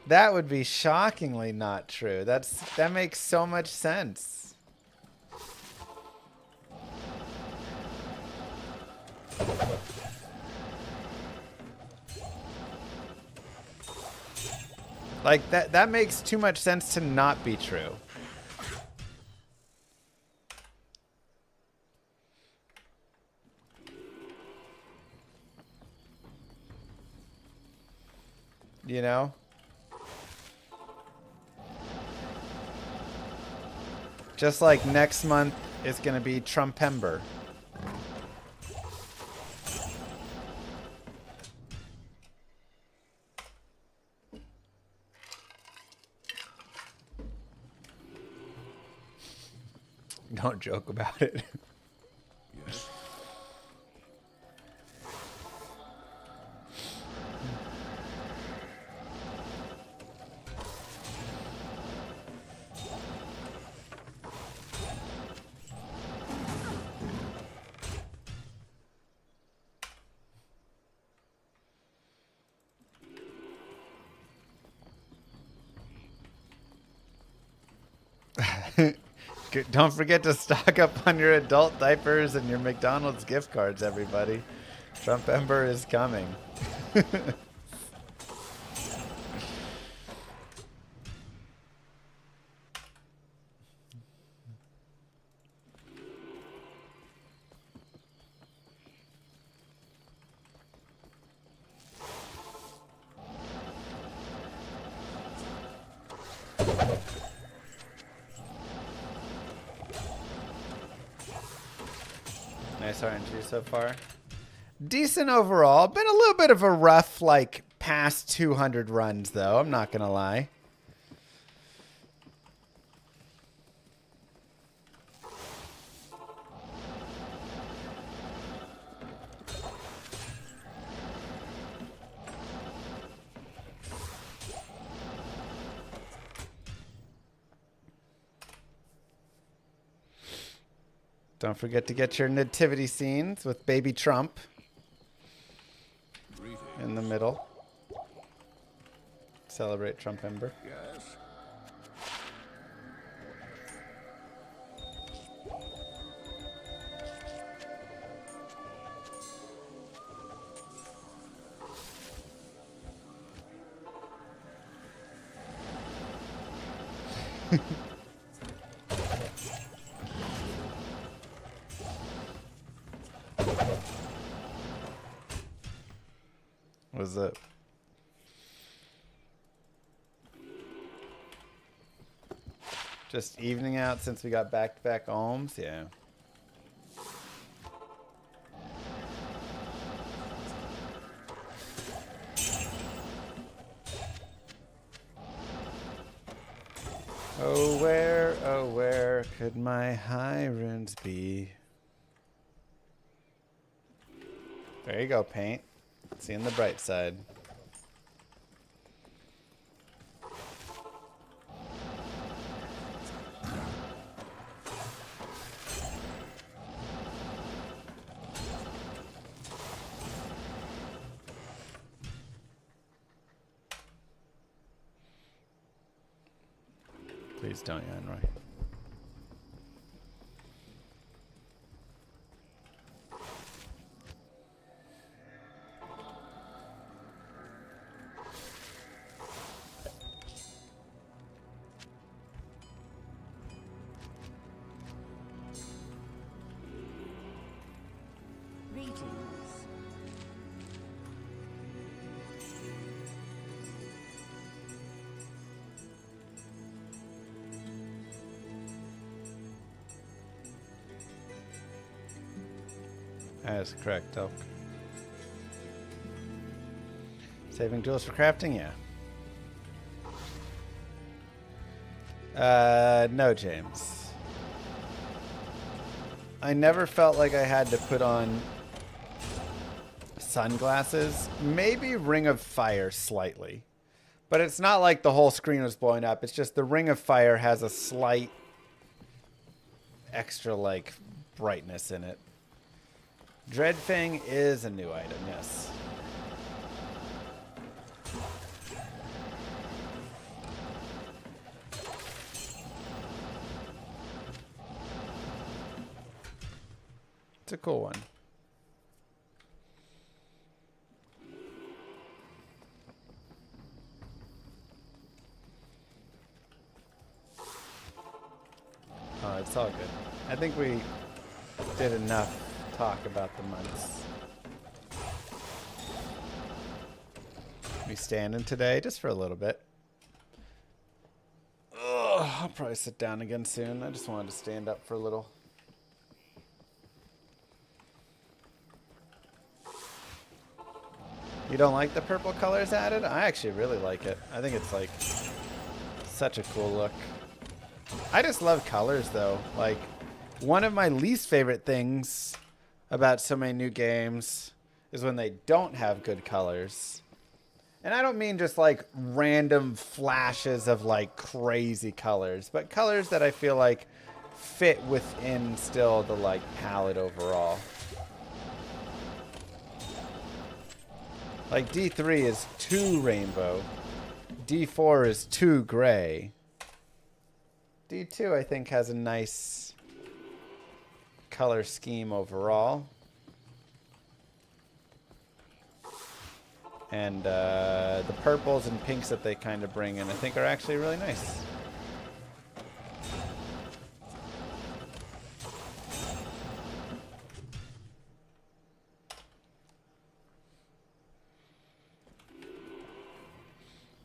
That would be shockingly not true. That makes so much sense. Like that makes too much sense to not be true. You know? Just like next month is going to be Trumpember. Don't joke about it. Yes. Don't forget to stock up on your adult diapers and your McDonald's gift cards, everybody. Trumpember is coming. nice RNG so far. Decent overall. Been a little bit of a rough, like, past 200 runs, though. I'm not going to lie. Don't forget to get your nativity scenes with baby Trump in the middle. Celebrate Trump Ember. Yes. What's up? Just evening out since we got back-to-back ohms? Yeah. Oh where could my high runes be? There you go, paint. Seeing the bright side. Please don't, Yanroy. That is correct, Elk. Saving jewels for crafting? Yeah. No, James. I never felt like I had to put on sunglasses. Maybe Ring of Fire slightly. But it's not like the whole screen was blowing up. It's just the Ring of Fire has a slight extra, like, brightness in it. Dreadfang is a new item, yes. It's a cool one. Oh, it's all good. I think we did enough talk about the months. We standing today just for a little bit. Ugh, I'll probably sit down again soon. I just wanted to stand up for a little. You don't like the purple colors added? I actually really like it. I think it's like such a cool look. I just love colors though. Like one of my least favorite things about so many new games is when they don't have good colors. And I don't mean just like random flashes of like crazy colors, but colors that I feel like fit within still the like palette overall. Like D3 is too rainbow. D4 is too gray. D2 I think has a nice color scheme overall. And the purples and pinks that they kind of bring in I think are actually really nice.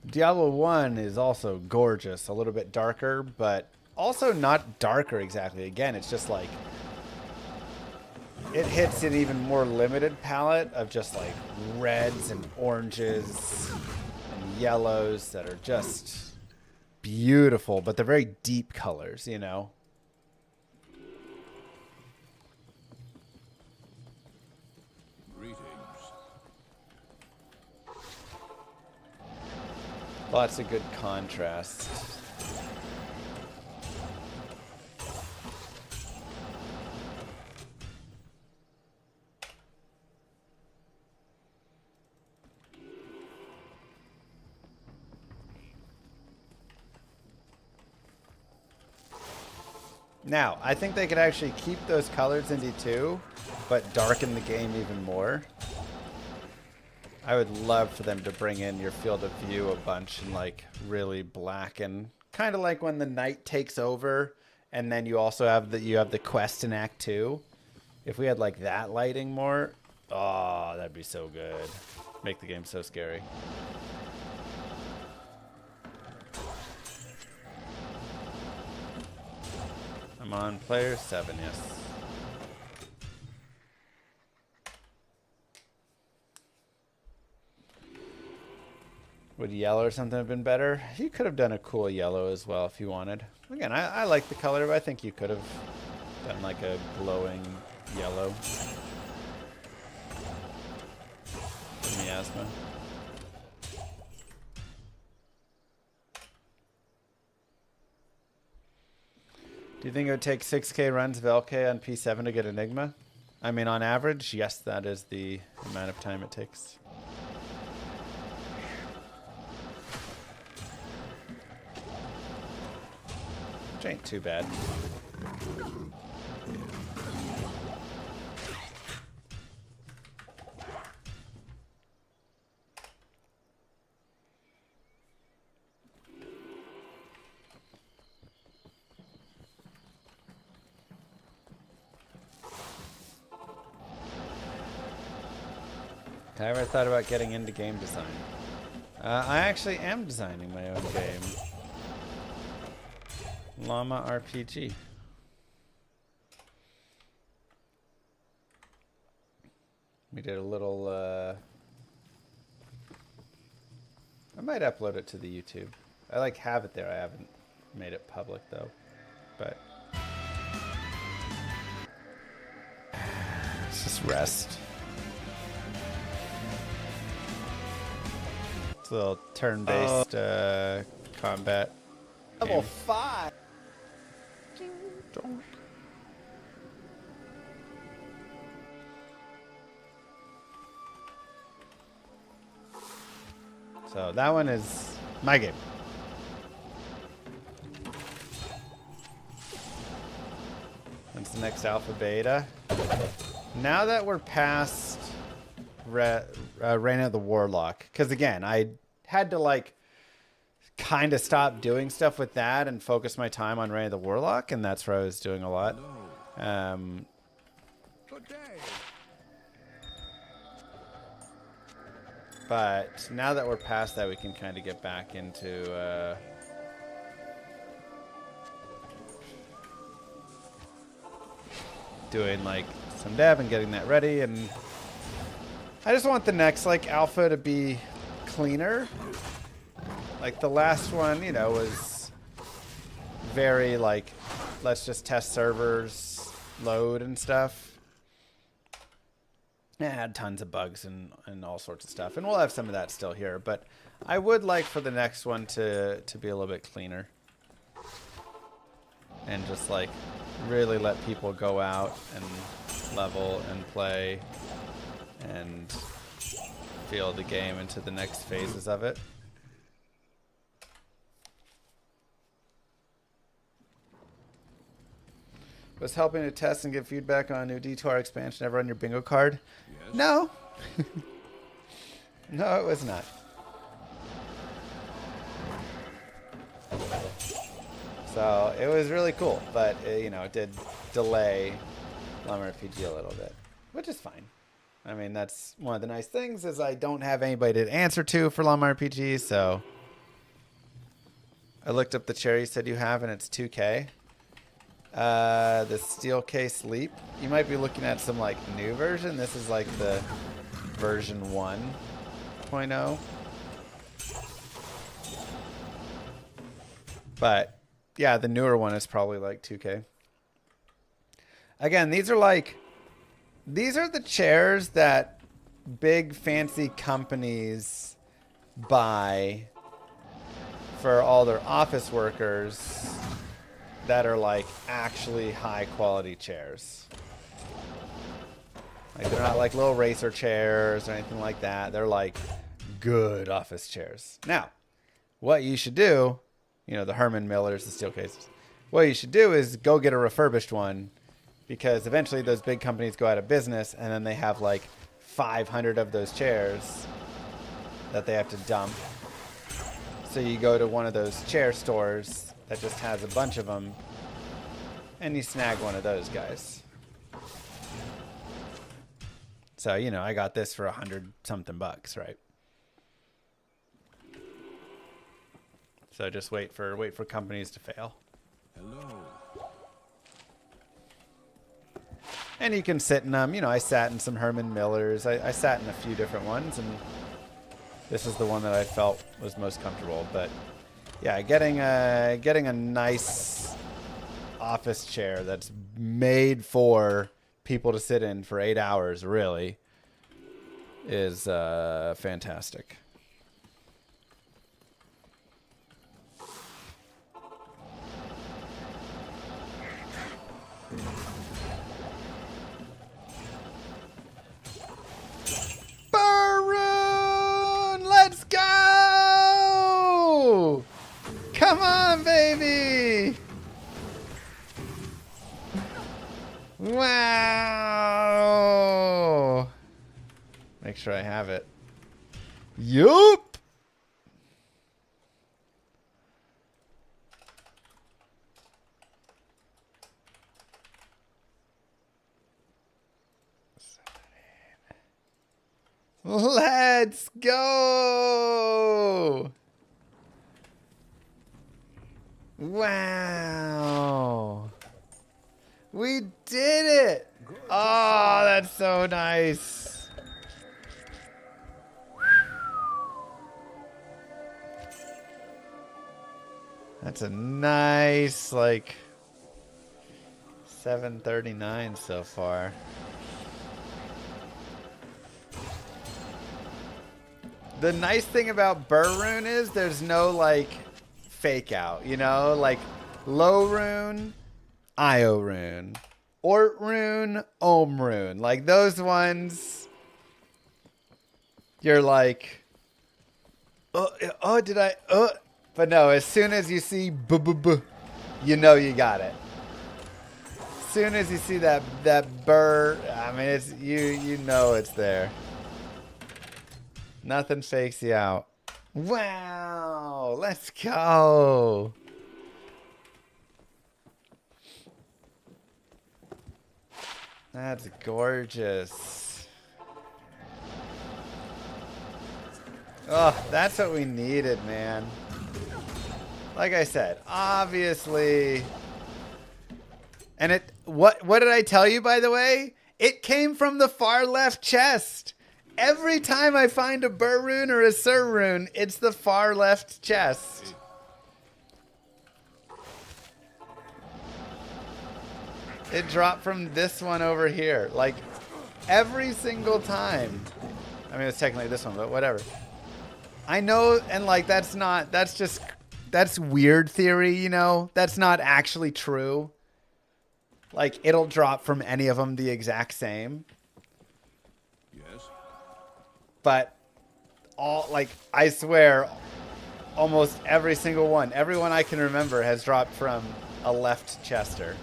Diablo 1 is also gorgeous, a little bit darker, but also not darker exactly. Again, it's just like it hits an even more limited palette of just like reds and oranges and yellows that are just beautiful, but they're very deep colors, you know? Greetings. Lots of good contrast. Now, I think they could actually keep those colors in D2, but darken the game even more. I would love for them to bring in your field of view a bunch and like really blacken, kind of like when the night takes over, and then you also have the quest in Act 2. If we had like that lighting more, oh, that'd be so good. Make the game so scary. I'm on player 7, yes. Would yellow or something have been better? You could have done a cool yellow as well if you wanted. Again, I like the color, but I think you could have done like a glowing yellow. Miasma. Do you think it would take 6K runs of LK on P7 to get Enigma? I mean, on average, yes, that is the amount of time it takes. Which ain't too bad. I ever thought about getting into game design? I actually am designing my own game. Llama RPG. We did a little, I might upload it to the YouTube. I like have it there. I haven't made it public though, but let's just rest. It's a little turn-based combat. Level 5. So that one is my game. When's the next alpha beta? Now that we're past Reign of the Warlock, because again, I had to like kind of stop doing stuff with that and focus my time on Reign of the Warlock, and that's where I was doing a lot. But now that we're past that, we can kind of get back into doing like some dev and getting that ready. And I just want the next like alpha to be cleaner. Like the last one, you know, was very like, let's just test servers, load and stuff. It had tons of bugs and all sorts of stuff. And we'll have some of that still here. But I would like for the next one to be a little bit cleaner. And just like really let people go out and level and play and feel the game into the next phases of it. Was helping to test and give feedback on a new D2R expansion ever on your bingo card? Yes. No. No, it was not. So it was really cool, but it, you know, it did delay Llama RPG a little bit, which is fine. I mean, that's one of the nice things is I don't have anybody to answer to for Llama RPG, so I looked up the chair you said you have, and it's 2K. The steel case leap. You might be looking at some like new version. This is like the version 1.0. But yeah, the newer one is probably like 2K. Again, these are the chairs that big fancy companies buy for all their office workers that are like actually high quality chairs. Like they're not like little racer chairs or anything like that. They're like good office chairs. Now, what you should do, you know, the Herman Millers, the steel cases, what you should do is go get a refurbished one, because eventually those big companies go out of business and then they have like 500 of those chairs that they have to dump. So you go to one of those chair stores that just has a bunch of them and you snag one of those guys. So, you know, I got this for $100-something, right? So just wait for companies to fail. Hello. And you can sit in them. You know, I sat in some Herman Millers. I sat in a few different ones, and this is the one that I felt was most comfortable. But yeah, getting a nice office chair that's made for people to sit in for 8 hours really is fantastic. Baroon, let's go! Come on, baby! Wow! Make sure I have it. Yup! Let's go! Wow! We did it! Oh, that's so nice. That's a nice, like, 739 so far. The nice thing about BER rune is there's no, like, fake out, you know? Like, low rune, IO rune. Ort rune, Ohm rune. Like, those ones, you're like, did I, But no, as soon as you see b, you know you got it. As soon as you see that BER, I mean, it's, you know it's there. Nothing fakes you out. Wow, let's go. That's gorgeous. Oh, that's what we needed, man. Like I said, obviously. And it, what did I tell you, by the way? It came from the far left chest. Every time I find a BER rune or a Sir rune, it's the far left chest. It dropped from this one over here. Like, every single time. I mean, it's technically this one, but whatever. I know, and like, that's weird theory, you know? That's not actually true. Like, it'll drop from any of them the exact same. But I swear, almost every single one, everyone I can remember has dropped from a left chester.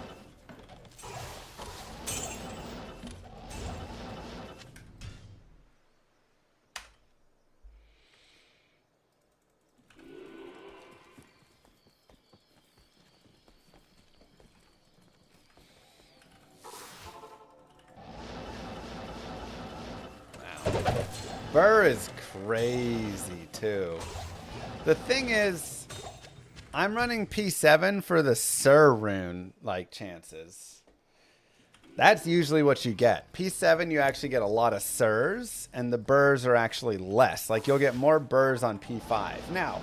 BER is crazy too. The thing is, I'm running P7 for the Sir rune like chances. That's usually what you get. P7, you actually get a lot of Sirs, and the BERs are actually less. Like, you'll get more BERs on P5. Now,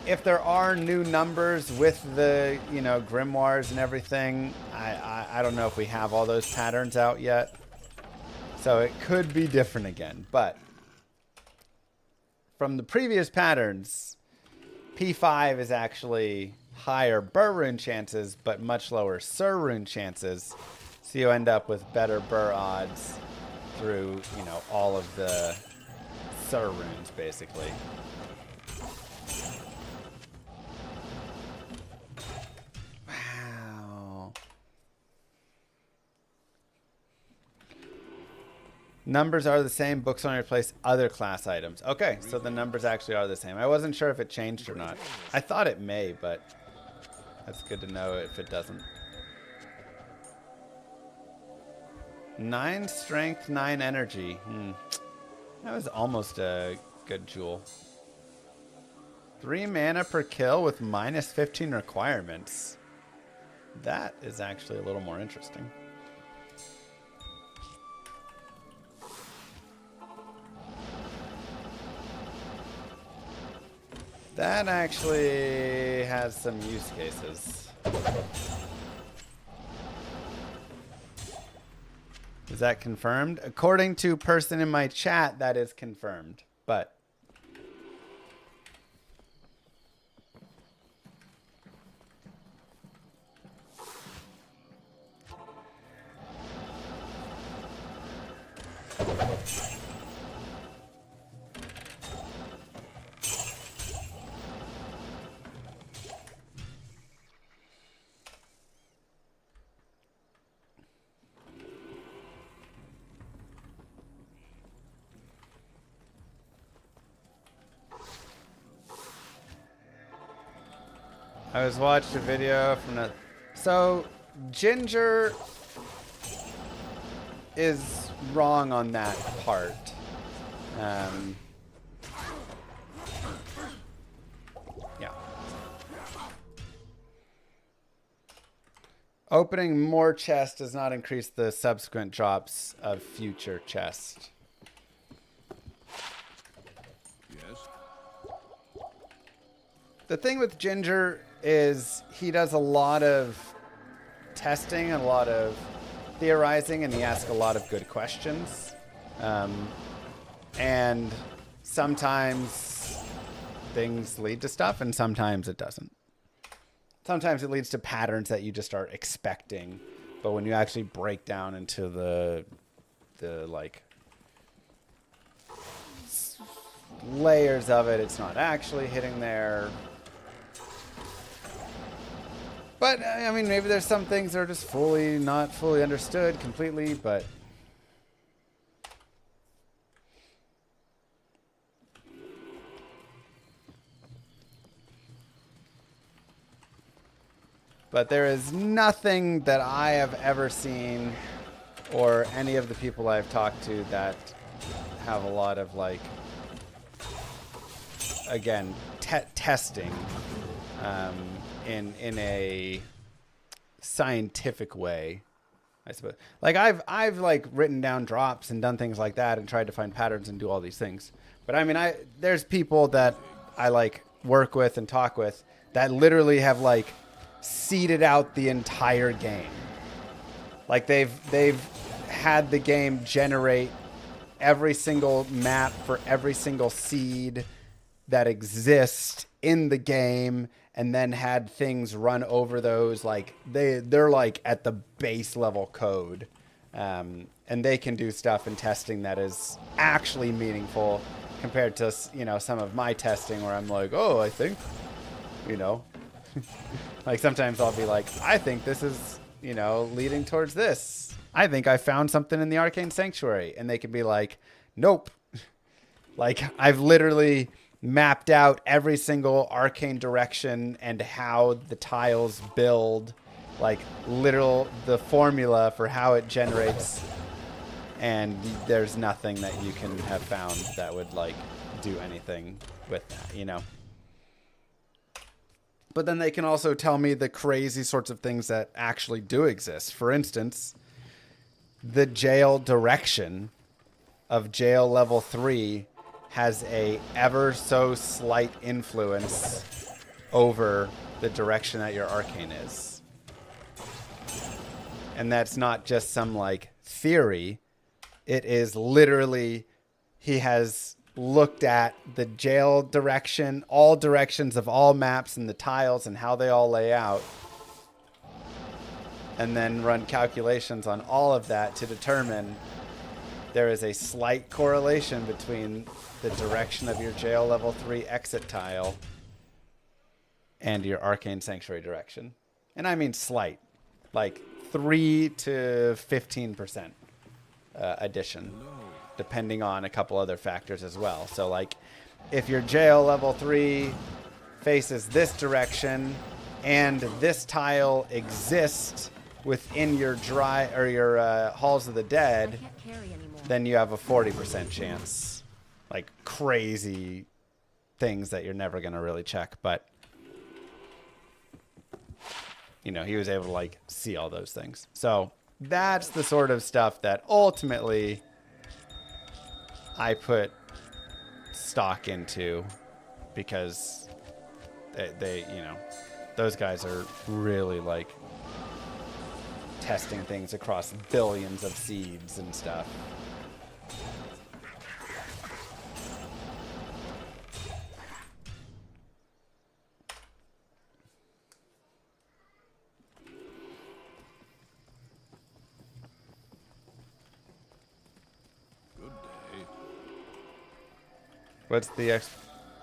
if there are new numbers with the, you know, grimoires and everything, I don't know if we have all those patterns out yet. So it could be different again. But from the previous patterns, P5 is actually higher BER rune chances, but much lower Sir rune chances. So you end up with better BER odds through, you know, all of the Sir runes, basically. Wow. Numbers are the same. Books only replace other class items. Okay, so the numbers actually are the same. I wasn't sure if it changed or not. I thought it may, but that's good to know if it doesn't. 9 strength, 9 energy. That was almost a good jewel. 3 mana per kill with minus 15 requirements. That is actually a little more interesting. That actually has some use cases. Is that confirmed? According to person in my chat, that is confirmed. But I was watching a video from the... So, Ginger is wrong on that part. Yeah. Opening more chests does not increase the subsequent drops of future chests. Yes. The thing with Ginger is he does a lot of testing and a lot of theorizing, and he asks a lot of good questions. And sometimes things lead to stuff, and sometimes it doesn't. Sometimes it leads to patterns that you just are expecting, but when you actually break down into the like layers of it, it's not actually hitting there. But, I mean, maybe there's some things that are just not fully understood completely, but... But there is nothing that I have ever seen, or any of the people I've talked to, that have a lot of, like, again, testing. In a scientific way, I suppose. Like I've like written down drops and done things like that and tried to find patterns and do all these things. But I mean, there's people that I like work with and talk with that literally have like seeded out the entire game. Like they've had the game generate every single map for every single seed that exists in the game, and then had things run over those. Like they're like at the base level code, and they can do stuff in testing that is actually meaningful compared to, you know, some of my testing where I'm like, oh, I think, you know, like sometimes I'll be like, I think this is, you know, leading towards this. I think I found something in the Arcane Sanctuary, and they can be like, nope. Like I've literally mapped out every single arcane direction and how the tiles build, like the formula for how it generates, and there's nothing that you can have found that would like do anything with that, you know. But then they can also tell me the crazy sorts of things that actually do exist. For instance, the jail direction of jail level 3 has a ever so slight influence over the direction that your arcane is. And that's not just some like theory. It is literally, he has looked at the jail direction, all directions of all maps and the tiles and how they all lay out, and then run calculations on all of that to determine there is a slight correlation between the direction of your jail level 3 exit tile and your arcane sanctuary direction. And I mean slight, like 3 to 15% addition, depending on a couple other factors as well. So like if your jail level 3 faces this direction and this tile exists within your halls of the dead, then you have a 40% chance. Like crazy things that you're never going to really check. But, you know, he was able to like see all those things. So that's the sort of stuff that ultimately I put stock into, because they you know, those guys are really like testing things across billions of seeds and stuff. What's the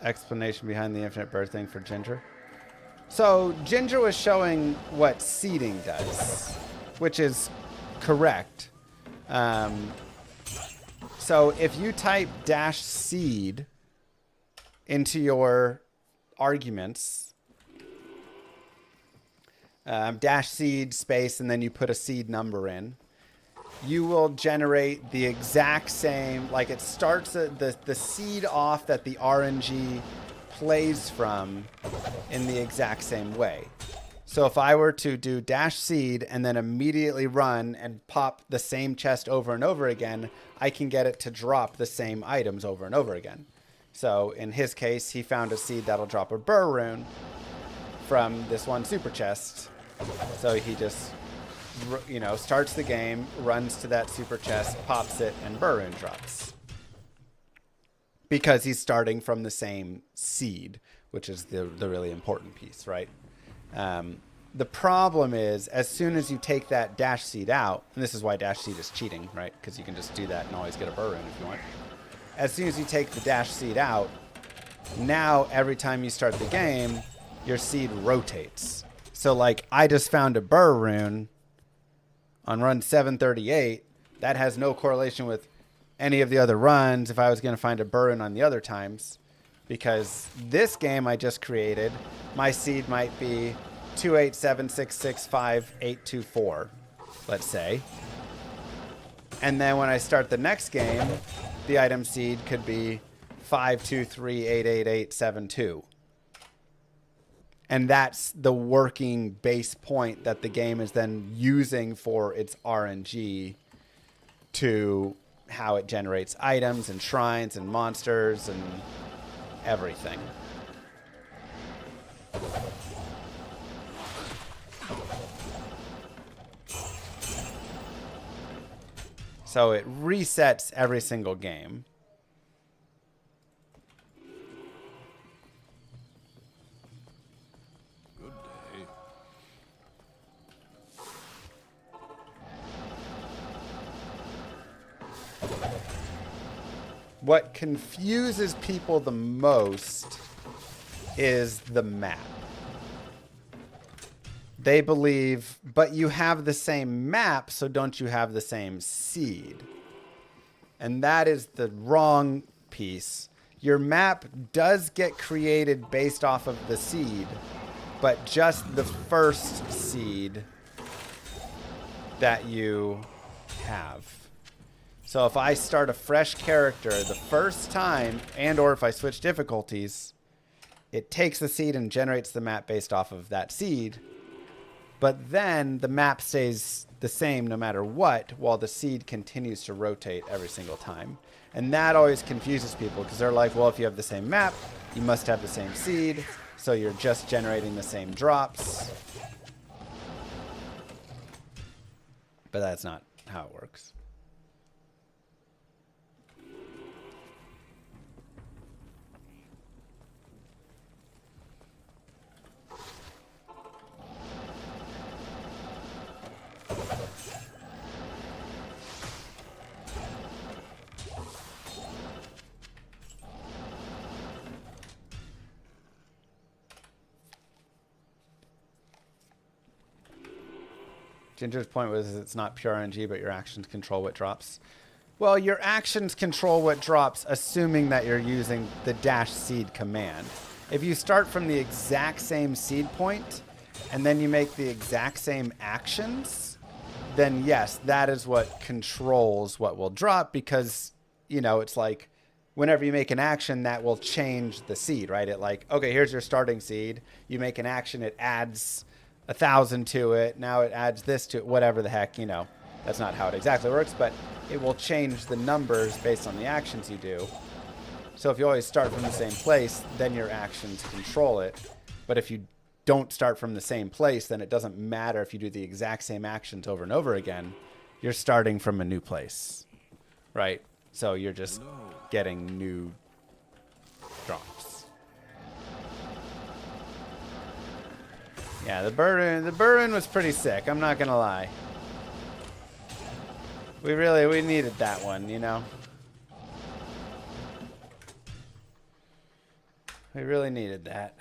explanation behind the infinite birth thing for Ginger? So Ginger was showing what seeding does, which is correct. So if you type -seed into your arguments, -seed space, and then you put a seed number in, you will generate the exact same, like it starts the seed off that the RNG plays from in the exact same way. So if I were to do -seed and then immediately run and pop the same chest over and over again, I can get it to drop the same items over and over again. So in his case, he found a seed that'll drop a BER rune from this one super chest. So he just, you know, starts the game, runs to that super chest, pops it, and BER rune drops. Because he's starting from the same seed, which is the really important piece, right? The problem is, as soon as you take that -seed out, and this is why -seed is cheating, right? Because you can just do that and always get a BER rune if you want. As soon as you take the -seed out, now every time you start the game, your seed rotates. So like, I just found a BER rune on run 738, that has no correlation with any of the other runs if I was going to find a BER rune on the other times. Because this game I just created, my seed might be 287665824, let's say. And then when I start the next game, the item seed could be 523888872. And that's the working base point that the game is then using for its RNG to how it generates items and shrines and monsters and everything. So it resets every single game. What confuses people the most is the map. They believe, but you have the same map, so don't you have the same seed? And that is the wrong piece. Your map does get created based off of the seed, but just the first seed that you have. So if I start a fresh character the first time, and or if I switch difficulties, it takes the seed and generates the map based off of that seed. But then the map stays the same no matter what, while the seed continues to rotate every single time. And that always confuses people because they're like, well, if you have the same map, you must have the same seed, so you're just generating the same drops. But that's not how it works. Ginger's point was it's not pure RNG, but your actions control what drops. Well, your actions control what drops, assuming that you're using the -seed command. If you start from the exact same seed point, and then you make the exact same actions, then yes, that is what controls what will drop, because, you know, it's like whenever you make an action, that will change the seed, right? It like, okay, here's your starting seed. You make an action, it adds 1,000 to it. Now it adds this to it, whatever the heck, you know. That's not how it exactly works, but it will change the numbers based on the actions you do. So if you always start from the same place, then your actions control it. But if you don't start from the same place, then it doesn't matter if you do the exact same actions over and over again. You're starting from a new place, right? So you're just getting new drops. Yeah, the burn was pretty sick. I'm not gonna lie. We needed that one, you know. We really needed that.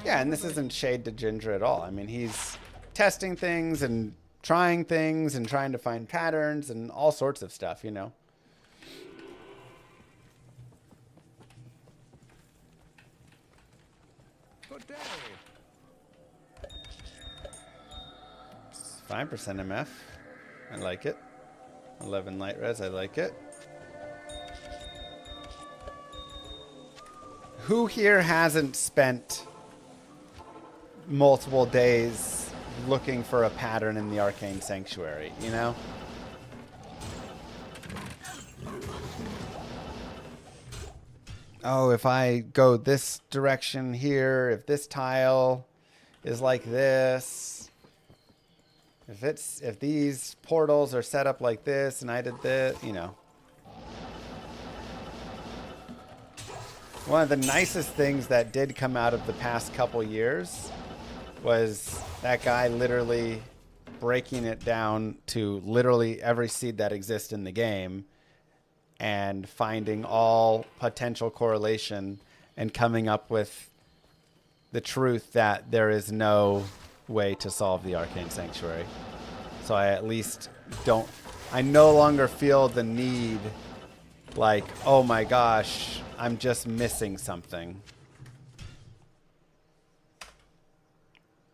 Yeah, and this isn't shade to Ginger at all. I mean, he's testing things and trying things and trying to find patterns and all sorts of stuff, you know. Good day. 5% MF. I like it. 11 light res. I like it. Who here hasn't spent multiple days looking for a pattern in the Arcane Sanctuary, you know? Oh, if I go this direction here, if this tile is like this, if these portals are set up like this and I did this, you know. One of the nicest things that did come out of the past couple years was that guy literally breaking it down to literally every seed that exists in the game and finding all potential correlation and coming up with the truth that there is no way to solve the Arcane Sanctuary. So I at least don't, I no longer feel the need like, oh my gosh, I'm just missing something.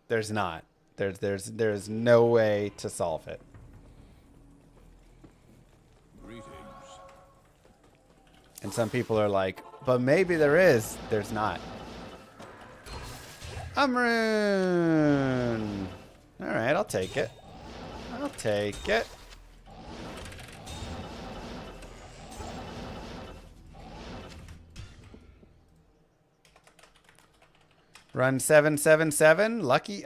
There's not. There's no way to solve it. Greetings. And some people are like, but maybe there is. There's not. Amrun. All right, I'll take it. I'll take it. Run 777. Lucky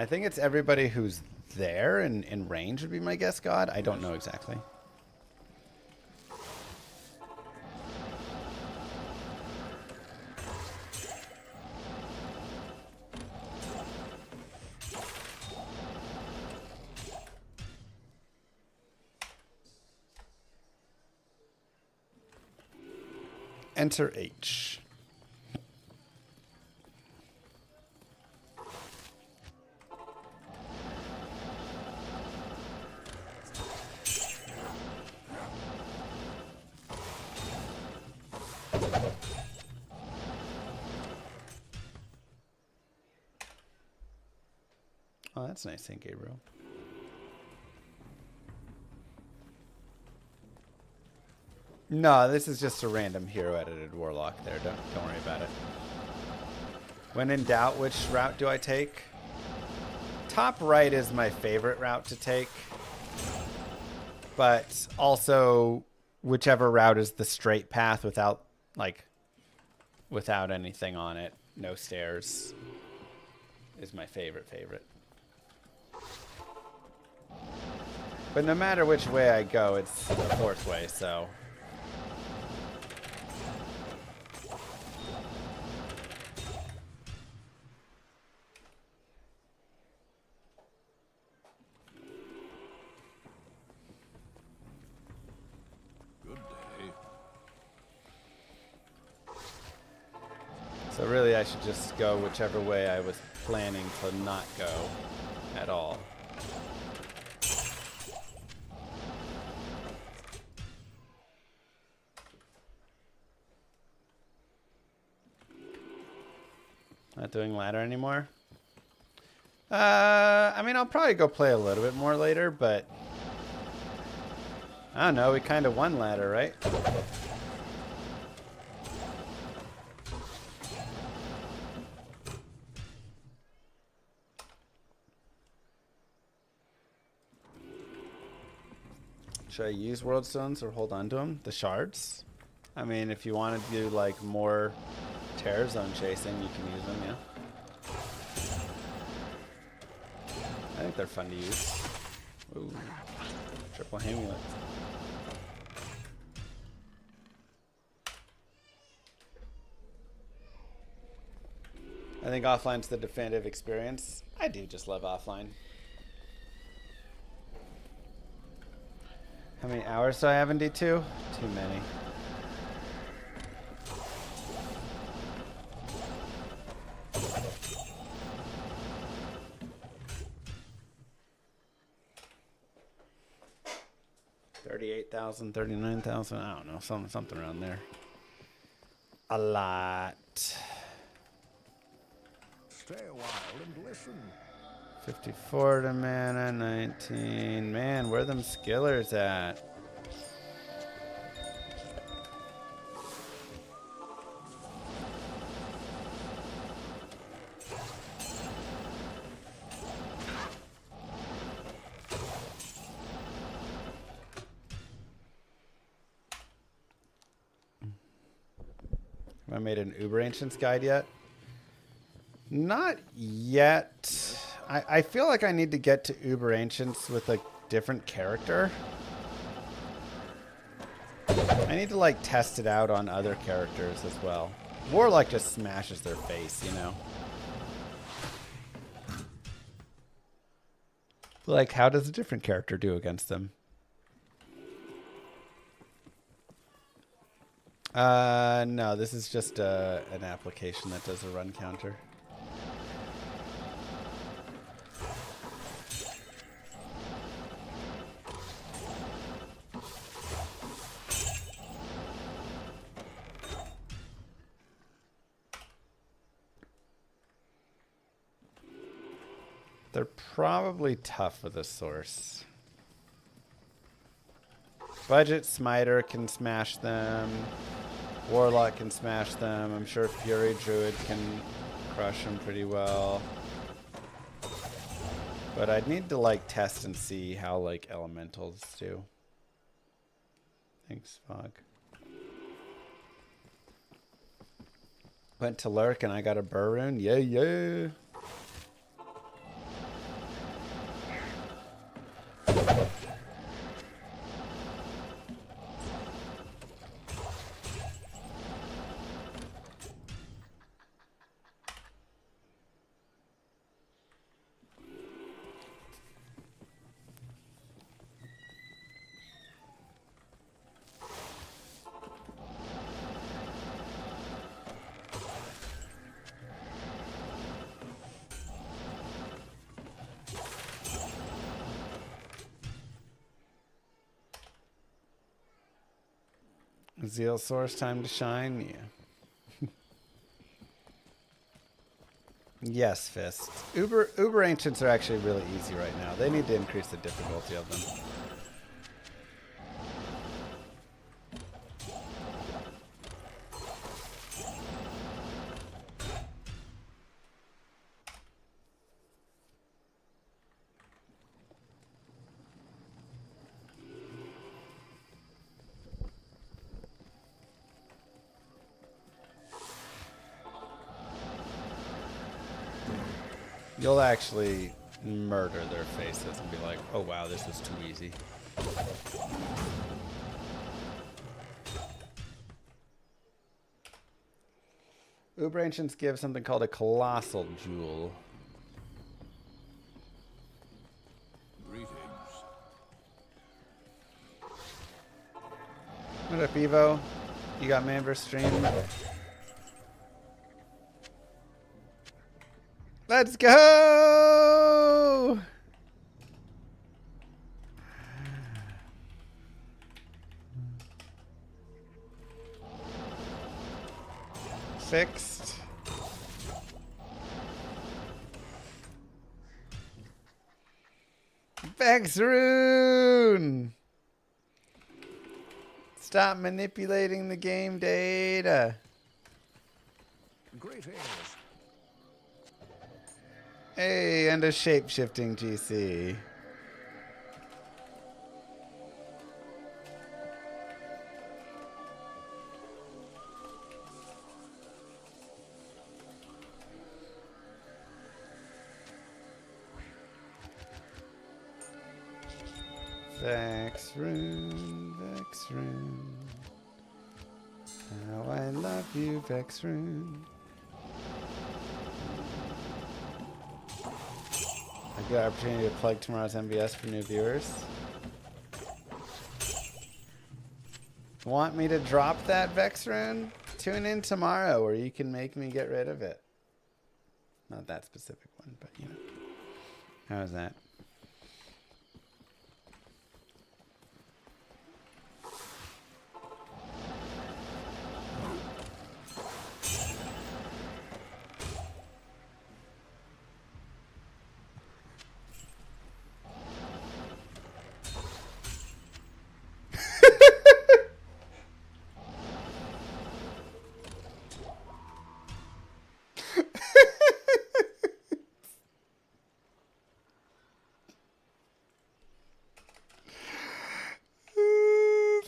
I think it's everybody who's there in range would be my guess, God. I don't know exactly. Enter H. Oh, that's nice, St. Gabriel. No, this is just a random hero edited Warlock there. Don't worry about it. When in doubt, which route do I take? Top right is my favorite route to take. But also whichever route is the straight path without anything on it, no stairs, is my favorite. But no matter which way I go, it's the fourth way, so. Good day. So really I should just go whichever way I was planning to not go at all. Not doing ladder anymore? I mean, I'll probably go play a little bit more later, but I don't know, we kind of won ladder, right? Should I use world stones or hold on to them? The shards? I mean, if you want to do like more terror zone chasing, you can use them, yeah. I think they're fun to use. Ooh, triple amulet. I think offline's the definitive experience. I do just love offline. How many hours do I have in D2? Too many. $38,000, $39,000. I don't know, something around there. A lot. Stay a while and listen. 54 to mana, 19. Man, where them skillers at? Have I made an Uber Ancients guide yet? Not yet. I feel like I need to get to Uber Ancients with a different character. I need to like test it out on other characters as well. Warlock just smashes their face, you know. Like, how does a different character do against them? No, this is just an application that does a run counter. They're probably tough with a source. Budget Smiter can smash them. Warlock can smash them. I'm sure Fury Druid can crush them pretty well. But I'd need to like test and see how like elementals do. Thanks, Fog. Went to lurk and I got a BER rune. Yeah, yeah. Zeal Source, time to shine. Yeah. Yes, Fist. Uber Ancients are actually really easy right now. They need to increase the difficulty of them. You'll actually murder their faces and be like, oh wow, this is too easy. Uber Ancients give something called a Colossal Jewel. Greetings. What up, Evo? You got man versus stream? Let's go! Fixed. Vexrune! Stop manipulating the game data. Greetings. Hey, and a shape-shifting GC. Vexrune, Vexrune. How I love you, Vexrune. A good opportunity to plug tomorrow's MBS for new viewers. Want me to drop that Vexrune? Tune in tomorrow where you can make me get rid of it. Not that specific one, but you know. How's that?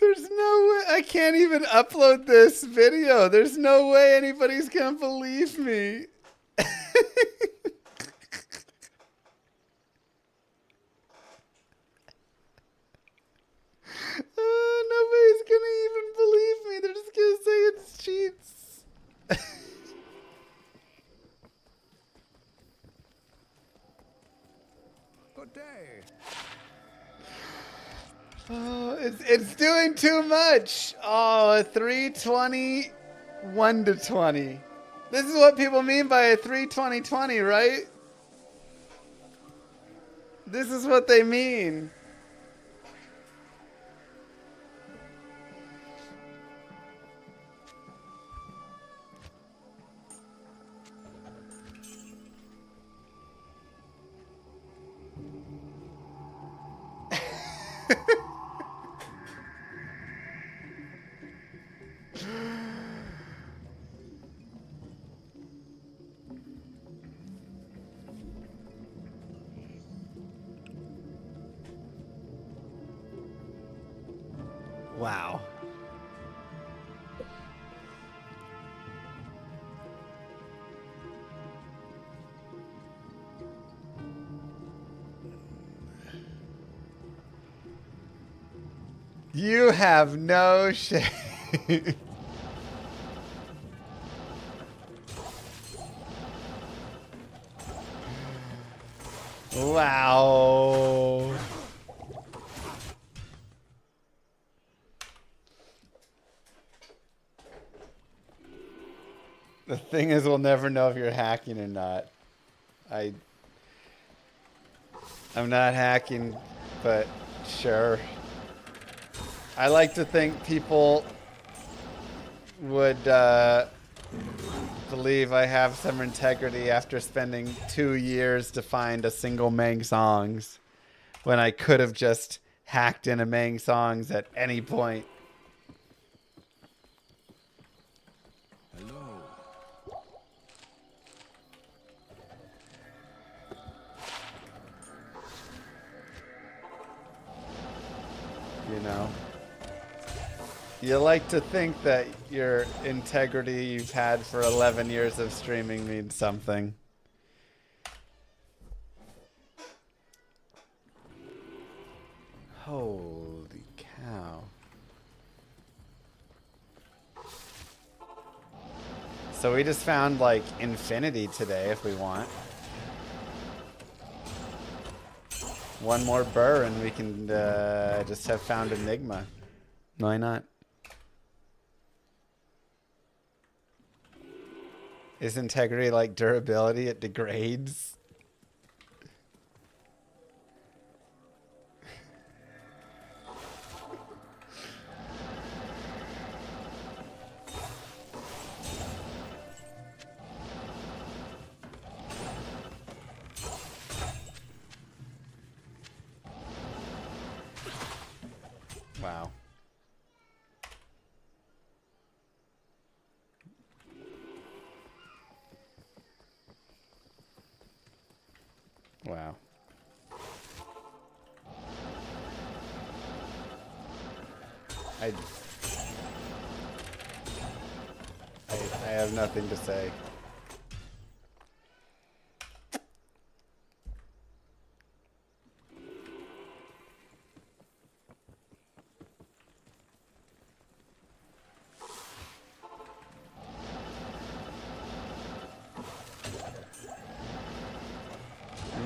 There's no way I can't even upload this video. There's no way anybody's gonna believe me. Nobody's gonna even believe me. They're just gonna say it's cheats. Good day. Oh, it's doing too much. Oh, a 320, 1 to 20. This is what people mean by a 320-20, right? This is what they mean. Wow. You have no shame. Wow. The thing is, we'll never know if you're hacking or not. I'm not hacking, but sure. I like to think people would believe I have some integrity after spending 2 years to find a single Mang Songs when I could have just hacked into Mang Songs at any point. Hello. You know? You like to think that your integrity you've had for 11 years of streaming means something. Holy cow. So we just found like infinity today if we want. One more BER and we can just have found Enigma. Why not? Is integrity like durability? It degrades. Wow. Wow. I have nothing to say.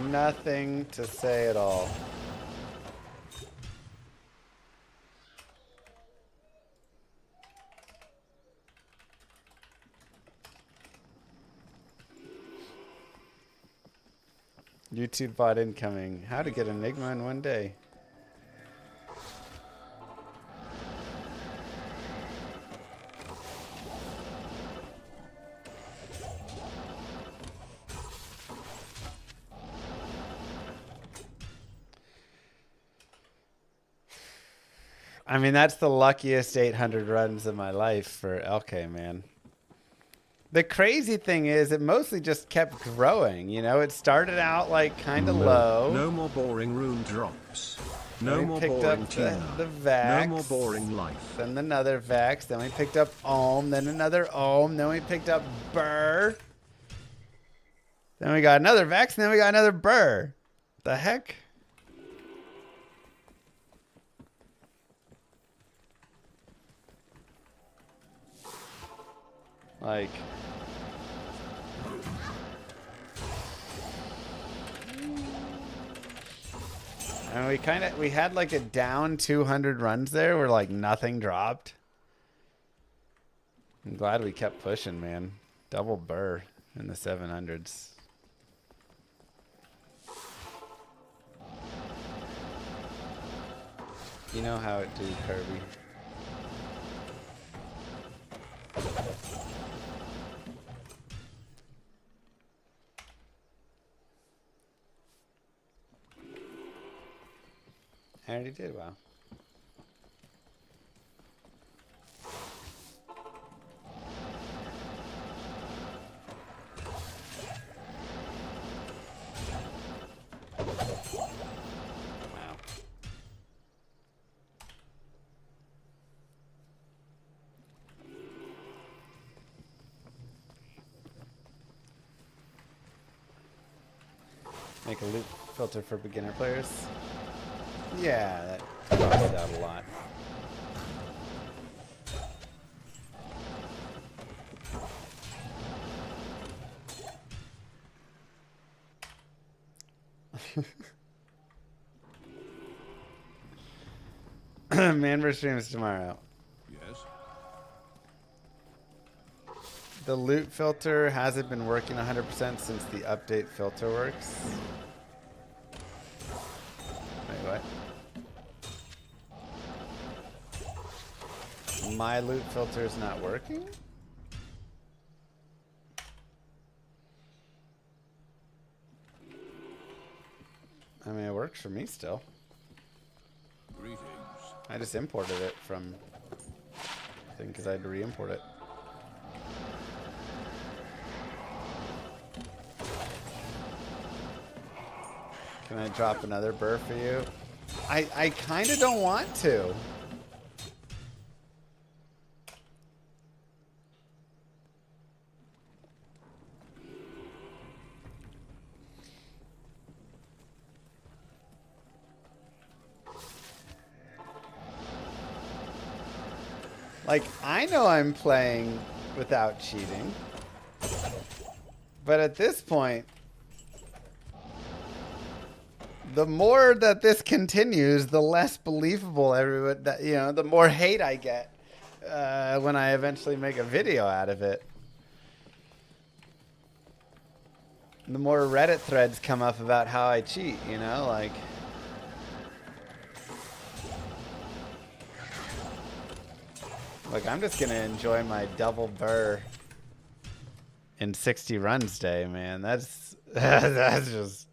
Nothing to say at all. YouTube bot incoming. How to get Enigma in one day. I mean, that's the luckiest 800 runs of my life for LK, man. The crazy thing is, it mostly just kept growing. You know, it started out like kind of low. No more boring rune drops. No more picked boring up tuna. the Vax. No more boring life. Then another Vax. Then we picked up Ohm. Then another Ohm. Then we picked up BER. Then we got another Vax. And then we got another BER. The heck? Like... And we had like a down 200 runs there where like nothing dropped. I'm glad we kept pushing, man. Double BER in the 700s. You know how it do, Kirby. I already did, wow. Wow. Make a loot filter for beginner players. Yeah, that costs out a lot. Manver streams tomorrow. Yes. The loot filter hasn't been working 100% since the update filter works. Wait, what? my loot filter is not working? I mean, it works for me still. Greetings. I just imported it from thing because I had to re-import it. Can I drop another BER for you? I kind of don't want to. Like, I know I'm playing without cheating. But at this point, the more that this continues, the less believable everyone that, you know, the more hate I get when I eventually make a video out of it. The more Reddit threads come up about how I cheat, you know, like. Look, I'm just gonna enjoy my double BER in 60 runs day, man. That's just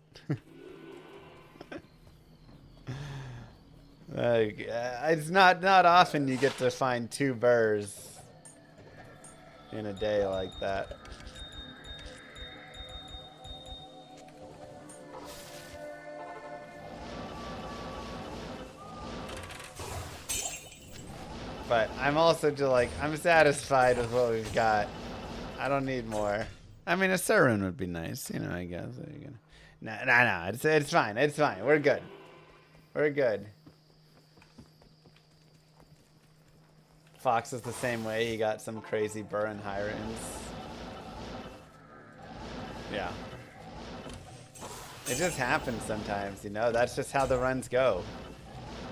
like, it's not often you get to find 2 BERs in a day like that. But I'm also just like, I'm satisfied with what we've got. I don't need more. I mean, a Sarun would be nice, you know, I guess. No, it's fine. It's fine. We're good. We're good. Fox is the same way. He got some crazy BER and high runes. Yeah. It just happens sometimes, you know. That's just how the runs go.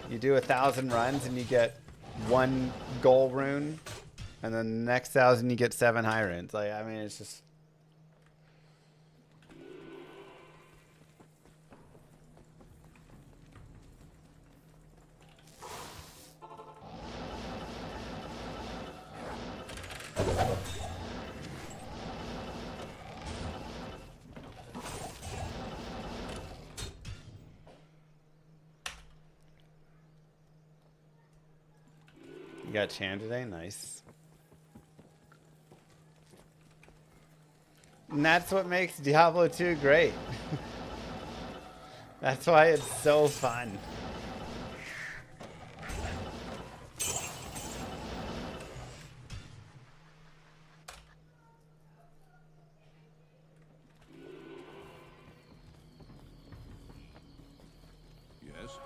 You do 1,000 runs and you get 1 goal rune, and then the next 1,000 you get 7 high runes. Like, I mean, it's just. You got Chan today? Nice. And that's what makes Diablo 2 great. That's why it's so fun. Yes.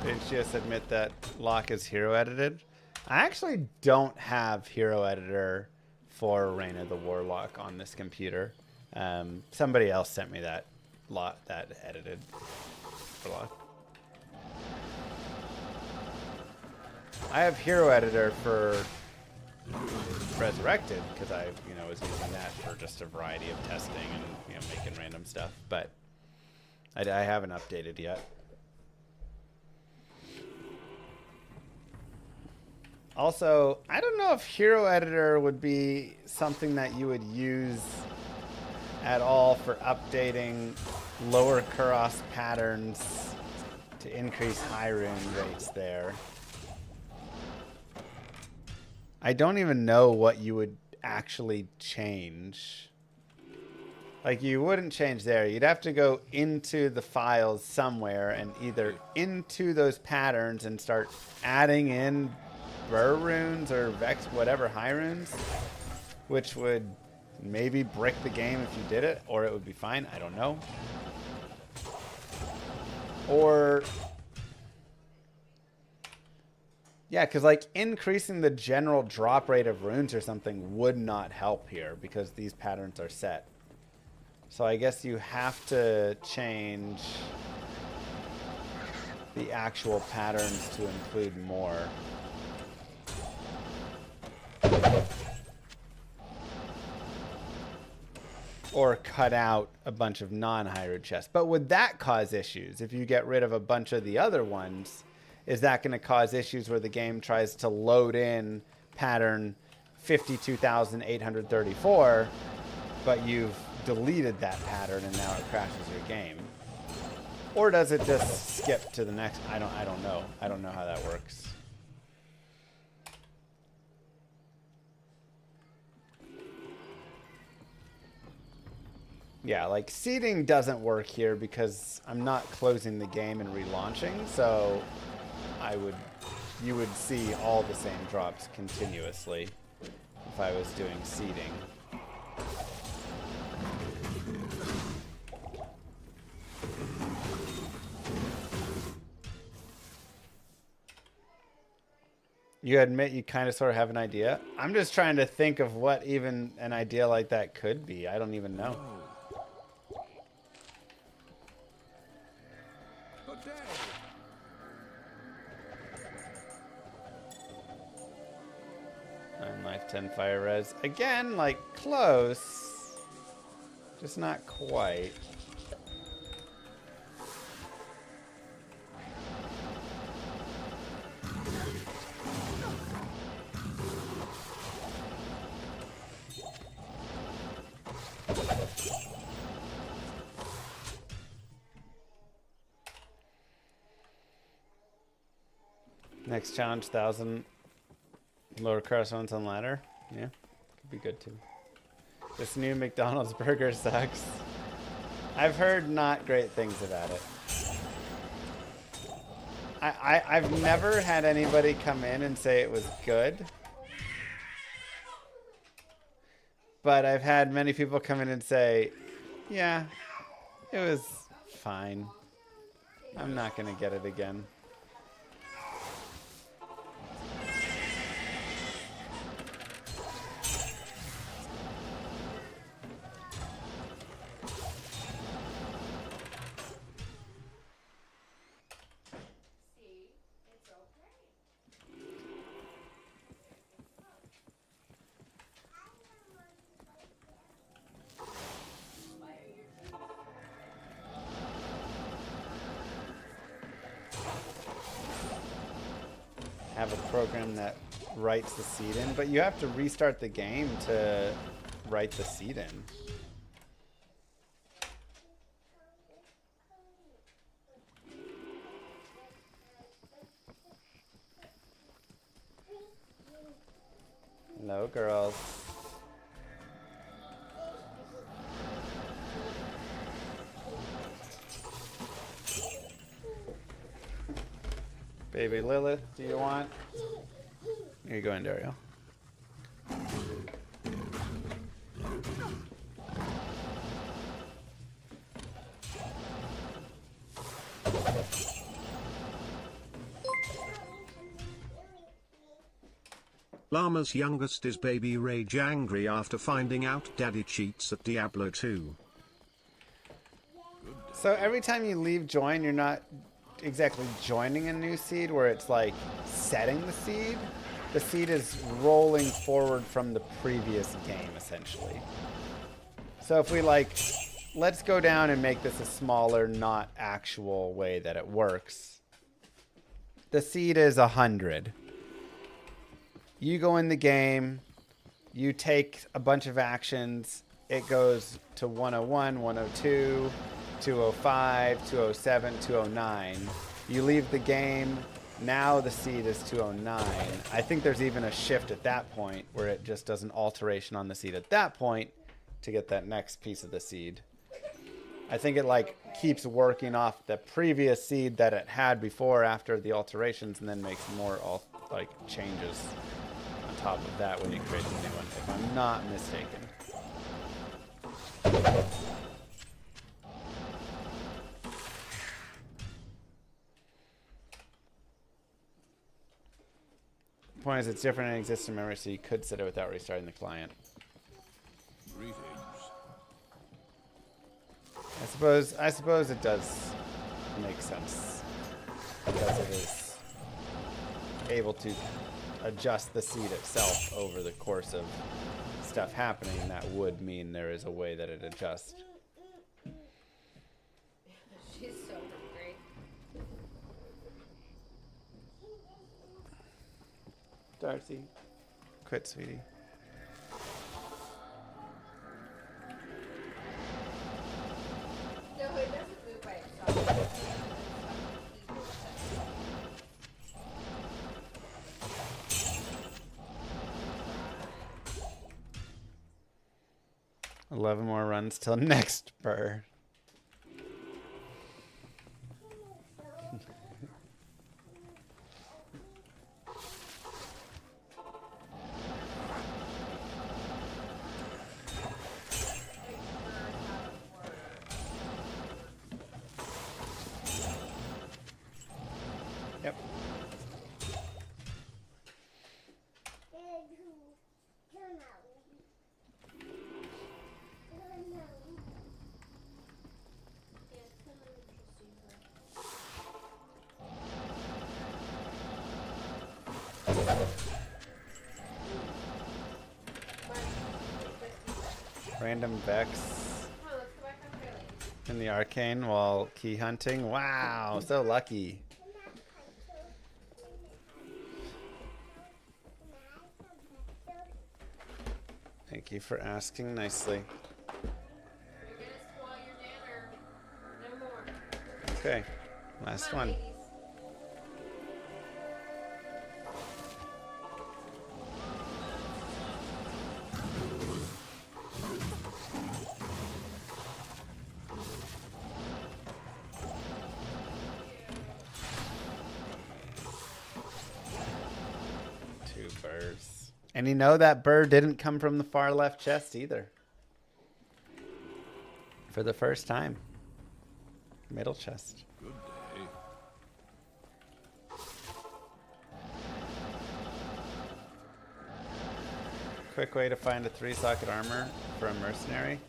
Did you just admit that Lock is hero edited? I actually don't have hero editor for Reign of the Warlock on this computer. Somebody else sent me that edited for Lock. I have hero editor for Resurrected because I, you know, was using that for just a variety of testing and, you know, making random stuff. But I haven't updated yet. Also, I don't know if hero editor would be something that you would use at all for updating lower KURAST patterns to increase high rune rates there. I don't even know what you would actually change. Like, you wouldn't change there. You'd have to go into the files somewhere and either into those patterns and start adding in BER runes or Vex, whatever, high runes, which would maybe brick the game if you did it, or it would be fine. I don't know. Or, yeah, because like increasing the general drop rate of runes or something would not help here because these patterns are set. So I guess you have to change the actual patterns to include more. or cut out a bunch of non-hybrid chests. But would that cause issues if you get rid of a bunch of the other ones? Is that going to cause issues where the game tries to load in pattern 52,834, but you've deleted that pattern and now it crashes your game? Or does it just skip to the next? I don't know. I don't know how that works. Yeah, like seeding doesn't work here because I'm not closing the game and relaunching, so you would see all the same drops continuously if I was doing seeding. You admit you kind of sort of have an idea? I'm just trying to think of what even an idea like that could be. I don't even know. Life 10 fire res. Again, like close. Just not quite. Next challenge, 1,000 lower croissants on ladder. Yeah, could be good too. This new McDonald's burger sucks. I've heard not great things about it. I've never had anybody come in and say it was good. But I've had many people come in and say, yeah, it was fine. I'm not going to get it again. Have a program that writes the seed in, but you have to restart the game to write the seed in. Hello, girls. Baby Lilith, do you want? Here you go, Dario. Llama's youngest is Baby Rage angry after finding out Daddy cheats at Diablo 2. So every time you leave join, you're not exactly joining a new seed where it's like setting the seed. The seed is rolling forward from the previous game, essentially. So if we let's go down and make this a smaller, not actual way that it works. The seed is 100. You go in the game, you take a bunch of actions, it goes to 101, 102, 205, 207, 209. You leave the game, now the seed is 209. I think there's even a shift at that point where it just does an alteration on the seed at that point to get that next piece of the seed. I think it keeps working off the previous seed that it had before after the alterations and then makes more changes on top of that when you create the new one, if I'm not mistaken. The point is it's different and exists in memory, so you could set it without restarting the client. Greetings. I suppose it does make sense because it is able to adjust the seed itself over the course of stuff happening, that would mean there is a way that it adjusts. She's so hungry. Darcy, quit, sweetie. No, it doesn't move by itself. 11 more runs till next BER. Yep. Random Vex in the arcane while key hunting. Wow, so lucky. Thank you for asking nicely. Okay, last one. And you know that BER didn't come from the far left chest either. For the first time. Middle chest. Good day. Quick way to find a 3-socket armor for a mercenary.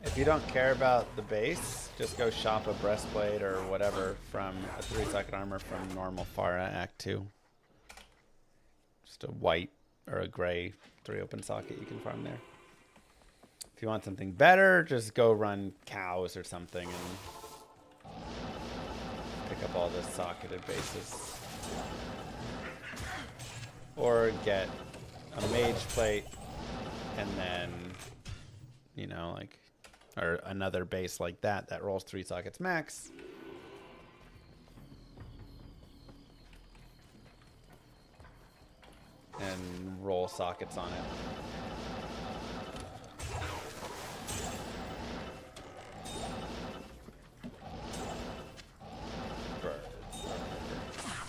If you don't care about the base, just go shop a breastplate or whatever from a 3-socket armor from normal Farah Act 2. Just a white or a gray 3-open socket you can farm there. If you want something better, just go run cows or something and pick up all the socketed bases. Or get a mage plate and then, you know, like, or another base like that that rolls 3 sockets max. And roll sockets on it.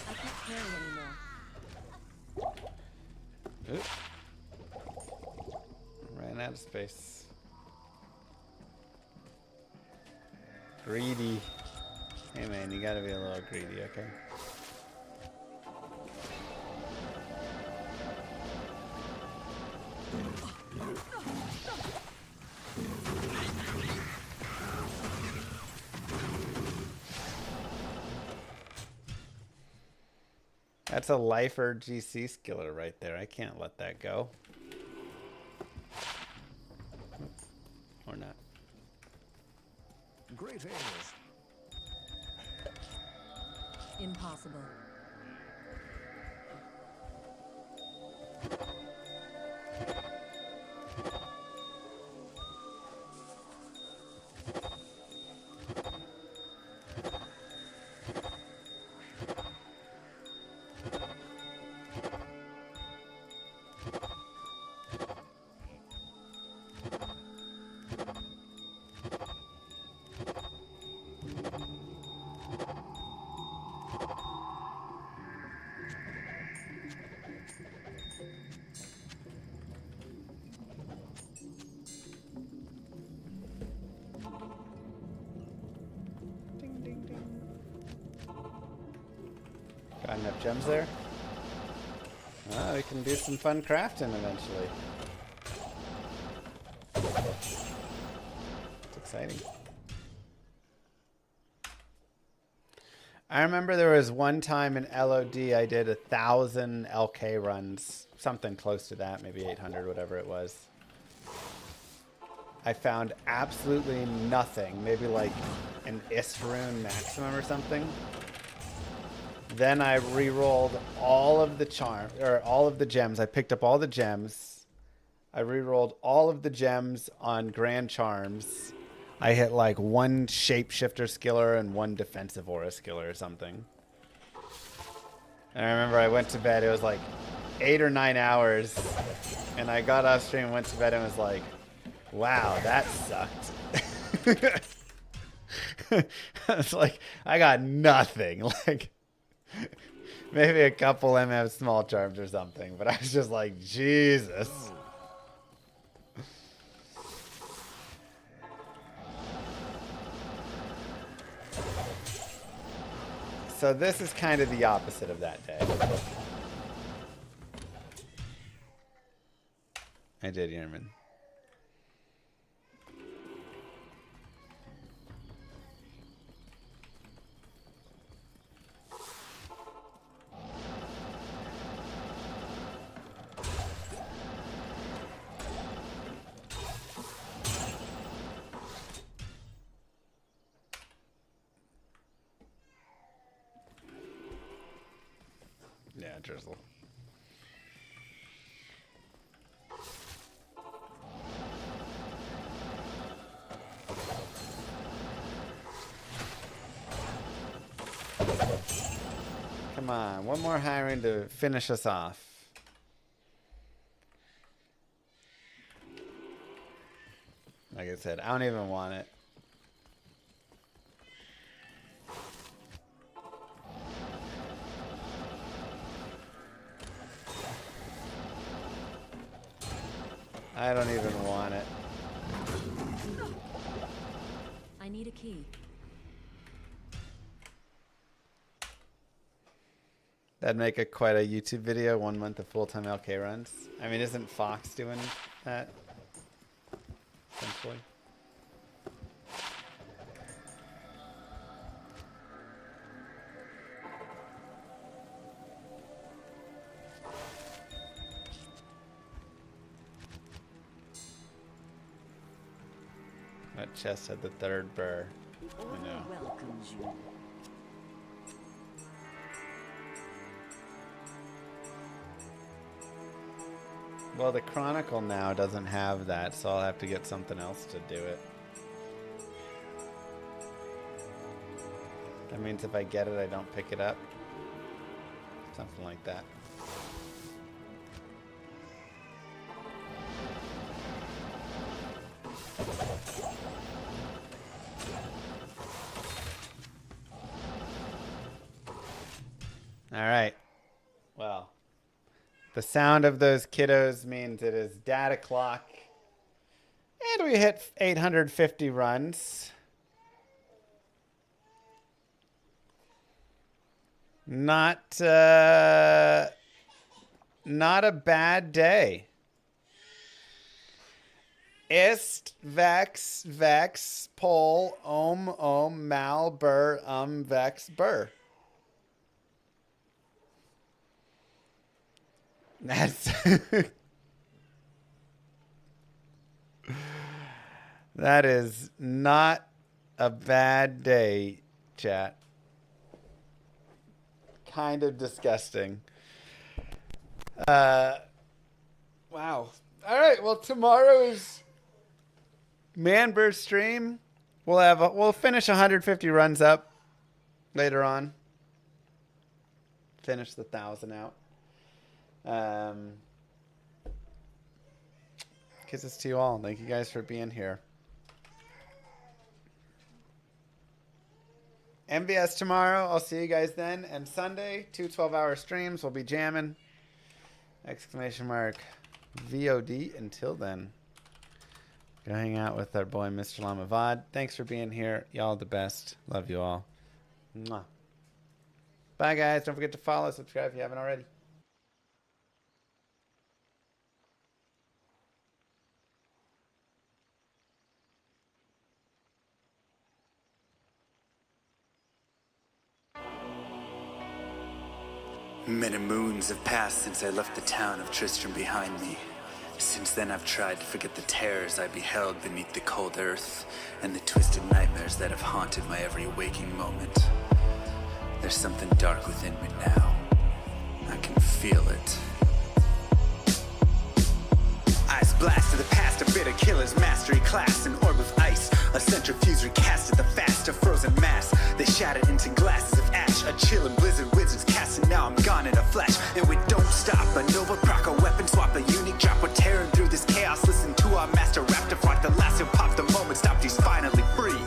I can't carry anymore. Oop. Ran out of space. Greedy. Hey man, you gotta be a little greedy, okay? That's a lifer GC skiller right there. I can't let that go. Or not. Greetings. Impossible. Got enough gems there? Oh, we can do some fun crafting eventually. It's exciting. I remember there was one time in LOD I did 1,000 LK runs, something close to that, maybe 800, whatever it was. I found absolutely nothing, maybe like an Isrune maximum or something. Then I re-rolled all of the all of the gems. I picked up all the gems. I re-rolled all of the gems on Grand Charms. I hit like one shapeshifter skiller and one defensive aura skiller or something. And I remember I went to bed. It was like 8 or 9 hours, and I got off stream and went to bed and was like, "Wow, that sucked." It's like I got nothing. Like maybe a couple MF small charms or something, but I was just like, Jesus. So this is kind of the opposite of that day. I did, Yerman. Yeah, drizzle. Come on, one more hiring to finish us off. Like I said, I don't even want it. I don't even want it. I need a key. That'd make it quite a YouTube video, 1 month of full-time LK runs. I mean, isn't Fox doing that? Essentially. That chest had the third BER. I know. Welcomes you. Well, the Chronicle now doesn't have that, so I'll have to get something else to do it. That means if I get it, I don't pick it up. Something like that. All right. Well, the sound of those kiddos means it is data clock. And we hit 850 runs. Not a bad day. Ist, vex, vex, pol, mal, bur, vex, bur. That's that is not a bad day, chat. Kind of disgusting. Wow. All right. Well, tomorrow is Manburst stream. We'll finish 150 runs up later on. Finish the 1,000 out. Kisses to you all. Thank you guys for being here. MVS tomorrow. I'll see you guys then. And Sunday, 2 12-hour streams. We'll be jamming. Exclamation mark VOD. Until then, go hang out with our boy Mr. Lamavad. Thanks for being here. Y'all the best. Love you all. Mwah. Bye, guys. Don't forget to follow, subscribe if you haven't already. Many moons have passed since I left the town of Tristram behind me. Since then I've tried to forget the terrors I beheld beneath the cold earth and the twisted nightmares that have haunted my every waking moment. There's something dark within me now. I can feel it. Eyes blast to the past, a bitter killer's mastery class, an orb of ice, a centrifuge recasted the fast, a frozen mass. They shattered into glasses of ash, a chill and blizzard wizards cast, and now I'm gone in a flash. And we don't stop, a nova proc, a weapon swap, a unique drop. We're tearing through this chaos, listen to our master raptor flock. The last who popped the moment stopped, he's finally free.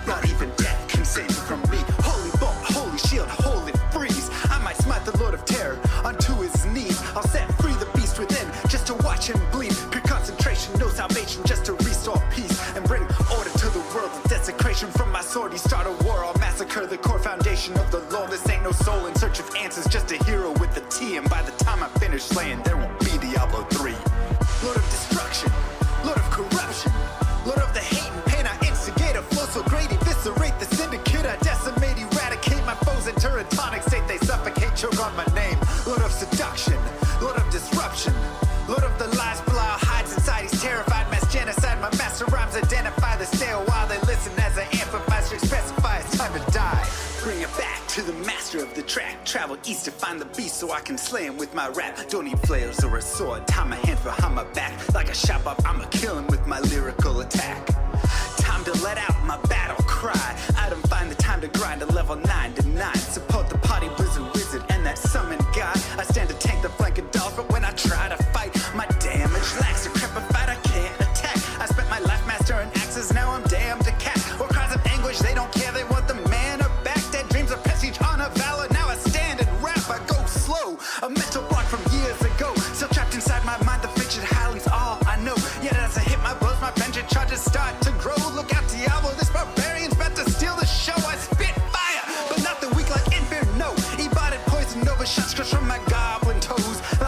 Not even death can save me from me. Holy bolt, holy shield, holy freeze. I might smite the Lord of Terror onto his knees. I'll set free the beast within just to watch him bleed. Pure concentration, no salvation, just to restore peace and bring order to the world. With desecration from my sword, he start a war. I'll massacre the core foundation of the law. This ain't no soul in search of answers, just a hero with a T. And by the time I finish slaying, there won't be Diablo 3. Lord of destruction, Lord of corruption, Lord of the hate and pain. I instigate a flow so great, eviscerate the syndicate. I decimate, eradicate my foes in tonic state. They suffocate, choke on my name. Lord of seduction, Lord of disruption, Lord of the lies, Belial hides inside. He's terrified, mass genocide. My master rhymes identify the stale while they listen as I amplify, strict specify. It's time to die. Bring it back to the master of the track. Travel east to find the beast so I can slay him with my rap. Don't need flails or a sword. Tie my hand behind my back. Like a shop up, I'ma kill him with my lyrical attack. Time to let out my battle cry. I don't find the time to grind a level 9 to 9.